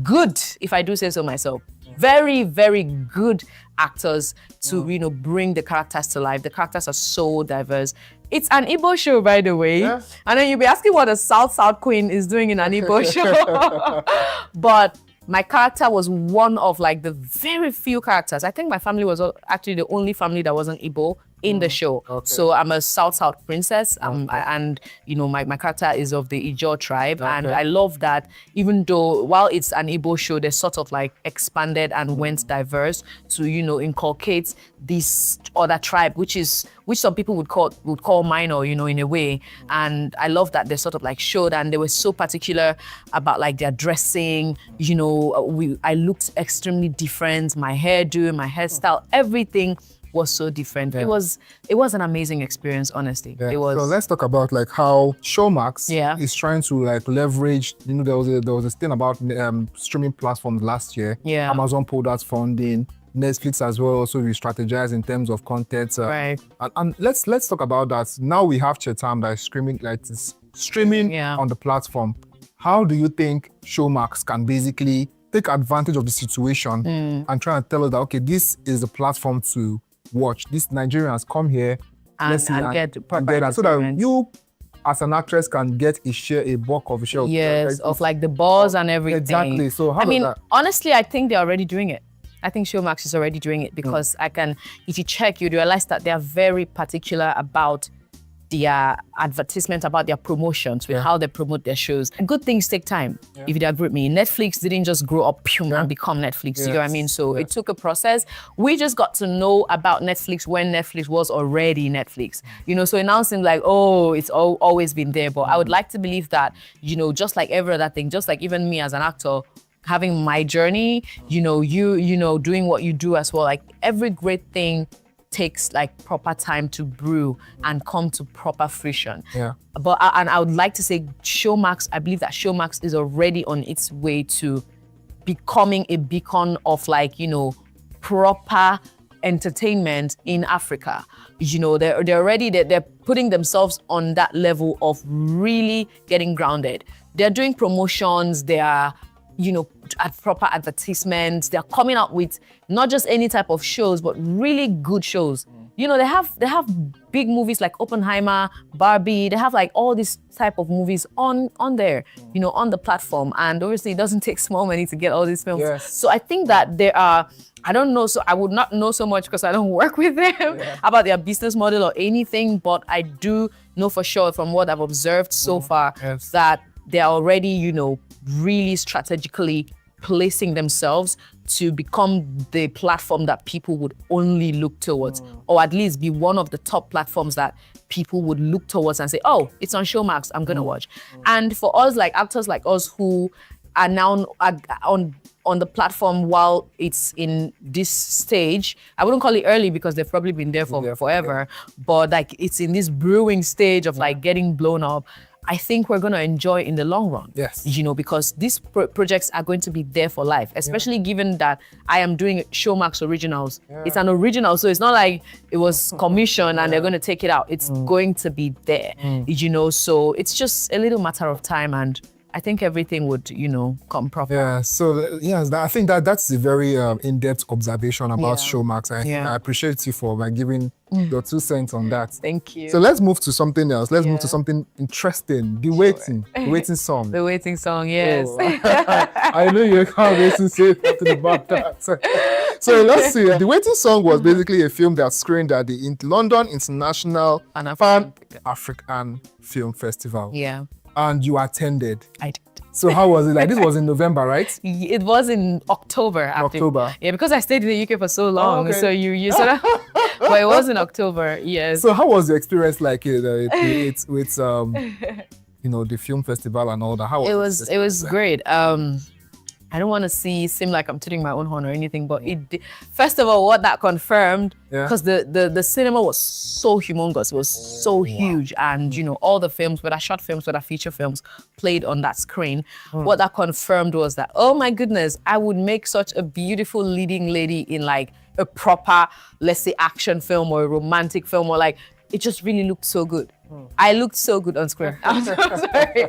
Speaker 8: good, if I do say so myself, very, very good actors to bring the characters to life. The characters are so diverse. It's an Igbo show, by the way. And then you'll be asking what a South Queen is doing in an Igbo show. But my character was one of the very few characters. I think my family was actually the only family that wasn't Igbo in the show. So I'm a South princess, and my character is of the Ijaw tribe, and I love that. Even though while it's an Igbo show, they sort of expanded and went diverse to inculcate this other tribe, which some people would call minor, in a way. And I love that they sort of showed, and they were so particular about their dressing. I looked extremely different. My hairdo, my hairstyle, everything was so different. It was an amazing experience, honestly.
Speaker 7: Yeah.
Speaker 8: It was.
Speaker 7: So let's talk about like how Showmax
Speaker 8: Yeah.
Speaker 7: is trying to like leverage. You know, there was a thing about streaming platforms last year.
Speaker 8: Yeah.
Speaker 7: Amazon pulled out funding. Netflix as well also re-strategize in terms of content.
Speaker 8: Right.
Speaker 7: And let's talk about that. Now we have Chetam that is streaming on the platform. How do you think Showmax can basically take advantage of the situation and try and tell us that, okay, this is the platform to watch. These Nigerians come here
Speaker 8: and get that,
Speaker 7: so that you as an actress can get a bulk of a share.
Speaker 8: Yes, of like the buzz and everything.
Speaker 7: Exactly. So how does that?
Speaker 8: Honestly, I think they're already doing it. I think Showmax is already doing it because if you check, you'd realize that they're very particular about their advertisement, about their promotions, with how they promote their shows. Good things take time, if you agree with me. Netflix didn't just grow up and become Netflix, you know what I mean? So it took a process. We just got to know about Netflix when Netflix was already Netflix. You know, so it now seems like, oh, it's always been there. But I would like to believe that, you know, just like every other thing, just like even me as an actor, having my journey, you know, doing what you do as well, like every great thing takes like proper time to brew and come to proper fruition.
Speaker 7: Yeah.
Speaker 8: But I would like to say Showmax, I believe that Showmax is already on its way to becoming a beacon of like, you know, proper entertainment in Africa. You know, they're putting themselves on that level of really getting grounded. They're doing promotions, they are, you know, at proper advertisements. They're coming out with not just any type of shows, but really good shows. You know, they have big movies like Oppenheimer, Barbie. They have like all these type of movies on there, you know, on the platform. And obviously, it doesn't take small money to get all these films.
Speaker 7: Yes.
Speaker 8: So I think that there are, I don't know, so I would not know so much because I don't work with them about their business model or anything, but I do know for sure from what I've observed so far that they're already, you know, really strategically placing themselves to become the platform that people would only look towards, or at least be one of the top platforms that people would look towards and say, oh, it's on Showmax, I'm gonna watch. And for us, like actors like us who are now on the platform while it's in this stage, I wouldn't call it early because they've probably been there for forever, but like it's in this brewing stage of like getting blown up. I think we're going to enjoy in the long run.
Speaker 7: Yes.
Speaker 8: You know, because these projects are going to be there for life, especially given that I am doing Showmax Originals. It's an original, so it's not like it was commissioned and they're going to take it out. It's going to be there, you know, so it's just a little matter of time and I think everything would, you know, come proper.
Speaker 7: Yeah, so yes, I think that's a very in-depth observation about Showmax. I appreciate you for like, giving your 2 cents on that.
Speaker 8: Thank you.
Speaker 7: So let's move to something else. Let's move to something interesting. The waiting song.
Speaker 8: The waiting song, yes.
Speaker 7: Oh. I know you can't wait to say something about that. So let's see. The waiting song was basically a film that screened at the London International Pan-African Film Festival.
Speaker 8: Yeah.
Speaker 7: And you attended.
Speaker 8: I did.
Speaker 7: So how was it? Like this was in November, right?
Speaker 8: It was in October.
Speaker 7: October.
Speaker 8: Yeah, because I stayed in the UK for so long. So you sort of, but it was in October, yes.
Speaker 7: So how was your experience like with you know, the film festival and all that? How was
Speaker 8: it was great. I don't want to seem like I'm tooting my own horn or anything, but it did. First of all, what that confirmed, because the cinema was so humongous, it was so huge, and you know, all the films, whether short films, whether feature films, played on that screen. What that confirmed was that, oh my goodness, I would make such a beautiful leading lady in like a proper, let's say, action film or a romantic film, or like, it just really looked so good. I looked so good on screen. I'm so sorry.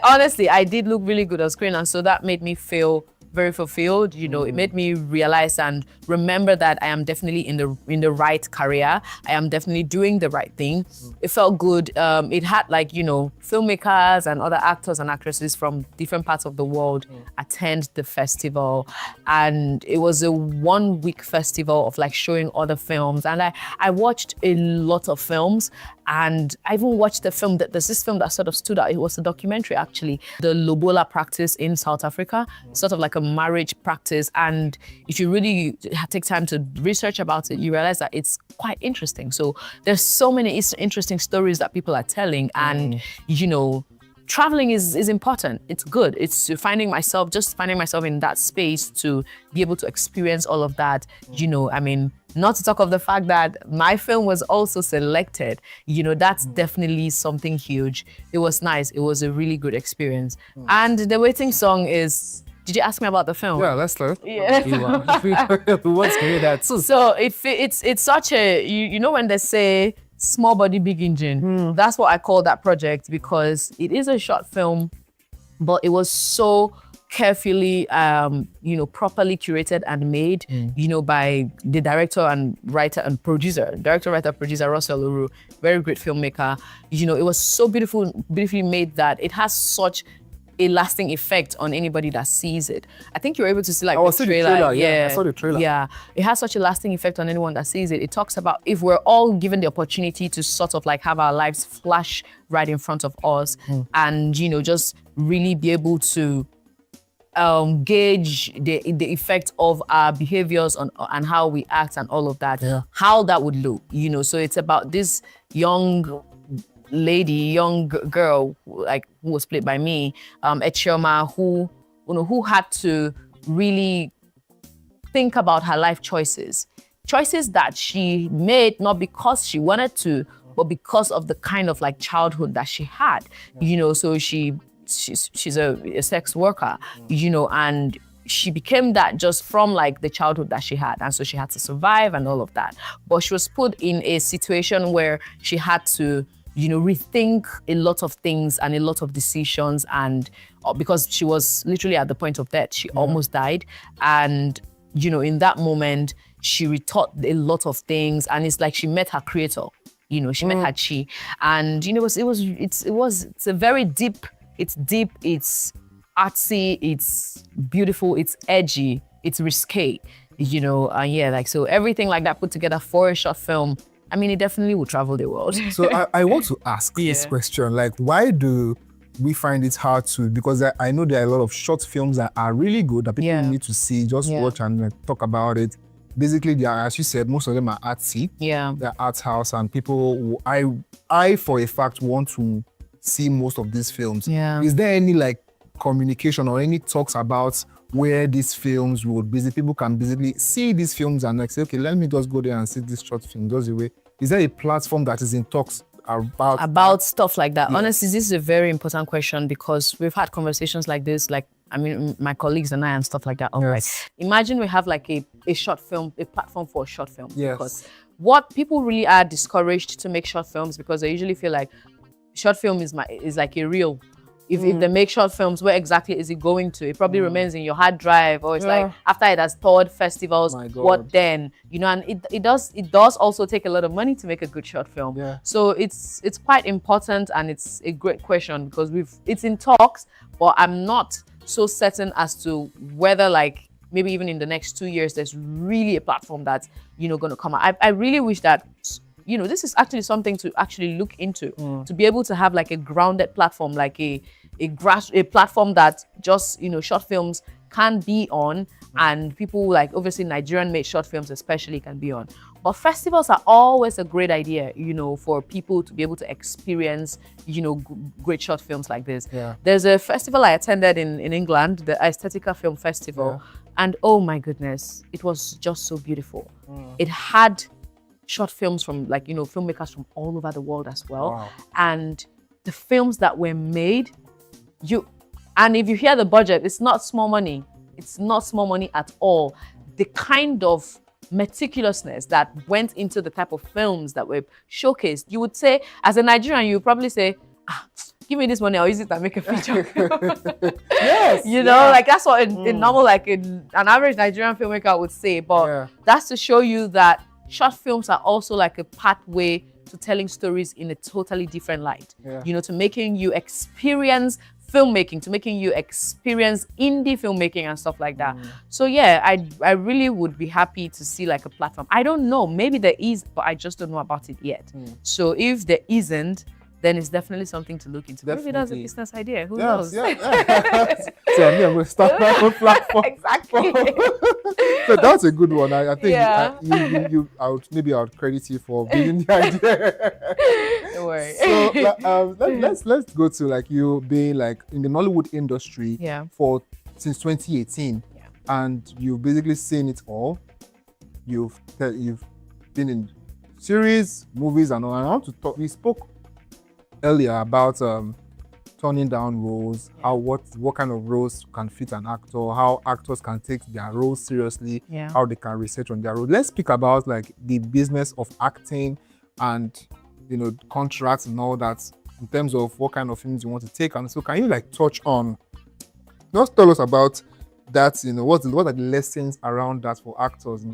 Speaker 8: Honestly, I did look really good on screen, and so that made me feel very fulfilled. You know, it made me realize and remember that I am definitely in the right career. I am definitely doing the right thing. It felt good. It had like, you know, filmmakers and other actors and actresses from different parts of the world attend the festival, and it was a 1-week festival of like showing other films, and I watched a lot of films. And I even watched the film, there's this film that sort of stood out. It was a documentary, actually. The Lobola practice in South Africa, sort of like a marriage practice. And if you really take time to research about it, you realize that it's quite interesting. So there's so many interesting stories that people are telling. And, you know, traveling is important. It's good. It's finding myself in that space to be able to experience all of that. You know, I mean, Not to talk of the fact that my film was also selected. That's definitely something huge. It was nice. It was a really good experience. And the waiting song is. Did you ask me about the film?
Speaker 7: Yeah, let's start.
Speaker 8: Yeah.
Speaker 7: We want to hear that too.
Speaker 8: So it's such a you know when they say small body big engine. That's what I call that project, because it is a short film, but it was so carefully properly curated and made by the director and writer and producer, Russell Uru, very great filmmaker. It was so beautifully made that it has such a lasting effect on anybody that sees it. I think you're able to see like the trailer.
Speaker 7: Yeah, I saw the trailer.
Speaker 8: Yeah, it has such a lasting effect on anyone that sees it. It talks about if we're all given the opportunity to sort of like have our lives flash right in front of us and, just really be able to gauge the effect of our behaviors and how we act and all of that, how that would look, So it's about this young girl, who was played by me, Echioma, who had to really think about her life choices that she made, not because she wanted to, but because of the kind of like childhood that she had, So she's a sex worker, and she became that just from like the childhood that she had, and so she had to survive and all of that. But she was put in a situation where she had to rethink a lot of things and a lot of decisions, and because she was literally at the point of death, she almost died. And, in that moment, she rethought a lot of things, and it's like she met her creator, she met her chi. And, it's a very deep, it's artsy, it's beautiful, it's edgy, it's risque, and so everything like that put together for a short film. I mean, it definitely will travel the world.
Speaker 7: So I want to ask this question, like, why do we find it hard to, because I know there are a lot of short films that are really good that people need to see, just watch and talk about it. Basically, they are, as you said, most of them are artsy.
Speaker 8: Yeah.
Speaker 7: They're art house, and people, I for a fact want to see most of these films.
Speaker 8: Yeah.
Speaker 7: Is there any like communication or any talks about where these films would basically, people can basically see these films and like say, okay, let me just go there and see this short film, just the way. Is there a platform that is in talks about
Speaker 8: stuff like that?
Speaker 7: Yes.
Speaker 8: Honestly, this is a very important question, because we've had conversations like this, like, I mean, my colleagues and I and stuff like that. All right. Imagine we have like a short film, a platform for a short film.
Speaker 7: Yes.
Speaker 8: Because what people really are discouraged to make short films, because they usually feel like short film is like a reel. If they make short films, where exactly is it going to? It probably remains in your hard drive, or it's like after it has toured festivals, what then? And it does also take a lot of money to make a good short film.
Speaker 7: Yeah.
Speaker 8: So it's quite important, and it's a great question, because it's in talks, but I'm not so certain as to whether like maybe even in the next 2 years there's really a platform that's going to come out. I really wish that this is actually something to actually look into, to be able to have like a grounded platform, like a platform that just, short films can be on, and people like obviously Nigerian made short films especially can be on. But festivals are always a great idea, for people to be able to experience, great short films like this.
Speaker 7: Yeah.
Speaker 8: There's a festival I attended in England, the Aesthetica Film Festival, and oh my goodness, it was just so beautiful. It had short films from like, filmmakers from all over the world as well.
Speaker 7: Wow.
Speaker 8: And the films that were made, and if you hear the budget, it's not small money. It's not small money at all. The kind of meticulousness that went into the type of films that were showcased, you would say, as a Nigerian, you would probably say, give me this money, I'll use it and make a feature film.
Speaker 7: Yes.
Speaker 8: Like that's what a normal, like an average Nigerian filmmaker would say. But that's to show you that short films are also like a pathway to telling stories in a totally different light. To making you experience filmmaking, to making you experience indie filmmaking and stuff like that. So yeah, I really would be happy to see like a platform. I don't know, maybe there is, but I just don't know about it yet. So if there isn't, then it's definitely something to look into. Maybe that's a business idea. Who knows?
Speaker 7: So I'm going to start my own platform.
Speaker 8: Exactly.
Speaker 7: So that's a good one. I think I would credit you for being the idea.
Speaker 8: Don't worry.
Speaker 7: So let's go to like you being like in the Nollywood industry since 2018, and you've basically seen it all. you've been in series, movies, and all. And I want to talk. We spoke earlier about turning down roles, how what kind of roles can fit an actor, how actors can take their roles seriously, how they can research on their role. Let's speak about like the business of acting and contracts and all that in terms of what kind of films you want to take. And so can you like touch on, just tell us about that, what are the lessons around that for actors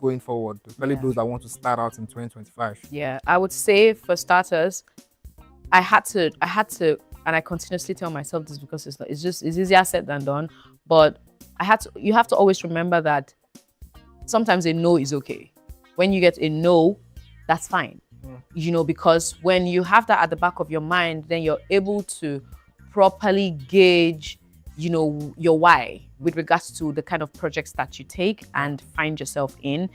Speaker 7: going forward, especially those that want to start out in 2025?
Speaker 8: Yeah, I would say for starters, I had to, and I continuously tell myself this because it's easier said than done. But you have to always remember that sometimes a no is okay. When you get a no, that's fine. Because when you have that at the back of your mind, then you're able to properly gauge, your why with regards to the kind of projects that you take and find yourself in.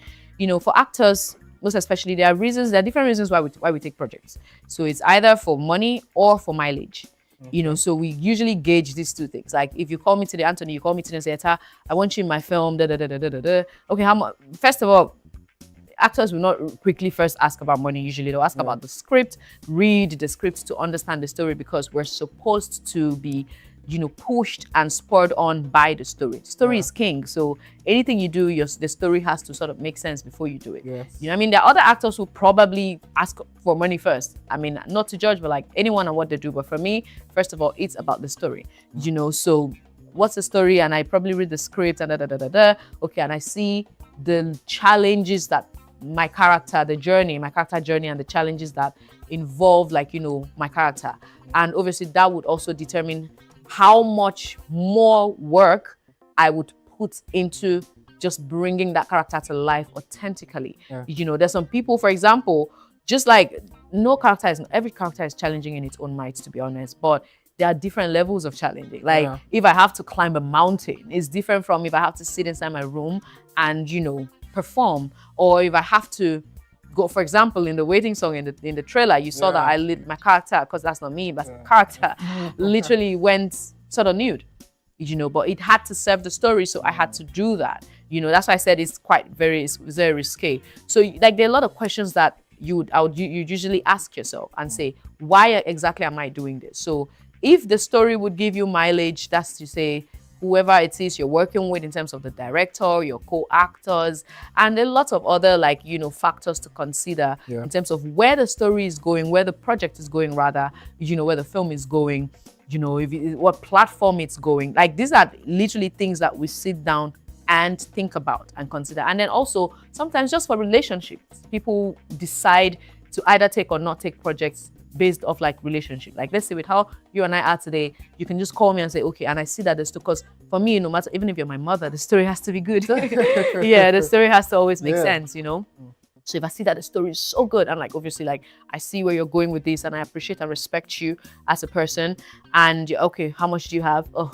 Speaker 8: For actors, most especially, there are different reasons why we take projects. So it's either for money or for mileage. So we usually gauge these two things. Like if you call me today, Anthony, you call me today and say, I want you in my film, Okay, how much? First of all, actors will not quickly first ask about money. Usually they'll ask about the script, read the script to understand the story, because we're supposed to be pushed and spurred on by the story. The story is king. So anything you do, the story has to sort of make sense before you do it.
Speaker 7: Yes.
Speaker 8: There are other actors who probably ask for money first. I mean, not to judge, but like anyone and what they do. But for me, first of all, it's about the story. So what's the story? And I probably read the script and Okay, and I see the challenges that my character journey and the challenges that involve my character. And obviously that would also determine how much more work I would put into just bringing that character to life authentically. There's some people, for example, just like every character is challenging in its own might, to be honest, but there are different levels of challenging. Like if I have to climb a mountain, it's different from if I have to sit inside my room and, perform, or if I have to go, for example, in the waiting song in the trailer, you saw that I lit my character, because that's not me, but the character literally went sort of nude, but it had to serve the story, so I had to do that. That's why I said it's very risque. So like there are a lot of questions that you usually ask yourself and say, why exactly am I doing this? So if the story would give you mileage, that's to say whoever it is you're working with in terms of the director, your co-actors, and a lot of other factors to consider in terms of where the story is going, where the project is going rather, where the film is going, what platform it's going. Like these are literally things that we sit down and think about and consider. And then also sometimes just for relationships, people decide to either take or not take projects based off like relationship. Like let's say with how you and I are today, you can just call me and say, okay, and I see that there's, because for me, no matter, even if you're my mother, the story has to be good. The story has to always make sense, So if I see that the story is so good, and like obviously like I see where you're going with this, and I appreciate and respect you as a person, and okay, how much do you have? Oh,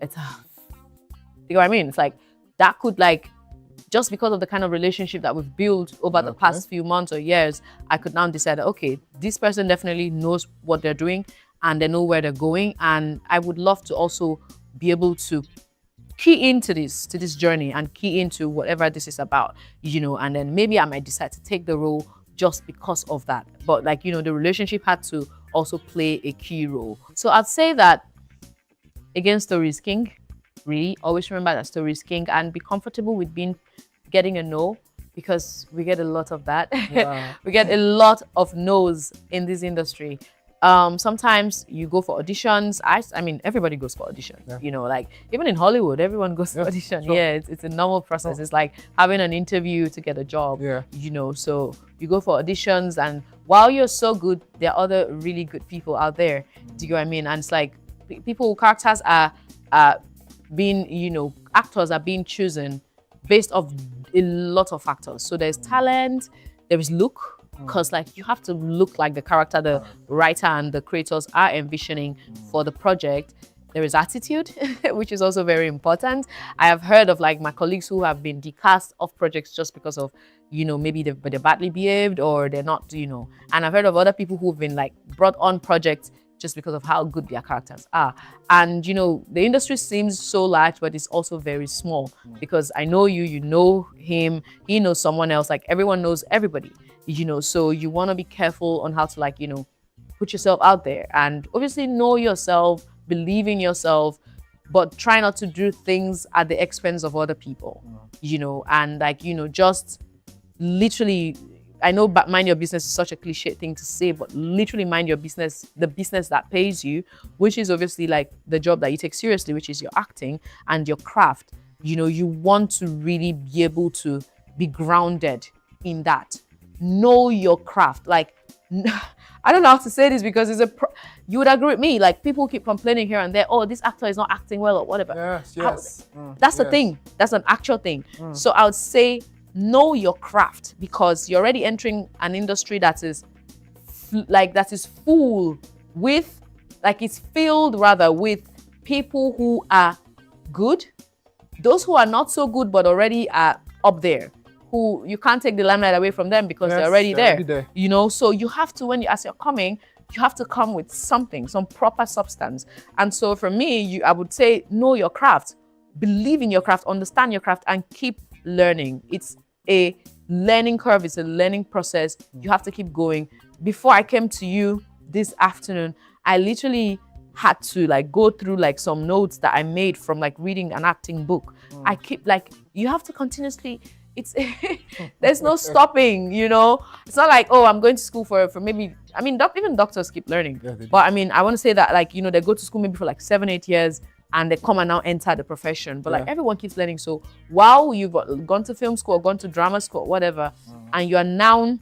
Speaker 8: it's you know what I mean? It's like that could like, just because of the kind of relationship that we've built over the past few months or years, I could now decide, okay, this person definitely knows what they're doing and they know where they're going. And I would love to also be able to key into this journey and key into whatever this is about, and then maybe I might decide to take the role just because of that. But like, the relationship had to also play a key role. So I'd say that, again, story is king. Really, always remember that story is king, and be comfortable with getting a no, because we get a lot of that. We get a lot of no's in this industry. Sometimes you go for auditions. I mean, everybody goes for auditions. Like even in Hollywood, everyone goes for audition. Sure. It's a normal process. Sure. It's like having an interview to get a job. So you go for auditions, and while you're so good, there are other really good people out there. Do you know what I mean? And it's like characters are being, actors are being chosen based off a lot of factors. So there's talent, there is look, because like you have to look like the character the writer and the creators are envisioning for the project. There is attitude, which is also very important. I have heard of like my colleagues who have been decast off projects just because of, maybe they're badly behaved or they're not, and I've heard of other people who've been like brought on projects just because of how good their characters are. And you know, the industry seems so large, but it's also very small because I know you, you know him, he knows someone else, like everyone knows everybody, you know, so you want to be careful on how to, like, you know, put yourself out there and obviously know yourself, believe in yourself, but try not to do things at the expense of other people, you know, and like, you know, just literally, I know mind your business is such a cliche thing to say, but literally mind your business, the business that pays you, which is obviously like the job that you take seriously, which is your acting and your craft. You know, you want to really be able to be grounded in that. Know your craft. Like, I don't know how to say this because you would agree with me. Like, people keep complaining here and there, oh, this actor is not acting well or whatever.
Speaker 7: Yes.
Speaker 8: That's the thing. That's an actual thing. So I would say, know your craft because you're already entering an industry that is full with, like, it's filled rather with people who are good, those who are not so good but already are up there, who you can't take the limelight away from them because they're already there. You know, so you have to, as you're coming, you have to come with something, some proper substance. And so for me, I would say, know your craft, believe in your craft, understand your craft, and keep learning. It's a learning curve, it's a learning process. You have to keep going. Before I came to you this afternoon, I literally had to like go through like some notes that I made from like reading an acting book. I keep like, you have to continuously, it's there's no stopping, you know. It's not like, oh, I'm going to school for maybe, I mean, even doctors keep learning. But I mean, I want to say that, like, you know, they go to school maybe for like 7-8 years and they come and now enter the profession. But like, everyone keeps learning. So while you've gone to film school or gone to drama school or whatever, and you are now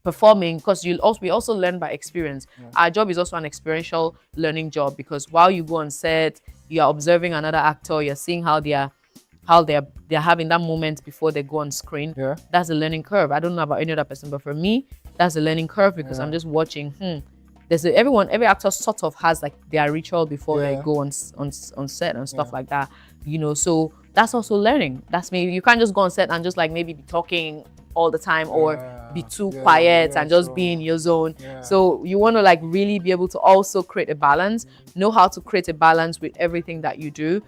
Speaker 8: performing, because we also learn by experience. Our job is also an experiential learning job, because while you go on set, you are observing another actor, you're seeing how they're having that moment before they go on screen. That's a learning curve. I don't know about any other person, but for me, that's a learning curve because I'm just watching. Every actor sort of has like their ritual before they go on set and stuff like that, you know. So that's also learning. That's maybe you can't just go on set and just like maybe be talking all the time or be too quiet and just be in your zone. So you want to like really be able to also create a balance, know how to create a balance with everything that you do.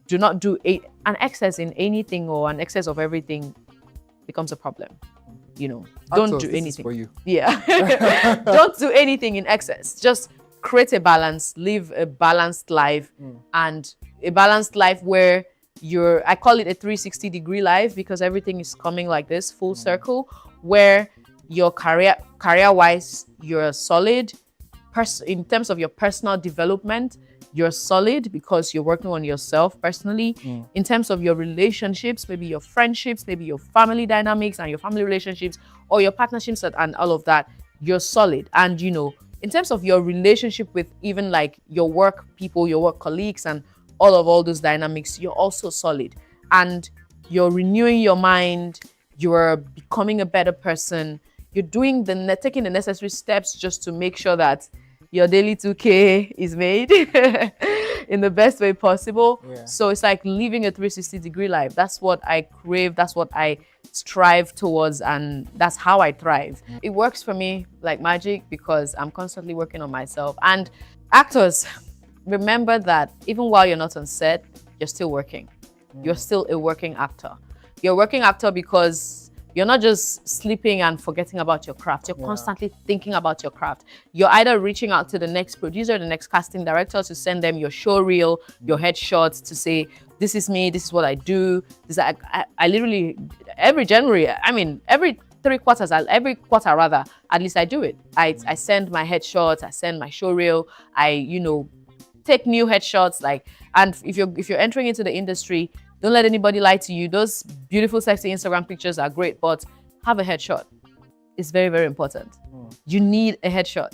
Speaker 8: Do not do an excess in anything, or an excess of everything becomes a problem. You know, don't do anything.
Speaker 7: For you.
Speaker 8: Yeah. Don't do anything in excess. Just create a balance, live a balanced life, and a balanced life where I call it a 360-degree life, because everything is coming like this, full circle, where your career-wise, you're solid. In terms of your personal development, you're solid because you're working on yourself personally. In terms of your relationships, maybe your friendships, maybe your family dynamics and your family relationships, or your partnerships and all of that, you're solid. And, you know, in terms of your relationship with even like your work people, your work colleagues, and all those dynamics, you're also solid. And you're renewing your mind, you're becoming a better person, you're taking the necessary steps just to make sure that your daily 2K is made in the best way possible. So it's like living a 360-degree life. That's what I crave. That's what I strive towards. And that's how I thrive. It works for me like magic because I'm constantly working on myself. And actors, remember that even while you're not on set, you're still working. You're still a working actor. You're a working actor because you're not just sleeping and forgetting about your craft. You're constantly thinking about your craft. You're either reaching out to the next producer, the next casting director to send them your show reel, your headshots to say, this is me, this is what I do. I literally, every January, I mean, every 3 quarters, every quarter rather, at least I do it. I send my headshots, I send my show reel, you know, take new headshots. Like, and if you're entering into the industry, don't let anybody lie to you. Those beautiful, sexy Instagram pictures are great, but have a headshot. It's very, very important. You need a headshot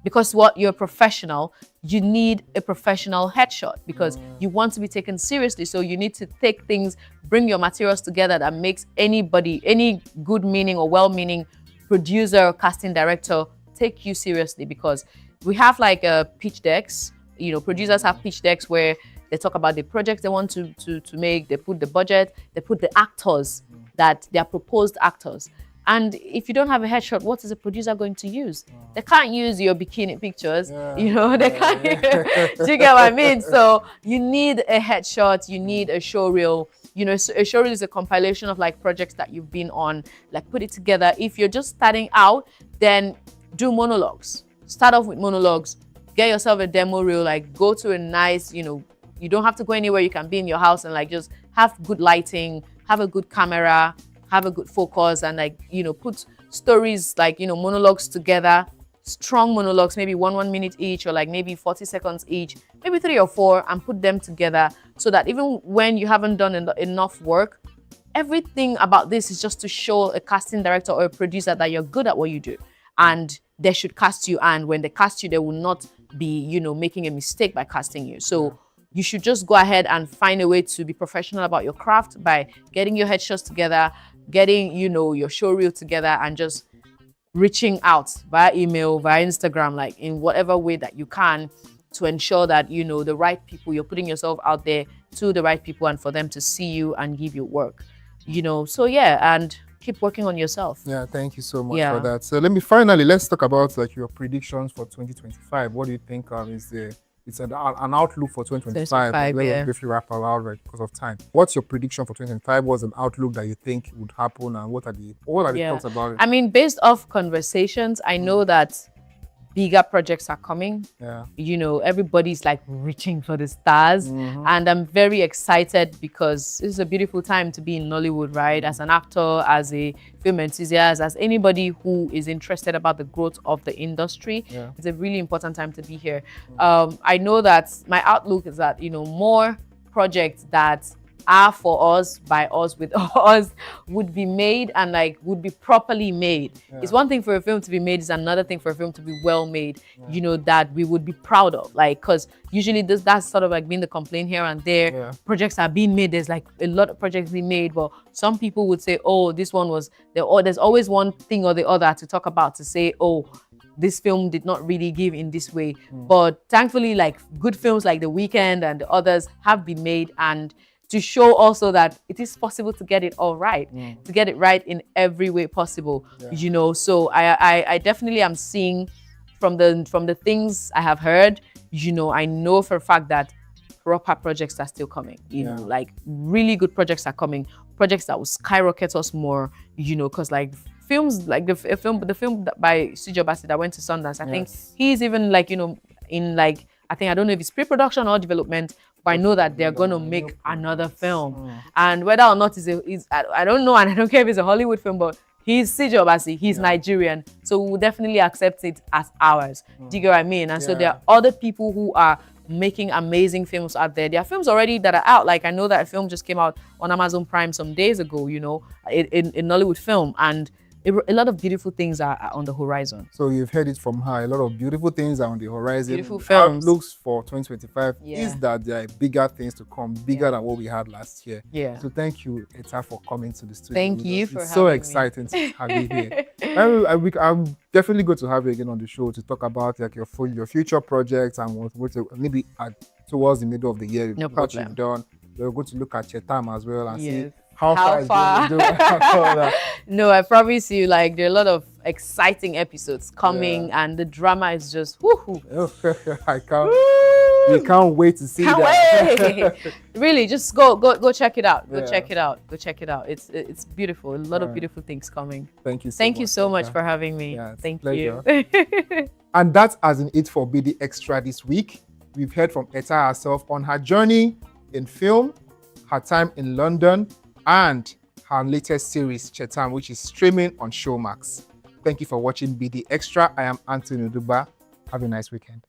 Speaker 8: because you're a professional. You need a professional headshot because you want to be taken seriously. So you need to take things, bring your materials together that makes any good meaning or well-meaning producer or casting director take you seriously, because we have like pitch decks. You know, producers have pitch decks where they talk about the projects they want to make, they put the budget, they put the actors, that they are proposed actors. And if you don't have a headshot, what is a producer going to use? They can't use your bikini pictures, you know, they can't. Do you get what I mean? So you need a headshot, you need a show reel. You know, so a show reel is a compilation of like projects that you've been on, like put it together. If you're just starting out, then do monologues. Start off with monologues, get yourself a demo reel, like go to a nice, you know, you don't have to go anywhere. You can be in your house and like just have good lighting, have a good camera, have a good focus, and like, you know, put stories like, you know, monologues together, strong monologues, maybe 1 minute each, or like maybe 40 seconds each, maybe 3 or 4, and put them together so that even when you haven't done enough work, everything about this is just to show a casting director or a producer that you're good at what you do, and they should cast you. And when they cast you, they will not be, you know, making a mistake by casting you. So you should just go ahead and find a way to be professional about your craft by getting your headshots together, getting, you know, your show reel together, and just reaching out via email, via Instagram, like in whatever way that you can, to ensure that, you know, the right people, you're putting yourself out there to the right people and for them to see you and give you work, you know. So yeah, and keep working on yourself.
Speaker 7: Yeah, thank you so much for that. So let's talk about like your predictions for 2025. What do you think is an outlook for 2025? Let's briefly wrap around right because of time. What's your prediction for 2025? What's an outlook that you think would happen, and what are the thoughts about it?
Speaker 8: I mean, based off conversations, I know that bigger projects are coming.
Speaker 7: Yeah.
Speaker 8: You know, everybody's like reaching for the stars. And I'm very excited because this is a beautiful time to be in Nollywood, right? As an actor, as a film enthusiast, as anybody who is interested about the growth of the industry. It's a really important time to be here. I know that my outlook is that, you know, more projects that are for us, by us, with us, would be made and like would be properly made. It's one thing for a film to be made, it's another thing for a film to be well made, you know, that we would be proud of. Like, because usually that's sort of like being the complaint here and there. Projects are being made, there's like a lot of projects being made, but some people would say, oh, this one was there, or there's always one thing or the other to talk about, to say, oh, this film did not really give in this way. But thankfully, like good films like The Weeknd and the others have been made, and to show also that it is possible to get it all right, to get it right in every way possible, you know. So I definitely am seeing from the things I have heard, you know, I know for a fact that proper projects are still coming, you know, like really good projects are coming, projects that will skyrocket us more, you know, because like films like the film by Sijo Bassi that went to Sundance, I think he's even like, you know, in like, I don't know if it's pre-production or development, but I know that they're going to make another film. And whether or not I don't know, and I don't care if it's a Hollywood film, but he's Sijo Bassi, he's Nigerian, so we'll definitely accept it as ours. Do you get what I mean? And so there are other people who are making amazing films out there. There are films already that are out. Like I know that a film just came out on Amazon Prime some days ago, you know, in Nollywood film, and a lot of beautiful things are on the horizon.
Speaker 7: So you've heard it from her. A lot of beautiful things are on the horizon.
Speaker 8: Beautiful films.
Speaker 7: Outlooks for 2025 is that there are bigger things to come, bigger than what we had last year.
Speaker 8: Yeah.
Speaker 7: So thank you, Eta, for coming to the studio.
Speaker 8: Thank you for having me.
Speaker 7: It's so exciting to have you here. I'm definitely going to have you again on the show to talk about like your future projects and what maybe towards the middle of the year.
Speaker 8: No
Speaker 7: what
Speaker 8: problem.
Speaker 7: You've done. We're going to look at Chetam as well and see
Speaker 8: how far. No, I promise you, like there are a lot of exciting episodes coming, and the drama is just woohoo.
Speaker 7: We can't wait to see that.
Speaker 8: Really, just go check it out. Go check it out. Go check it out. It's beautiful. A lot of beautiful things coming.
Speaker 7: Thank you.
Speaker 8: Thank you so much for having me. Thank you.
Speaker 7: And that's as in it for BD Extra this week. We've heard from Eta herself on her journey in film, her time in London, and her latest series, Chetam, which is streaming on Showmax. Thank you for watching BD Extra. I am Anthony Uduba. Have a nice weekend.